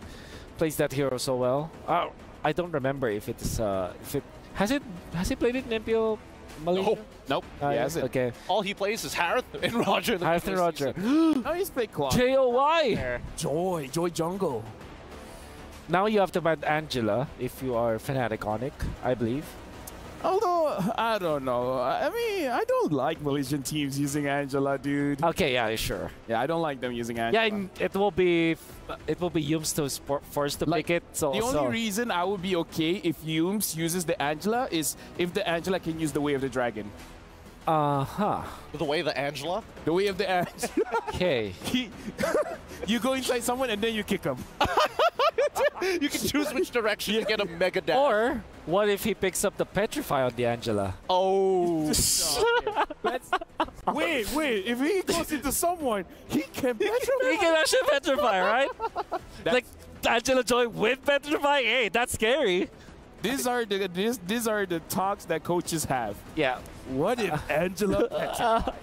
plays that hero so well. I don't remember if it is has he played it in MPL Malaysia? Nope. He hasn't. Okay. All he plays is Harith and Roger. Harith and Roger. Oh, he's played Claude. JOY. Joy Jungle. Now you have to ban Angela if you are Fnatic Onic, I believe. Although, I don't know. I mean, I don't like Malaysian teams using Angela, dude. Okay, yeah, sure. Yeah, I don't like them using Angela. Yeah, it will be Yums to forced to pick it. So the only reason I would be okay if Yums uses the Angela is if the Angela can use the Way of the Dragon. The Way of the Angela? The Way of the Angela. Okay. You go inside someone and then you kick them. You can choose which direction to get a mega dash. Or what if he picks up the Petrify on the Angela? Oh. Wait. If he goes into someone, he can petrify. He can actually petrify, right? Like Angela Joy with petrify. Hey, that's scary. These are the talks that coaches have. Yeah. What if Angela petrified?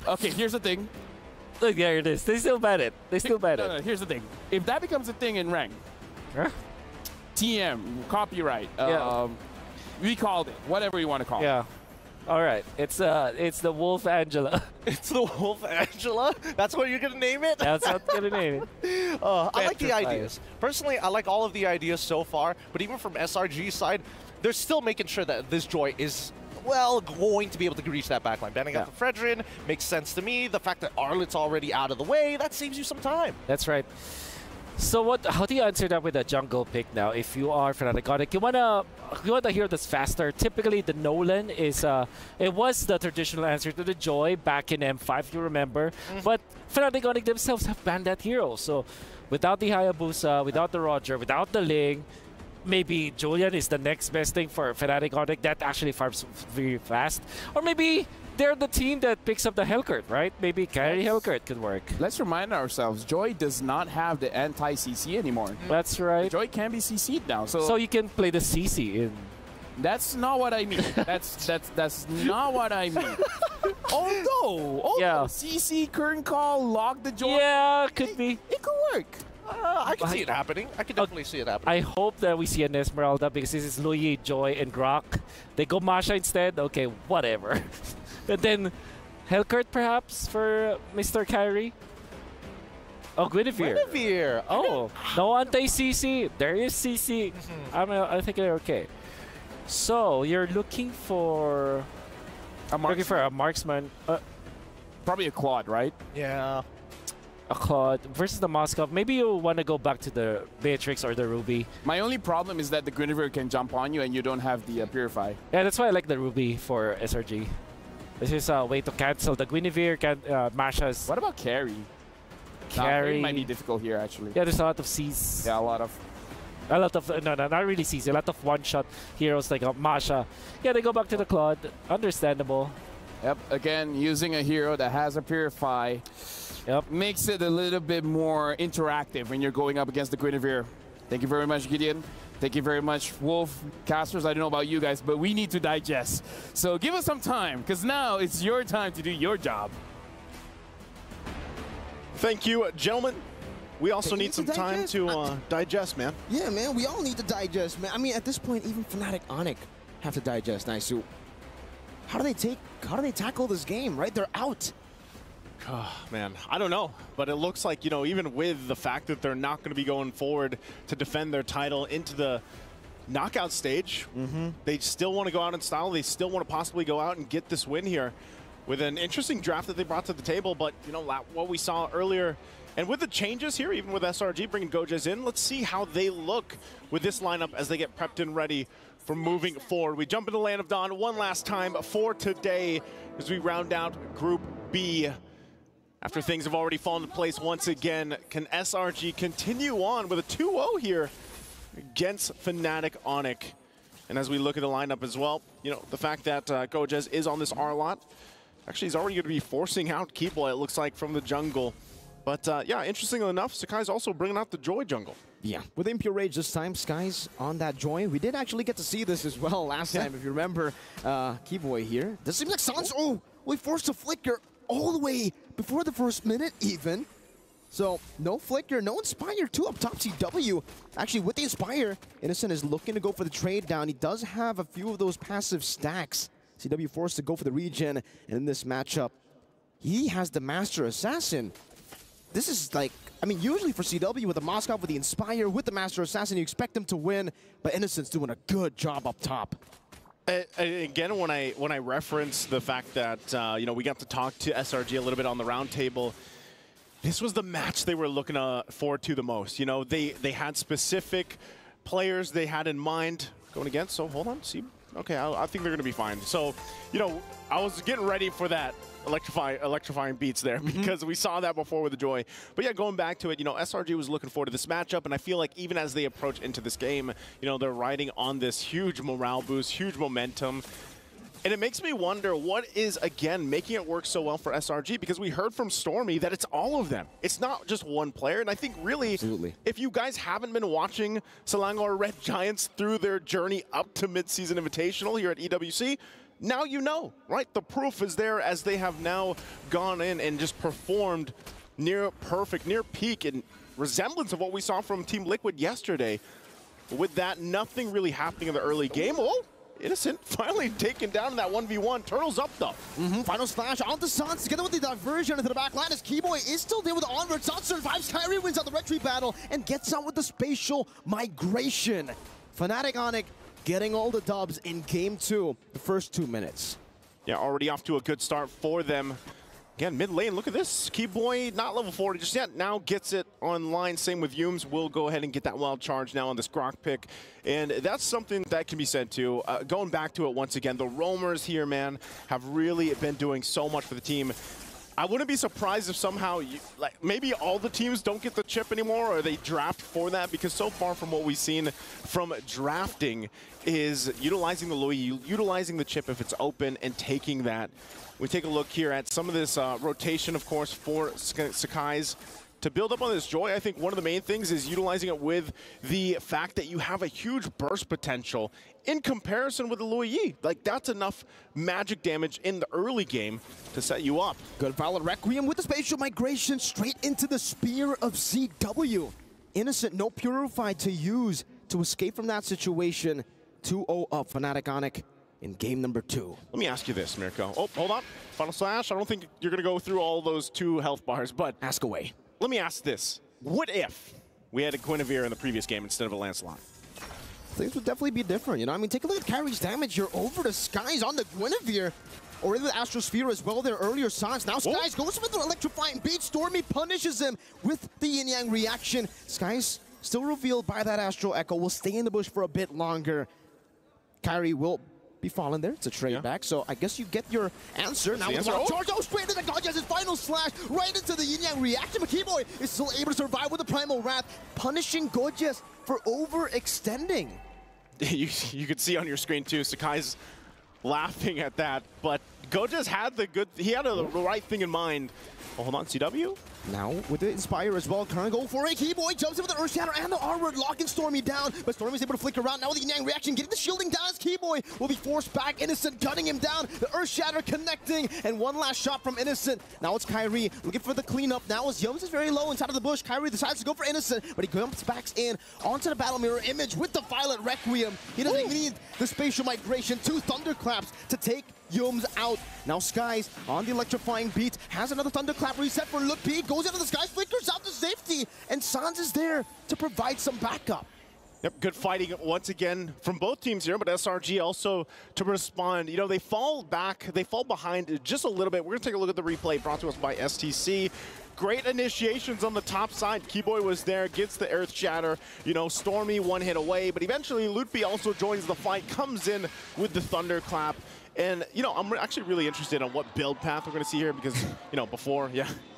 Okay, here's the thing. Look, there it is. They still ban it. No, here's the thing. If that becomes a thing in rank, TM, copyright, we called it, whatever you want to call it. Yeah. All right. It's the Wolf Angela. It's the Wolf Angela? That's what you're going to name it? That's what I'm going to name it. I like the ideas. Personally, I like all of the ideas so far, but even from SRG's side, they're still making sure that this Joy is, well, going to be able to reach that backline. Banning out the Fredrin makes sense to me. The fact that Arlet's already out of the way, that saves you some time. That's right. So how do you answer that with a jungle pick now? If you are Fnatic, you want a hero that's faster. Typically, the Nolan is it was the traditional answer to the Joy back in M5, you remember. But Fnatic themselves have banned that hero. So without the Hayabusa, without the Roger, without the Ling, maybe Julian is the next best thing for Fnatic that actually farms very fast. Or maybe they're the team that picks up the Hellcurt, right? Maybe carry Hellcurt could work. Let's remind ourselves, Joy does not have the anti-CC anymore. That's right. Joy can be CC'd now. So you can play the CC in. That's not what I mean. That's not what I mean. Although CC, current call, lock the Joy. Yeah, could be. It could work. I can see it happening. I can definitely see it happening. I hope that we see an Esmeralda because this is Louis, Joy, and Grok. They go Masha instead. Okay, whatever. And then Hellcurt perhaps for Mr. Kyrie. Oh, Guinevere. Oh, no anti-CC. There is CC. I think they're okay. So you're looking for a marksman. Probably a Claude, right? Yeah. A Claude versus the Moskov. Maybe you want to go back to the Beatrix or the Ruby. My only problem is that the Guinevere can jump on you and you don't have the Purify. Yeah, that's why I like the Ruby for SRG. This is a way to cancel the Guinevere, Masha's. What about Carry? Carry might be difficult here, actually. Yeah, there's a lot of Cs. Yeah, a lot of, no, not really Cs. A lot of one-shot heroes like Masha. Yeah, they go back to the Claude. Understandable. Yep, again, using a hero that has a Purify makes it a little bit more interactive when you're going up against the Guinevere. Thank you very much, Gideon. Thank you very much, Wolf. Casters, I don't know about you guys, but we need to digest. So give us some time, because now it's your time to do your job. Thank you, gentlemen. We also need some time to digest, man. Yeah, man, we all need to digest, man. I mean, at this point, even Fnatic Onic have to digest. Nice. So how do they tackle this game, right? They're out. Oh, man, I don't know, but it looks like, even with the fact that they're not going to be going forward to defend their title into the knockout stage, they still want to go out in style. They still want to possibly go out and get this win here with an interesting draft that they brought to the table. But, what we saw earlier, and with the changes here, even with SRG bringing Gojes in, let's see how they look with this lineup as they get prepped and ready for moving forward. We jump into Land of Dawn one last time for today as we round out Group B. After things have already fallen into place once again, can SRG continue on with a 2-0 here against Fnatic Onic? And as we look at the lineup as well, the fact that Gojes is on this R lot, actually he's already going to be forcing out Keyboy, it looks like, from the jungle. But yeah, interestingly enough, Sakai's also bringing out the Joy jungle. Yeah, with Impure Rage this time, Sky's on that Joy. We did actually get to see this as well last time, if you remember. Keyboy here. This seems like Sans. Oh, we forced a Flicker all the way before the first minute even. So no Flicker, no Inspire, 2 up top CW. Actually with the Inspire, Innocent is looking to go for the trade down. He does have a few of those passive stacks. CW forced to go for the regen, and in this matchup, he has the Master Assassin. This is like, I mean, usually for CW with the Moskov, with the Inspire, with the Master Assassin, you expect them to win, but Innocent's doing a good job up top. Again, when I reference the fact that we got to talk to SRG a little bit on the roundtable, this was the match they were looking forward to the most. They had specific players they had in mind going against. So hold on, see, okay, I think they're going to be fine. So, I was getting ready for that electrifying beats there because we saw that before with the Joy. But yeah, going back to it, SRG was looking forward to this matchup, and I feel like even as they approach into this game, they're riding on this huge morale boost, huge momentum. And it makes me wonder what is, again, making it work so well for SRG, because we heard from Stormy that it's all of them. It's not just one player. And I think really, if you guys haven't been watching Selangor Red Giants through their journey up to mid-season invitational here at EWC, now you know, right? The proof is there as they have now gone in and just performed near perfect, near peak, in resemblance of what we saw from Team Liquid yesterday. With that, nothing really happening in the early game. Oh! Innocent finally taken down in that 1v1. Turtles up though. Final slash onto Sans together with the diversion into the back line as Keyboy is still there with the onward. Sans survives. Kyrie wins out the retreat battle and gets out with the spatial migration. Fnatic Onyx getting all the dubs in game 2, the first 2 minutes. Yeah, already off to a good start for them. Again, mid lane, look at this. Keyboy, not level 40 just yet, now gets it online. Same with Yumes. We'll go ahead and get that wild charge now on this Grok pick. And that's something that can be said too. Going back to it once again, the roamers here, man, have really been doing so much for the team. I wouldn't be surprised if somehow, maybe all the teams don't get the chip anymore, or they draft for that, because so far from what we've seen from drafting is utilizing the Louis, utilizing the chip if it's open, and taking that. We take a look here at some of this rotation, of course, for Sakai's. To build up on this Joy, I think one of the main things is utilizing it with the fact that you have a huge burst potential in comparison with the Louis Yi. Like, that's enough magic damage in the early game to set you up. Good Violet Requiem with the spatial migration straight into the Spear of CW. Innocent, no Purify to use to escape from that situation. 2-0 up, Fnatic Onyx in game number 2. Let me ask you this, Mirko. Oh, hold on. Final slash. I don't think you're going to go through all those 2 health bars, but ask away. Let me ask this. What if we had a Guinevere in the previous game instead of a Lancelot? Things would definitely be different, you know? I mean, take a look at Kyrie's damage here over the Skies on the Guinevere. Or in the Astrosphere as well, their earlier Sans. Now Skies goes for the electrifying beat. Stormy punishes him with the yin yang reaction. Skies still revealed by that Astral Echo, will stay in the bush for a bit longer. Kyrie will be falling there. It's a trade back, so I guess you get your answer. Now with the charge, straight into the Godge as his final slash, right into the yin yang reaction. But Keyboy is still able to survive with the Primal Wrath, punishing Godges for overextending. You could see on your screen too, Sakai's laughing at that, but Godges had the right thing in mind. Oh, hold on, CW? Now with the Inspire as well, trying to go for it. Keyboy jumps in with the Earth Shatter and the R-Word, locking Stormy down, but Stormy's able to flicker around. Now with the Yang reaction, getting the shielding down as Keyboy will be forced back. Innocent gunning him down, the Earth Shatter connecting, and one last shot from Innocent. Now it's Kyrie looking for the cleanup. Now as Yums is very low inside of the bush, Kyrie decides to go for Innocent, but he jumps back in onto the Battle Mirror image with the Violet Requiem. He doesn't need the spatial migration, 2 Thunderclaps to take Yums out. Now Skies on the electrifying beat, has another Thunderclap reset for Look P, goes into the Skies, flickers out to safety, and Sans is there to provide some backup. Yep, good fighting once again from both teams here, but SRG also to respond. You know, they fall back, they fall behind just a little bit. We're going to take a look at the replay brought to us by STC. Great initiations on the top side. Keyboy was there, gets the Earth Shatter. You know, Stormy 1 hit away, but eventually Lutfi also joins the fight, comes in with the Thunderclap. And, you know, I'm actually really interested on what build path we're going to see here because, you know, before,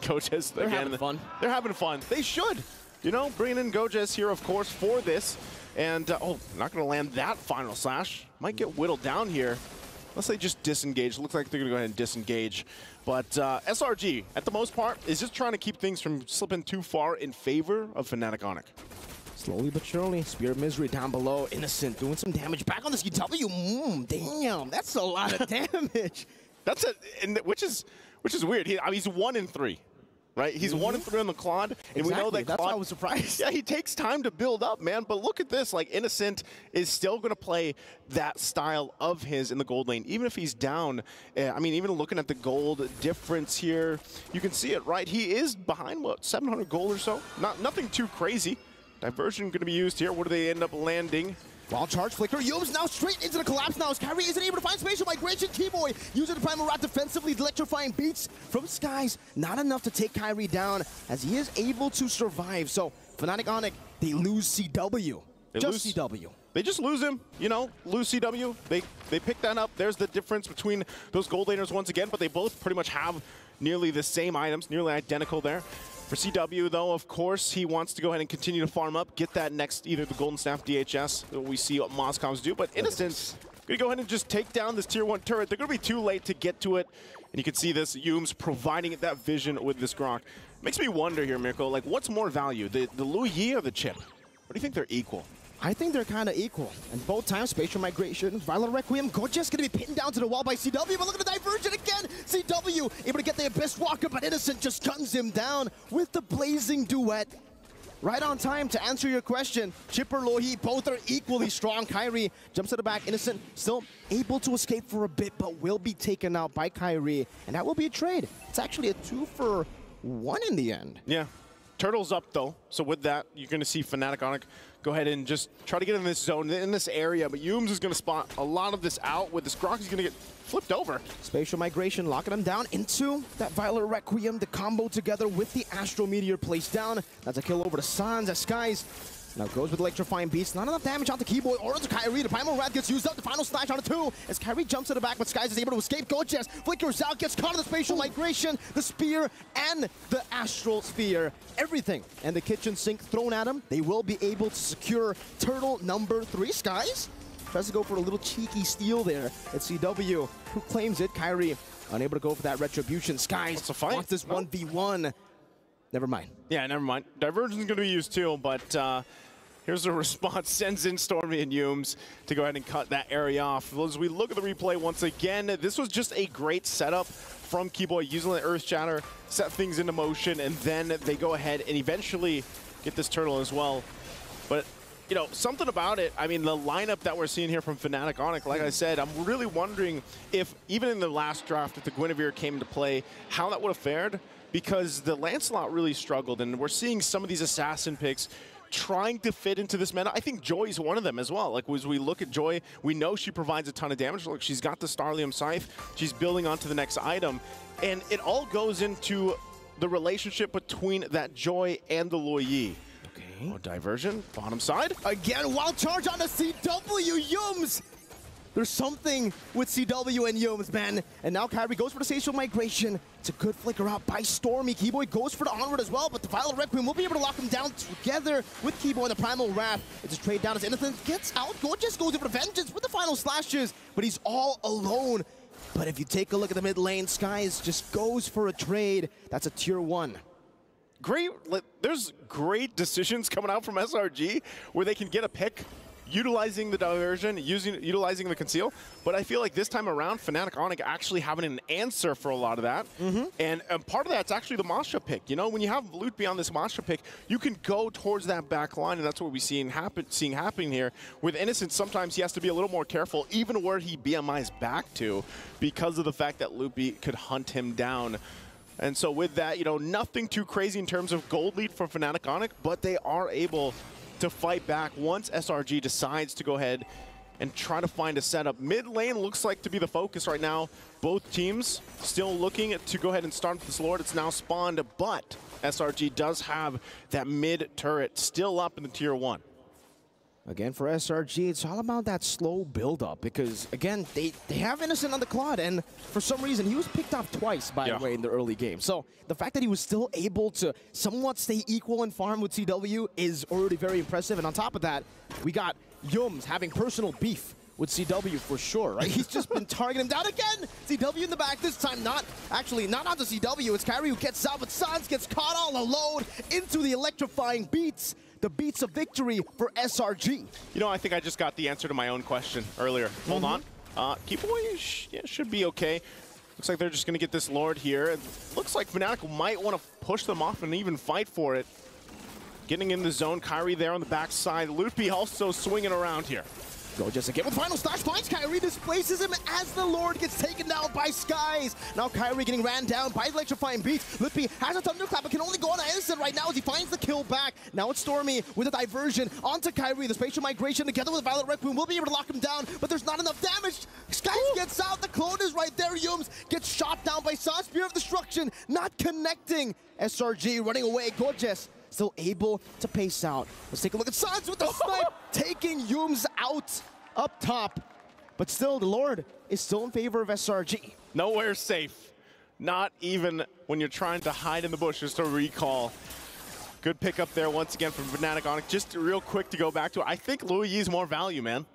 Gojes, they're having fun. They're having fun. They should. You know, bringing in Gojes here, of course, for this. And, not going to land that final slash. Might get whittled down here. Unless they just disengage. Looks like they're going to go ahead and disengage. But SRG, at the most part, is just trying to keep things from slipping too far in favor of Fnatic Onyx. Slowly but surely, Spear of Misery down below. Innocent doing some damage back on the CW. Damn, that's a lot of damage. That's which is weird. He's 1 in 3, right? He's 1 in 3 on the Claude, and we know that that's Claude, why I was surprised. Yeah, he takes time to build up, man. But look at this, like Innocent is still going to play that style of his in the gold lane, even if he's down. I mean, even looking at the gold difference here, you can see it, right? He is behind what 700 gold or so. Nothing too crazy. Diversion going to be used here. Where do they end up landing? Wild charge flicker. Yums now straight into the collapse now as Kyrie isn't able to find spatial migration. Keyboy using the Primal Wrath defensively. The electrifying beats from Skies. Not enough to take Kyrie down as he is able to survive. So Fnatic Onyx, they lose CW. CW. They just lose him, you know, lose CW. They pick that up. There's the difference between those gold laners once again, but they both pretty much have nearly the same items, nearly identical there. For CW, though, of course, he wants to go ahead and continue to farm up, get that next, either the Golden Staff DHS, we see what Moscovs do, but Innocent, Gonna go ahead and just take down this tier 1 turret. They're gonna be too late to get to it. And you can see this, Yums providing it that vision with this Grok. Makes me wonder here, Mirko, like what's more value, the Lu Yi or the chip? Or do you think they're equal? I think they're kind of equal. And both times, Spatial Migration, Violent Requiem, Gorgeous going to be pinned down to the wall by CW, but look at the diversion again! CW able to get the Abyss Walker, but Innocent just guns him down with the Blazing Duet. Right on time to answer your question. Chipper, Lohi, both are equally strong. Kyrie jumps to the back. Innocent still able to escape for a bit, but will be taken out by Kyrie. And that will be a trade. It's actually a 2-for-1 in the end. Yeah. Turtle's up, though. So with that, you're going to see Fnatic Onic go ahead and just try to get in this zone, in this area. But Yums is going to spot a lot of this out. With this Grok, he's going to get flipped over. Spatial Migration locking him down into that Violet Requiem. The combo together with the Astro Meteor placed down. That's a kill over to Sans as Skies now goes with Electrifying Beast. Not enough damage onto Keyboy or onto Kyrie. The Primal Wrath gets used up. The final slash on a 2 as Kyrie jumps to the back, but Skies is able to escape. Gorgeous flickers out, gets caught in the Spatial Migration, the Spear, and the Astral Sphere. Everything and the kitchen sink thrown at him. They will be able to secure turtle number 3. Skies tries to go for a little cheeky steal there at CW, who claims it. Kyrie unable to go for that Retribution. Skies wants this 1v1. Never mind. Yeah, never mind. Diversion's going to be used too, but here's the response. Sends in Stormy and Yums to go ahead and cut that area off. As we look at the replay once again, this was just a great setup from Keyboy, using the Earth Shatter, set things into motion, and then they go ahead and eventually get this turtle as well. But you know, something about it, I mean, the lineup that we're seeing here from Fnatic Onic, like I said, I'm really wondering if, even in the last draft, if the Guinevere came into play, how that would have fared, because the Lancelot really struggled, and we're seeing some of these assassin picks trying to fit into this meta. I think Joy's one of them as well. Like, as we look at Joy, we know she provides a ton of damage. Look, she's got the Starlium Scythe. She's building onto the next item, and it all goes into the relationship between that Joy and the Lu Yi. Oh, diversion, bottom side. Again, wild charge on the CW, Yums! There's something with CW and Yums, man. And now Kyrie goes for the Spatial Migration. It's a good flicker out by Stormy. Keyboy goes for the onward as well, but the Violet Requiem will be able to lock him down together with Keyboy and the Primal Wrath. It's a trade down as Innocent gets out. Gorgeous goes in for the Vengeance with the final slashes, but he's all alone. But if you take a look at the mid lane, Skies just goes for a trade. That's a tier 1. Great, there's great decisions coming out from SRG where they can get a pick, utilizing the diversion, utilizing the conceal. But I feel like this time around, Fnatic Onic actually having an answer for a lot of that. And part of that's actually the Masha pick. You know, when you have loot beyond this Masha pick, you can go towards that back line, and that's what we're seeing happening here. With Innocent, sometimes he has to be a little more careful, even where he BMIs back to, because of the fact that Loopy could hunt him down. And so with that, you know, nothing too crazy in terms of gold lead for Fnatic Onic, but they are able to fight back once SRG decides to go ahead and try to find a setup. Mid lane looks like to be the focus right now. Both teams still looking to go ahead and start with this Lord. It's now spawned, but SRG does have that mid turret still up in the tier 1. Again, for SRG, it's all about that slow build-up because, again, they have Innocent on the Claude, and for some reason, he was picked off twice, by the way, in the early game. So the fact that he was still able to somewhat stay equal in farm with CW is already very impressive. And on top of that, we got Yums having personal beef with CW for sure, right? He's just been targeting him down again. CW in the back this time, not onto CW. It's Kyrie who gets out, but Sans gets caught all alone into the electrifying beats. The beats of victory for SRG. You know, I think I just got the answer to my own question earlier. Hold on. Keyboy should be okay. Looks like they're just going to get this Lord here. It looks like Fnatic might want to push them off and even fight for it. Getting in the zone, Kyrie there on the backside. Loopy also swinging around here. Gorgeous again with final slash, finds Kyrie, displaces him as the Lord gets taken down by Skies. Now Kyrie getting ran down by the electrifying beats. Lippy has a thunderclap, but can only go on an instant right now as he finds the kill back. Now it's Stormy with a diversion onto Kyrie. The Spatial Migration together with Violet Requiem will be able to lock him down, but there's not enough damage. Skies gets out, the clone is right there. Yums gets shot down by Sans, Spear of Destruction, not connecting. SRG running away, Gorgeous still able to pace out. Let's take a look at Sans with the snipe, taking Yums out up top. But still, the Lord is still in favor of SRG. Nowhere safe. Not even when you're trying to hide in the bushes to recall. Good pick up there once again from Fnatic Onic. Just real quick to go back to it. I think Lu Yi's more value, man.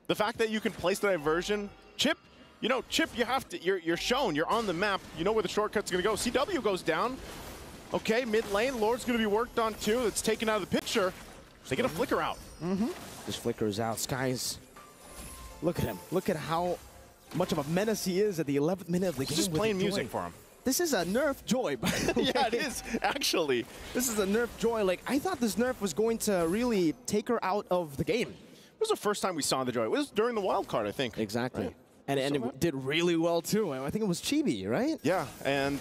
The fact that you can place the diversion, Chip, you know, Chip, you have to, you're shown, you're on the map, you know where the shortcut's gonna go. CW goes down. Okay, mid lane, Lord's gonna be worked on too. It's taken out of the picture. They get a flicker out. This flicker is out. Skies, look at him. Look at how much of a menace he is at the 11th minute of the game. Just playing music for him. This is a nerf Joy, by the way. Yeah, it is, actually. This is a nerf Joy. Like, I thought this nerf was going to really take her out of the game. It was the first time we saw the Joy. It was during the wild card, I think. Exactly. Right? And it did really well, too. I think it was Chibi, right? Yeah, and,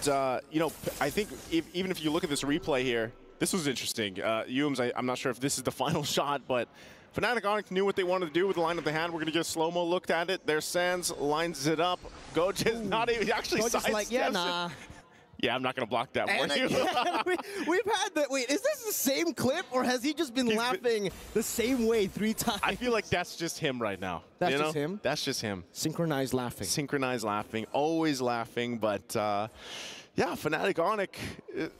you know, I think even if you look at this replay here, this was interesting. Yums, I'm not sure if this is the final shot, but Fnatic Onyx knew what they wanted to do with the lineup they had. We're going to get slow-mo looked at it. There's Sands, lines it up. Gojo is not even, actually Gojo's like, yeah, nah. Yeah, I'm not going to block that for you. We've had that. Wait, is this the same clip, or has he just been laughing the same way 3 times? I feel like that's just him right now. That's just him? That's just him. Synchronized laughing. Synchronized laughing. Always laughing, but... yeah, Fnatic Onyx,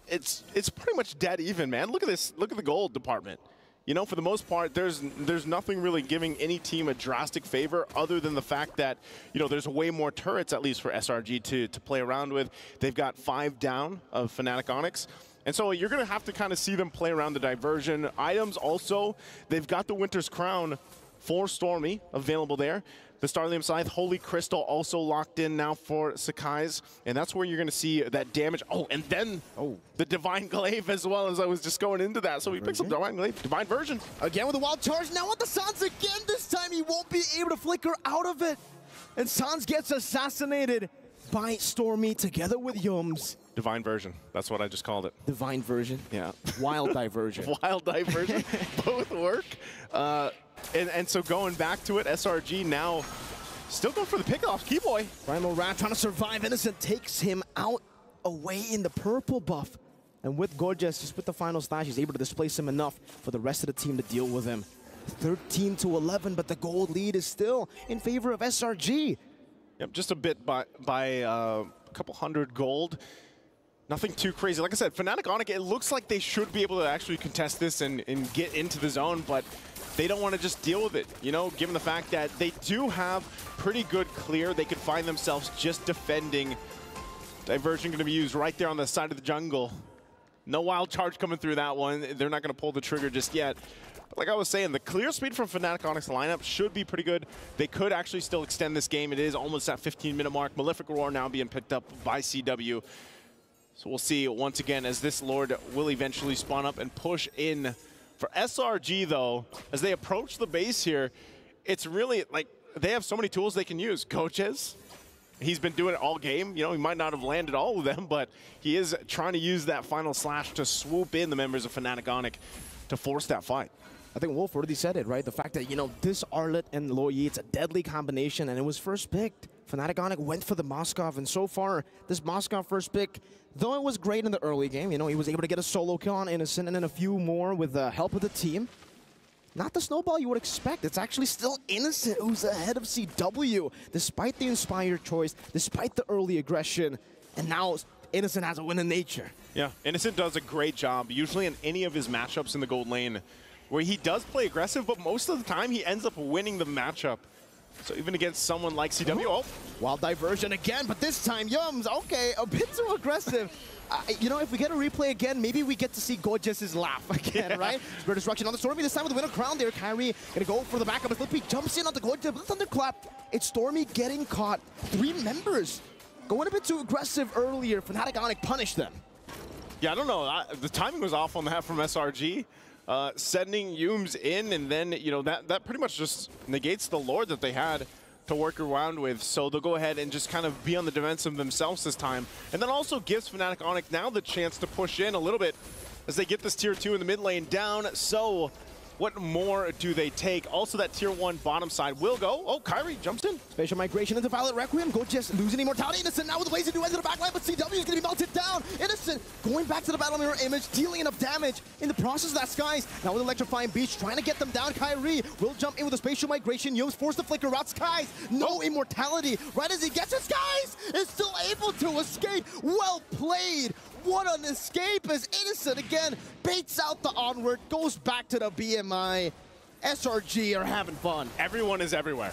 it's pretty much dead even, man. Look at this. Look at the gold department. You know, for the most part, there's nothing really giving any team a drastic favor other than the fact that, you know, there's way more turrets, at least for SRG, to play around with. They've got 5 down of Fnatic Onyx. And so you're going to have to kind of see them play around the diversion. Items also, they've got the Winter's Crown for Stormy available there. The Starlium Scythe, Holy Crystal also locked in now for Sakai's, and that's where you're going to see that damage. Oh, and then the Divine Glaive as well, as I was just going into that. So he picks up Divine Glaive, Divine Version. Again with the wild charge, now with the Sans again. This time he won't be able to flicker out of it. And Sans gets assassinated by Stormy together with Yums. Divine Version, that's what I just called it. Divine Version? Yeah. Wild Diversion. Wild Diversion, both work. And so going back to it, SRG now still going for the pickoff. Keyboy. Primal Rat trying to survive. Innocent takes him out away in the purple buff. And with Gorgeous, just with the final slash, he's able to displace him enough for the rest of the team to deal with him. 13-11, but the gold lead is still in favor of SRG. Yep, just a bit by a couple hundred gold. Nothing too crazy. Like I said, Fnatic Onyx, it looks like they should be able to actually contest this and get into the zone, but they don't want to just deal with it, you know, given the fact that they do have pretty good clear. They could find themselves just defending. Diversion going to be used right there on the side of the jungle. No wild charge coming through that one. They're not going to pull the trigger just yet. But like I was saying, the clear speed from Fnatic Onyx lineup should be pretty good. They could actually still extend this game. It is almost that 15-minute mark. Malefic Roar now being picked up by CW. So we'll see once again as this Lord will eventually spawn up and push in. For SRG, though, as they approach the base here, it's really like they have so many tools they can use. Coaches, he's been doing it all game. You know, he might not have landed all of them, but he is trying to use that final slash to swoop in the members of Fnatic Onyx to force that fight. I think Wolf already said it, right? The fact that, you know, this Arlet and Loyi, it's a deadly combination, and it was first picked. Fnatic Onyx went for the Moskov, and so far, this Moskov first pick, though it was great in the early game, you know, he was able to get a solo kill on Innocent and then a few more with the help of the team. Not the snowball you would expect. It's actually still Innocent who's ahead of CW, despite the inspired choice, despite the early aggression, and now Innocent has a win in nature. Yeah, Innocent does a great job, usually in any of his matchups in the gold lane, where he does play aggressive, but most of the time he ends up winning the matchup. So even against someone like CW, Wild Diversion again, but this time Yums, okay, a bit too aggressive. You know, if we get a replay again, maybe we get to see Gorgeous' laugh again, right? Spirit Destruction on the Stormy, this time with the Winter Crown there. Kyrie gonna go for the backup as Flippy jumps in on the Gorgeous with the Thunderclap. It's Stormy getting caught. 3 members going a bit too aggressive earlier. Fnatic Onyx punished them. Yeah, I don't know. The timing was off on that from SRG. Sending Yums in, and then, you know, that pretty much just negates the Lord that they had to work around with. So they'll go ahead and just kind of be on the defensive themselves this time. And then also gives Fnatic Onyx now the chance to push in a little bit as they get this tier 2 in the mid lane down. So what more do they take? Also, that tier 1 bottom side will go. Oh, Kyrie jumps in. Spatial migration into Violet Requiem. Gorgeous losing immortality. Innocent now with the laser do ends in the backline, but CW is going to be melted down. Innocent going back to the battle mirror image, dealing enough damage in the process of that Skies. Now with Electrifying Beach, trying to get them down. Kyrie will jump in with a spatial migration. Yums forced to flicker out. Skies, no immortality. Right as he gets it, Skies is still able to escape. Well played. What an escape as Innocent again baits out the onward, goes back to the BMI. SRG are having fun. Everyone is everywhere.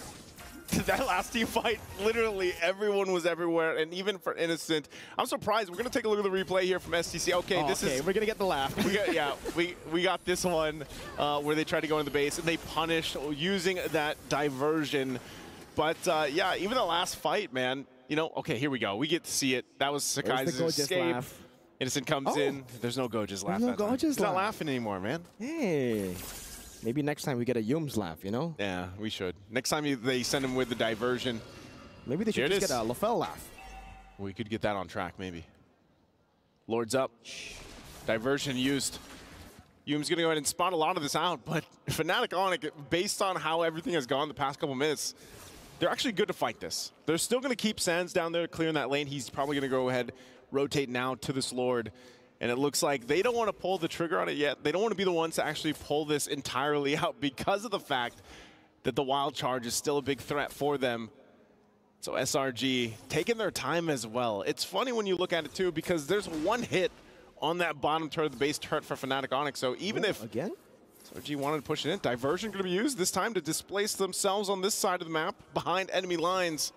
That last team fight, literally everyone was everywhere, and even for Innocent. I'm surprised. We're going to take a look at the replay here from STC. Okay, this is... we're going to get the laugh. We got this one where they tried to go into the base, and they punished using that diversion. But, yeah, even the last fight, man, you know, okay, here we go. We get to see it. That was Sakai's escape. Laugh. Innocent comes in. There's no Goja's laugh. No Goja's He's not laugh. laughing anymore, man. Hey. Maybe next time we get a Yums laugh, you know? Yeah, we should. Next time they send him with the diversion. Maybe they should just get a LaFell laugh. We could get that on track, maybe. Lord's up. Diversion used. Yum's going to go ahead and spot a lot of this out, but Fnatic Onic, based on how everything has gone the past couple minutes, they're actually good to fight this. They're still going to keep Sands down there clearing that lane. He's probably going to go ahead, rotate now to this Lord. And it looks like they don't want to pull the trigger on it yet. They don't want to be the ones to actually pull this entirely out because of the fact that the wild charge is still a big threat for them. So SRG taking their time as well. It's funny when you look at it too, because there's one hit on that bottom turret of the base turret for Fnatic Onic. So even if SRG wanted to push it in, diversion going to be used this time to displace themselves on this side of the map behind enemy lines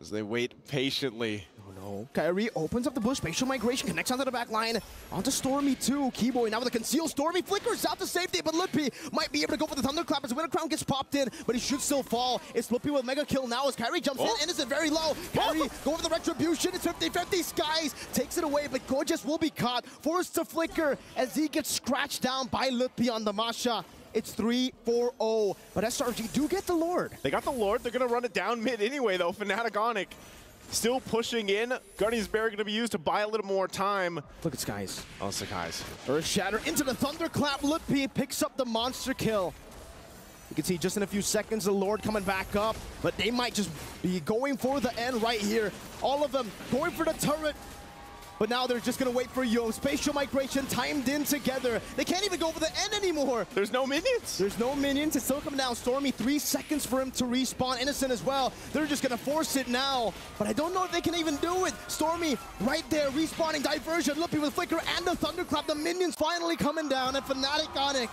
as they wait patiently. No. Kyrie opens up the bush, spatial migration, connects onto the back line, onto Stormy too. Keyboy now with a conceal. Stormy flickers out to safety, but Lippy might be able to go for the Thunderclap as Winter Crown gets popped in, but he should still fall. It's Lippy with mega kill now as Kyrie jumps in. Innocent very low. Kyrie go for the retribution. It's 50-50. Skies takes it away, but Gorgeous will be caught, forced to flicker as he gets scratched down by Lippy on the Masha. It's 3-4-0, but SRG do get the Lord. They got the Lord. They're going to run it down mid anyway, though. Fnatic Onic still pushing in. Guardian's Barrier going to be used to buy a little more time. Look at Skies. Oh, Skies. Earth Shatter into the Thunderclap. Lippy picks up the monster kill. You can see just in a few seconds the Lord coming back up, but they might just be going for the end right here. All of them going for the turret. But now they're just going to wait for Yo. Spatial migration timed in together. They can't even go for the end anymore. There's no minions. There's no minions. It's still coming down. Stormy, 3 seconds for him to respawn. Innocent as well. They're just going to force it now. But I don't know if they can even do it. Stormy right there, respawning. Diversion. Lippy with Flicker and the Thunderclap. The minions finally coming down. And Fnatic Onic,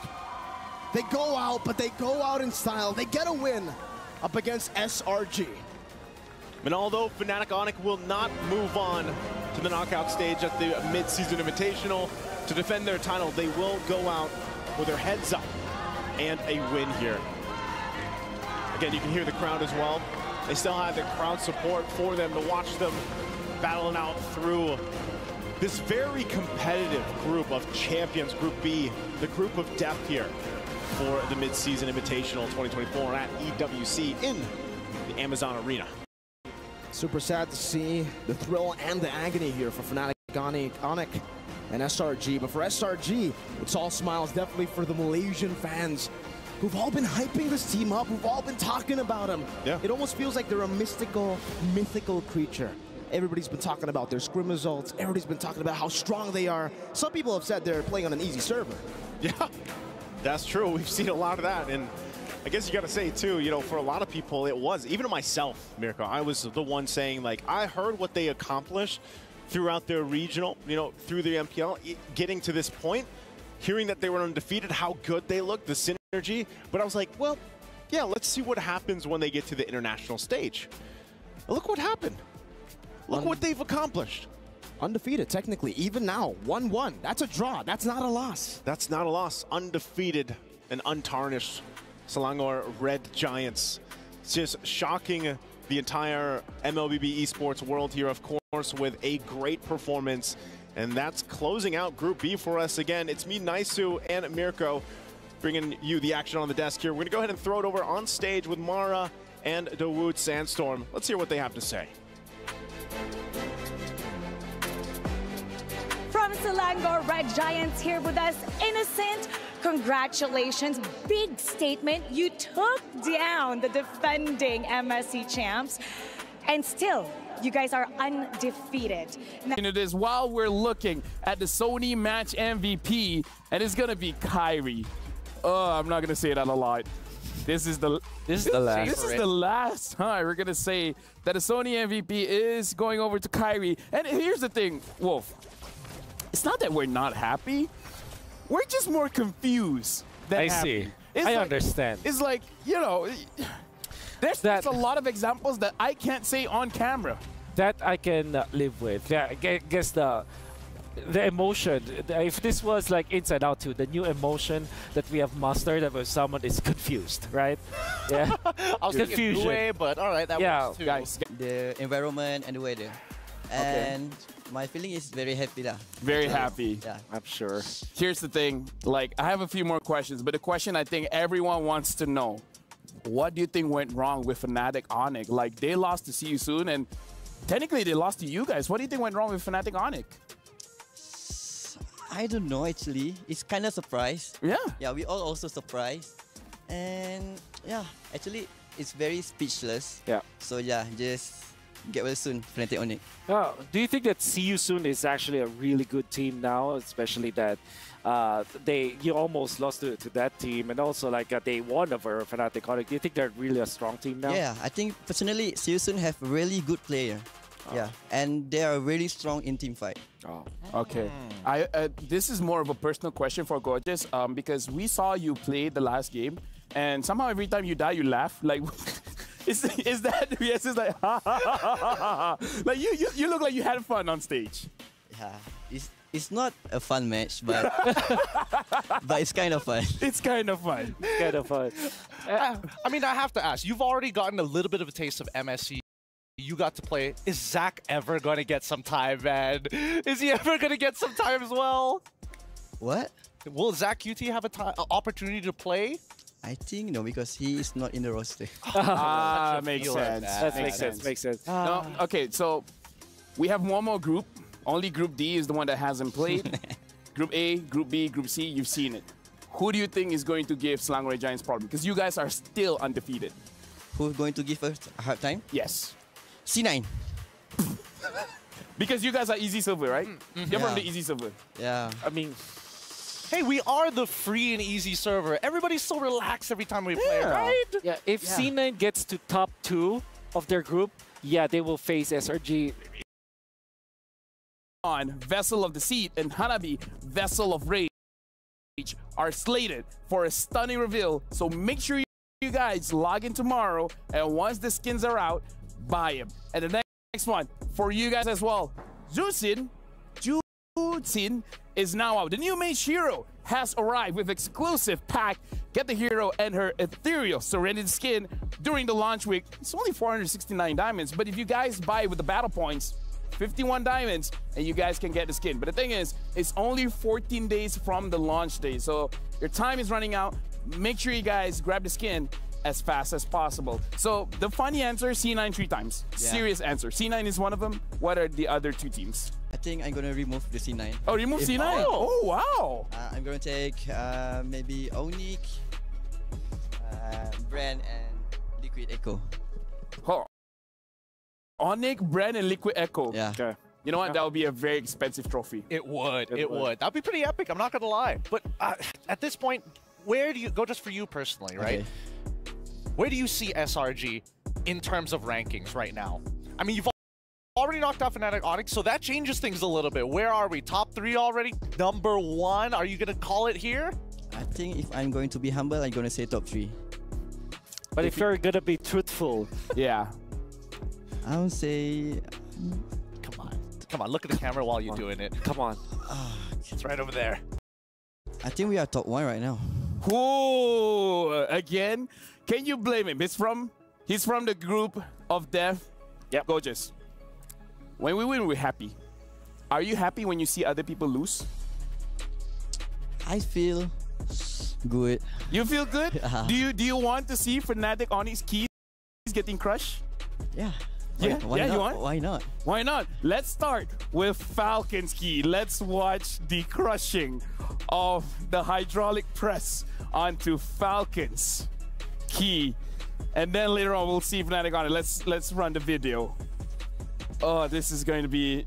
they go out, but they go out in style. They get a win up against SRG. And although Fnatic Onic will not move on to the knockout stage at the mid-season invitational to defend their title, they will go out with their heads up and a win here. Again, you can hear the crowd as well. They still have the crowd support for them to watch them battling out through this very competitive group of champions, Group B, the group of death here for the mid-season invitational 2024 at EWC in the Amazon Arena. Super sad to see the thrill and the agony here for Fnatic Onic and SRG. But for SRG, it's all smiles definitely for the Malaysian fans who've all been hyping this team up, who've all been talking about them. Yeah. It almost feels like they're a mythical creature. Everybody's been talking about their scrim results. Everybody's been talking about how strong they are. Some people have said they're playing on an easy server. Yeah, that's true. We've seen a lot of that. And I guess you got to say, too, you know, for a lot of people, it was, even myself, Mirko, I was the one saying, like, I heard what they accomplished throughout their regional, you know, through the MPL, getting to this point, hearing that they were undefeated, how good they looked, the synergy. But I was like, well, yeah, let's see what happens when they get to the international stage. Look what happened. Look what they've accomplished. Undefeated, technically. Even now, 1-1. That's a draw. That's not a loss. That's not a loss. Undefeated and untarnished. Selangor Red Giants. It's just shocking the entire MLBB esports world here, of course, with a great performance. And that's closing out Group B for us again. It's me, Naisu, and Mirko bringing you the action on the desk here. We're going to go ahead and throw it over on stage with Mara and Dawood Sandstorm. Let's hear what they have to say. From Selangor Red Giants here with us, Innocent. Congratulations, big statement. You took down the defending MSC champs, and still, you guys are undefeated. And it is while we're looking at the Sony match MVP, and it's gonna be Kyrie. Oh, I'm not gonna say that a lot. This is the last. This is the last time we're gonna say that a Sony MVP is going over to Kyrie. And here's the thing, Wolf. It's not that we're not happy. We're just more confused than I happy. see. It's I like, understand. It's like, you know, there's a lot of examples that I can't say on camera. That I can live with. Yeah, I guess the emotion. If this was like Inside Out 2, the new emotion that we have mastered, that when someone is confused, right? Yeah. I was thinking way, but all right, that works too. Guys. The environment and the weather. And my feeling is very happy lah. Very happy. Yeah. I'm sure. Here's the thing. Like, I have a few more questions, but the question I think everyone wants to know, what do you think went wrong with Fnatic Onyx? Like, they lost to See You Soon, and technically they lost to you guys. What do you think went wrong with Fnatic Onyx? I don't know actually. It's kind of surprised. Yeah. Yeah, we all also surprised. And yeah, actually it's very speechless. Yeah. So yeah, just get well soon, Fnatic Onyx. Do you think that See You Soon is actually a really good team now, especially that you almost lost to that team, and also like they won over Fnatic Onyx? Do you think they're really a strong team now? Yeah, I think personally See You Soon have really good player. Yeah, and they are really strong in team fight. Okay. This is more of a personal question for Gorgeous, because we saw you play the last game, and somehow every time you die, you laugh. Like, is that yes? It's like like you look like you had fun on stage. Yeah, it's not a fun match, but but it's kind of fun. It's kind of fun. It's kind of fun. I mean, I have to ask. You've already gotten a little bit of a taste of MSC. You got to play. Is Zach ever going to get some time, man? Is he ever going to get some time as well? What? Will Zach QT have an opportunity to play? I think no, because he is not in the roster. Makes sense. That makes sense. Makes sense. No, okay, so we have one more group. Only Group D is the one that hasn't played. Group A, Group B, Group C, you've seen it. Who do you think is going to give Selangor Giants problem? Because you guys are still undefeated. Who's going to give us a hard time? Yes. C9. Because you guys are easy silver, right? You're from the easy silver. Yeah. I mean, hey, we are the free and easy server. Everybody's so relaxed every time we play, right? Yeah, if C9 gets to top 2 of their group, yeah, they will face SRG. On Vessel of the Seed and Hanabi, Vessel of Rage, are slated for a stunning reveal. So make sure you guys log in tomorrow, and once the skins are out, buy them. And the next one for you guys as well, Jutsin is now out. The new mage hero has arrived with exclusive pack. Get the hero and her ethereal Serenity skin during the launch week. It's only 469 diamonds, but if you guys buy with the battle points, 51 diamonds, and you guys can get the skin. But the thing is, it's only 14 days from the launch day, so your time is running out. Make sure you guys grab the skin as fast as possible. So the funny answer, C9 3 times. Yeah. Serious answer. C9 is one of them. What are the other 2 teams? I think I'm gonna remove the C9. Oh, remove C9? Oh, wow. I'm gonna take maybe Onyx, Brand, and Liquid Echo. Oh. Onyx, Brand, and Liquid Echo. Yeah. Okay. You know what? That would be a very expensive trophy. It would. It would. That'd be pretty epic. I'm not gonna lie. But at this point, where do you go? Just for you personally, right? Okay. Where do you see SRG in terms of rankings right now? I mean, you've already knocked out Fnatic Onyx, so that changes things a little bit. Where are we? Top 3 already? Number 1? Are you gonna call it here? I think if I'm going to be humble, I'm gonna say top 3. But if you're gonna be truthful, yeah, I would say. Come on, look at the camera while you're doing it. Come on. It's right over there. I think we are top 1 right now. Whoa! Again? Can you blame him? He's from the group of death. Yep. Gorgeous. When we win, we're happy. Are you happy when you see other people lose? I feel good. You feel good? Do you want to see Fnatic Onyx keys getting crushed? Yeah. Yeah, why not? You want? Why not? Why not? Let's start with Falcon's key. Let's watch the crushing of the hydraulic press onto Falcon's key. And then later on, we'll see Fnatic on it. Let's run the video. Oh, this is going to be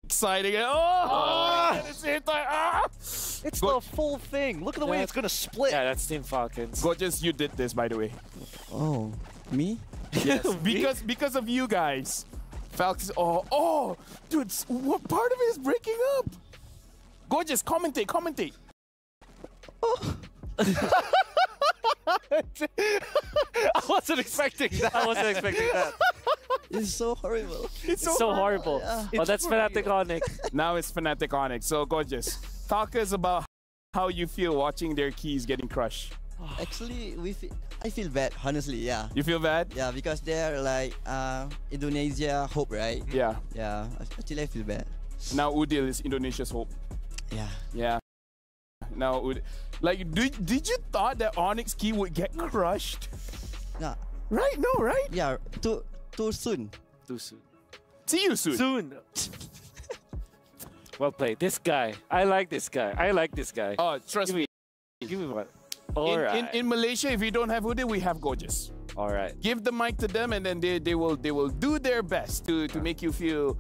exciting. At the same time. It's the full thing. Look at the way it's going to split. Yeah, that's Team Falcons. Gorgeous, you did this, by the way. Oh, me? Yes, because of you guys. Falcons. Oh, dude, what part of it is breaking up? Gorgeous, commentate. I wasn't expecting that. I wasn't expecting that. It's so horrible. It's so horrible. Yeah. Oh, that's Fnatic Onyx. Now it's Fnatic Onyx. So gorgeous. Talk us about how you feel watching their keys getting crushed. Actually, I feel bad, honestly, yeah. You feel bad? Yeah, because they're like Indonesia hope, right? Yeah. Yeah, actually I feel bad. Now Udil is Indonesia's hope. Yeah. Yeah. Now, like, did you thought that Onyx key would get crushed? Yeah. Right? No, right? Yeah, too soon. Too soon. See you soon. Soon. Well played. This guy. I like this guy. I like this guy. Oh, trust me. Give me one. In Malaysia, if you don't have Udil, we have Gorgeous. All right. Give the mic to them, and then they will do their best to make you feel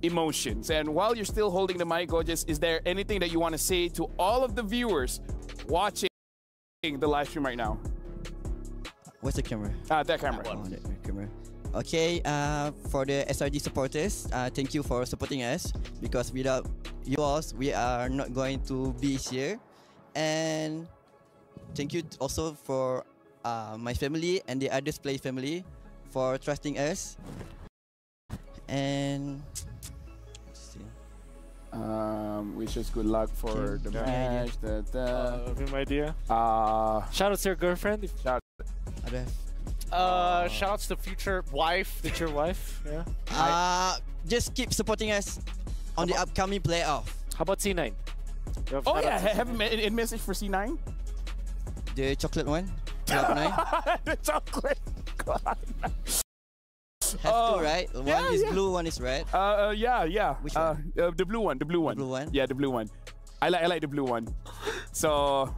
emotions. And while you're still holding the mic, Gorgeous, is there anything that you want to say to all of the viewers watching the live stream right now? What's the camera? That camera. Oh, that camera. Okay, for the SRG supporters, thank you for supporting us, because without you all, we are not going to be here. And thank you also for my family and the others play family for trusting us. And wish us good luck for the match. Any idea? Shout out to your girlfriend. Shout outs to future wife. Future wife, yeah. Just keep supporting us on the upcoming playoff. How about C9? Oh yeah, have a message for C9? The chocolate one? Cloud9? The chocolate. Have two, right? One is blue, one is red. Yeah. Which one? The blue one. The blue one. The blue one? Yeah, the blue one. I like the blue one. So,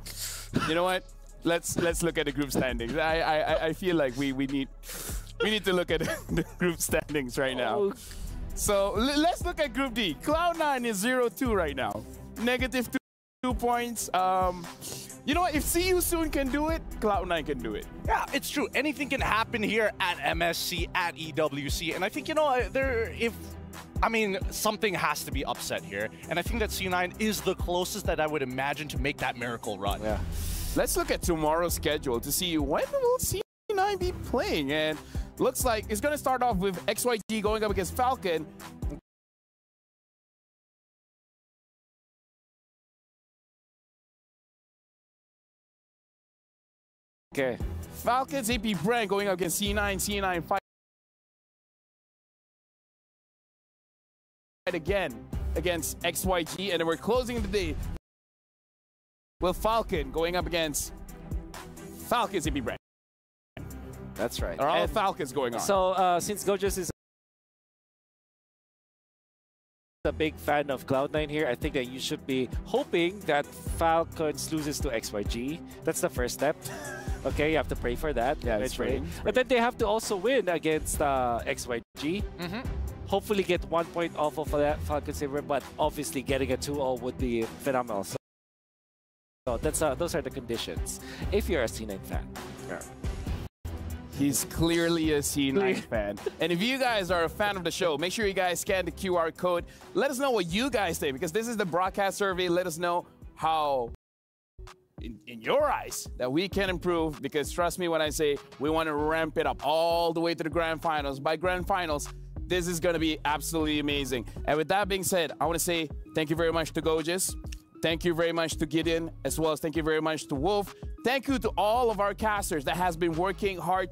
you know what? Let's look at the group standings. I feel like we need to look at the group standings right now. So let's look at Group D. Cloud9 is 0-2 right now. Negative 2 points. You know what? If See You Soon can do it, Cloud9 can do it. Yeah, it's true. Anything can happen here at MSC, at EWC. And I think, you know, something has to be upset here. And I think that C9 is the closest that I would imagine to make that miracle run. Yeah. Let's look at tomorrow's schedule to see when will C9 be playing. And looks like it's going to start off with XYG going up against Falcon. Okay. Falcons AP Brand going up against C9. C9 fight again against XYG. And then we're closing the day with Falcon going up against Falcons AP Brand. That's right. Are all Falcons going on. So since Gorgeous is a big fan of Cloud9 here, I think that you should be hoping that Falcons loses to XYG. That's the first step. Okay, you have to pray for that. Yeah, it's praying. But then they have to also win against XYG. Hopefully get 1 point off of that Falcons favor, but obviously getting a 2-0 would be phenomenal. So that's those are the conditions if you're a C9 fan. Yeah. He's clearly a C9 fan. And if you guys are a fan of the show, make sure you guys scan the QR code. Let us know what you guys think, because this is the broadcast survey. Let us know how, in your eyes, that we can improve, because trust me when I say we want to ramp it up all the way to the grand finals. By grand finals, this is going to be absolutely amazing. And with that being said, I want to say thank you very much to Gorgeous. Thank you very much to Gideon, as well as thank you very much to Wolf. Thank you to all of our casters that has been working hard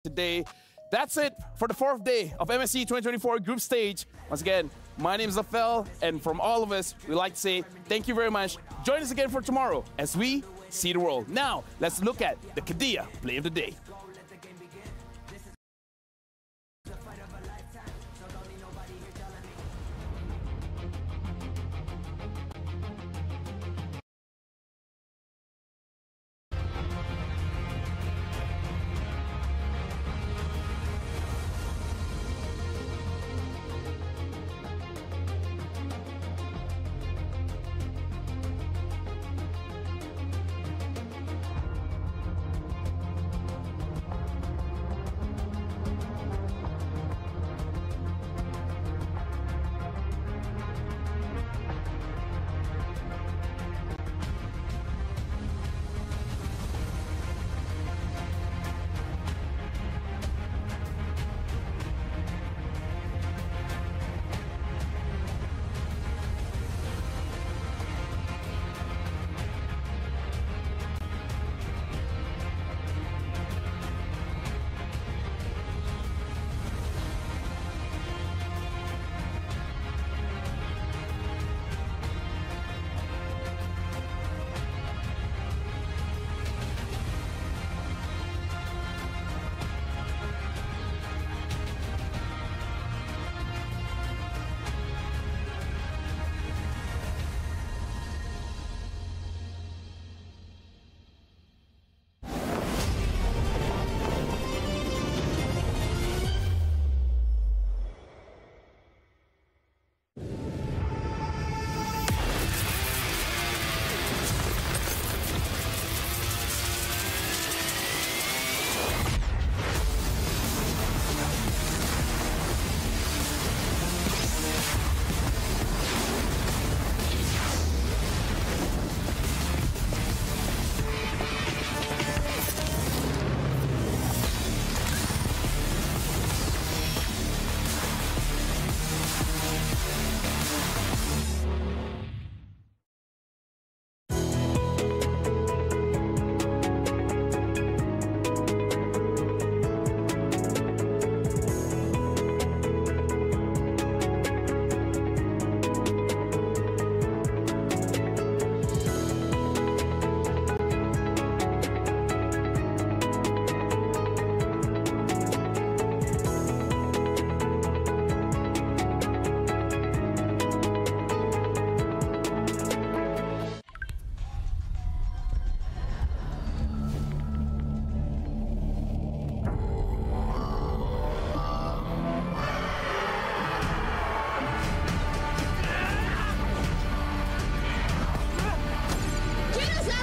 today. That's it for the 4th day of MSC 2024 group stage. Once again, my name is Afel, and from all of us, we'd like to say thank you very much. Join us again for tomorrow as we see the world. Now, let's look at the Kadia play of the day.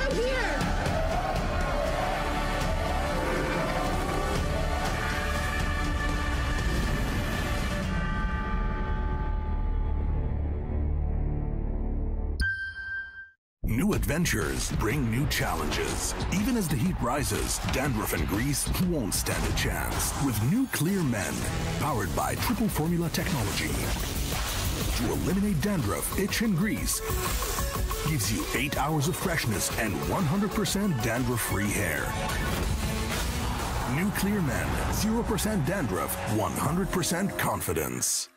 out here! New adventures bring new challenges. Even as the heat rises, dandruff and grease won't stand a chance. With new Clear Men, powered by triple formula technology. To eliminate dandruff, itch, and grease, gives you 8 hours of freshness and 100% dandruff-free hair. New Clear Men, 0% dandruff, 100% confidence.